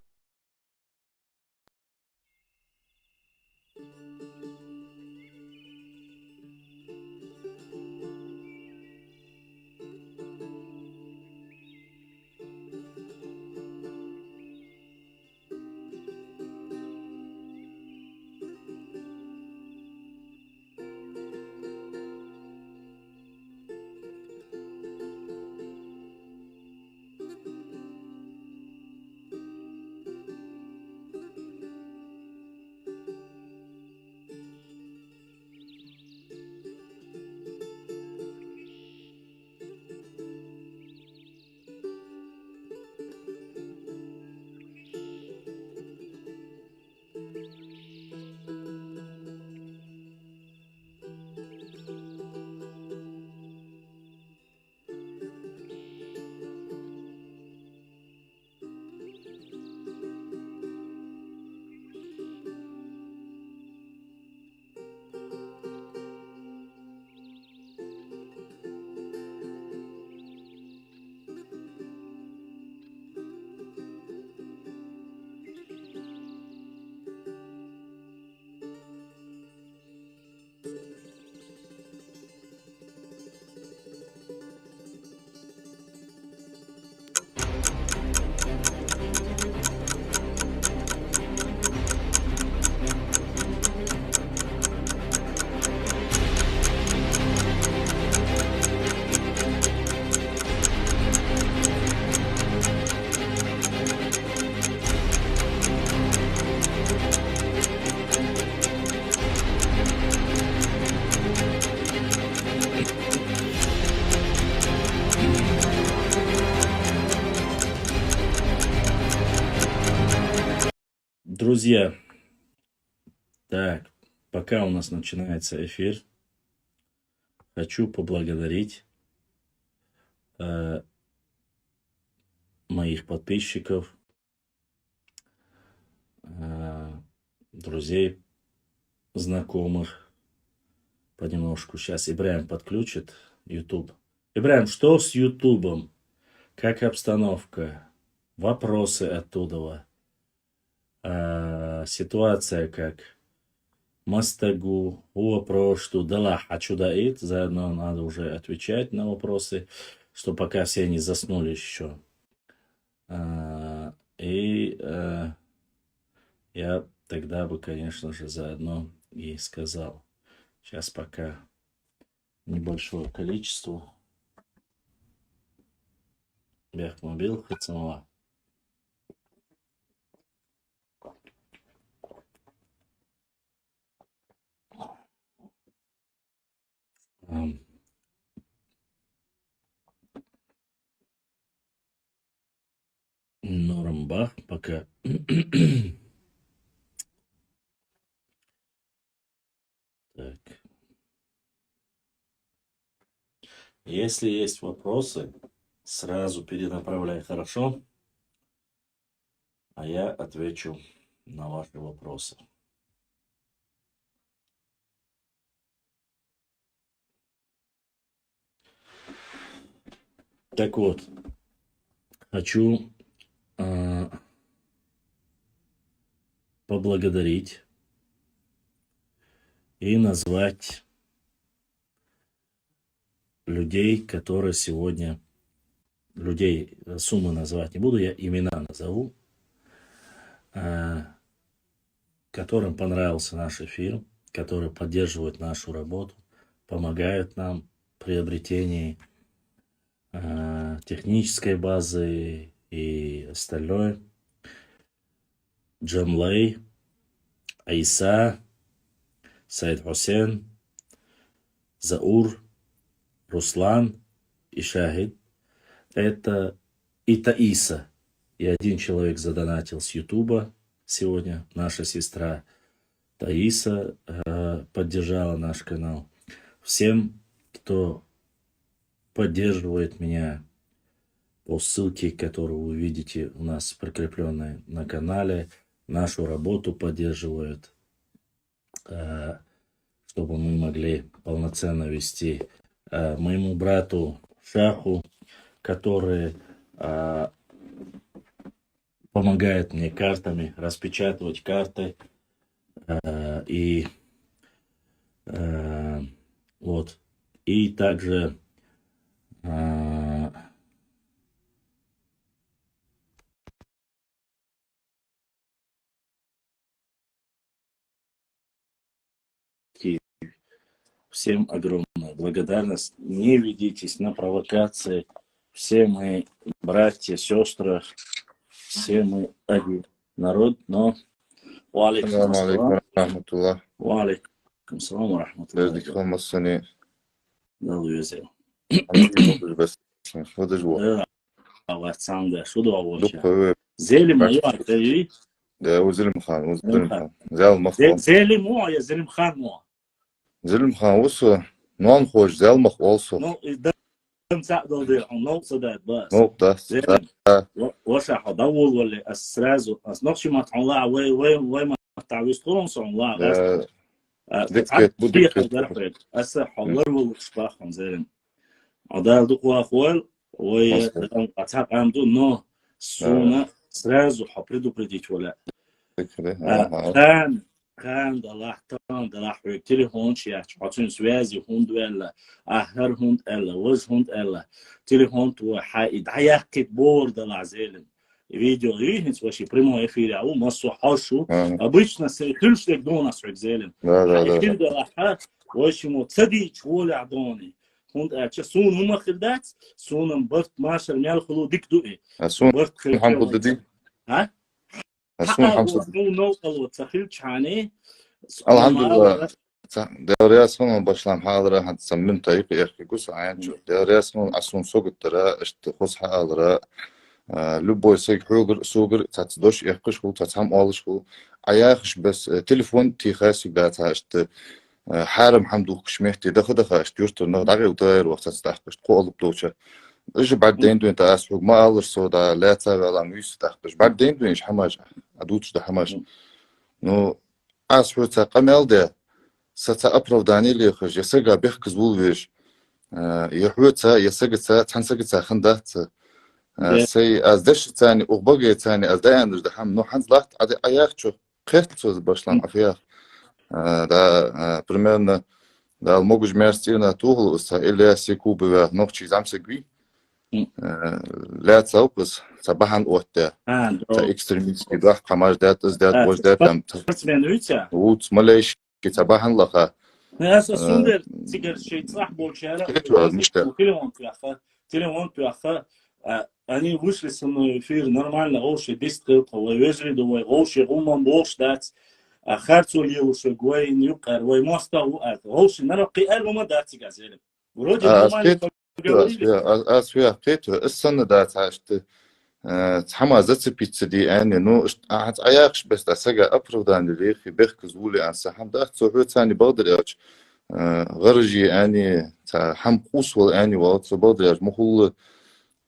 Друзья, так, пока у нас начинается эфир, хочу поблагодарить моих подписчиков, друзей, знакомых. Понемножку сейчас Ибраим подключит YouTube. Ибраим, что с YouTube'ом? Как обстановка? Вопросы оттуда. Ситуация как? Мастагу, что дала хочу даит. Заодно надо уже отвечать на вопросы, что пока все не заснули еще. Я тогда бы, конечно же, заодно и сказал. Сейчас пока небольшое количество. Бяхмобил Хацамова. Нормбах пока. Так. Если есть вопросы, сразу перенаправляй, хорошо? А я отвечу на ваши вопросы. Так вот, хочу поблагодарить и назвать людей, которые сегодня... Людей, суммы назвать не буду, я имена назову, которым понравился наш эфир, которые поддерживают нашу работу, помогают нам в приобретении технической базы и остальное. Джамлей, Айса, Саид Хусейн, Заур, Руслан и Шахид. Это и Таиса. И один человек задонатил с Ютуба сегодня. Наша сестра Таиса поддержала наш канал. Всем, кто поддерживает меня по ссылке, которую вы видите у нас прикрепленной на канале, нашу работу поддерживают, чтобы мы могли полноценно вести моему брату Шаху, который помогает мне картами распечатывать карты. И вот. И также всем огромная благодарность. Не ведитесь на провокации. Все мы братья, сестры, все мы один народ, но... السلام عليكم ورحمة الله. وعليكم السلام ورحمة الله. Bezdik olmasını Dal yüzeyim. anlayamadım bes. Hadi bu. Alexander, şu da o şey. Dukka Zelim mu ya? وزلم خان زال مخ Zelim mu ya Zelim Khan mu? زلم خان وصو نون خوش زال مخ also. No, دم سعدو دي no صدق بس. No das. زين. وش حضول ولا أسراز نقش ما تعلق وين ما تعويض طول صون لا. دكت بدك. أسا حضر والشباخهم زين. عدال دقوا أخوال وأتحق عمدو نو سونا سراز وحبردو بديت ولا. كان دلاحتان دلاحوي تليفون شيء حاطين سوازي هوند ولا أهر هوند ألا وز هوند ألا تليفون تو حايد حياكت بور دلعزيلن فيديو يهنس وشي بريمو эфире أو массу حاشو обычно سيكلش لك دون أسرق زيلن حيكل دلاحات وشي مو تصدي شوال عدوني هوند أتش سون هم خلدات سون برت ماشر ميال خلو ديك دوئي سون برت محمد دي. ها سون محمد. نو تخيل شحاني الحمد لله. دوريا سون başlam حاضرة هتسمم طريق يحكي قصة عين شو دوريا سون أسون سوق ترى اشتخص حاضرة لبوي سيك حوجر سوقر تتصدوش يحكش هو تتهم أولش هو عياخش بس تليفون تيخاس يبعتها اشت حارم حمدو كشمهتي دخل اشتيرت النهار وطير وقت تستحقش تقول بلوشة إيش بعدين دون تأسفق ما ألر صودا لا تغلى ميس تحقش بعدين دون إيش حماج أدوتش ده حماج نو أسفق تقمل ده ستأبروداني لي خش يسقى بيحكز بولويش يحوتها يسقى تنسقى خندات سي أزدش تاني أغبقي تاني أزداين ده حم نو حنز لحت عدي أياخ شو قيت شو باشلام أفياخ ده примерно да могуч мерстина тугл уста или секубе ногчи замсегви لا تصوبس صباحا وقت экстремистский да камаж дат издат воздат там وут ملاش صباحا لقى ناس سوندر تيجر شيء صح بولشارع تليفون بياخا أنا وش لسه فير نورمال غوش ديستريت هو يجري دو غوش غومن بوش دات خارج ولي وش جوين يقر ويماستا وقت غوش نرقي ألو ما دات جازيل ورودي نورمال أسويا قيتو السنة دات عشت تحمى زت بيتزا دي أنا نو عاد أياقش بس تسجع أبردان لليخي بيخ زولي عن سحم دات صحوت ثاني بقدر ياش غرجي أني تحم قوس أني وقت بقدر ياش مخول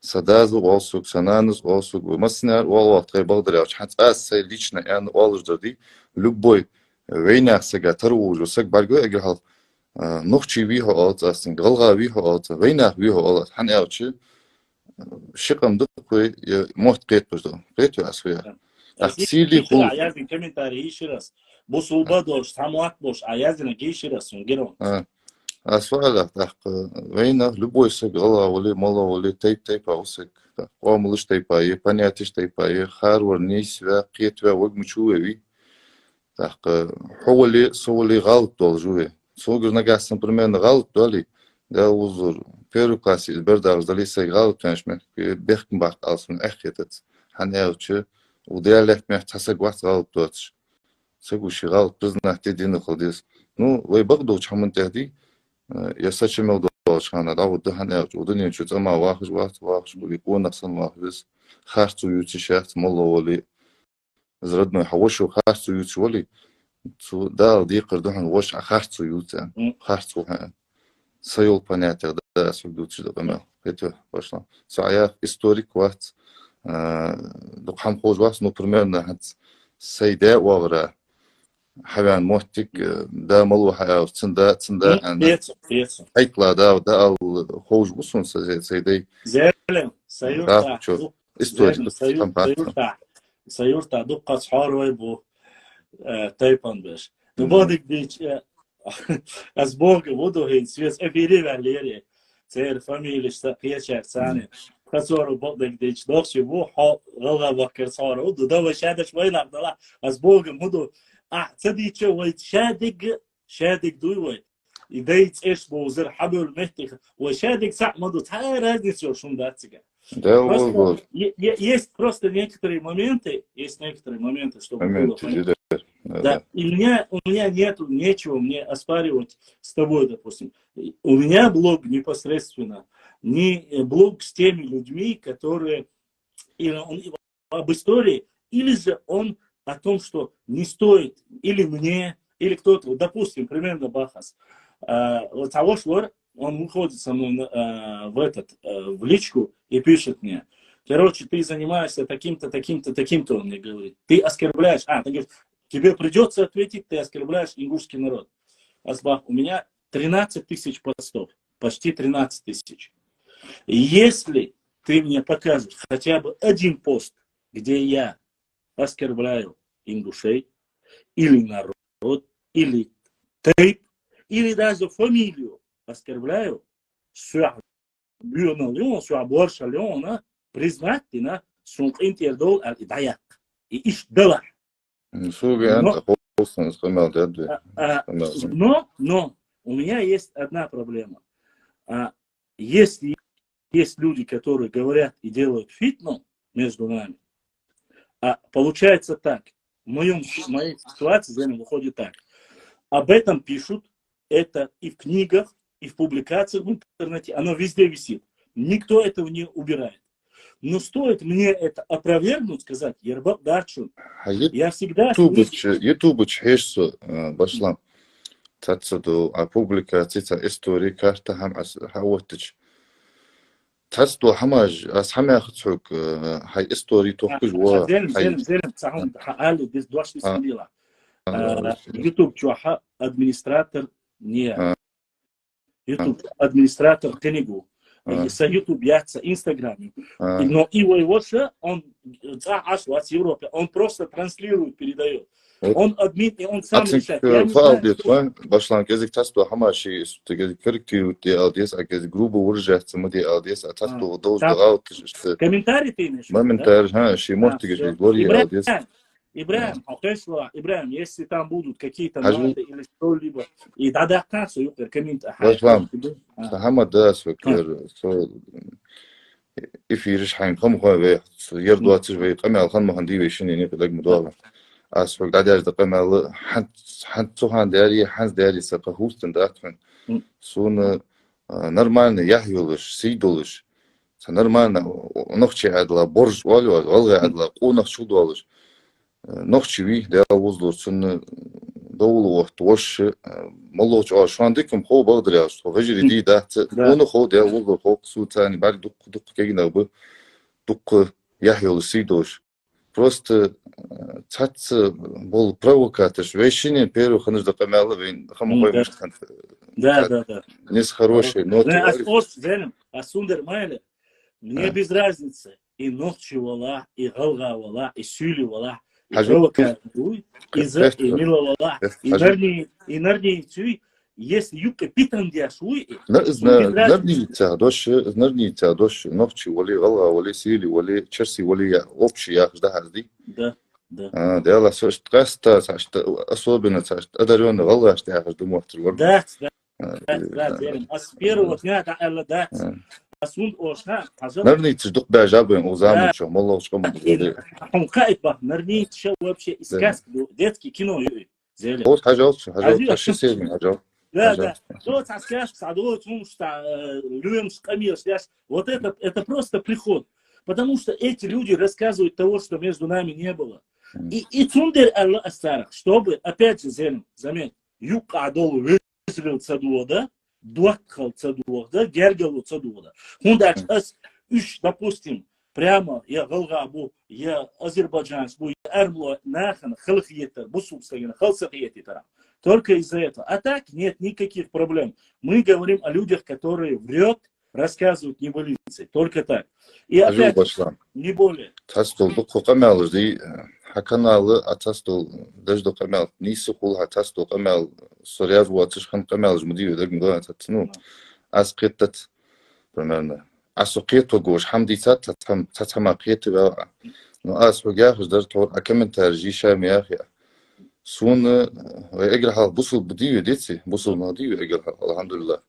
سداز وقاسوك سنانز وقاسوك ومسنار والوقت غير بقدر ياش حتى أسي ليشنا أنا والج دي لبوي وين سجع تروج وسج برجو أجهل نخشي بيها أوت أصلا غلغة بيها أوت وينه بيها أوت حن أوتشي شقم دقوي موت قيت بجدو قيت أسويا أحسيلي خو عيازي كمين تاريخي شرس بوصوبة دوش تاموات بوش عيازي نجي شرس ونجرون أسوأ تحق وينه لبوي سج غلغة ولي ملا ولي تيب أوسك قاملش تيباي بنياتش تيباي خار ورنيس وقيت ووجمشوي تحق حولي سولي غلط دول جوي سوغر نجاسن примерно غلط دولي ده وزور بيرو كلاسي البردارز دولي سي غلط تنشمه بيخكم باق أصلا أخيتت حنياوتش وديا لك محتسق وقت غلط دوتش سيقوشي غلط بزنا تدين خلديس نو ويبغدو تحمن تهدي يساتش مودوش خانا داود ده حنياوتش ودنيا شو تما واخش بيقون نقصن واخش خارتو يوتشات مولو ولي زردنا يحوشو خارتو يوتش ولي تو دا دي قردوحن وش خارتو يوتا خارتو سيول понятия да субдучи да гамел это пошло сая историк ват до хам хоз вас ну примерно хат сайда вагра حبيان موتك دا ملو حياة تندا أنا Пецу. حيكلا دا الخوج بصون سيدي Зелем, راح sayurta, تشوف duk, استوري zелem, تم باتم sayurta, dukka sharvay bu taypan beş. Nu badik diç, az boga vodu hin, svijes efiri verleri, ser familje sta pjeçer sani. Kasoro badik diç, dokşi bu gala bakır sonra, udu da ve şadeş vaylar da la, az boga mudu, tsadiçe vay şadig duy vay. يديت ايش بوزر حبل مهتك وشادك ساعة مدو تعال разницу шум датига. Да, вот. Есть просто некоторые моменты, чтобы было понятно. Да, и у меня нету нечего мне оспаривать с тобой, допустим. У меня блог непосредственно, не блог с теми людьми, которые об истории, или же он о том, что не стоит, или мне, или кто-то, допустим, примерно Бахас. Вот того шлор, он выходит со мной в личку и пишет мне, короче, ты занимаешься таким-то, он мне говорит. Ты оскорбляешь, ты говоришь, тебе придется ответить, ты оскорбляешь ингушский народ. Асбах, у меня 13 тысяч постов, почти 13 тысяч. Если ты мне покажешь хотя бы один пост, где я оскорбляю ингушей, или народ, или тейп, или даже фамилию оскорбляю, признать ты на сунг интердол аль-даяк. И иш дала. Но у меня есть одна проблема. Если есть люди, которые говорят и делают фитну между нами, получается так, в моей ситуации выходит так. Об этом пишут, это и в книгах, и в публикациях в интернете, оно везде висит. Никто этого не убирает. Но стоит мне это опровергнуть, сказать, Ербак Дарчун, я всегда... Ютубыч хешсу башлам. Тацаду, а публика цица истории карта хам хавотыч. Тацаду хамаж, ас хамях цук, хай истории тохкуж ва... Зелем, цахун, хаали, без дуашли смелила. Ютуб чуаха, администратор не. Ютуб администратор книгу. С Ютуб яца Инстаграме. Но его он с Европы, он просто транслирует, передает. Он админ, и он сам решает. Башлан кезик тасту хамаши кезик корректирую те алдес, а кезик грубо выражается мы те алдес, а тасту должен аут. Комментарий ты имеешь? Моментарно, ши может говорить, говори алдес. Ибраим, если там будут какие-то ноты или что-либо, и адаптацию, комментарий. Башлан, Хамад да, эфириш хайн хам хаве, ердуатиш ве, камел хан маханди ве шини не педаг мудава. Асфак дадяж да камел хан цухан дяри, ханс дяри сака хустен датфен. Сун нормально яхюлыш, сидулыш. Нормально, нохчи адла, борж валю, валга адла, кунах чудвалыш. Нохчи ви, да воздух, сун دولو وقت وش مالله شو عندكم خو بقدر يا شو غير دي ده ونه خو ده والله خو سو تاني بعد دق كينا ب دق يحيى السيدوش просто цац бол провокатор вещи первых ханж да камела вин хам хой миш хан Да. не с хорошей ноты а сундер майле мне без разницы и ночи вала и галга вала и сюли вала Инарни цуй, если юка питан диашуй. Нарница дош, ночи вали гала, вали сили, вали черси, вали общий яхда хазди. Да. Да, ла сош траста, особенно одарённый гала, что я хожу мохтер. Да. А с первого дня да Алла да. Асунд оша, Нарница дух бежабен узаму, что молло что мы. Он кайба, нарница вообще из сказки, детский кино. Вот хажался, шестерни, хажал. Да. Вот сказка, садовый что люем камер, вот это просто приход. Потому что эти люди рассказывают того, что между нами не было. И цундер Алла Астарах, чтобы, опять же, заметь, юг адол вызвал цадуода, дуакхал цадуода, гергал цадуода. Хундач ас, допустим, прямо я Галгабу, я Азербайджанску, я Армло, Нахан, Халхиета, Бусубстагина, Халсахиета. Только из-за этого. А так нет никаких проблем. Мы говорим о людях, которые врет, рассказывают небылицы. Только так. И опять, не более. Hakanalı atasdol dajdo qamal nisi qul atasdol qamal soryaz watış kan qamal jmudi da gndo atatnu asqetat примерно asqeto gosh hamdi tatama qeti va no asqoga hdar tor akamen terji shamiyah sun ve egra hal busul budi detsi busul nadi egra alhamdulillah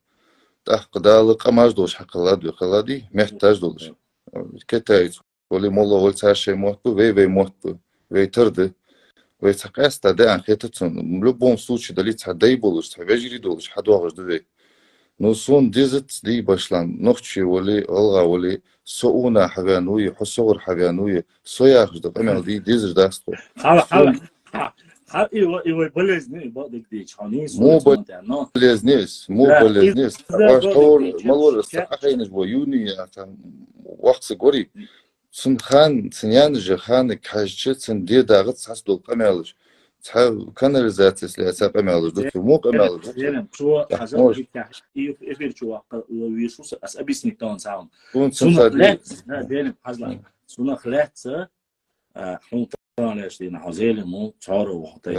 taqdalı qamaj dosh haqlad ve qaladi mehtaj dosh ketayt voli molla vol her mohtu ve mohtu ويترد ويتقاس ده عن خيتتون ملبون سوتش دلي تحدي بولش تبجري دولش حدواغش دوي نوسون ديزت دي باشلان نوخشي ولي الغا ولي سوونا حغانوي حصور حغانوي سوياخش ده قمل دي ديزر داستو حالا ايوه بلزني بعدك دي چانيس مو بلزنيس واشطور مالور الساعتين جو يوني وقت غوري Sun Khan, Sinyanji Khan, Kajchi, Sindia Dagat, Sasdol Kamelj. Kanalizациясы Сапамелж, Духу Камелж. Чего, эфир чего, Иисуса, объяснить то он сам. Сунахлец, да, делим, Хазлан. Сунахлец, хунтанешли на Хазеле, му цару вахтай.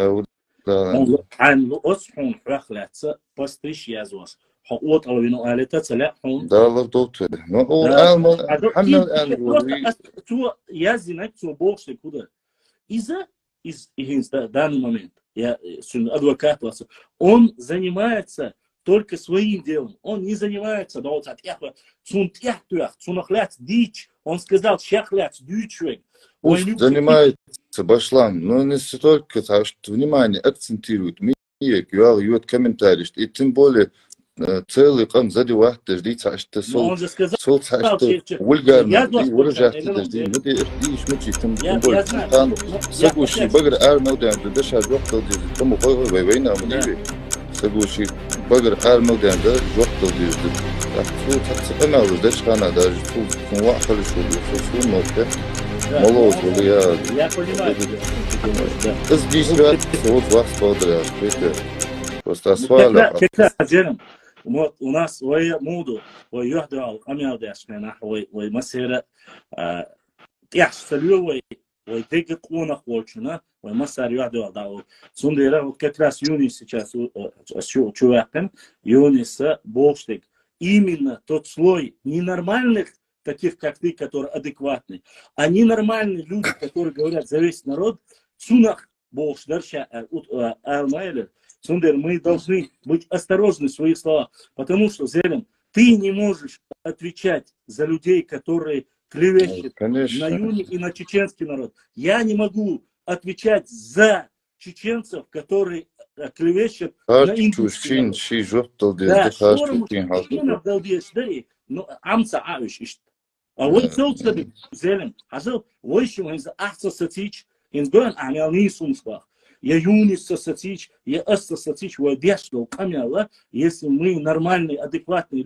Он осхун храхлец, постриж язос. حقوق أو إنه قالتها تلاحهم. ده لفظته. نقول حمل تو يزنك تو بوش كده. إذا в данный момент я адвокат вас, он занимается только своим делом. Он не занимается, да вот дичь. Он сказал, он занимается башлам, но не столько, что внимание акцентирует. Юет комментарий, и тем более целый ком сзади واحد تجديد عشت صوت عشت والجار ورجعت تجديد بدي إيش متشي تم تقول كان سقوشي بقر مودع ده شاد وقت الجديد تم قوي بينا منيبي سقوشي بقر مودع ده وقت الجديد صوت حتى أنا وردش كان هذا صوت كم واحد شو صوت موقع ملوز ولا يا إز جيسات صوت واحد قادر يا بيته بس أسفل у нас свои моду, ويهدر الأمير داشنا ويمسير يحصلوا ويتقون قولنا ويمسير يهدر داو سنديرا как раз Юнис сейчас чуваком Юнис Богштик именно тот слой ненормальных таких как ты, которые адекватны, а ненормальные люди, которые говорят за весь народ, сунах Богштарша Алмайлер. Сундер, мы должны быть осторожны в своих словах, потому что, Зелен, ты не можешь отвечать за людей, которые клевещут на Юни и на чеченский народ. Я не могу отвечать за чеченцев, которые клевещут на индийский народ. Да, но амца ауш. А вот собственно, Зелен, азел, войшим из ахсасатич, инсгон амел нисумспах. Я Юнис Сосатич, я Ассасатич, Вадяшдал, Камяла, если мы нормальные, адекватные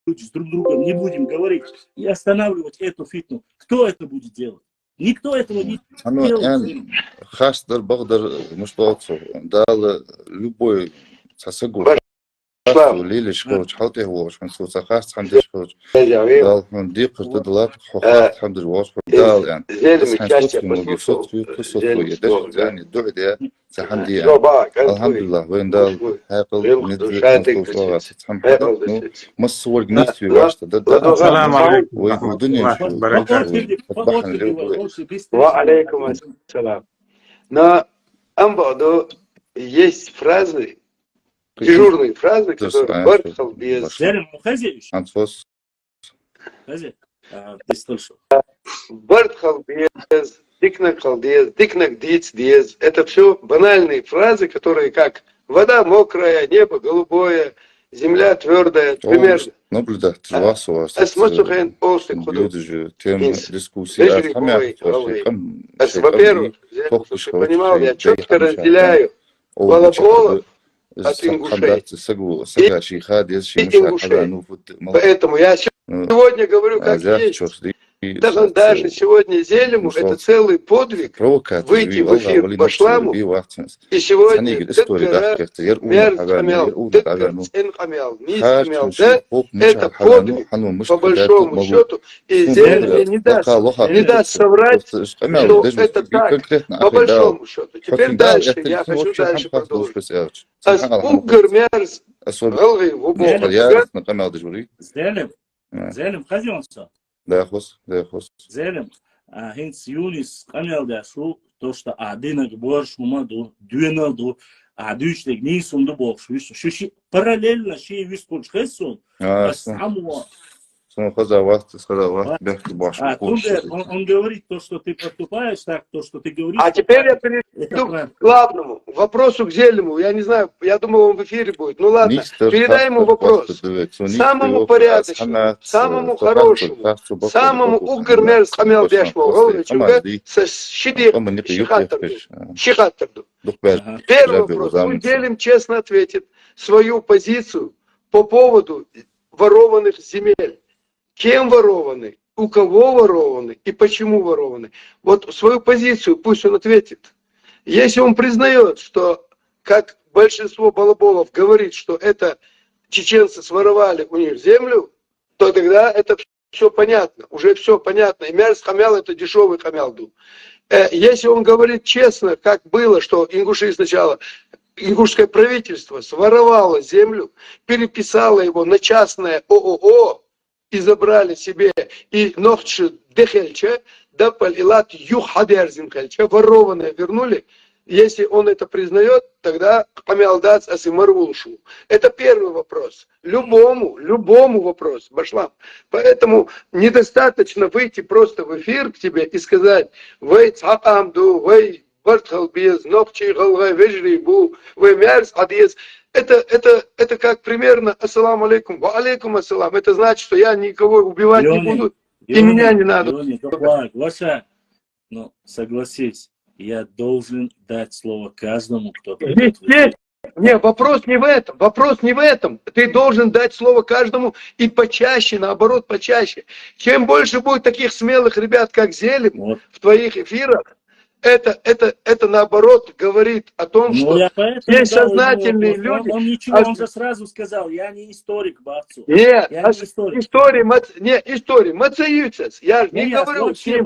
люди с друг другом не будем говорить и останавливать эту фитну, кто это будет делать? Никто этого не делает. Хастер, Багдер, Муштоцу, дал любой сосагу. ليش كوتش حاطي هوش من صوت خاص حمدش كوتش دال من ديق تدلات حقات حمدش واش دال يعني صوت في قصة ويدش يعني الدعاء ده سحمدي الحمد لله وين دال هاقل ندري صلاة تحمد مس صور جنيت في واش السلام عليكم والدنيا وعليكم السلام. Но Амбаду есть фразы, дежурные фразы, которые Бартхал без... Бартхал без, Дикнакал без, Дикнак-диц без. Это все банальные фразы, которые как вода мокрая, небо голубое, земля твердая, примерно. Наблюдать вас у вас. Люди же, тем дискуссии. Во-первых, ты понимал, я четко разделяю волополов от ингушей. Поэтому я сегодня говорю, как есть. даже сегодня Зелиму это целый подвиг выйти в эфир Башламу, и сегодня мерз хамял, ин хамял, низ хамял, да, это подвиг по большому счету, и Зелим мне не даст соврать, что это так, по большому счету. Теперь дальше, я хочу дальше продолжить. Угар мерз, голый, в убог. Зелим, хозяйство. Да, хос. Зелим, хинц Юнис, камел дашу, то, что адинок борш умаду, дюенаду, адюштег нисунду бокс, шуши параллельно ши вискуч хэсун, самого. Он говорит то, что ты поступаешь, так, то, что ты говоришь. А теперь я перейду к главному вопросу, к Зелиму. Я не знаю, я думал, он в эфире будет. Ну ладно, передай ему вопрос. Самому порядочному, самому хорошему, самому угрмерс хамел дешву, со щихаттерду. Первый вопрос. Пусть Зелим честно ответит свою позицию по поводу ворованных земель. Кем ворованы, у кого ворованы и почему ворованы. Вот свою позицию пусть он ответит. Если он признает, что, как большинство балаболов говорит, что это чеченцы своровали у них землю, то тогда это все понятно, уже все понятно. И мерз хамял это дешевый хамял был. Если он говорит честно, как было, что ингуши сначала, ингушское правительство своровало землю, переписало его на частное ООО, и забрали себе и нохчи дехельче, да палилат юхадерзин хельче, ворованное вернули. Если он это признает, тогда помялдац асимарвулшу. Это первый вопрос. Любому вопрос, Башлам. Поэтому недостаточно выйти просто в эфир к тебе и сказать: «Вэй цакамду, вэй бартхалбез, нохчи галгай вежрибу, вэй мерз адез». Это как примерно ассаламу алейкум, ва алейкум ассалам. Это значит, что я никого убивать не буду, и меня не надо. Гоша, ну согласись, я должен дать слово каждому, кто... Не, вопрос не в этом. Ты должен дать слово каждому и почаще, наоборот, почаще. Чем больше будет таких смелых ребят, как Зелим, в твоих эфирах, это наоборот говорит о том, что есть сознательные люди. Он же сразу сказал: я не историк, бабцу. Нет, история, мацаюцец. Я же не говорю с ним.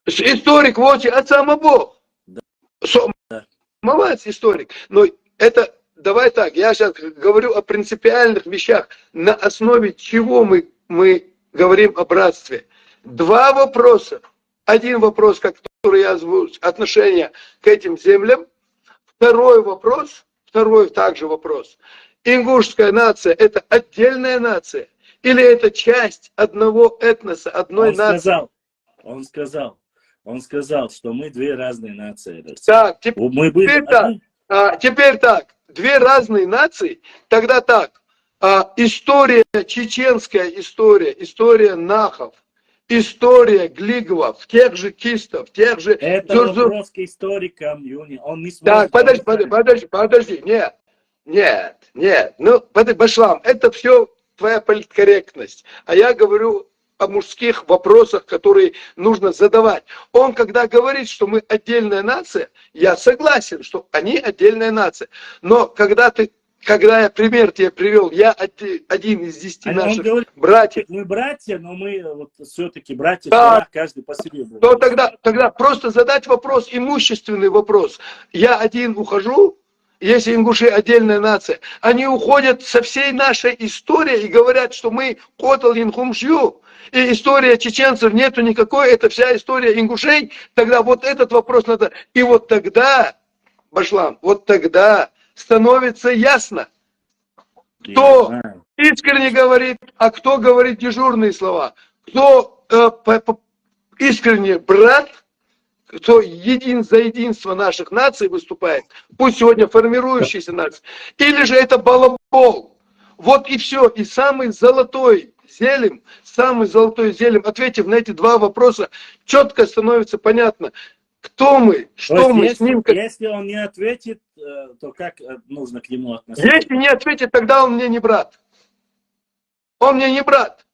Историк вот от самого Бога. Молодец, историк. Но это, давай так, я сейчас говорю о принципиальных вещах, на основе чего мы говорим о братстве. Два вопроса. Один вопрос, который я озвучу, отношение к этим землям. Второй также вопрос. Ингушская нация – это отдельная нация? Или это часть одного этноса, одной нации? Он сказал, что мы две разные нации. Так, теперь так. Две разные нации, тогда так. История, чеченская история нахов, история Глигова, тех же Кистов, тех же... Это вопрос к историкам, Юни. Он не сможет... Так, подожди. Нет. Ну, Башлам, это все твоя политкорректность. А я говорю о мужских вопросах, которые нужно задавать. Он, когда говорит, что мы отдельная нация, я согласен, что они отдельная нация. Но когда я пример тебе привел, я один из 10 наших братьев. Мы братья, но мы вот все-таки братья, да, каждый по себе. То тогда просто задать вопрос, имущественный вопрос. Я один ухожу, если ингуши отдельная нация, они уходят со всей нашей историей и говорят, что мы котал инхумшью, и история чеченцев нету никакой, это вся история ингушей. Тогда вот этот вопрос надо. И вот тогда, Башлам, становится ясно, кто искренне говорит, а кто говорит дежурные слова. Кто искренне брат, кто за единство наших наций выступает, пусть сегодня формирующиеся нации, или же это балабол. Вот и все. И самый золотой Зелим, ответив на эти два вопроса, четко становится понятно, кто мы, что мы с ним. Если он не ответит, то как нужно к нему относиться? Если не ответит, тогда он мне не брат. Он мне не брат.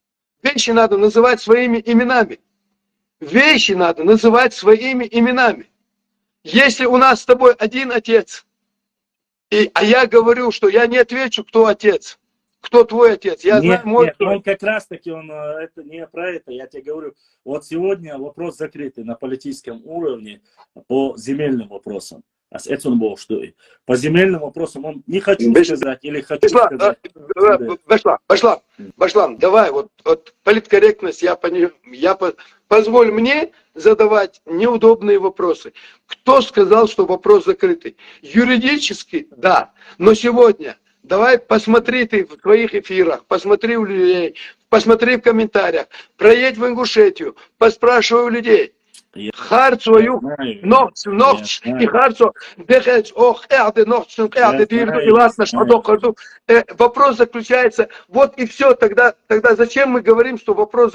Вещи надо называть своими именами. Вещи надо называть своими именами. Если у нас с тобой один отец, а я говорю, что я не отвечу, кто отец, кто твой отец. Я знаю мой нет, он как раз таки, он это не про это, я тебе говорю. Вот сегодня вопрос закрытый на политическом уровне по земельным вопросам. А с этим был что? По земельным вопросам он не хочу сказать или хочу сказать. Башлам, давай, вот политкорректность, позволь мне задавать неудобные вопросы. Кто сказал, что вопрос закрытый? Юридически, да, но сегодня давай посмотри ты в твоих эфирах, посмотри у людей, посмотри в комментариях, проедь в Ингушетию, поспрашивай у людей. Харцою, ногч, и харцо, бехец, ох, вопрос заключается, вот и все, тогда зачем мы говорим, что вопрос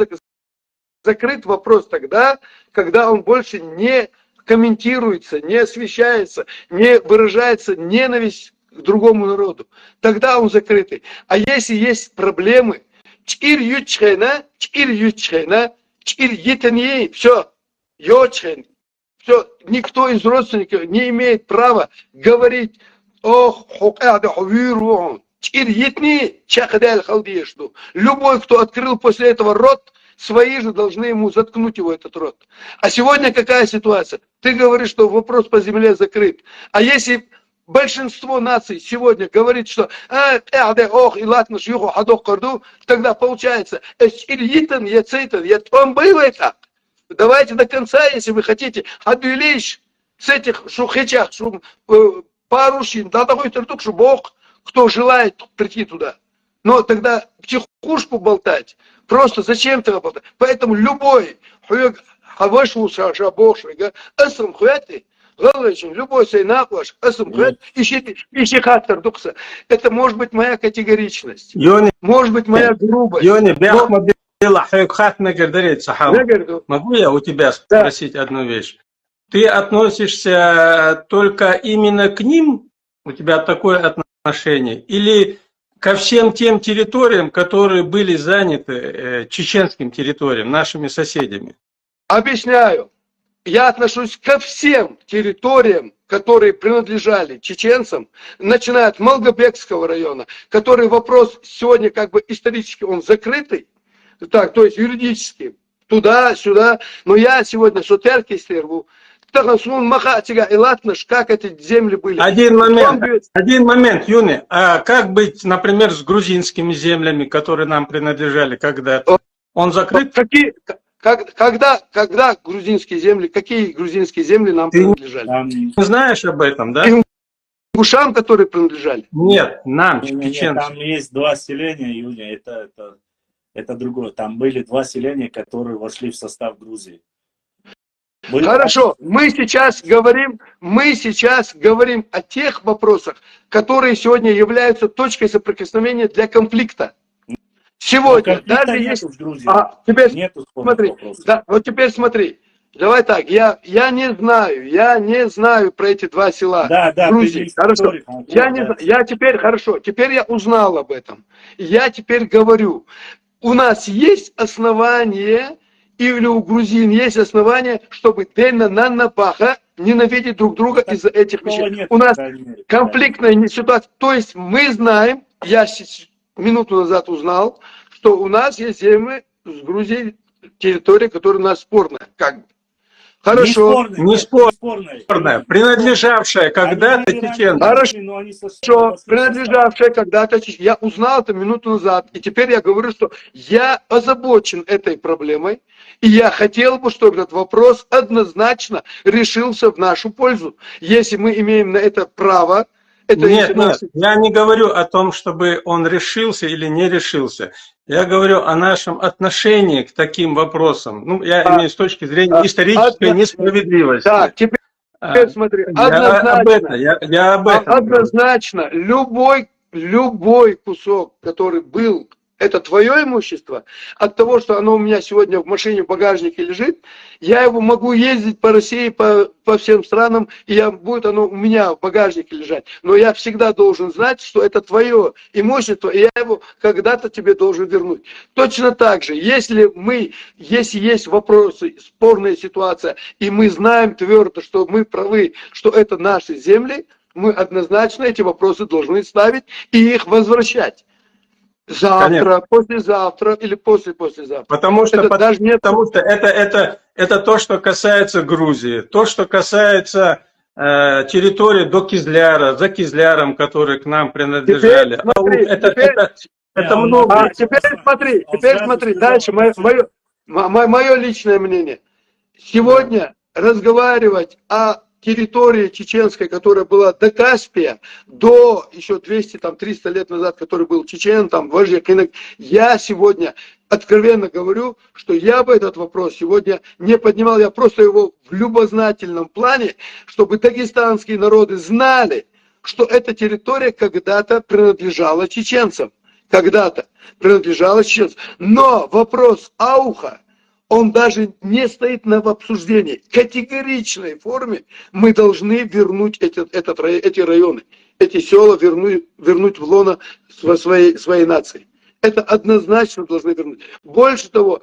закрыт, вопрос тогда, когда он больше не комментируется, не освещается, не выражается ненависть к другому народу, тогда он закрытый. А если есть проблемы, все, Йочен, все, никто из родственников не имеет права говорить, любой, кто открыл после этого рот, свои же должны ему заткнуть его этот рот. А сегодня какая ситуация? Ты говоришь, что вопрос по земле закрыт. А если большинство наций сегодня говорит, что тогда получается, он был это. Давайте до конца, если вы хотите, отвелись с этих шухечах, парушин, да такой тертук, что Бог, кто желает прийти туда. Но тогда психушку болтать, просто зачем тогда болтать? Поэтому любой, любой сейнакваш, ищи хаттер дукса. Это может быть моя категоричность, может быть моя грубость. Могу я у тебя спросить одну вещь? Ты относишься только именно к ним? У тебя такое отношение? Или ко всем тем территориям, которые были заняты чеченским территориям, нашими соседями? Объясняю. Я отношусь ко всем территориям, которые принадлежали чеченцам, начиная от Малгобекского района, который вопрос сегодня как бы исторически он закрытый, так, то есть юридически, туда-сюда, но я сегодня сотерки стерву, как эти земли были. Один момент, Юни, а как быть, например, с грузинскими землями, которые нам принадлежали когда-то? Он закрыт? Когда грузинские земли, какие грузинские земли нам принадлежали? Ты знаешь об этом, да? Ингушам, которые принадлежали? Нет, нам, чеченцам. Там есть два селения, Юня, это другое. Там были два селения, которые вошли в состав Грузии. Хорошо, мы сейчас говорим о тех вопросах, которые сегодня являются точкой соприкосновения для конфликта. Сегодня даже есть... Вот теперь смотри. Давай так, я не знаю про эти два села Грузии. Хорошо. Теперь я узнал об этом. Я теперь говорю, у нас есть основания, или у грузин есть основания, чтобы ненавидеть друг друга из-за этих вещей. У нас конфликтная ситуация. То есть мы знаем, я минуту назад узнал, что у нас есть земли с Грузией, территория, которая у нас спорная. Как бы. Хорошо. Не спорная. Принадлежавшая когда-то чеченцам. Хорошо. Принадлежавшая когда-то чеченцам. Я узнал это минуту назад. И теперь я говорю, что я озабочен этой проблемой. И я хотел бы, чтобы этот вопрос однозначно решился в нашу пользу. Если мы имеем на это право. Нет, я не говорю о том, чтобы он решился или не решился. Я говорю о нашем отношении к таким вопросам. Ну, я имею с точки зрения исторической несправедливости. Так, теперь смотри. Я об этом. Однозначно, любой кусок, который был это твое имущество, от того, что оно у меня сегодня в машине в багажнике лежит, я его могу ездить по России, по всем странам, и будет оно у меня в багажнике лежать. Но я всегда должен знать, что это твое имущество, и я его когда-то тебе должен вернуть. Точно так же, если есть вопросы, спорная ситуация, и мы знаем твердо, что мы правы, что это наши земли, мы однозначно эти вопросы должны ставить и их возвращать. Завтра, конечно. Послезавтра или послезавтра. Потому что это то, что касается Грузии. То, что касается территории до Кизляра, за Кизляром, которые к нам принадлежали. Это много. Теперь смотри, дальше мое личное мнение. Сегодня разговаривать о территории чеченской, которая была до Каспия, до еще 200-300 лет назад, который был чечен, там, Важек, я сегодня откровенно говорю, что я бы этот вопрос сегодня не поднимал, я просто его в любознательном плане, чтобы дагестанские народы знали, что эта территория когда-то принадлежала чеченцам. Когда-то принадлежала чеченцам. Но вопрос Ауха, он даже не стоит в обсуждении. В категоричной форме мы должны вернуть эти районы, эти села вернуть в лоно своей нации. Это однозначно должны вернуть. Больше того,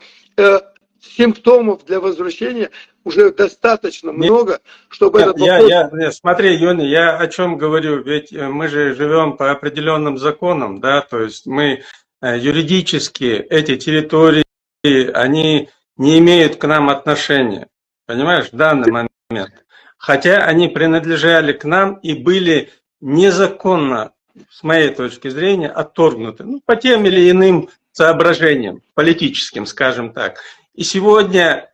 симптомов для возвращения уже достаточно много, чтобы этот вопрос... Смотри, Юни, я о чем говорю, ведь мы же живем по определенным законам, да, то есть мы юридически эти территории, они не имеют к нам отношения, понимаешь, в данный момент. Хотя они принадлежали к нам и были незаконно, с моей точки зрения, отторгнуты. Ну, по тем или иным соображениям, политическим, скажем так. И сегодня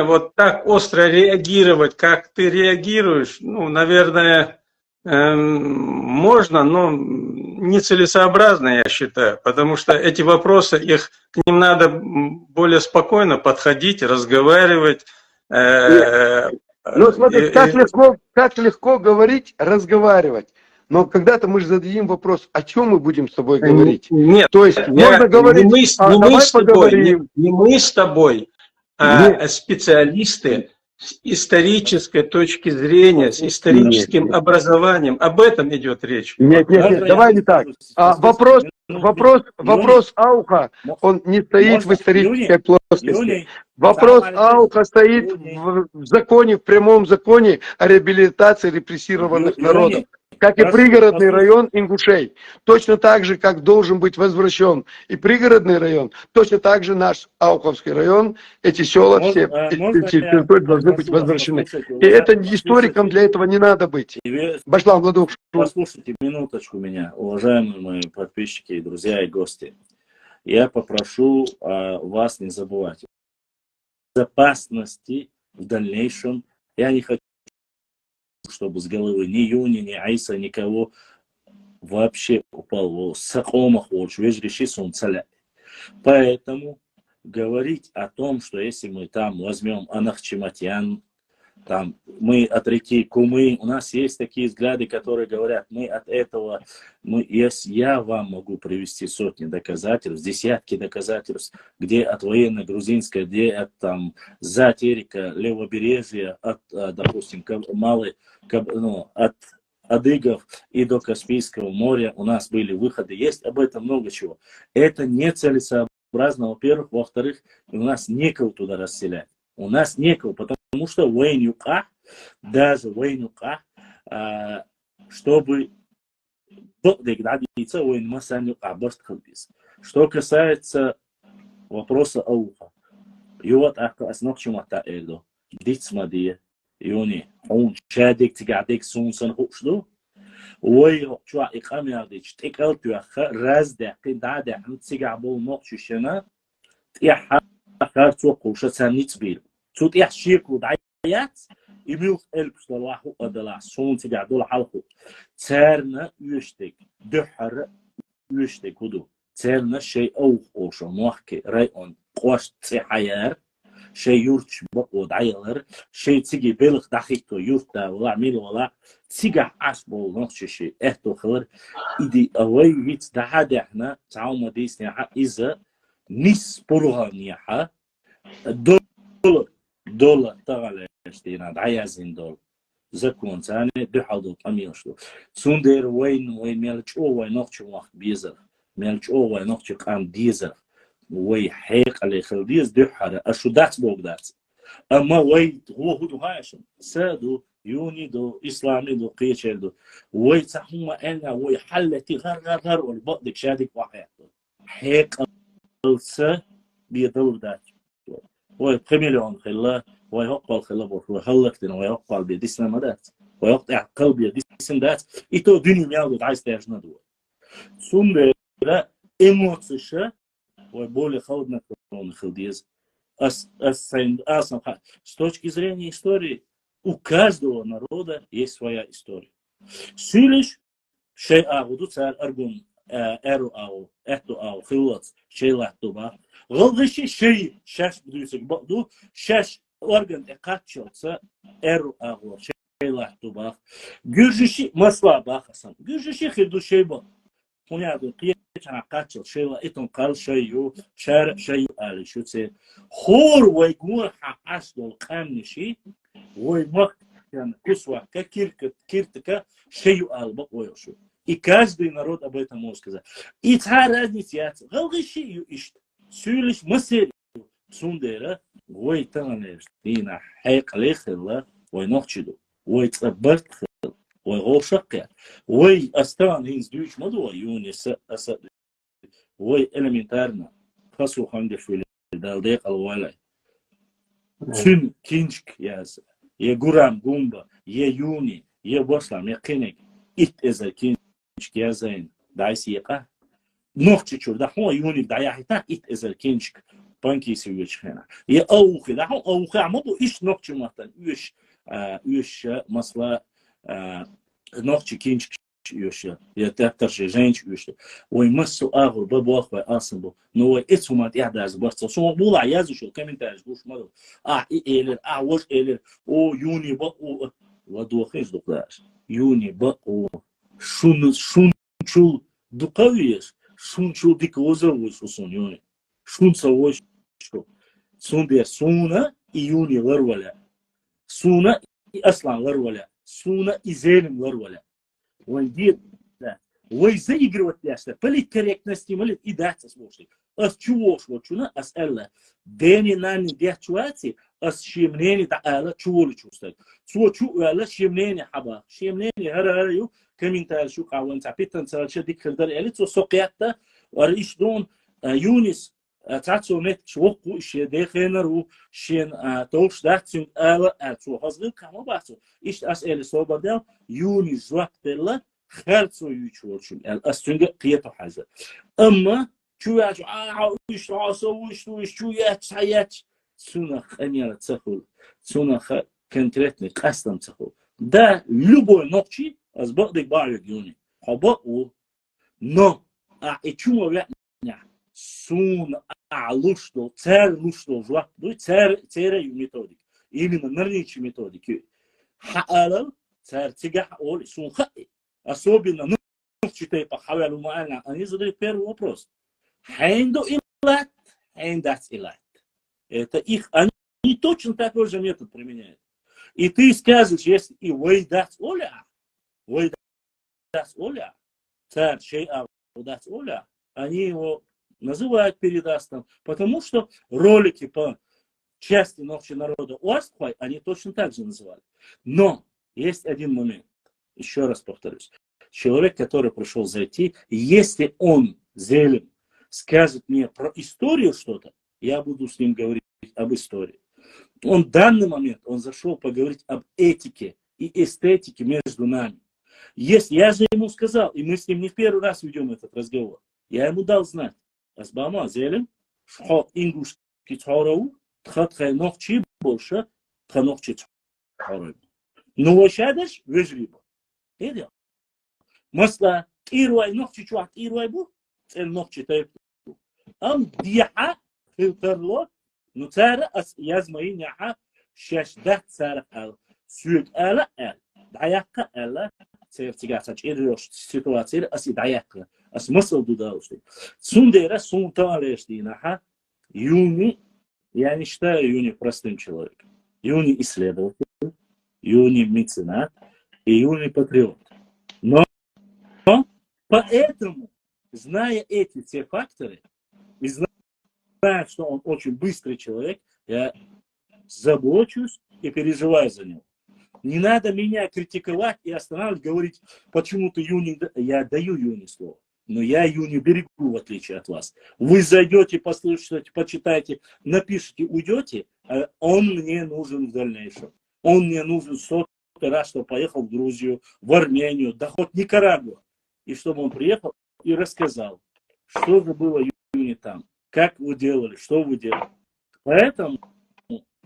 вот так остро реагировать, как ты реагируешь, ну, наверное, можно, но нецелесообразно, я считаю, потому что эти вопросы, к ним надо более спокойно подходить, разговаривать. Ну, смотри, как легко говорить, разговаривать. Но когда-то мы же зададим вопрос, о чем мы будем с тобой говорить. Нет, то есть можно говорить, не мы с тобой, а специалисты с исторической точки зрения, с историческим образованием. Об этом идет речь. Нет, давай не так. Вопрос Ауха, он не стоит в исторической плоскости. Вопрос Ауха стоит в законе, в прямом законе о реабилитации репрессированных народов. Как и пригородный район Ингушей. Точно так же, как должен быть возвращен и пригородный район, точно так же наш Ауховский район, эти села, все эти территории должны быть возвращены. И это историкам для этого не надо быть. Башлам Владук. Послушайте минуточку меня, уважаемые мои подписчики, друзья и гости. Я попрошу вас не забывать. Безопасности в дальнейшем я не хочу, чтобы с головы ни Юни, ни Айса, никого вообще упал. Поэтому говорить о том, что если мы там возьмем Анахчиматьян, там мы от реки Кумы, у нас есть такие взгляды, которые говорят, мы от этого, я вам могу привести сотни доказательств, десятки доказательств, где от военно-грузинской, где от там за терека левобережья, от, допустим, от Адыгов и до Каспийского моря у нас были выходы. Есть об этом много чего. Это нецелесообразно, во-первых. Во-вторых, у нас некого туда расселять. У нас некого, потому что даже Вейнюка, чтобы... Что касается вопроса Ауха. Юни, он чадик тигадик сунсан хушду. Ой, чуа икамиадич, тикал тюаха, разда, кидада, тигабол нокчушена, тиаха, харцу куша саницбир. Тут я ширку даят, и мюх эльпслаху адала, сун тигадол халху. Церна юштик, духар юштик худу. Церна шей аух оша, мухки, район, кош цихаяр. شيء يورتش بقود عيالر شيء تيجي بلغ دقيقة يورتا ولا عميل ولا تيجي عصبو نقش شيء اهتو خلر إدي أوي ويت دعادة احنا تعاوم ديس نيحا إذا نيس بروها نيحا دولار تغالي اشتينا دعيازين دولار زكون ثاني بحضو قميشلو سوندير وين ميلش وين نقش وقت بيزر ميلش وين نقش قام ديزر وي حيق على خلديز دحرة أشو دات بوق دات أما وي هو هاشم سادو يوني دو إسلامي دو قيشل دو وي تحوما أنا وي حلتي غر والبقدك شادك واحد حيق السا بيدل دات وي بخميليون خلا وي هقبل خلا بوخ وهلكتنا وي هقبل بيديسنا مدات وي هقطع قلبي يديسن دات إتو دنيا ميالو دعيس تاجنا دو سوندير إيموتسشة более холоднокровных хилдиз. С точки зрения истории, у каждого народа есть своя история. Силиш, шей агуду царь аргун, эру ау, эхту ау, хилац, шей лахтуба. Голдыши шей, шаш бдуйсик баду, шаш орган экатчоца, эру ау, шей лахтуба. Гюржиши масла бахасан, гюржиши хилду шей ба. Понятно, أنا قاتل شيء إتون قال شيء شارع شيء على شو تسي خور ويقول حقاس دول قامنشي ويمك كان كسوة كيرتك شيء على بق ويشو إكاز دي نرود أبيت موس كذا إتعارض نتيات غلغي شيء إشت سولش مسير سونديرة ويتانيش دينا حيق ليخلا وينقشدو ويتقبلت ويغور شقيا وي أستان هينز دوش مدوى يونس أسد وي إلمنتارنا خاصو خانده فيلي دالديق الوالي تون كينشك ياس يا غرام غومبا يا يوني يا بوسلام يا قينك إت إذا كينشك يا زين دايسي يقا نوخشي شور دا هو يوني بدايا حيتا إت إذا كينشك بانكي سيوش خينا يا أوخي دا هو أوخي عمدو إيش نوخشي مهتن إيش مصلا نوخشي كينشك يوشيا يا تاكترش جينش يوشيا ويمسو اغر ببوخ واسنبو نو اتسومات احداز برصو سو بولا يازو شو كمن تاج بوش مدو ايلر وش ايلر او يوني با او ودوخيز دوكلاش يوني با او شو دوقويش شو ديكوزو وش سون يوني سو وش سون دير سونا يوني ورولا سونا اصلا ورولا سونا ازين ورولا وندير لا ويزي يقروا التاسة فلي كوريكتنستي ملت إدات اسموشي أس تشوش وشونا أسأله ديني ناني ديت شواتي أس شيمنيني تعالى تشول تشوستك سو شو ولا شيمنيني حبا شيمنيني هريو كمين تال شو قاون تعبيتن تال شديك خدر إلي تو سقياتا وريش دون يونس تعتو نت شوقو شي دخينرو شين توش داتسون ألا تو هزغل كما باتو إيش أسئلة صوبة دل يوني زوات دل خالصو يوشورشون الأستونغ قيتو حاجة أما شو ياجو ويش عاصو ويش شو يات سونا خميرة تسخل سونا كونكريتني قصدم تسخل ده لبو نقشي از بقدك بعرق يوني حبقو نو إتشوما بيعني سون علوشتو царь лушту жуак ду царь методик именно нерничи методики хаалал царь тига ол сун хай особенно читай по хавалу маана они задают первый вопрос хендо илат хендат илат это их они точно такой же метод применяют и ты скажешь если и вейдат оля царь шейа вейдат оля они его называют передастом, потому что ролики по части ночи народа Уастхвай они точно так же называли. Но есть один момент, еще раз повторюсь. Человек, который пришел зайти, если он зелен скажет мне про историю что-то, я буду с ним говорить об истории. Он в данный момент, он зашел поговорить об этике и эстетике между нами. Если я же ему сказал, и мы с ним не в первый раз ведем этот разговор, я ему дал знать. أسبابا زين شو إنجلش كتارو تخت خناق چی باشه خناق چی تارو نوشادش وجریبا هیچ مثلا ایروای ناق چی چوات ایروای بو ناق چی تایب ام دیها فیلترلو Ну, цара ас язмаи няха шашдах цара ал. Сүйек ала ал. Даяққа ала. Цертигасач ирёш ситуация ас даяққа. Ас мысл дудалышты. Сундера сунталешти наха. Юни, я не считаю Юни простым человеком. Юни исследователь, Юни меценат и Юни патриот. Но поэтому, зная эти все факторы, и зная, что он очень быстрый человек, я забочусь и переживаю за него. Не надо меня критиковать и останавливать, говорить, почему ты Юни... Я даю Юни слово, но я Юни берегу, в отличие от вас. Вы зайдете, послушаете, почитайте, напишите, уйдете, а он мне нужен в дальнейшем. Он мне нужен 100 раз, чтобы поехал в Грузию, в Армению, да хоть Никарагуа. И чтобы он приехал и рассказал, что же было Юни там, как вы делали, что вы делали. Поэтому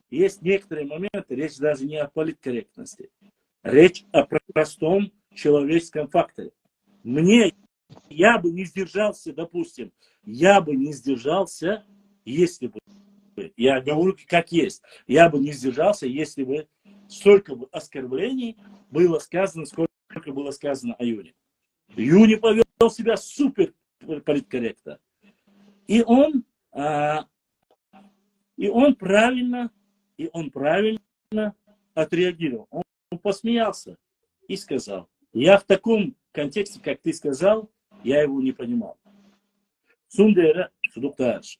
есть некоторые моменты, речь даже не о политкорректности. Речь о простом человеческом факторе. Я бы не сдержался, допустим, я бы не сдержался, если бы, я говорю как есть, я бы не сдержался, если бы столько бы оскорблений было сказано, сколько было сказано о Юне. Юни повел себя супер политкорректно. И он правильно отреагировал. Он посмеялся и сказал. Я в таком контексте, как ты сказал, я его не понимал. Сундера, шудукташ.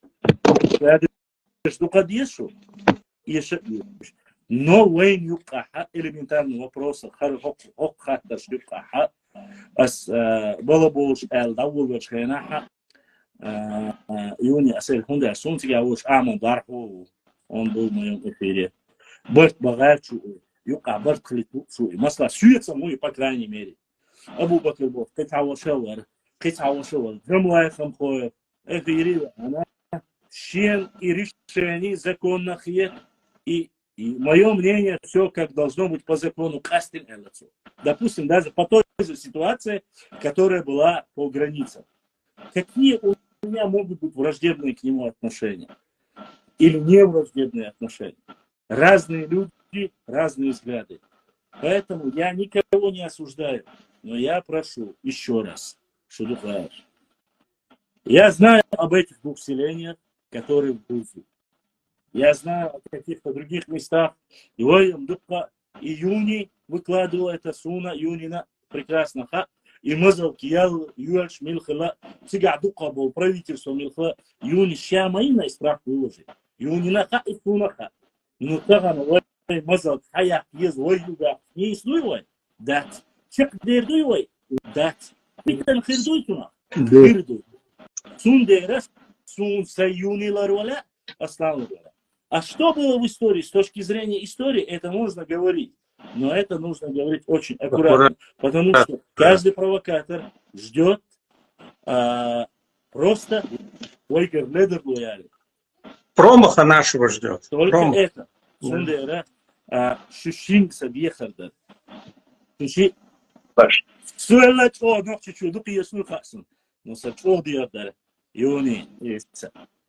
Шудукадешу. Но вейн юкаха, элементарный вопрос, хоххата шдукаха, ас балабош эл давулгаш хэнаха, Юни асэр хунда сунтига уж амон дарху, он был в моем эфире. Бэрт багачу, юка бэрт клиту суи. Масла суется мой, по крайней мере. Абу Бакр Бов, китауашевар, гамлай хамхоев, это ирила, она щен и решений законных есть, и мое мнение, все как должно быть по закону кастин элацу. Допустим, даже по той же ситуации, которая была по границам. Какие у меня могут быть враждебные к нему отношения? Или не враждебные отношения? Разные люди, разные взгляды. Поэтому я никого не осуждаю. Но я прошу еще раз, Шудухаеш. Я знаю об этих двух селениях, которые в Грузии. Я знаю о каких-то других местах. И Юни выкладывал это Суна, Юнина прекрасно. И мазал киял, юальш милхала, цигак дукабол, правительство милхала, Юни щамаина и страх выложит. Юнина ха и Суна ха. Ну таган мазал хаяк ез войюга не ислуй дат. Чек дердуй дат. Питан хирдуй туна. Хирдуй. Сундерас сун саюнилар валя ославлю. А что было в истории? С точки зрения истории, это можно говорить. Но это нужно говорить очень аккуратно. Потому что каждый провокатор ждет просто промаха нашего ждет. Только это. Сундера шушин сабьехарда. Шуши. Суэлла чо, но чуть-чуть, дуки ясну хасн. Но сачо диардар. Юни,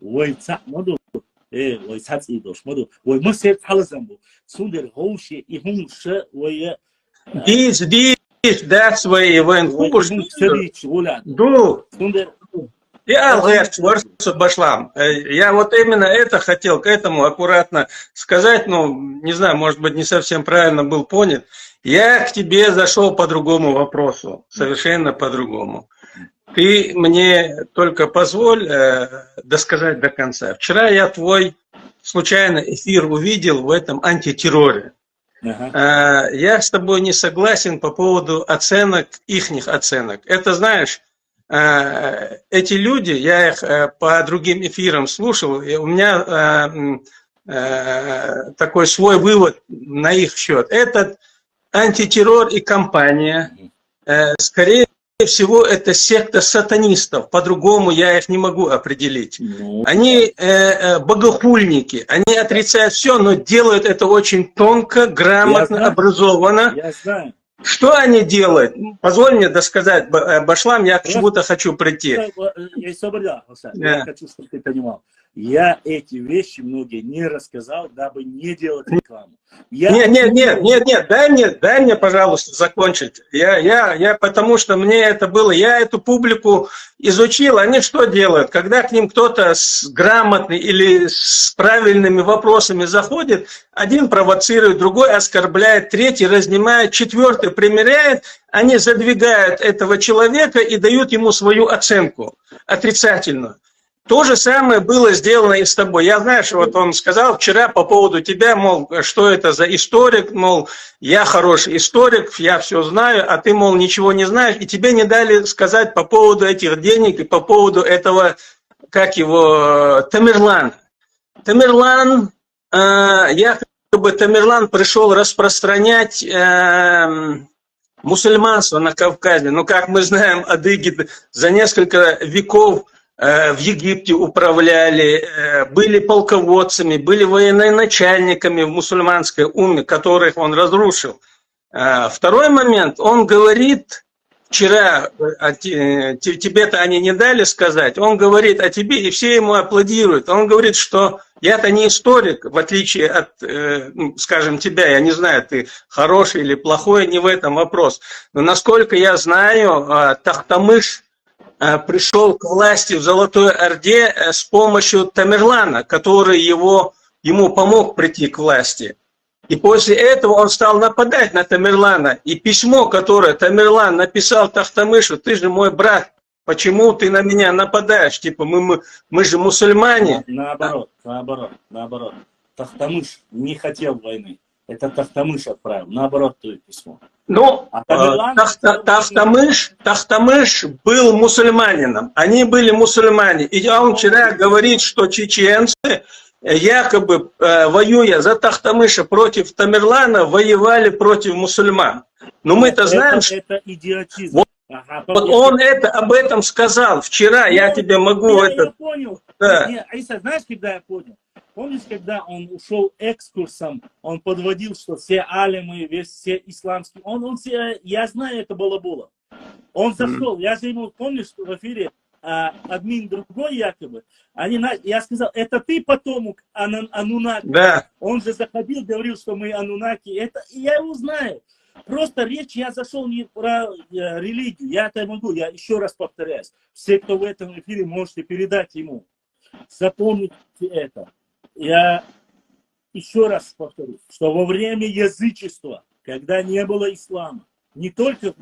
ойца моду. Ой, цаци дош моду. Ой, мысет халазамбу. Сундер гоуши и хумша, ой. This, that's why when я вот именно это хотел к этому аккуратно сказать, но не знаю, может быть, не совсем правильно был понят. Я к тебе зашел по другому вопросу, совершенно по-другому. Ты мне только позволь досказать до конца. Вчера я твой случайно эфир увидел в этом антитерроре. Я с тобой не согласен по поводу оценок, ихних оценок. Это, знаешь, эти люди, я их по другим эфирам слушал, и у меня такой свой вывод на их счет. Этот антитеррор и кампания, скорее всего, это секта сатанистов. По-другому я их не могу определить. Они богохульники, они отрицают все, но делают это очень тонко, грамотно, образованно. Я знаю. Что они делают? Позволь мне досказать, Башлам, я к чему-то хочу прийти. Я хочу, чтобы ты понимал. Я эти вещи многие не рассказал, дабы не делать рекламу. Нет, дай мне, пожалуйста, закончить. Потому что мне это было, я эту публику изучил, они что делают? Когда к ним кто-то грамотный или с правильными вопросами заходит, один провоцирует, другой оскорбляет, третий разнимает, четвертый примеряет, они задвигают этого человека и дают ему свою оценку отрицательную. То же самое было сделано и с тобой. Я знаю, что вот он сказал вчера по поводу тебя, мол, что это за историк, мол, я хороший историк, я все знаю, а ты, мол, ничего не знаешь, и тебе не дали сказать по поводу этих денег и по поводу этого, как его, Тамерлана. Тамерлан, якобы Тамерлан пришел распространять мусульманство на Кавказе. Но, как мы знаем, адыги за несколько веков в Египте управляли, были полководцами, были военачальниками в мусульманской умме, которых он разрушил. Второй момент, он говорит, вчера, тебе-то они не дали сказать, он говорит о тебе, и все ему аплодируют. Он говорит, что я-то не историк, в отличие от, скажем, тебя, я не знаю, ты хороший или плохой, не в этом вопрос. Но насколько я знаю, Тахтамыш пришел к власти в Золотой Орде с помощью Тамерлана, который ему помог прийти к власти. И после этого он стал нападать на Тамерлана. И письмо, которое Тамерлан написал Тахтамышу: ты же мой брат, почему ты на меня нападаешь? Типа, мы же мусульмане. Наоборот. Тахтамыш не хотел войны. Это Тахтамыш отправил. Наоборот, то письмо. Ну, Тахтамыш был мусульманином. Они были мусульмане. И он вчера говорит, что чеченцы, якобы воюя за Тахтамыша против Тамерлана, воевали против мусульман. Но мы-то знаем, что... Это идиотизм. Вот он об этом сказал вчера, я тебе могу Я это... понял. Да. Аиса, знаешь, когда я понял? Помнишь, когда он ушел экскурсом, он подводил, что все алимы, все исламские, я знаю, это было. Он зашел, я же ему, помнишь, в эфире, админ другой якобы, я сказал, это ты потомок Анунаки. Да. Он же заходил, говорил, что мы Анунаки, я его знаю. Просто я зашел не про религию, я это могу, я еще раз повторяюсь. Все, кто в этом эфире, можете передать ему. Запомните это. Я еще раз повторю, что во время язычества, когда не было ислама, не только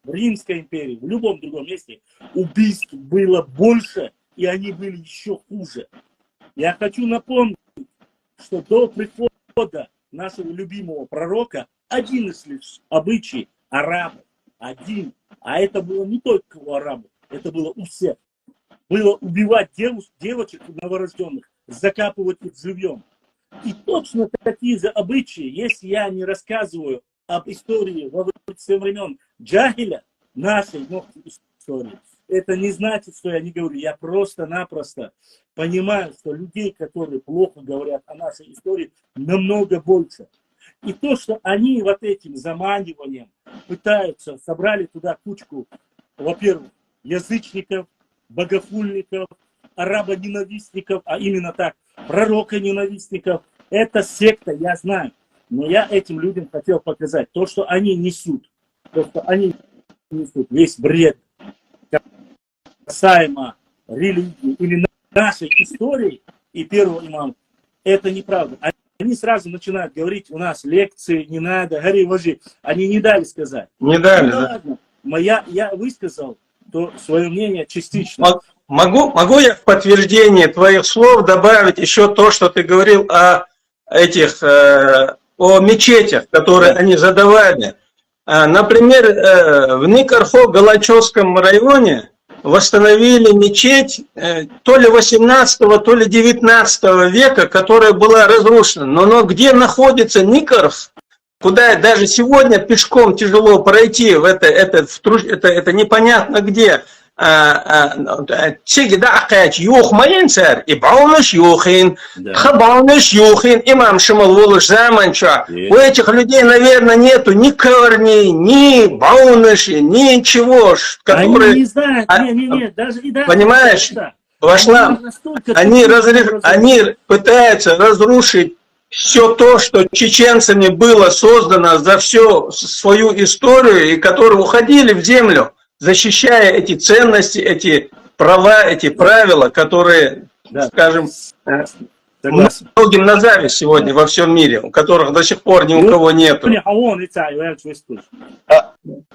в Римской империи, в любом другом месте, убийств было больше, и они были еще хуже. Я хочу напомнить, что до прихода нашего любимого пророка один из лишь обычай арабов, один, а это было не только у арабов, это было у всех, было убивать девочек новорожденных, закапывать их живьем. И точно такие же обычаи, если я не рассказываю об истории во времен Джахиля, нашей истории, это не значит, что я не говорю. Я просто-напросто понимаю, что людей, которые плохо говорят о нашей истории, намного больше. И то, что они вот этим заманиванием пытаются, собрали туда кучку, во-первых, язычников, богохульников, арабоненавистников, а именно так, пророконенавистников. Это секта, я знаю. Но я этим людям хотел показать то, что они несут. То, что они несут весь бред касаемо религии или нашей истории и первого имама. Это неправда. Они сразу начинают говорить, у нас лекции, не надо, гори, вожи. Они не дали сказать. Не дали, ну, да. Ладно. Я высказал свое мнение частично. Могу я в подтверждение твоих слов добавить еще то, что ты говорил о мечетях, которые они задавали. Например, в Никархо-Галачевском районе восстановили мечеть то ли 18, то ли 19 века, которая была разрушена. Но где находится Никарх, куда даже сегодня пешком тяжело пройти, это непонятно где. Имам Шимал Волош Заманча. У этих людей, наверное, нету ни корней, ни бауныши, ничего, которые... Они не знают, даже, понимаешь? Вошла, они пытаются разрушить все то, что чеченцами было создано за всю свою историю, и которые уходили в землю, защищая эти ценности, эти права, эти правила, которые, скажем, многим на зависть сегодня во всем мире, у которых до сих пор ни у кого нету.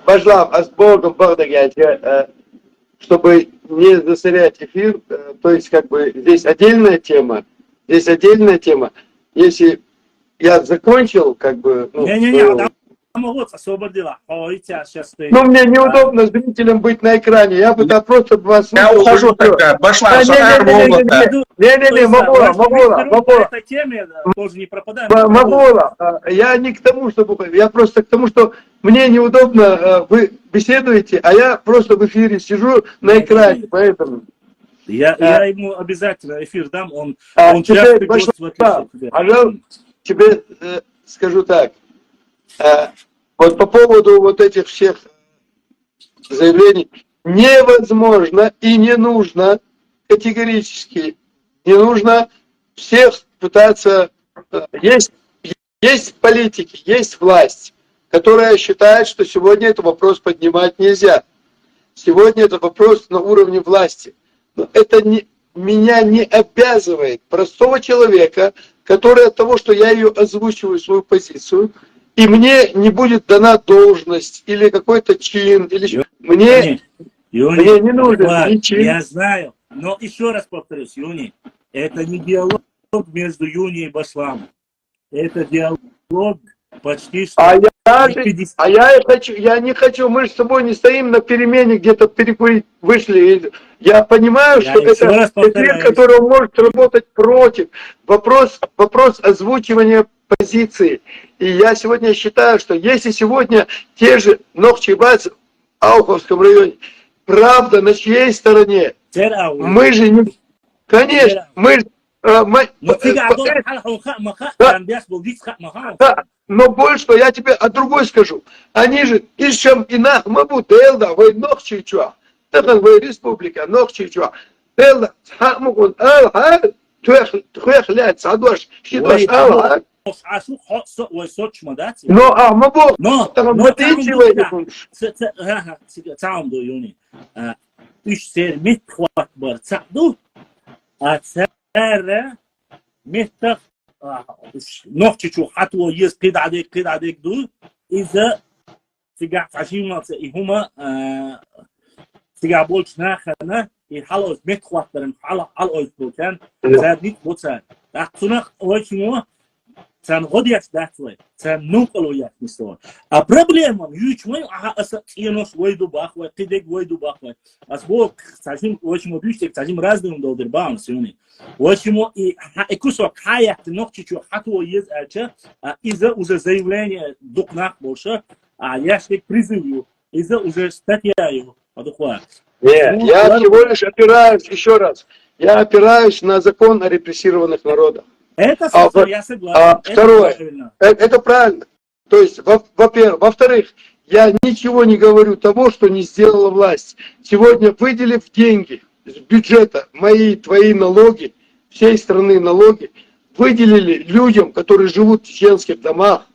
Башлам, а с Богом, чтобы не засорять эфир, то есть как бы здесь отдельная тема. Если я закончил, как бы... Ну, ну, мне неудобно зрителям быть на экране. Я бы просто вас... Я ухожу тогда. Башлам, Могула. Я не к тому, чтобы... Я просто к тому, что мне неудобно, вы беседуете, а я просто в эфире сижу на экране, поэтому... Я ему обязательно эфир дам, он теперь, тебе скажу так. Вот по поводу вот этих всех заявлений, невозможно и не нужно, категорически, не нужно всех пытаться... Есть политики, есть власть, которая считает, что сегодня этот вопрос поднимать нельзя. Сегодня это вопрос на уровне власти. Но это меня не обязывает простого человека, который от того, что я ее озвучиваю, свою позицию, и мне не будет дана должность или какой-то чин, или мне не нужен ни чин. Я знаю, но еще раз повторюсь, Юни, это не диалог между Юни и Башламом. Это диалог почти что... Я не хочу, мы же с тобой не стоим на перемене, где-то перекурить вышли. Я понимаю, что это эфир, который может работать против. Вопрос озвучивания позиции. И я сегодня считаю, что если сегодня те же Нохчибац в Ауховском районе, правда на чьей стороне? Мы же не... Конечно, мы... Но больше, что я тебе о другой скажу. Они же ищем инах мабут элда, вы Нохчичуа. Это вы республика Нохчичуа. Элда, хамукун алха, туэх лять, садуаш, хидуаш алха. Но, мабу, там мотивирует. Сам до Юни. Üç sermet kuat var. Sağdu. Atserre مهتق نحكي شو حتى يز قيد عليك دول إذا تجع عشيمة هما تجع بولش ناخنا يحلو مهتق وقتهم على أويسبوكان زاد نيت بوتسان تحصلنا أويسمو سان غديش داتوي سان نوكلو يات مستوى. البروبليم يوش وين أصلا ينوش ويدو باخوي قيدك ويدو باخوي. أسبوع تعجم أويسمو بيشتك تعجم رازدهم دول دربان سيوني. Почему и кусок хаят ногтичу хату есть из-за уже заявления докнах больше, а я что призываю из-за уже статья его подохла. Нет, я всего лишь опираюсь, еще раз, я опираюсь на закон о репрессированных народах. Это я согласен. Второе, это правильно. То есть, во-первых, во-вторых, я ничего не говорю того, что не сделала власть. Сегодня выделив деньги с бюджета, мои, твои налоги, всей страны налоги, выделили людям, которые живут в чеченских домах,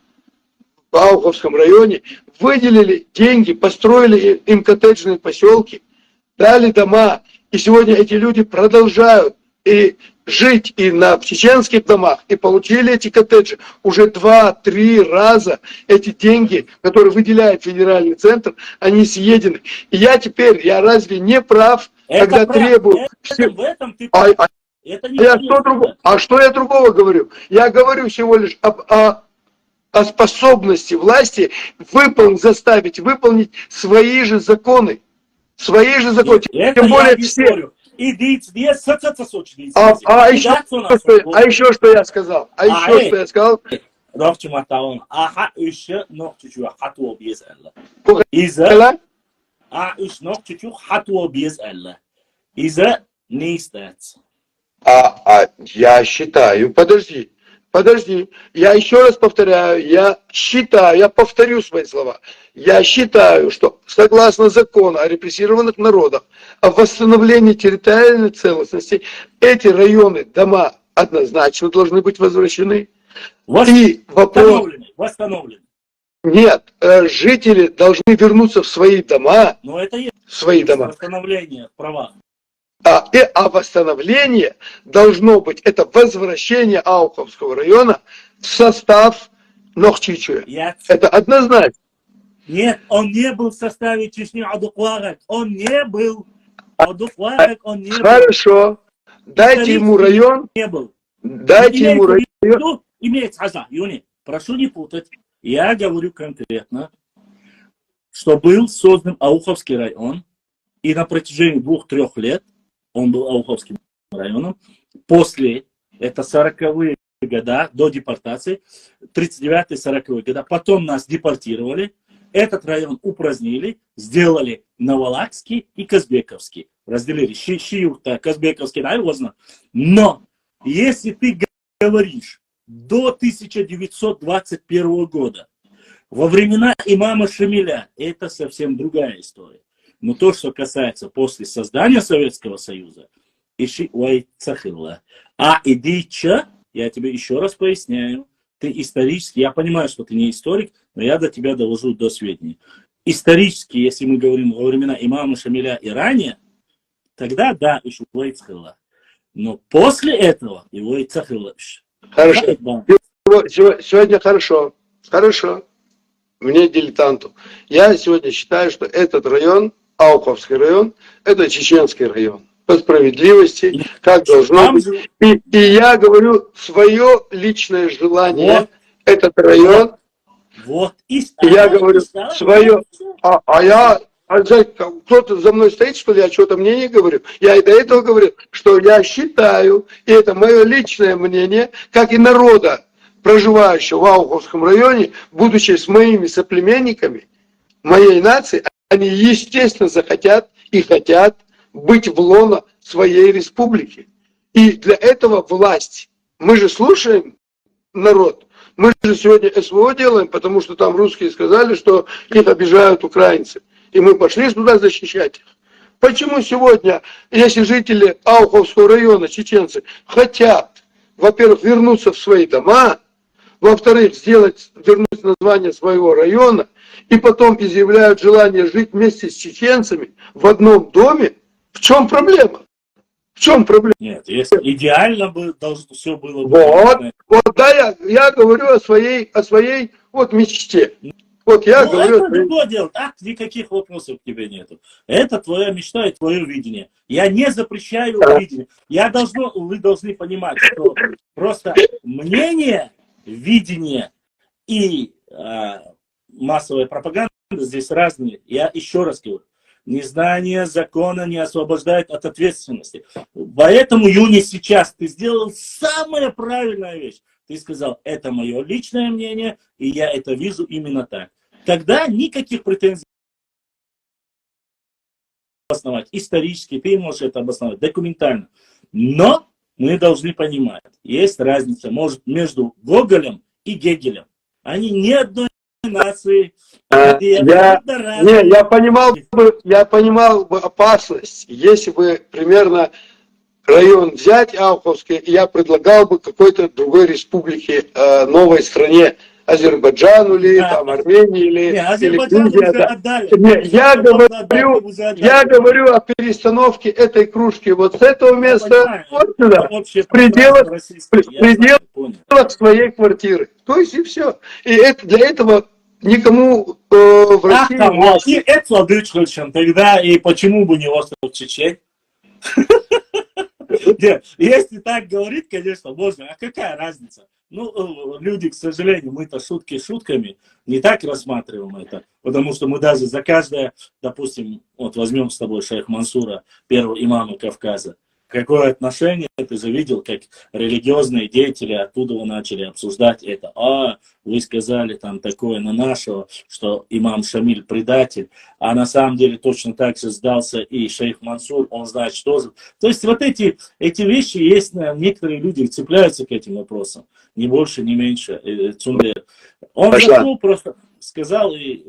в Ауховском районе, выделили деньги, построили им коттеджные поселки, дали дома, и сегодня эти люди продолжают и жить и в чеченских домах, и получили эти коттеджи. Уже 2-3 раза эти деньги, которые выделяет федеральный центр, они съедены. И я разве не прав, когда требую... Что я другого говорю? Я говорю всего лишь о способности власти заставить выполнить свои же законы. Свои же законы. Тем более все... еще что я сказал? Я считаю, подожди, подожди, я еще раз повторяю, я повторю свои слова. Я считаю, что согласно закону о репрессированных народах, о восстановлении территориальной целостности, эти районы, дома однозначно должны быть возвращены. И вопрос... Восстановлены. Нет, жители должны вернуться в свои дома. Но это есть свои дома. восстановление права. А восстановление должно быть, это возвращение Ауховского района в состав Нохчичуя. Это однозначно. Нет, он не был в составе Чечни Адукварек. Он не был. Адукварек он не был. Хорошо. Дайте ему район. Не был. Дайте ему район. Имеется Хаза, Юни, прошу не путать. Я говорю конкретно, что был создан Ауховский район, и на протяжении 2-3 лет он был Ауховским районом. После, это 40-е года, до депортации, 39-40-е года, потом нас депортировали, этот район упразднили, сделали Навалакский и Казбековский. Разделили Шиюта, Казбековский район. Но, если ты говоришь, до 1921 года, во времена имама Шамиля, это совсем другая история. Но то, что касается после создания Советского Союза, иши уай цахилла. А идича, я тебе еще раз поясняю, ты исторически, я понимаю, что ты не историк, но я до тебя довожу до сведения. Исторически, если мы говорим во времена имама Шамиля и ранее, тогда да, иши уай цахилла. Но после этого его и цахилла. Хорошо. Да. Сегодня хорошо. Хорошо. Мне дилетанту. Я сегодня считаю, что этот район, Ауховский район, это чеченский район. По справедливости, как должно быть. И я говорю свое личное желание. Вот. Этот район. Вот. Я говорю свое. Кто-то за мной стоит, что ли, я что-то мнение говорю? Я и до этого говорил, что я считаю, и это мое личное мнение, как и народа, проживающего в Ауховском районе, будучи с моими соплеменниками, моей нации, они, естественно, захотят и хотят быть в лоно своей республики. И для этого власть. Мы же слушаем народ. Мы же сегодня СВО делаем, потому что там русские сказали, что их обижают украинцы. И мы пошли туда защищать их. Почему сегодня, если жители Ауховского района, чеченцы, хотят, во-первых, вернуться в свои дома, во-вторых, вернуть название своего района, и потом изъявляют желание жить вместе с чеченцами в одном доме, в чем проблема? В чем проблема? Нет, если идеально бы должно все было. Вот да, я говорю о своей вот мечте. Вот я говорю. Это другое дело. Так, никаких вопросов к тебе нету. Это твоя мечта и твое видение. Я не запрещаю видение. Вы должны понимать, что просто мнение, видение и массовая пропаганда здесь разные. Я еще раз говорю. Незнание закона не освобождает от ответственности. Поэтому, Юни, сейчас ты сделал самая правильная вещь. Ты сказал, это мое личное мнение, и я это вижу именно так. Тогда никаких претензий обосновать. Исторически ты можешь это обосновать, документально. Но мы должны понимать, есть разница между Гоголем и Гегелем. Они не одной нации. Я понимал бы опасность, если бы примерно район взять Ауховский, я предлагал бы какой-то другой республике, новой стране, Азербайджану или там, Армении или Грузии. Я говорю о перестановке этой кружки вот с этого места вот сюда, в пределах своей квартиры. То есть и все. И для этого никому в России... Тогда и почему бы не остров Чечень? Если так говорить, конечно, можно. А какая разница? Ну, люди, к сожалению, мы-то шутки шутками не так рассматриваем это. Потому что мы даже за каждое, допустим, вот возьмем с тобой шейх Мансура, первого имама Кавказа. какое отношение ты завидел, как религиозные деятели оттуда начали обсуждать это. Вы сказали там такое на нашего, что имам Шамиль предатель, а на самом деле точно так же сдался и шейх Мансур, он знает, что... То есть вот эти вещи есть, некоторые люди цепляются к этим вопросам, ни больше, ни меньше. Он зашел, просто сказал, и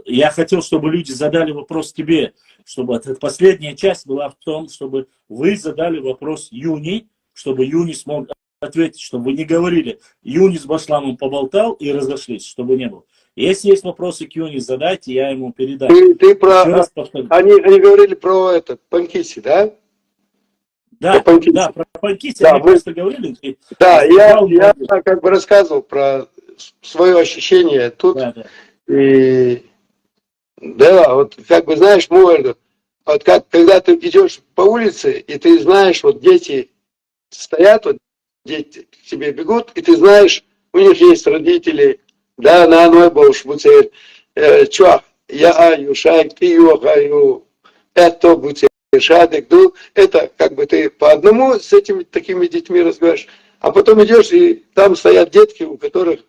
я хотел, чтобы люди задали вопрос тебе, чтобы последняя часть была в том, чтобы вы задали вопрос Юни, чтобы Юни смог ответить, чтобы вы не говорили, Юни с Башламом поболтал и разошлись, чтобы не было. Если есть вопросы к Юни, задайте, я ему передам. Ты про... Они говорили про это, Панкиси, да? Да, про Панкиси они просто говорили. Да, я как бы рассказывал про свое ощущение тут. И да, вот как бы знаешь, вот как, когда ты идешь по улице, и ты знаешь, вот дети стоят, вот дети к тебе бегут, и ты знаешь, у них есть родители, да, на одной больше буцер, чуах, я аю, шайк, ты аю, это буцер, шадик, ну, это как бы ты по одному с этими такими детьми разговариваешь, а потом идешь, и там стоят детки, у которых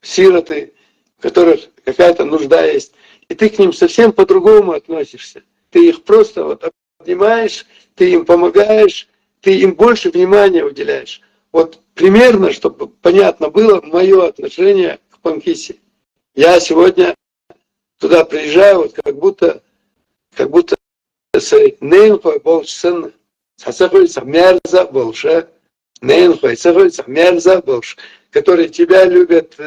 сироты, у которых какая-то нужда есть, и ты к ним совсем по-другому относишься. Ты их просто вот обнимаешь, ты им помогаешь, ты им больше внимания уделяешь. Вот примерно, чтобы понятно было, мое отношение к Панкиси. Я сегодня туда приезжаю, вот как будто с Нейнхой Болшен, с Мерза Болше, Нейнхой, с Мерза Болш, которые тебя любят,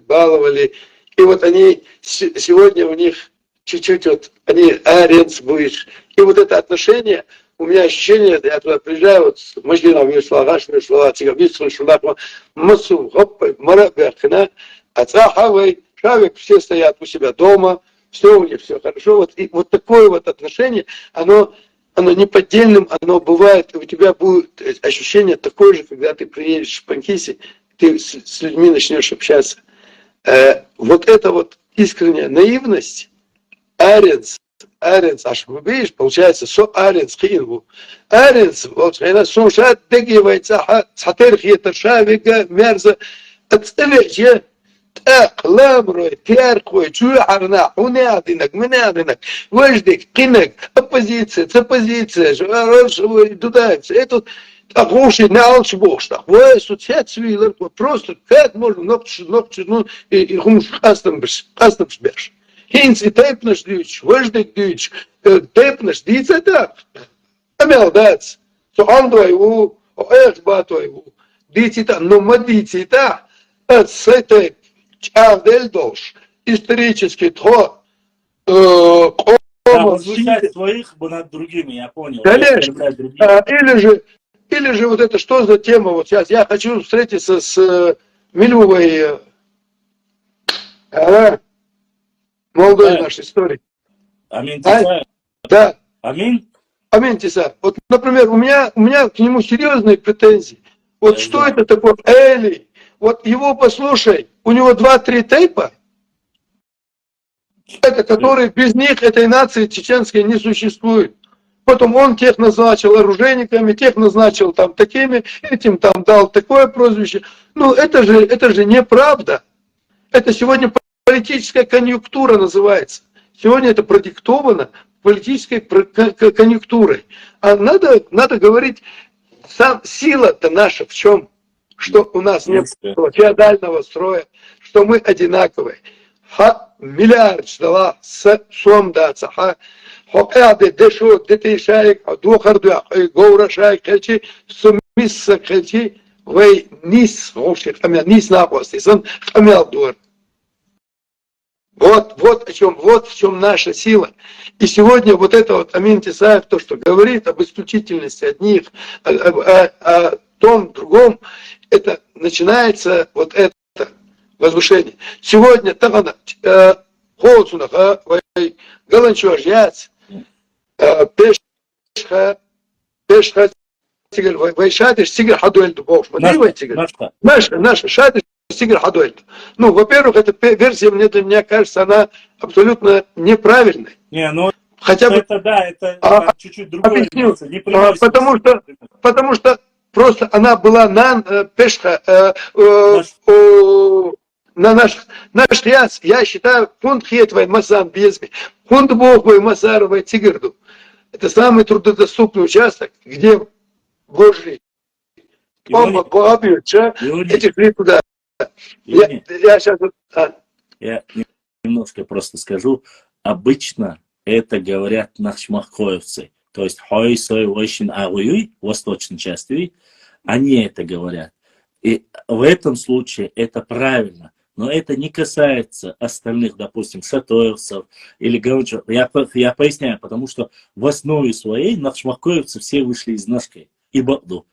баловали. И вот они, сегодня у них чуть-чуть вот, они аренс будешь. И вот это отношение, у меня ощущение, я туда приезжаю, вот с Маждином Миршлага, Цигабицким, Шунахма, Масу, Хоппой, Мараберхна, Ацахавой, Шавик, все стоят у себя дома, все у них все хорошо. Вот, и вот такое вот отношение, оно неподдельным, оно бывает, у тебя будет ощущение такое же, когда ты приедешь в Панкиси, ты с людьми начнешь общаться. Вот эта вот искренняя наивность, аренс, аж видишь, получается, со аренс хинву. Аренс, вот, она сумшат дегивается, цатерхиета, шавига, мерза, отставить, ламрой, тяркой, чуярна, унядинок, менядинок, вождик, кинок, оппозиция, туда, это Агуши не алчбошта. Вы социация просто как можно ногти и хумш кастомбеш. Хинц и тайпнаш дич, вождик дич, тайпнаш дич это. Амел дац. So он твоего, эх батоего. Дич это, но мадич это. Это сайте чавдель дош. Исторический тхо. Возвышать своих бы над другими, я понял. Конечно. Или же вот это что за тема? Вот сейчас я хочу встретиться с Милювой, молодой нашей истории. Амин Тиса. Да. Амин? Амин Тиса. Вот, например, у меня к нему серьезные претензии. Вот что это такое? Эли. Вот его послушай, у него 2-3 тейпа, это, которые без них этой нации чеченской не существует. Потом он тех назначил оружейниками, тех назначил там такими, этим там дал такое прозвище. Ну, это же неправда. Это сегодня политическая конъюнктура называется. Сегодня это продиктовано политической конъюнктурой. А надо говорить, сила-то наша в чем? Что у нас нет феодального строя, что мы одинаковые. Миллиард ждала с сомдаться. Хокаде дешо детей шайк, двухардуя, гоура шайк, хельчи, сумисса хельчи, вей нис, вообще, нис напасти, сон хамял дур. Вот в чем наша сила. И сегодня вот это вот Амин Тисаев, то, что говорит об исключительности одних, о том, другом, это начинается вот это возвышение. Сегодня там холодно, галанчо жьяц, пешха, тигр, вайшадиш, тигр хадуэльду, бог, смотри, тигр. Наша, шадиш, тигр хадуэльду. Ну, во-первых, эта версия, для меня кажется, она абсолютно неправильной. Не, ну хотя бы... Это да, это чуть-чуть другое. Объясню. Не прямой Потому что просто она была на пешха, на наш яс, я считаю, фонд хетвай масан безми, фонд богвай масаровай тигерду. Это самый труднодоступный участок, где вложили эти шли туда. Я сейчас... Я немножко просто скажу. Обычно это говорят нашмахкоевцы. То есть хой, сой, войшин, агуюй, восточной части, они это говорят. И в этом случае это правильно. Но это не касается остальных, допустим, сатоевцев или гаунчев. Я поясняю, потому что в основе своей нашмахкоевцы все вышли из Нашкой и Багду.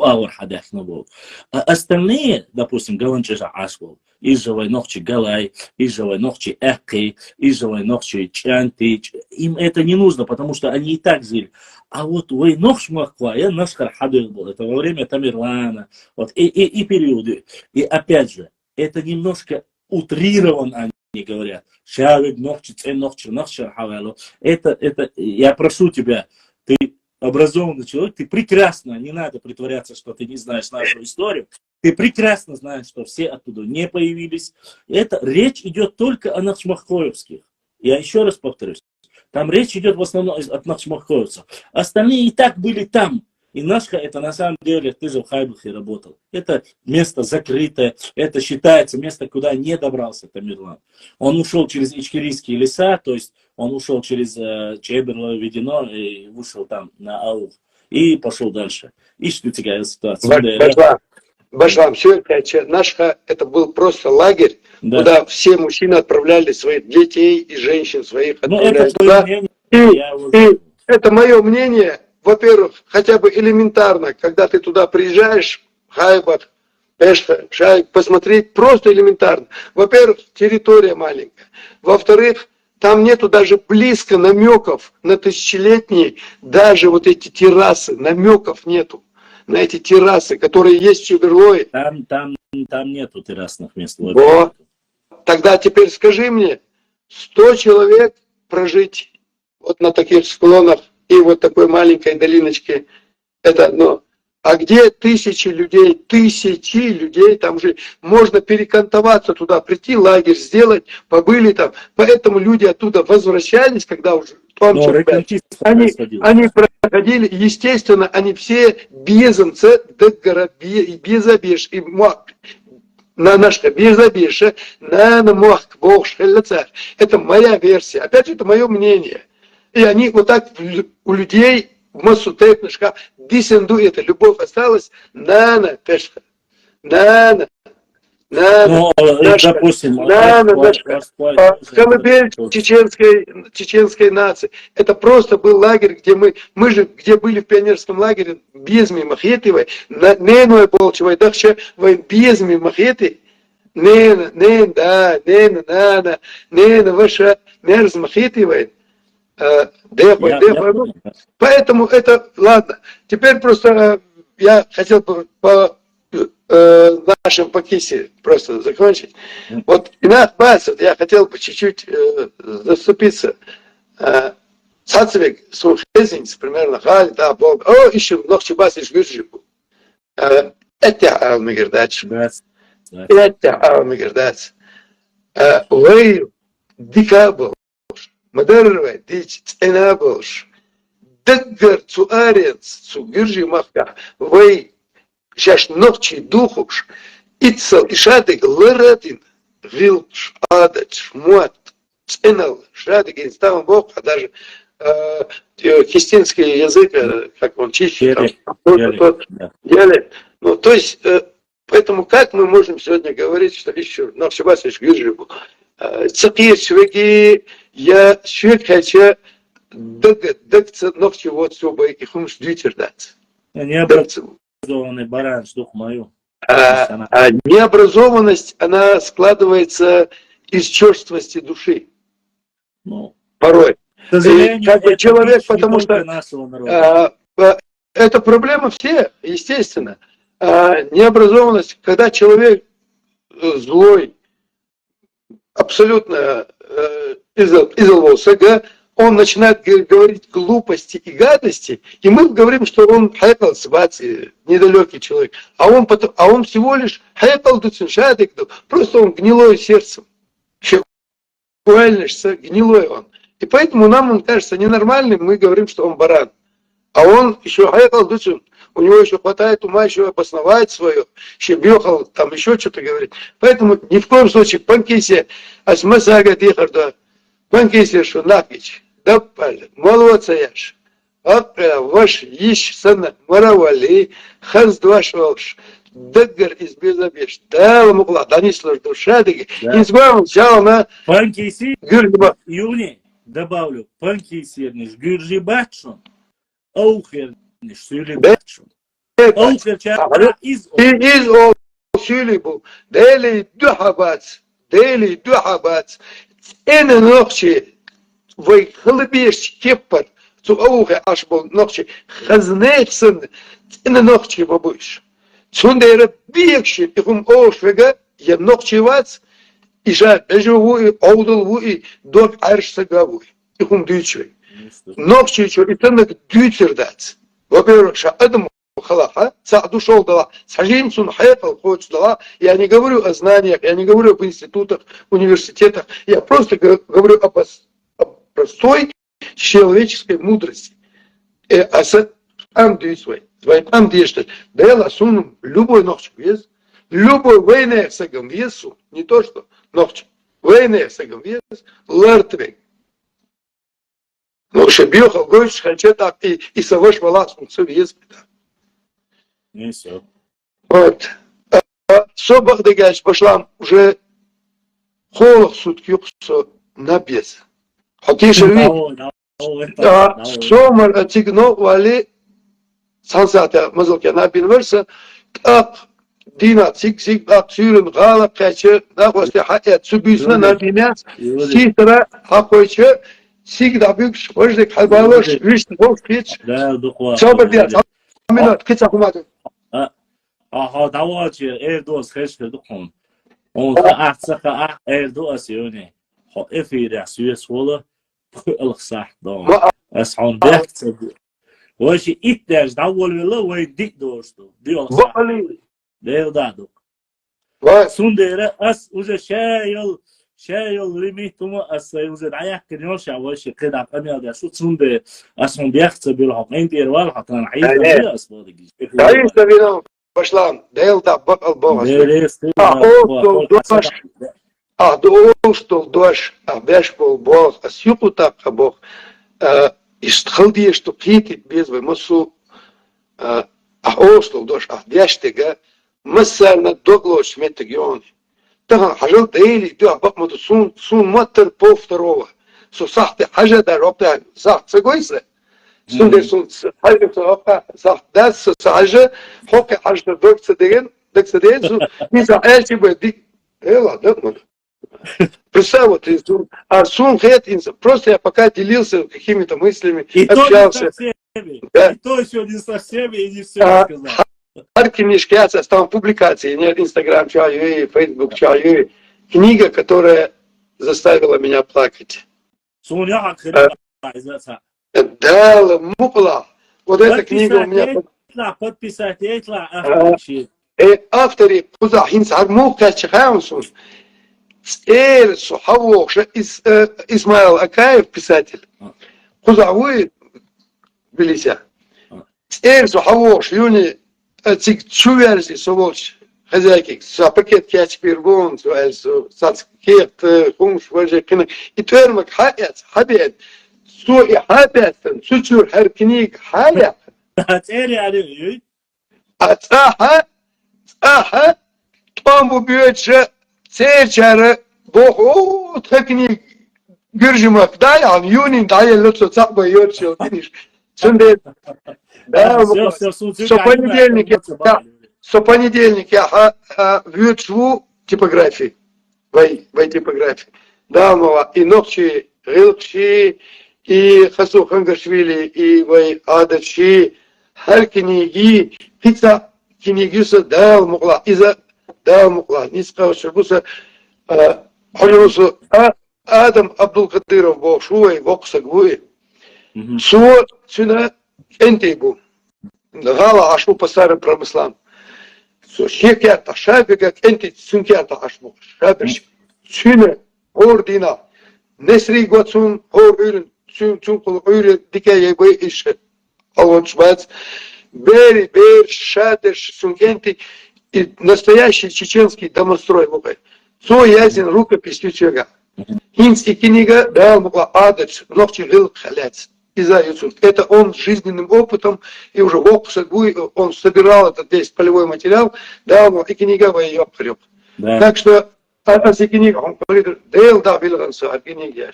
А остальные, допустим, гаунчежа Ашвол, Ижевой ногчи Галай, Ижевой ногчи Эки, Ижевой ногчи Чанти, им это не нужно, потому что они и так жили. А вот вой ногч Махква, я Нашхар Хадыр был, это во время Тамерлана, вот, и периоды. И опять же, это немножко утрированно они говорят. Шавик ногчи, цен ногчи, ногчар хавалу. Это, я прошу тебя, ты образованный человек, ты прекрасно, не надо притворяться, что ты не знаешь нашу историю, ты прекрасно знаешь, что все оттуда не появились. Это речь идет только о нахчмахкоевских. Я еще раз повторюсь, там речь идет в основном от нахчмахкоевцев. Остальные и так были там. И Нашка, это на самом деле, ты же в Хайбухе работал. Это место закрытое, это считается место, куда не добрался Тамерлан. Он ушел через Ичкерийские леса, то есть он ушел через Чеберло, Ведено и вышел там на Аух. И пошел дальше. И что такая ситуация? Башлам, все это, Нашка, это был просто лагерь, да, куда все мужчины отправляли своих детей и женщин своих. Отправляли туда. И это мое мнение. Во-первых, хотя бы элементарно, когда ты туда приезжаешь, Хайбах, Пешха, Шайк, посмотреть просто элементарно. Во-первых, территория маленькая. Во-вторых, там нету даже близко намеков на тысячелетние, даже вот эти террасы, намеков нету на эти террасы, которые есть в Чеберлое. Там нету террасных мест. Вот. Тогда теперь скажи мне, 100 человек прожить вот на таких склонах, и вот такой маленькой долиночке, это одно. А где тысячи людей, там же можно перекантоваться туда, прийти, лагерь сделать, побыли там. Поэтому люди оттуда возвращались, когда уже... Они проходили, естественно, они все безумцы, безобеш, и на наш безобеша, на мох, бог, это моя версия. Опять же, это мое мнение. И они вот так у людей в массу тэпнышка дисенду, это любовь осталась, нана пешка, нана, допустим, колыбель чеченской нации. Это просто был лагерь, где мы же, где были в пионерском лагере, безми махетивой, неной болчевой, дахча, безми махети, нена, ваша мерз махетивой. Поэтому это, ладно. Теперь просто я хотел бы по нашем покисе просто закончить. Вот Инат Бас, я хотел бы чуть-чуть заступиться. Цацевик Сухезинц, примерно, Хали, да, Бог, еще ногчи Бас и Жгюджику. Это Алмигердач. Это Алмигердач. Вы дикабл. Мадервай, дич, ценабош, даггар, цуарец, цугиржи махка, вай, шаш ногчи духуш, ицал, ишадыг, ларадин, вилч, адач, муат, ценал, шадыг, инставам бог, а даже христианский язык, как он чище, ну, то есть, поэтому как мы можем сегодня говорить, что еще, но все вас еще гиржи, цакир, швеги, я швед хотя дагца ногти вот сюда и хумш дитер. Необразованный баран, дух мою. А необразованность, она складывается из черствости души. Ну, порой. К сожалению, как бы человек, потому что это проблема все, естественно. Необразованность, когда человек злой, абсолютно изолвался, он начинает говорить глупости и гадости, и мы говорим, что он хайпал сбати, недалекий человек. А он всего лишь хайпал дуцин шадик, просто он гнилое сердцем. Гнилой он. И поэтому нам он кажется ненормальным, мы говорим, что он баран. А он еще хайпал дуцин, у него еще хватает ума еще обосновать свое, еще бьехал, там еще что-то говорить. Поэтому ни в коем случае панкисе асмасага дихарда. Панкисе что напич, да пали, молодца яш. Ваш ищ сана маравали, хаз дваш волш, даггар из безобеж, да мукла, да не сложь душа, дыги. Инсбам взял на Панкиси, гюргиба. Юни, добавлю, панкиси, ниш гюржибачон, аухер, ниш сюлибачон. Аухер чара из Из ол сюлибу, дели духабац, эна нохчи, вай хлебеш кеппар, цу аухе аш был нохчи, хазнексан, эна нохчи бабуш. Цундера бекши, ихум ошвега, я нохчи вац, иша бежевуи, оудулвуи, док аршсагавуи, ихум дючвей. Нохчи чо, и тенек дючердац. Во-первых, ша адаму халаха, саду шел дала, сажимцун хайпал, хочешь дала. Я не говорю о знаниях, я не говорю об институтах, университетах, я просто говорю о простой человеческой мудрости. Любой ночь вес, любой войне сагам весу, не то что ночь, войне сагам вес, лартвей. Ну, шебьехал, говоришь, хочу так, и соваш валас, он все вес, Не все. вот. Собах дегаш пошла уже холох сутки на без. Хотишь ли? Сомар атигно вали сансата мазалки на бинверса так дина цик аксюрен гала каче на хвосте хаят субисна на бинас ситра хапойче всегда бюкш вождик халбалош вишт волкич Да, духва. собар диас аминат кицахумат. Aha, давайте Эрдос хэштег духом. Он ахцаха Эрдос юни. Хо эфир сюес вола الصح دام اسعون بيحت واشي إتاج داول ولا ويديك دوستو ديو صح ديو دادو سونديرا أس وجا شايل ليميتوما أس وجا دعيا كنيوش واشي قيد عقمي هذا شو سوندي اسعون بيحت بيلحق أنت يروال حتى نعيد بيا أسبوعي عيد بينا بشلام ديل دا بقى البوغ Достал дождь, беш был Бог, а сюку так Бог, истхалди, что китит без вымысу, остал дождь, бештега, мысально доглош метагиони. Так, хажал дейли, да, бакмату сун матер пол второго. Со сахте хажа да ропта, сахт, согласен? Сунде сун, хажа ропта, сахт, да, сахажа, хоке хажа докса деген, не за эльти бы, эла, да, представь, вот, просто я пока делился какими-то мыслями, и общался. И то еще не со всеми, и не все сказал. Книжки, там публикации, нет, Инстаграм чаю, Фейсбук чаю, книга, которая заставила меня плакать. Да, мукла. Вот эта книга у меня... Подписать, авторы, куда хинсар мукка чахаунсун. Суховок, Исмаил Акаев, писатель, Хузауи, Белися. Суховок, Юни, Чуверси, Соволч, хозяйки, пакет Кячпиргон, Сацкет, Хумш, Вожекина, и Термак Хаят, Хабет, Суи Хабет, Сучур, Харкиник, Хаят. Ага, Томбу бьет سيرشارة بوخو تكنيك جرجمك داي عن يونين داي اللطو صعبة يورشو تنيش سندي со понедельника я вьючву типографии, в типографии. Да, мова, и ногчи, гилчи, и хасу хангашвили, и вай адачи, хар книги, пицца книгиса дал мукла, иза дал мукла, не сказал, что буса, حلوسو Adam Abdulkadirov bu şuy voksa guy. Мгм. Su suna ente bu. Gala aşbu pasarı pramıslam. Su şeker şabe gak ente sünker ta aşbu. Şabe suna ordina. Nesri gotsun or ürün sün kul ürün dikeye bu iş. Alon швац. Бери шадер сункенти и настоящий чеченский домострой лукай. Со язин рукопись чечега. Хинский книга дал мукла адец, ногти гыл халец. Это он жизненным опытом и уже в опусе он собирал этот весь полевой материал, дал ему и книга в ее прёк. Да. Так что а книга он говорит, дел да вилганса, а книга.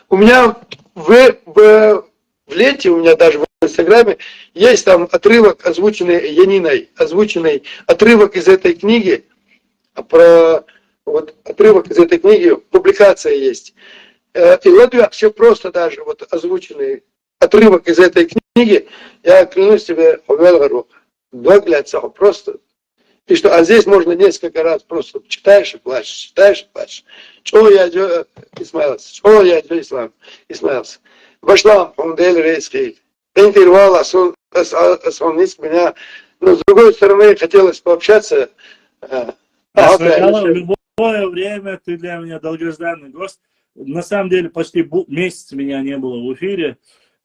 У меня в ленте, у меня даже в Инстаграме, есть там отрывок, озвученный Яниной, озвученный отрывок из этой книги, вот отрывок из этой книги, публикация есть. И вот все просто даже, вот озвученный отрывок из этой книги, я клянусь тебе, выглядится просто. И что, а здесь можно несколько раз просто читаешь и плачешь. Чего я Исмаилович, чего я Ислам Исмаилович. Вошла он деле рейский. Интервал, он меня, но с другой стороны хотелось пообщаться. Сначала в любое время ты для меня долгожданный гость. На самом деле почти месяц меня не было в эфире.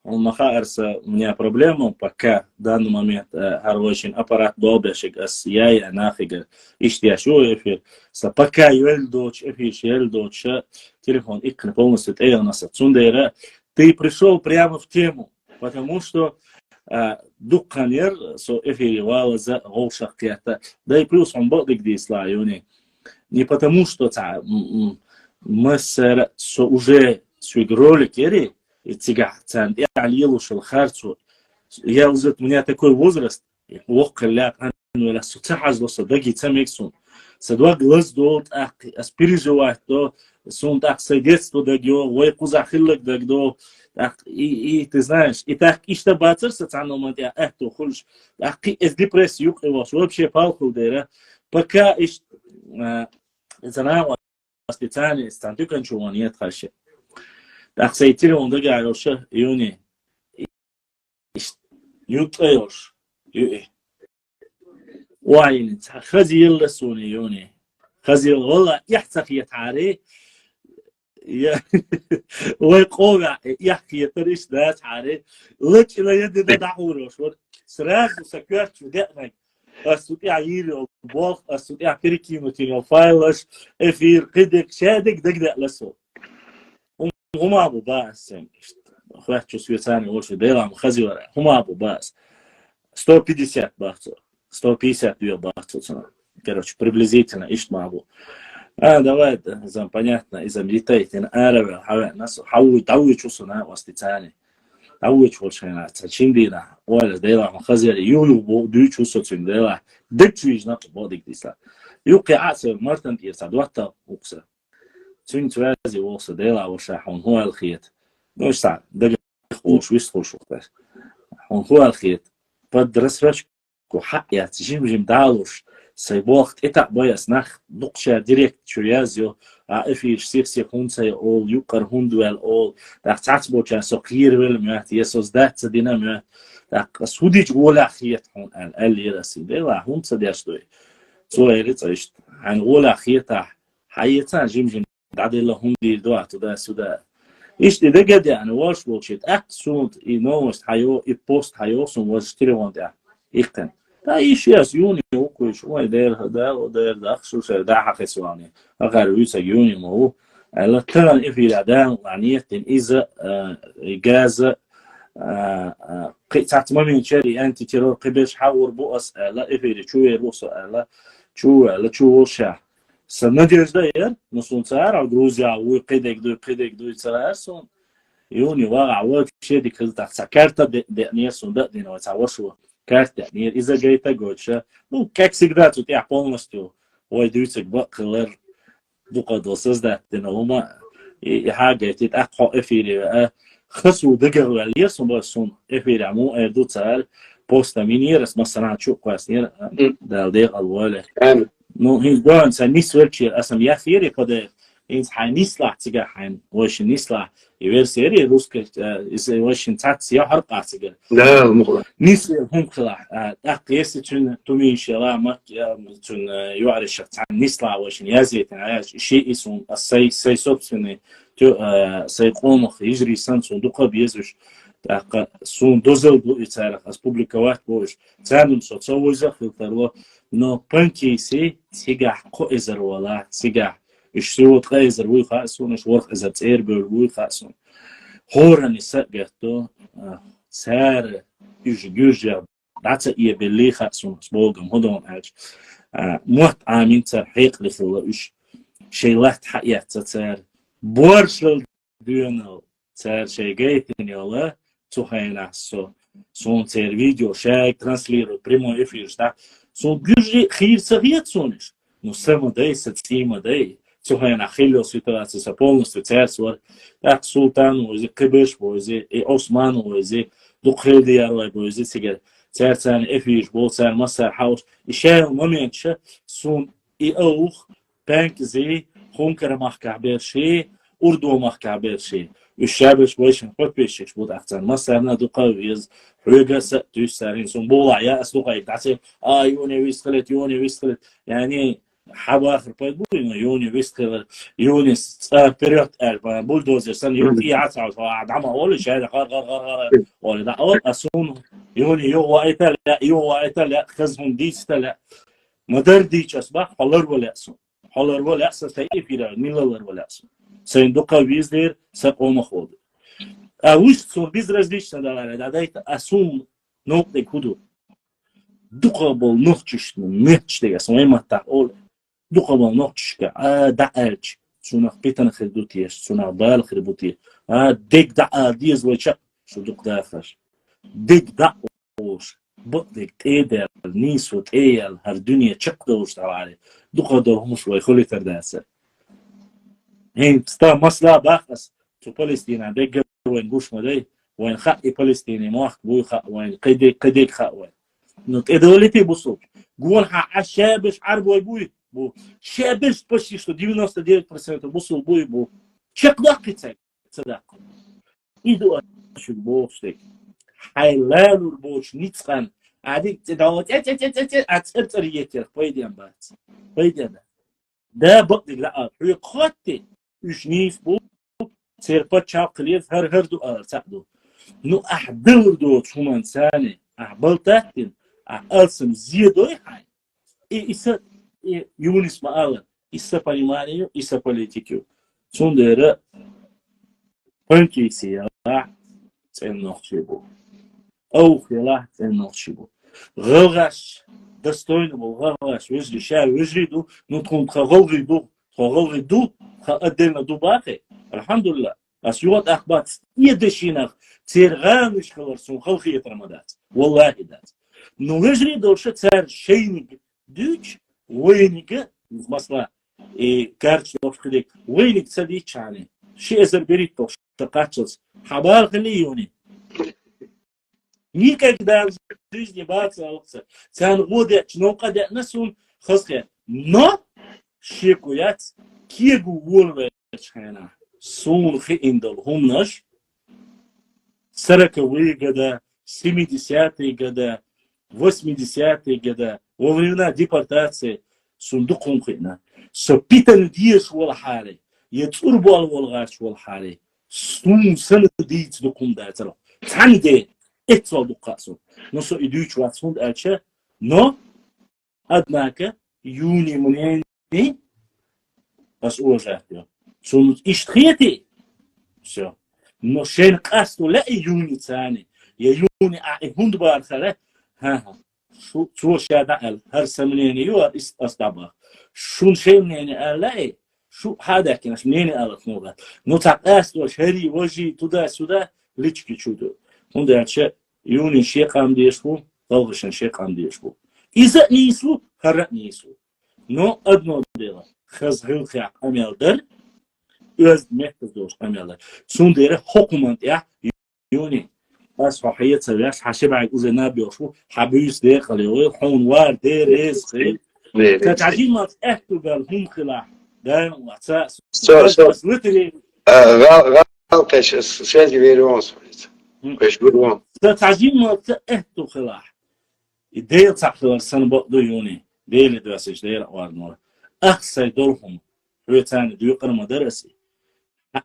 Он нахарса, у меня проблема пока в данный момент очень аппарат добряшек с яй нафига иштяшу эфир. Пока юэльдоч телефон икн полностью эйл нас отсюда. Ты пришел прямо в тему, потому что дукканер со эфиривала за голшахтята. Да и плюс он был где слаюни. Не потому что мы уже сыграли кери и тягатсан и алилу шелхарцу. Я уже у меня такой возраст. وقلات أنا ولا ستحاج لص دقي تميكسون سدوا глаз долт أسبيرجوات دو сон так сойдетство дагё ويقوزع خلك дагдо и ты знаешь и так и что бацерса цану мадя то хулш и из депрессии юкриваш вообще палку дера пока иш занава специальность там ты кончуан нет хаше так сайтили он дага роша юни ютеош واين خزيل السونيوني خزيل والله يحتق يتعاري ويقوع يحكي يتريش ذات عاري لك لا يد دعوروش سراج وسكرت ودقنك استطيع ييري وبوخ استطيع كريكينو تينو فايلش افير قدك شادك دقدق لسو هما ابو باس اخواتشو سويتاني وش ديلا خزيل هما ابو باس 150 бахтов. 152 бахтов. Короче, приблизительно, ишь могу. Давай, понятно, из медитейте на арабе, хауи чувство на вастицане. Хауи чувство на цачиндина. Оля, дела, махазер, юлю, ду чувство цундела. Дикчуиж на бодик дисла. Юки ацер, мартан ирса, дуата укса. Цун цвази укса, дела, уша, хун хуа алхиет. Ну, ишта, дага خوش ويست خوش وقتاش. هون هو الخيط. подразрачку حقيا جيم دالوش سيبوخت إتع بايس نخ دقشة ديريكت شريازيو عافيش سيخ هونسي أول يقر هوندوال أول داق تعتبوشا سقير ويلميات يسوس دات سدينا ميات داق سوديج ولا خيط هون قال لي راسي ديلا هونسا دياشتوي سوى ريتايشت عن ولا خيطة حيتا جيم دعديلا هوندي دواتو دا سودا إيش ده جد يعني واش بولشيت أكسونت إنوست حيو إبوست حيوسون واش تريوان ده إختن ده إيش يوني وكويش وين دير هذا ودير ده أخشوش ده حقيسواني أغير ويسا يوني ما هو لا ترى إفي الأداء معنية إذا إجازة قطعت ما من شيء أنت ترى قبش حور بؤس لا إفي شو يروس لا شو شا سنديش داير نصون سعر أو دروزيا وقيدك دو يتسرعسون يوني واقع وقت شيء دي كذا سكرت دنيسون ده دينا وتعوشوا كارت يعني إذا جيت جوتشا نو كاكسيك ده تطيع بونستيو هو يدوسك بقلر دوقدوسز ده دينا هما حاجة تتأقع إفيري خسوا دقر واليرسون بسون إفيري عمو أردو تسار بوستا مينيرس مثلا شو كواسنير ده الديق الوالي No, he's going to miss Wiltshire as some Yafiri for the إنس حين نسلع تجا حين وش نسلع يفرسيري روسك إس وش نتات سياحر قاسجر لا مخلص نسل هم خلا أقيس تون تومي شلا ما تون يعرف شخص عن نسلع وش نيازيت عايش شيء اسمه السي سوبسني تو سيقوم يجري سنسون دقة بيزوج سون دوزل بو يتعرف أس بوبليكوات بوش تعلم صوت سويزا خلطروا نو بنكي سي تيجح قائزر ولا تيجح اشتروا تغيزر وي خاصون اش ورق إذا تير بوي خاصون هورني سقطو سار يجوجا داتا يبلي خاصون سبوغم هدون اج موت عامين ترحيق لخلا اش شيلات حقيقة تار بورشل ديونو تار شي جايتن يلا تهينا سون تير فيديو شاك ترانسليرو بريمو افيرش دا سون بيجي خير سغيت سونش но само дей сетима дей تهينا خيلو سيتواتسي سابولنستو تيرسور так султан وزي كبش وزي عثمان وزي دخل ديار وزي سيجر تيرسان افيش بولسان مصر حوش اشياء مومنتش سون اوخ بانك زي خونكر محكعبير شي اردو محكعبير شي الشابش بويشن قد بيشش بود احسن مصر ندو قويز حوجة سأتوش سارين سون بولا يا اسلوقي تعسي يوني ويسخلت يعني حبا آخر بايد بوي يوني ويسخلت يوني بريوت بولدوزر سن يوني عطا عدعما أولي شهادة غار أولي دا أول أسون يوني يو وايتا لا خزهم ديستا لا مدر ديش أصبح حلر ولا أسون سيئي فيرا ميلر ولا أسون سيندوقا ويزدير ساقوم خود أوش سون بيز различно да дайта асун ноqte kudu дуqabol noqchishni nechtiga so'ymata ol duqabol noqchishga da elch sunaq petan khidutish sunaq bal khibuti deg da diz wecha shu duqda khash deg da osh بدك تقدر نيس وتقيل هالدنيا تشقدوش تعالي duqador humush way kholi tardasa هين ستا مسلا باخس تو فلسطين دق وين بوش مدي وين خاقي فلسطيني موخ بوي خاق وين قديك خاق وين نت دولتي بوصل قول عشابش عرب وي بو شابش почти что 99% بوصل بو чек دقيقه صدق يدو شو بوشتك حيلال البوش نيتقن عادي تداوت اتريتر فايدين بات فايدين ده بقدر لا حقيقتي مش نيف بو سيربات شاقليف هر دو ساعدو نو احضر دو شومان ثاني احبلتاتين احلسم زيدو هاي إيسا يونس مالا إيسا пониманию إيسا политику سوندر بنكيسي لا تنخشبو او خلا تنخشبو غلغش достойно غلغش وجري شا وجري دو نو تغلغي دو أدينا دوباقي الحمد لله أسيوات أخبات يدشينك تيرغانش خلرسون خلقية رمضات والله دات نوجري دورشة تار شينك دوش وينك مثلا كارتش دوفخديك وينك تسديتش عني شيء أزر بريتو تقاتشلس حبار خليوني никогда в жизни бацался цан годы чнока насун хаске но шекуят кегу волвечхена сун хиндал хумнаш сороковые года 70-е годы 80-е годы во времена депортации сундук хумхина сопитан диеш вол хари يتربوا والغاش والحالي سون سنة ديت دقوم داتلو تاني اتوال دقاسو نصو ادوش واتسوند الشا نو ادناك يوني منيني بس اوجاتيو سون اشتخيتي سو نو شين قاستو لا يوني تاني يا يوني هوند بار خلا ها شو شادا هر سمنيني يو استابا شون شينيني الاي شو هذا كنا منين ألف نوبة نتقاس دوش هري وجي تودا سودا ليشكي شودو هون شيء يوني شيء قام ديشبو طلقشن شيء قام ديشبو إذا نيسو هرق نيسو نو أدنو ديلا خز هل خيق أميال در öz mehtes دوش أميال در سون ديره حكومت يا يوني بس حقيقة سريعش حشب عيد أزنا بيوشو حبيس ديق ليوي حون وار دير إز خيل كتعجين ما تأهتو قال هم خلاح Да, отца. Все, все. Слышали? Галка сейчас связи верен. تعجين ما تأهتو خلاح ديل تعقل سنة بقدو يوني ديل دراسج ديل أوار مرة أخسي دورهم هو تاني ديوقر مدرسي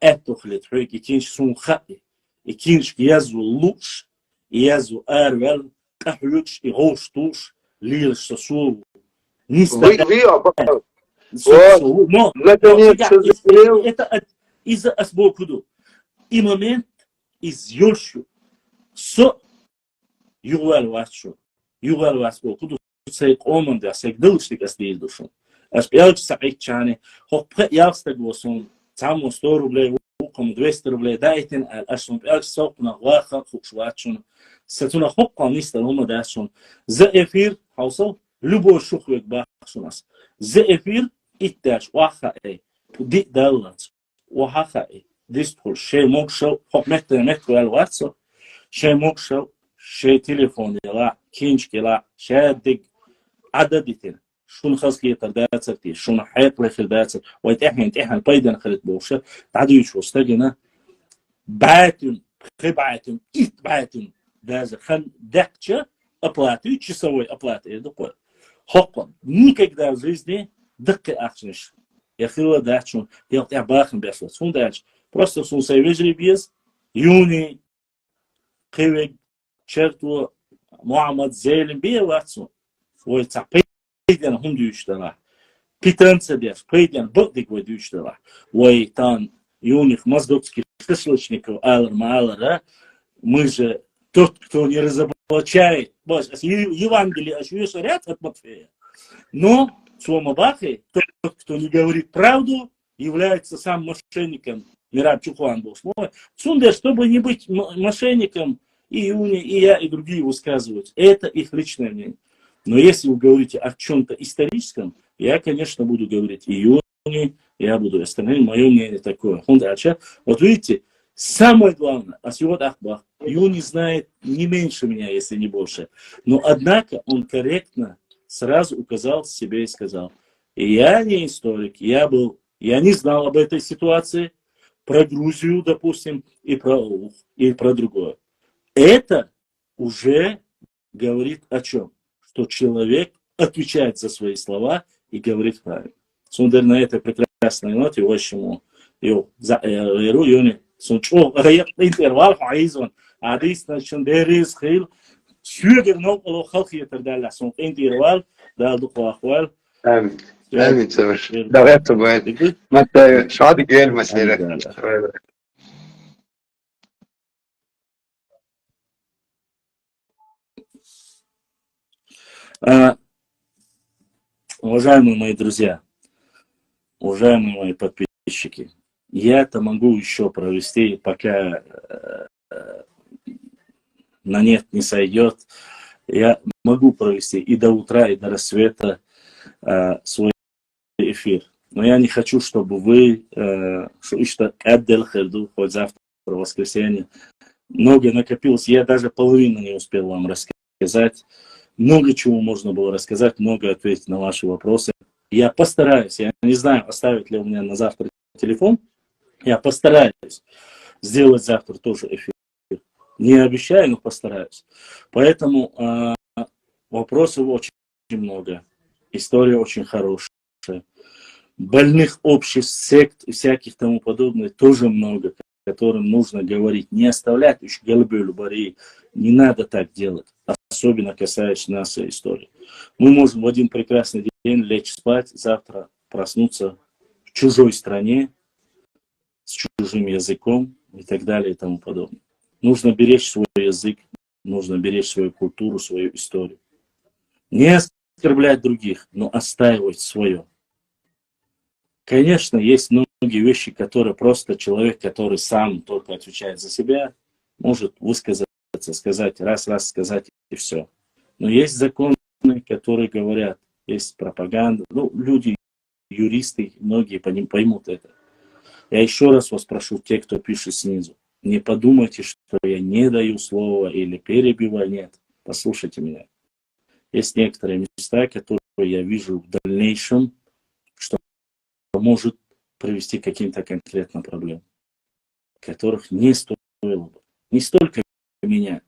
أهتو خلت حويك يكينش سون خطي يكينش يازو اللوش يازو أرول كحلوش يغوش توش ليلش تسول Это из-за асбокуду. И момент из ёлшу. Со югал васбо куду сей оман да сей дылштик ас değil duşun. Аш пялч саик чане. Хок ялстаг восон само 100 рублей, уком 200 рублей дайтен аш пялч сокна ваха хукшвачун. Сатуна хокка мистер ома дашун. За эфир хаусал любой шухвек бахшунас. За эфир итташ ваха эй. Ди даллац. Ваха эй. Дистхул шей мокшал хок метту алватсо. شيء مقشل شيء تليفون يلا كينش كلا شيء دق عددتين شون خاص كي ترداتك شون حيط لك الداتك ويتحن بيدن خلت بوشة تعدو يشو استجنا بعتن خبعتن إتبعتن دازر خن دكتشة أبلاتي تشسوي أبلاتي دقول حقا نيكك دا жизни دقي أخشنش يا خير داتشون يلقى باخن بيسوس سون داتش просто سون سيفيجري بيز يوني قوي شرطو محمد زيلم بيه واتسو ويتعبيدن هم ديوشتلا بيتنسا ديش بيدن بقدك وديوشتلا ويتان юних моздокских кишлочников алар малара мы же тот, кто не разоблачает Евангелие от Матфея, но Сломабахи, тот, кто не говорит правду, является сам мошенником. Мираб Чухуан был слово. Цундер, чтобы не быть мошенником, и Юни, и я, и другие высказывают. Это их личное мнение. Но если вы говорите о чем-то историческом, я, конечно, буду говорить и Юни, я буду остальным. Мое мнение такое. Вот видите, самое главное, Асиот Ахбах, Юни знает не меньше меня, если не больше. Но, однако, он корректно сразу указал себе и сказал, я не историк, я не знал об этой ситуации, про Грузию, допустим, и про другое. Это уже говорит о чем? Что человек отвечает за свои слова и говорит правильно. Сундер на этой прекрасной ноте, в общем, интервал хайзон, адис начин дерис хил, сюгер ног оло халхи тердалла, сон интервал, да духу ахвал. آمين سوش دغيت بعد متى شادي قال مسيرة Уважаемые мои друзья, уважаемые мои подписчики, я это могу еще провести, пока на нет не сойдет. Я могу провести и до утра, и до рассвета свой эфир. Но я не хочу, чтобы вы, хоть завтра, воскресенье, много накопилось. Я даже половину не успел вам рассказать. Много чего можно было рассказать, много ответить на ваши вопросы. Я постараюсь, я не знаю, оставить ли у меня на завтра телефон. Я постараюсь сделать завтра тоже эфир. Не обещаю, но постараюсь. Поэтому вопросов очень много. История очень хорошая. Больных обществ, сект и всяких тому подобное тоже много, которым нужно говорить. Не оставлять уж голубую бари. Не надо так делать. Особенно касаясь нашей истории. Мы можем в один прекрасный день лечь спать, завтра проснуться в чужой стране, с чужим языком и так далее и тому подобное. Нужно беречь свой язык, нужно беречь свою культуру, свою историю. Не оскорблять других, но отстаивать свое. Конечно, есть многие вещи, которые просто человек, который сам только отвечает за себя, может высказаться, сказать, раз сказать и все. Но есть законы, которые говорят, есть пропаганда. Ну, люди, юристы, многие поймут это. Я еще раз вас прошу, те, кто пишет снизу, не подумайте, что я не даю слова или перебиваю. Нет, послушайте меня. Есть некоторые места, которые я вижу в дальнейшем, что может привести к каким-то конкретным проблемам, которых не стоило бы. Не столько меня,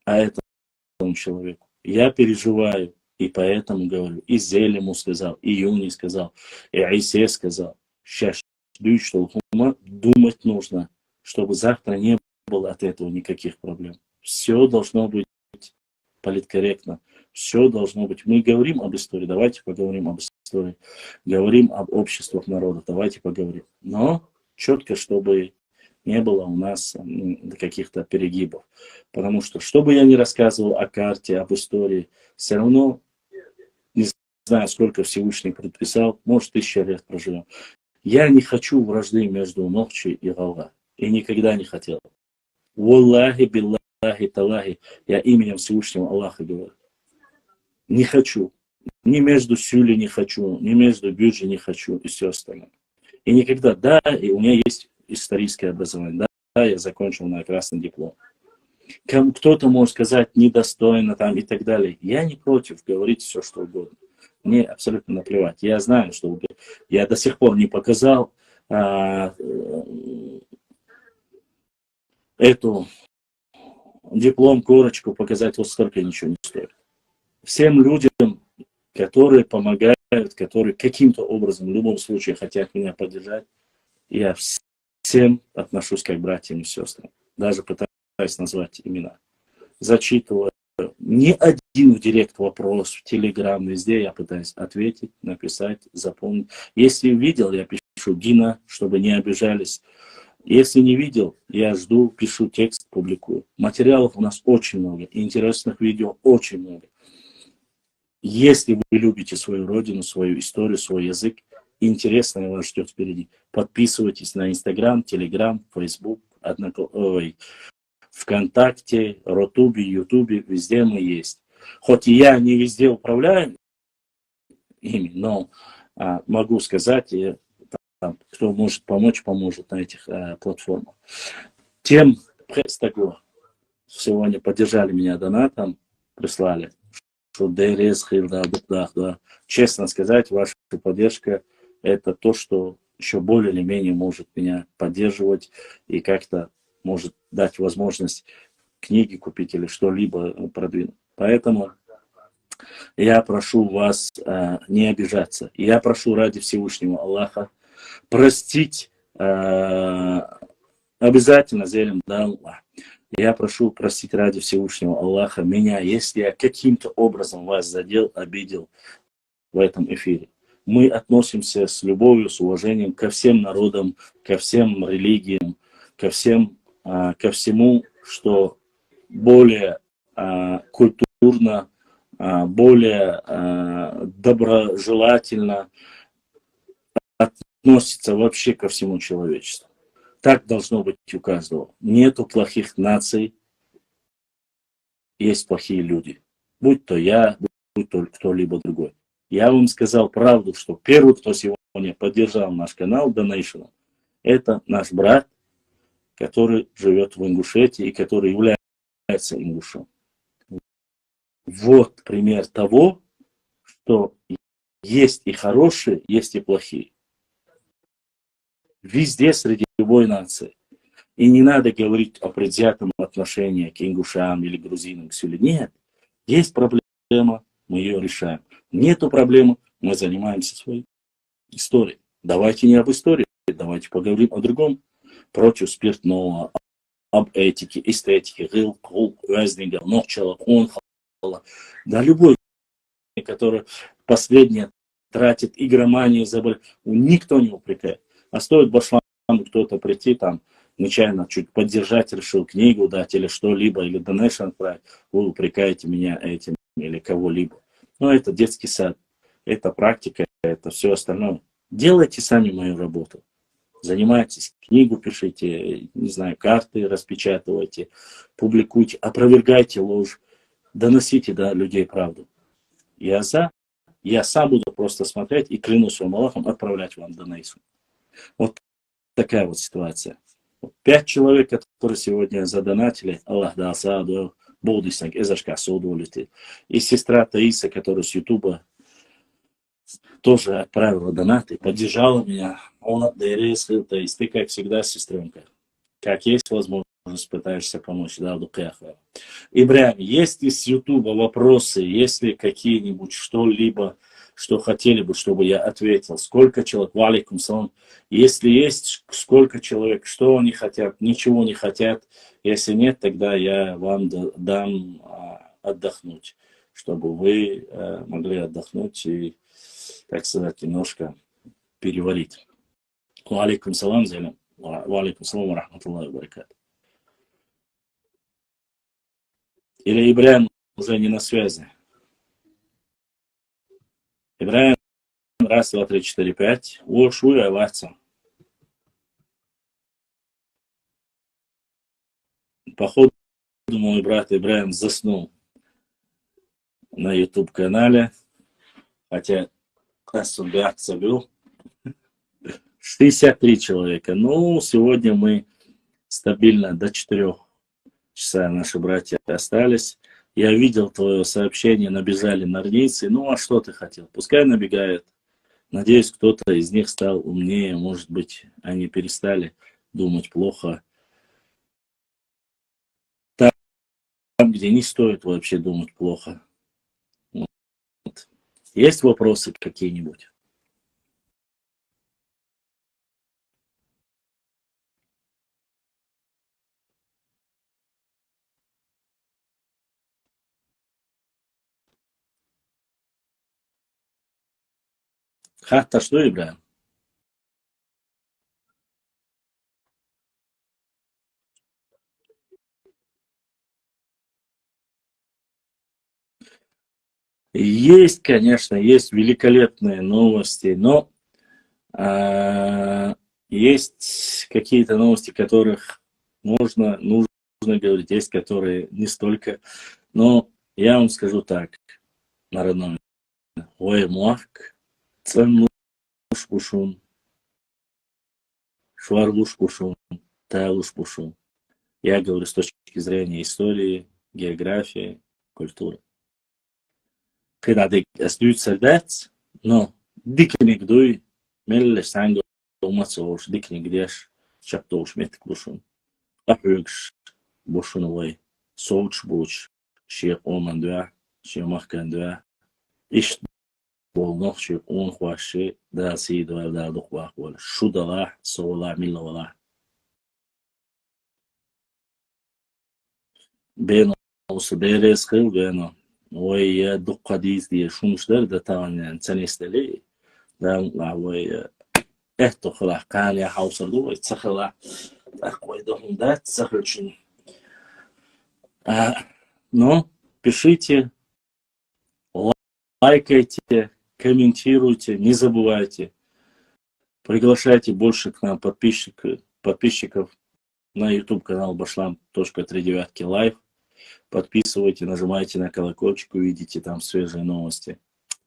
а этому человеку. Я переживаю, и поэтому говорю. И Зель ему сказал, и Юни сказал, и Айсе сказал. Сейчас что думать нужно, чтобы завтра не было от этого никаких проблем. Все должно быть политкорректно. Все должно быть. Мы говорим об истории, давайте поговорим об истории. Говорим об обществах народов, давайте поговорим. Но четко, чтобы не было у нас каких-то перегибов. Потому что бы я ни рассказывал о карте, об истории, все равно, не знаю, сколько Всевышний предписал, может, 1000 лет проживем. Я не хочу вражды между Нохчи и Галга. И никогда не хотел. Валлахи, биллахи, талахи. Я именем Всевышнего Аллаха говорю. Не хочу. Ни между Сюли не хочу, ни между Бюджи не хочу и все остальное. И никогда, да, и у меня есть историческое образование, да, я закончил на красный диплом. Кто-то может сказать недостойно там и так далее. Я не против говорить все, что угодно. Мне абсолютно наплевать. Я знаю, что я до сих пор не показал эту диплом, корочку, показать вот столько ничего не стоит. Всем людям, которые помогают, которые каким-то образом в любом случае хотят меня поддержать, я всем отношусь как братьям и сестрам. Даже пытаюсь назвать имена. Зачитываю. Ни один в директ вопрос, в Телеграм, везде я пытаюсь ответить, написать, запомнить. Если видел, я пишу Дина, чтобы не обижались. Если не видел, я жду, пишу текст, публикую. Материалов у нас очень много, интересных видео очень много. Если вы любите свою родину, свою историю, свой язык, интересное вас ждет впереди. Подписывайтесь на Инстаграм, Телеграм, Фейсбук, ВКонтакте, Рутубе, Ютубе, везде мы есть. Хоть и я не везде управляю ими, но могу сказать, и, там, кто может помочь, поможет на этих платформах. Тем, сегодня поддержали меня донатом, прислали. Честно сказать, ваша поддержка это то, что еще более или менее может меня поддерживать и как-то может дать возможность книги купить или что-либо продвинуть. Поэтому я прошу вас не обижаться. Я прошу ради Всевышнего Аллаха простить обязательно зелем да Аллах. Я прошу простить ради Всевышнего Аллаха меня, если я каким-то образом вас задел, обидел в этом эфире. Мы относимся с любовью, с уважением ко всем народам, ко всем религиям, ко всему, что более культурно, более доброжелательно относится вообще ко всему человечеству. Так должно быть у каждого. Нету плохих наций, есть плохие люди. Будь то я, будь то кто-либо другой. Я вам сказал правду, что первый, кто сегодня поддержал наш канал Donation, это наш брат, который живет в Ингушетии и который является ингушом. Вот пример того, что есть и хорошие, есть и плохие. Везде, среди любой нации. И не надо говорить о предвзятом отношении к ингушам или грузинам, к сюле. Нет. Есть проблема, мы ее решаем. Нету проблемы, мы занимаемся своей историей. Давайте не об истории, давайте поговорим о другом. Против спиртного, об этике, эстетике, гыл, кул, вязника, ногчала, онхала. Да любой, который последнее тратит игроманию, никто не упрекает. А стоит башламу кто-то прийти, там, нечаянно чуть поддержать, решил книгу дать или что-либо, или донейшн отправить, вы упрекаете меня этим или кого-либо. Но это детский сад, это практика, это все остальное. Делайте сами мою работу. Занимайтесь, книгу пишите, не знаю, карты распечатывайте, публикуйте, опровергайте ложь, доносите до людей правду. Я сам буду просто смотреть и клянусь вам Аллахом отправлять вам донейшн. Вот такая вот ситуация. 5 человек, которые сегодня задонатили, Аллах дал саду, Болдисанг, Эзашка Соду улетит. И сестра Таиса, которая с Ютуба тоже отправила донат и поддержала меня. Он отдырился, то есть ты, как всегда, сестренка. Как есть возможность, пытаешься помочь. Да, Дукеха. Ибрahim, есть из Ютуба вопросы, есть ли какие-нибудь что-либо, что хотели бы, чтобы я ответил? Сколько человек? Валикум салам. Если есть, сколько человек? Что они хотят? Ничего не хотят. Если нет, тогда я вам дам отдохнуть, чтобы вы могли отдохнуть и, так сказать, немножко переварить. Валикум салам, Зелем. Валикум салам, ва рахматуллахи ва баракату. Или Ибрahim уже не на связи? Ибрahim, раз, два, три, четыре, пять. О, шуя, ватса. Походу, мой брат Ибрahim заснул на YouTube-канале. Хотя классом биакса был. 63 человека. Ну, сегодня мы стабильно до 4 часа наши братья остались. Я видел твое сообщение, набежали норвийцы. Ну, а что ты хотел? Пускай набегают. Надеюсь, кто-то из них стал умнее. Может быть, они перестали думать плохо. Там, где не стоит вообще думать плохо. Вот. Есть вопросы какие-нибудь? Хатта, что, Ибрahim? Есть, конечно, есть великолепные новости, но есть какие-то новости, которых нужно говорить, есть которые не столько. Но я вам скажу так, на родном. Ой, муак, цен луш пушун, швар луш пушун, та луш пушун. Я говорю с точки зрения истории, географии, культуры. Когда ты остаются дать, но дикник дуй, мелле санго умацош, дикник деш, чаптош метк бушун. Ахюгш бушун уай, соуч буч, шех оман дуа, шех махкан дуа. Иш болнох шех он хуаши, да си дуа да духвах вал. Шудалах, соула, милла валах. Бено усберес хил бено. وهي دقة دي شو مش ده طبعا إنسان يستلي ده وهي تخلع كان يا حوصل له يتسخلع أخوي دهم ده تسخل شنو но пишите, лайкайте, комментируйте, не забывайте, приглашайте больше к нам подписчиков на YouTube канал Башлам.39 Live. Подписывайте, нажимайте на колокольчик, увидите там свежие новости.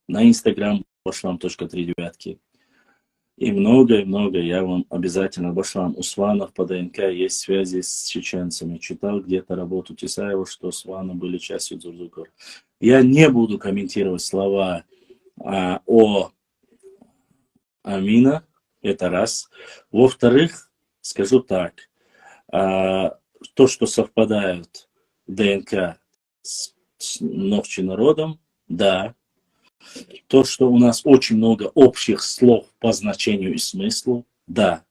На Instagram Башлам.39. И много я вам обязательно Башлам. Усванов по ДНК есть связи с чеченцами. Читал где-то работу Тесаева, что Сваны были частью Дзурзукора. Я не буду комментировать слова о Амина. Это раз. Во-вторых, скажу так. То, что совпадают ДНК с Ногчи народом, да. То, что у нас очень много общих слов по значению и смыслу, да.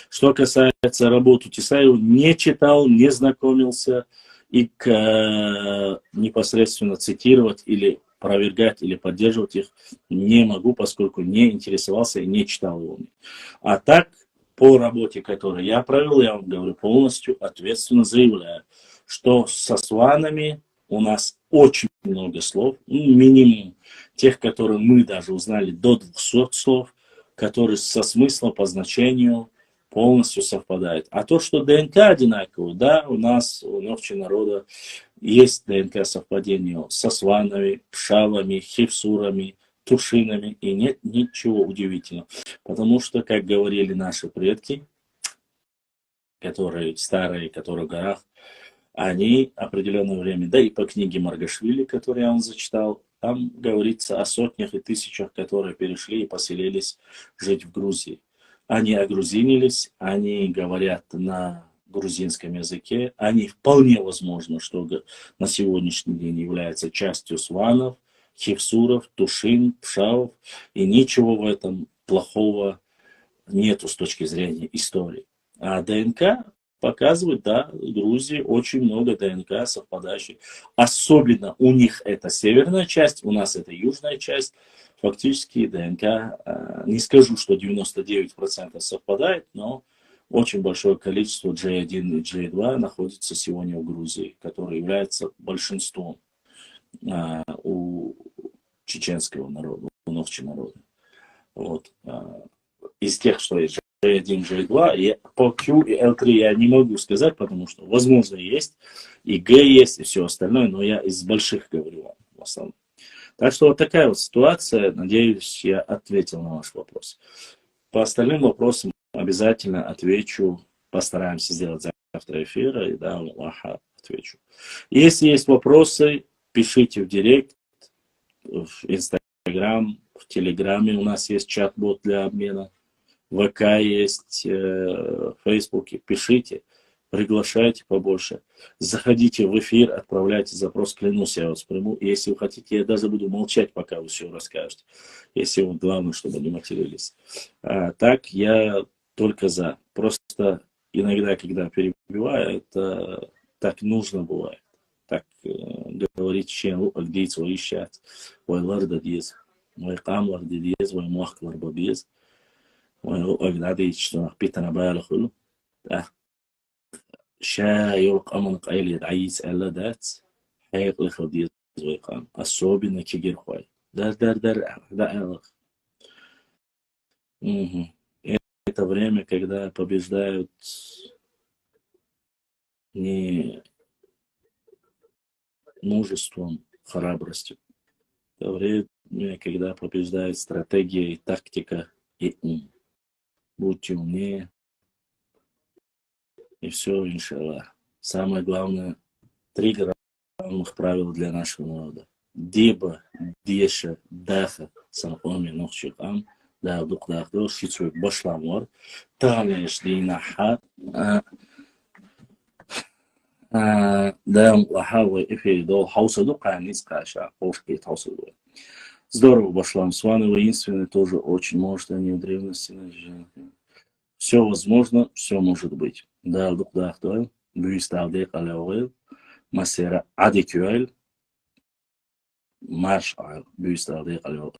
Что касается работы Тесаева, не читал, не знакомился и непосредственно цитировать или опровергать или поддерживать их не могу, поскольку не интересовался и не читал его. А так, по работе, которую я провел, я вам говорю, полностью ответственно заявляю, что со сванами у нас очень много слов, минимум тех, которые мы даже узнали, до 200 слов, которые со смыслом по значению полностью совпадают. А то, что ДНК одинаковые, да, у нас, у Ногчи народа, есть ДНК совпадения со сванами, пшалами, хевсурами, тушинами, и нет ничего удивительного. Потому что, как говорили наши предки, которые старые, которые в горах, они определенное время, да и по книге Маргашвили, которую я вам зачитал, Там говорится о сотнях и тысячах, которые перешли и поселились жить в Грузии. Они огрузинились, они говорят на грузинском языке, они вполне возможно, что на сегодняшний день являются частью сванов, хевсуров, тушин, пшавов, и ничего в этом плохого нету с точки зрения истории. А ДНК показывает, да, в Грузии очень много ДНК совпадающих. Особенно у них это северная часть, у нас это южная часть. Фактически ДНК, не скажу, что 99% совпадает, но очень большое количество J1 и J2 находится сегодня в Грузии, которые являются большинством у чеченского народа, у ногчи народа. Вот. Из тех, что есть J1, J2, и по Q и L3 я не могу сказать, потому что, возможно, есть, и G есть, и все остальное, но я из больших говорю в основном. Так что вот такая вот ситуация. Надеюсь, я ответил на ваш вопрос. По остальным вопросам обязательно отвечу. Постараемся сделать завтра эфира, и да, Аллаха отвечу. Если есть вопросы, пишите в директ, в Инстаграм, в Телеграме. У нас есть чат-бот для обмена. В ВК есть, в Фейсбуке. Пишите, приглашайте побольше. Заходите в эфир, отправляйте запрос. Клянусь, я вас приму. И если вы хотите, я даже буду молчать, пока вы все расскажете. Если вы, главное, чтобы не матерились. Так, я только за. Просто иногда, когда перебиваю, это так нужно бывает. Так говорить, чем где свои счастья. Ойлар да диез. Мой камлар да диез, мой махклар ба диез. وأجدادي يشتغل بيتنا بالخلو شايوق أمنق أيلي عيس ألا دات حيق لخديز ويقام особенно кигер хвай дар да это время, когда побеждают не мужеством, храбростью. Это время, когда побеждает стратегия и тактика и ум. Будьте умнее. И все, иншаллах. Самое главное, 3 главных правила для нашего народа. Деба, Деша, Даха, Санхоми, Нохчикам, да, Дух Дахдо, Шицуик, Башламор, Танеш, Динахат, да, Лахавы, Эфиридол, Хаусаду, Канис, Каша, Ошки, Хаусаду. Здорово, Башлам. Сваны воинственные тоже очень, может, они в древности. Все возможно, все может быть. Да, Дух Дахдо, Бюйставдек, Алеуэл, Масера, Адикюэль, Марш, Бюйставдек, Алеуэл.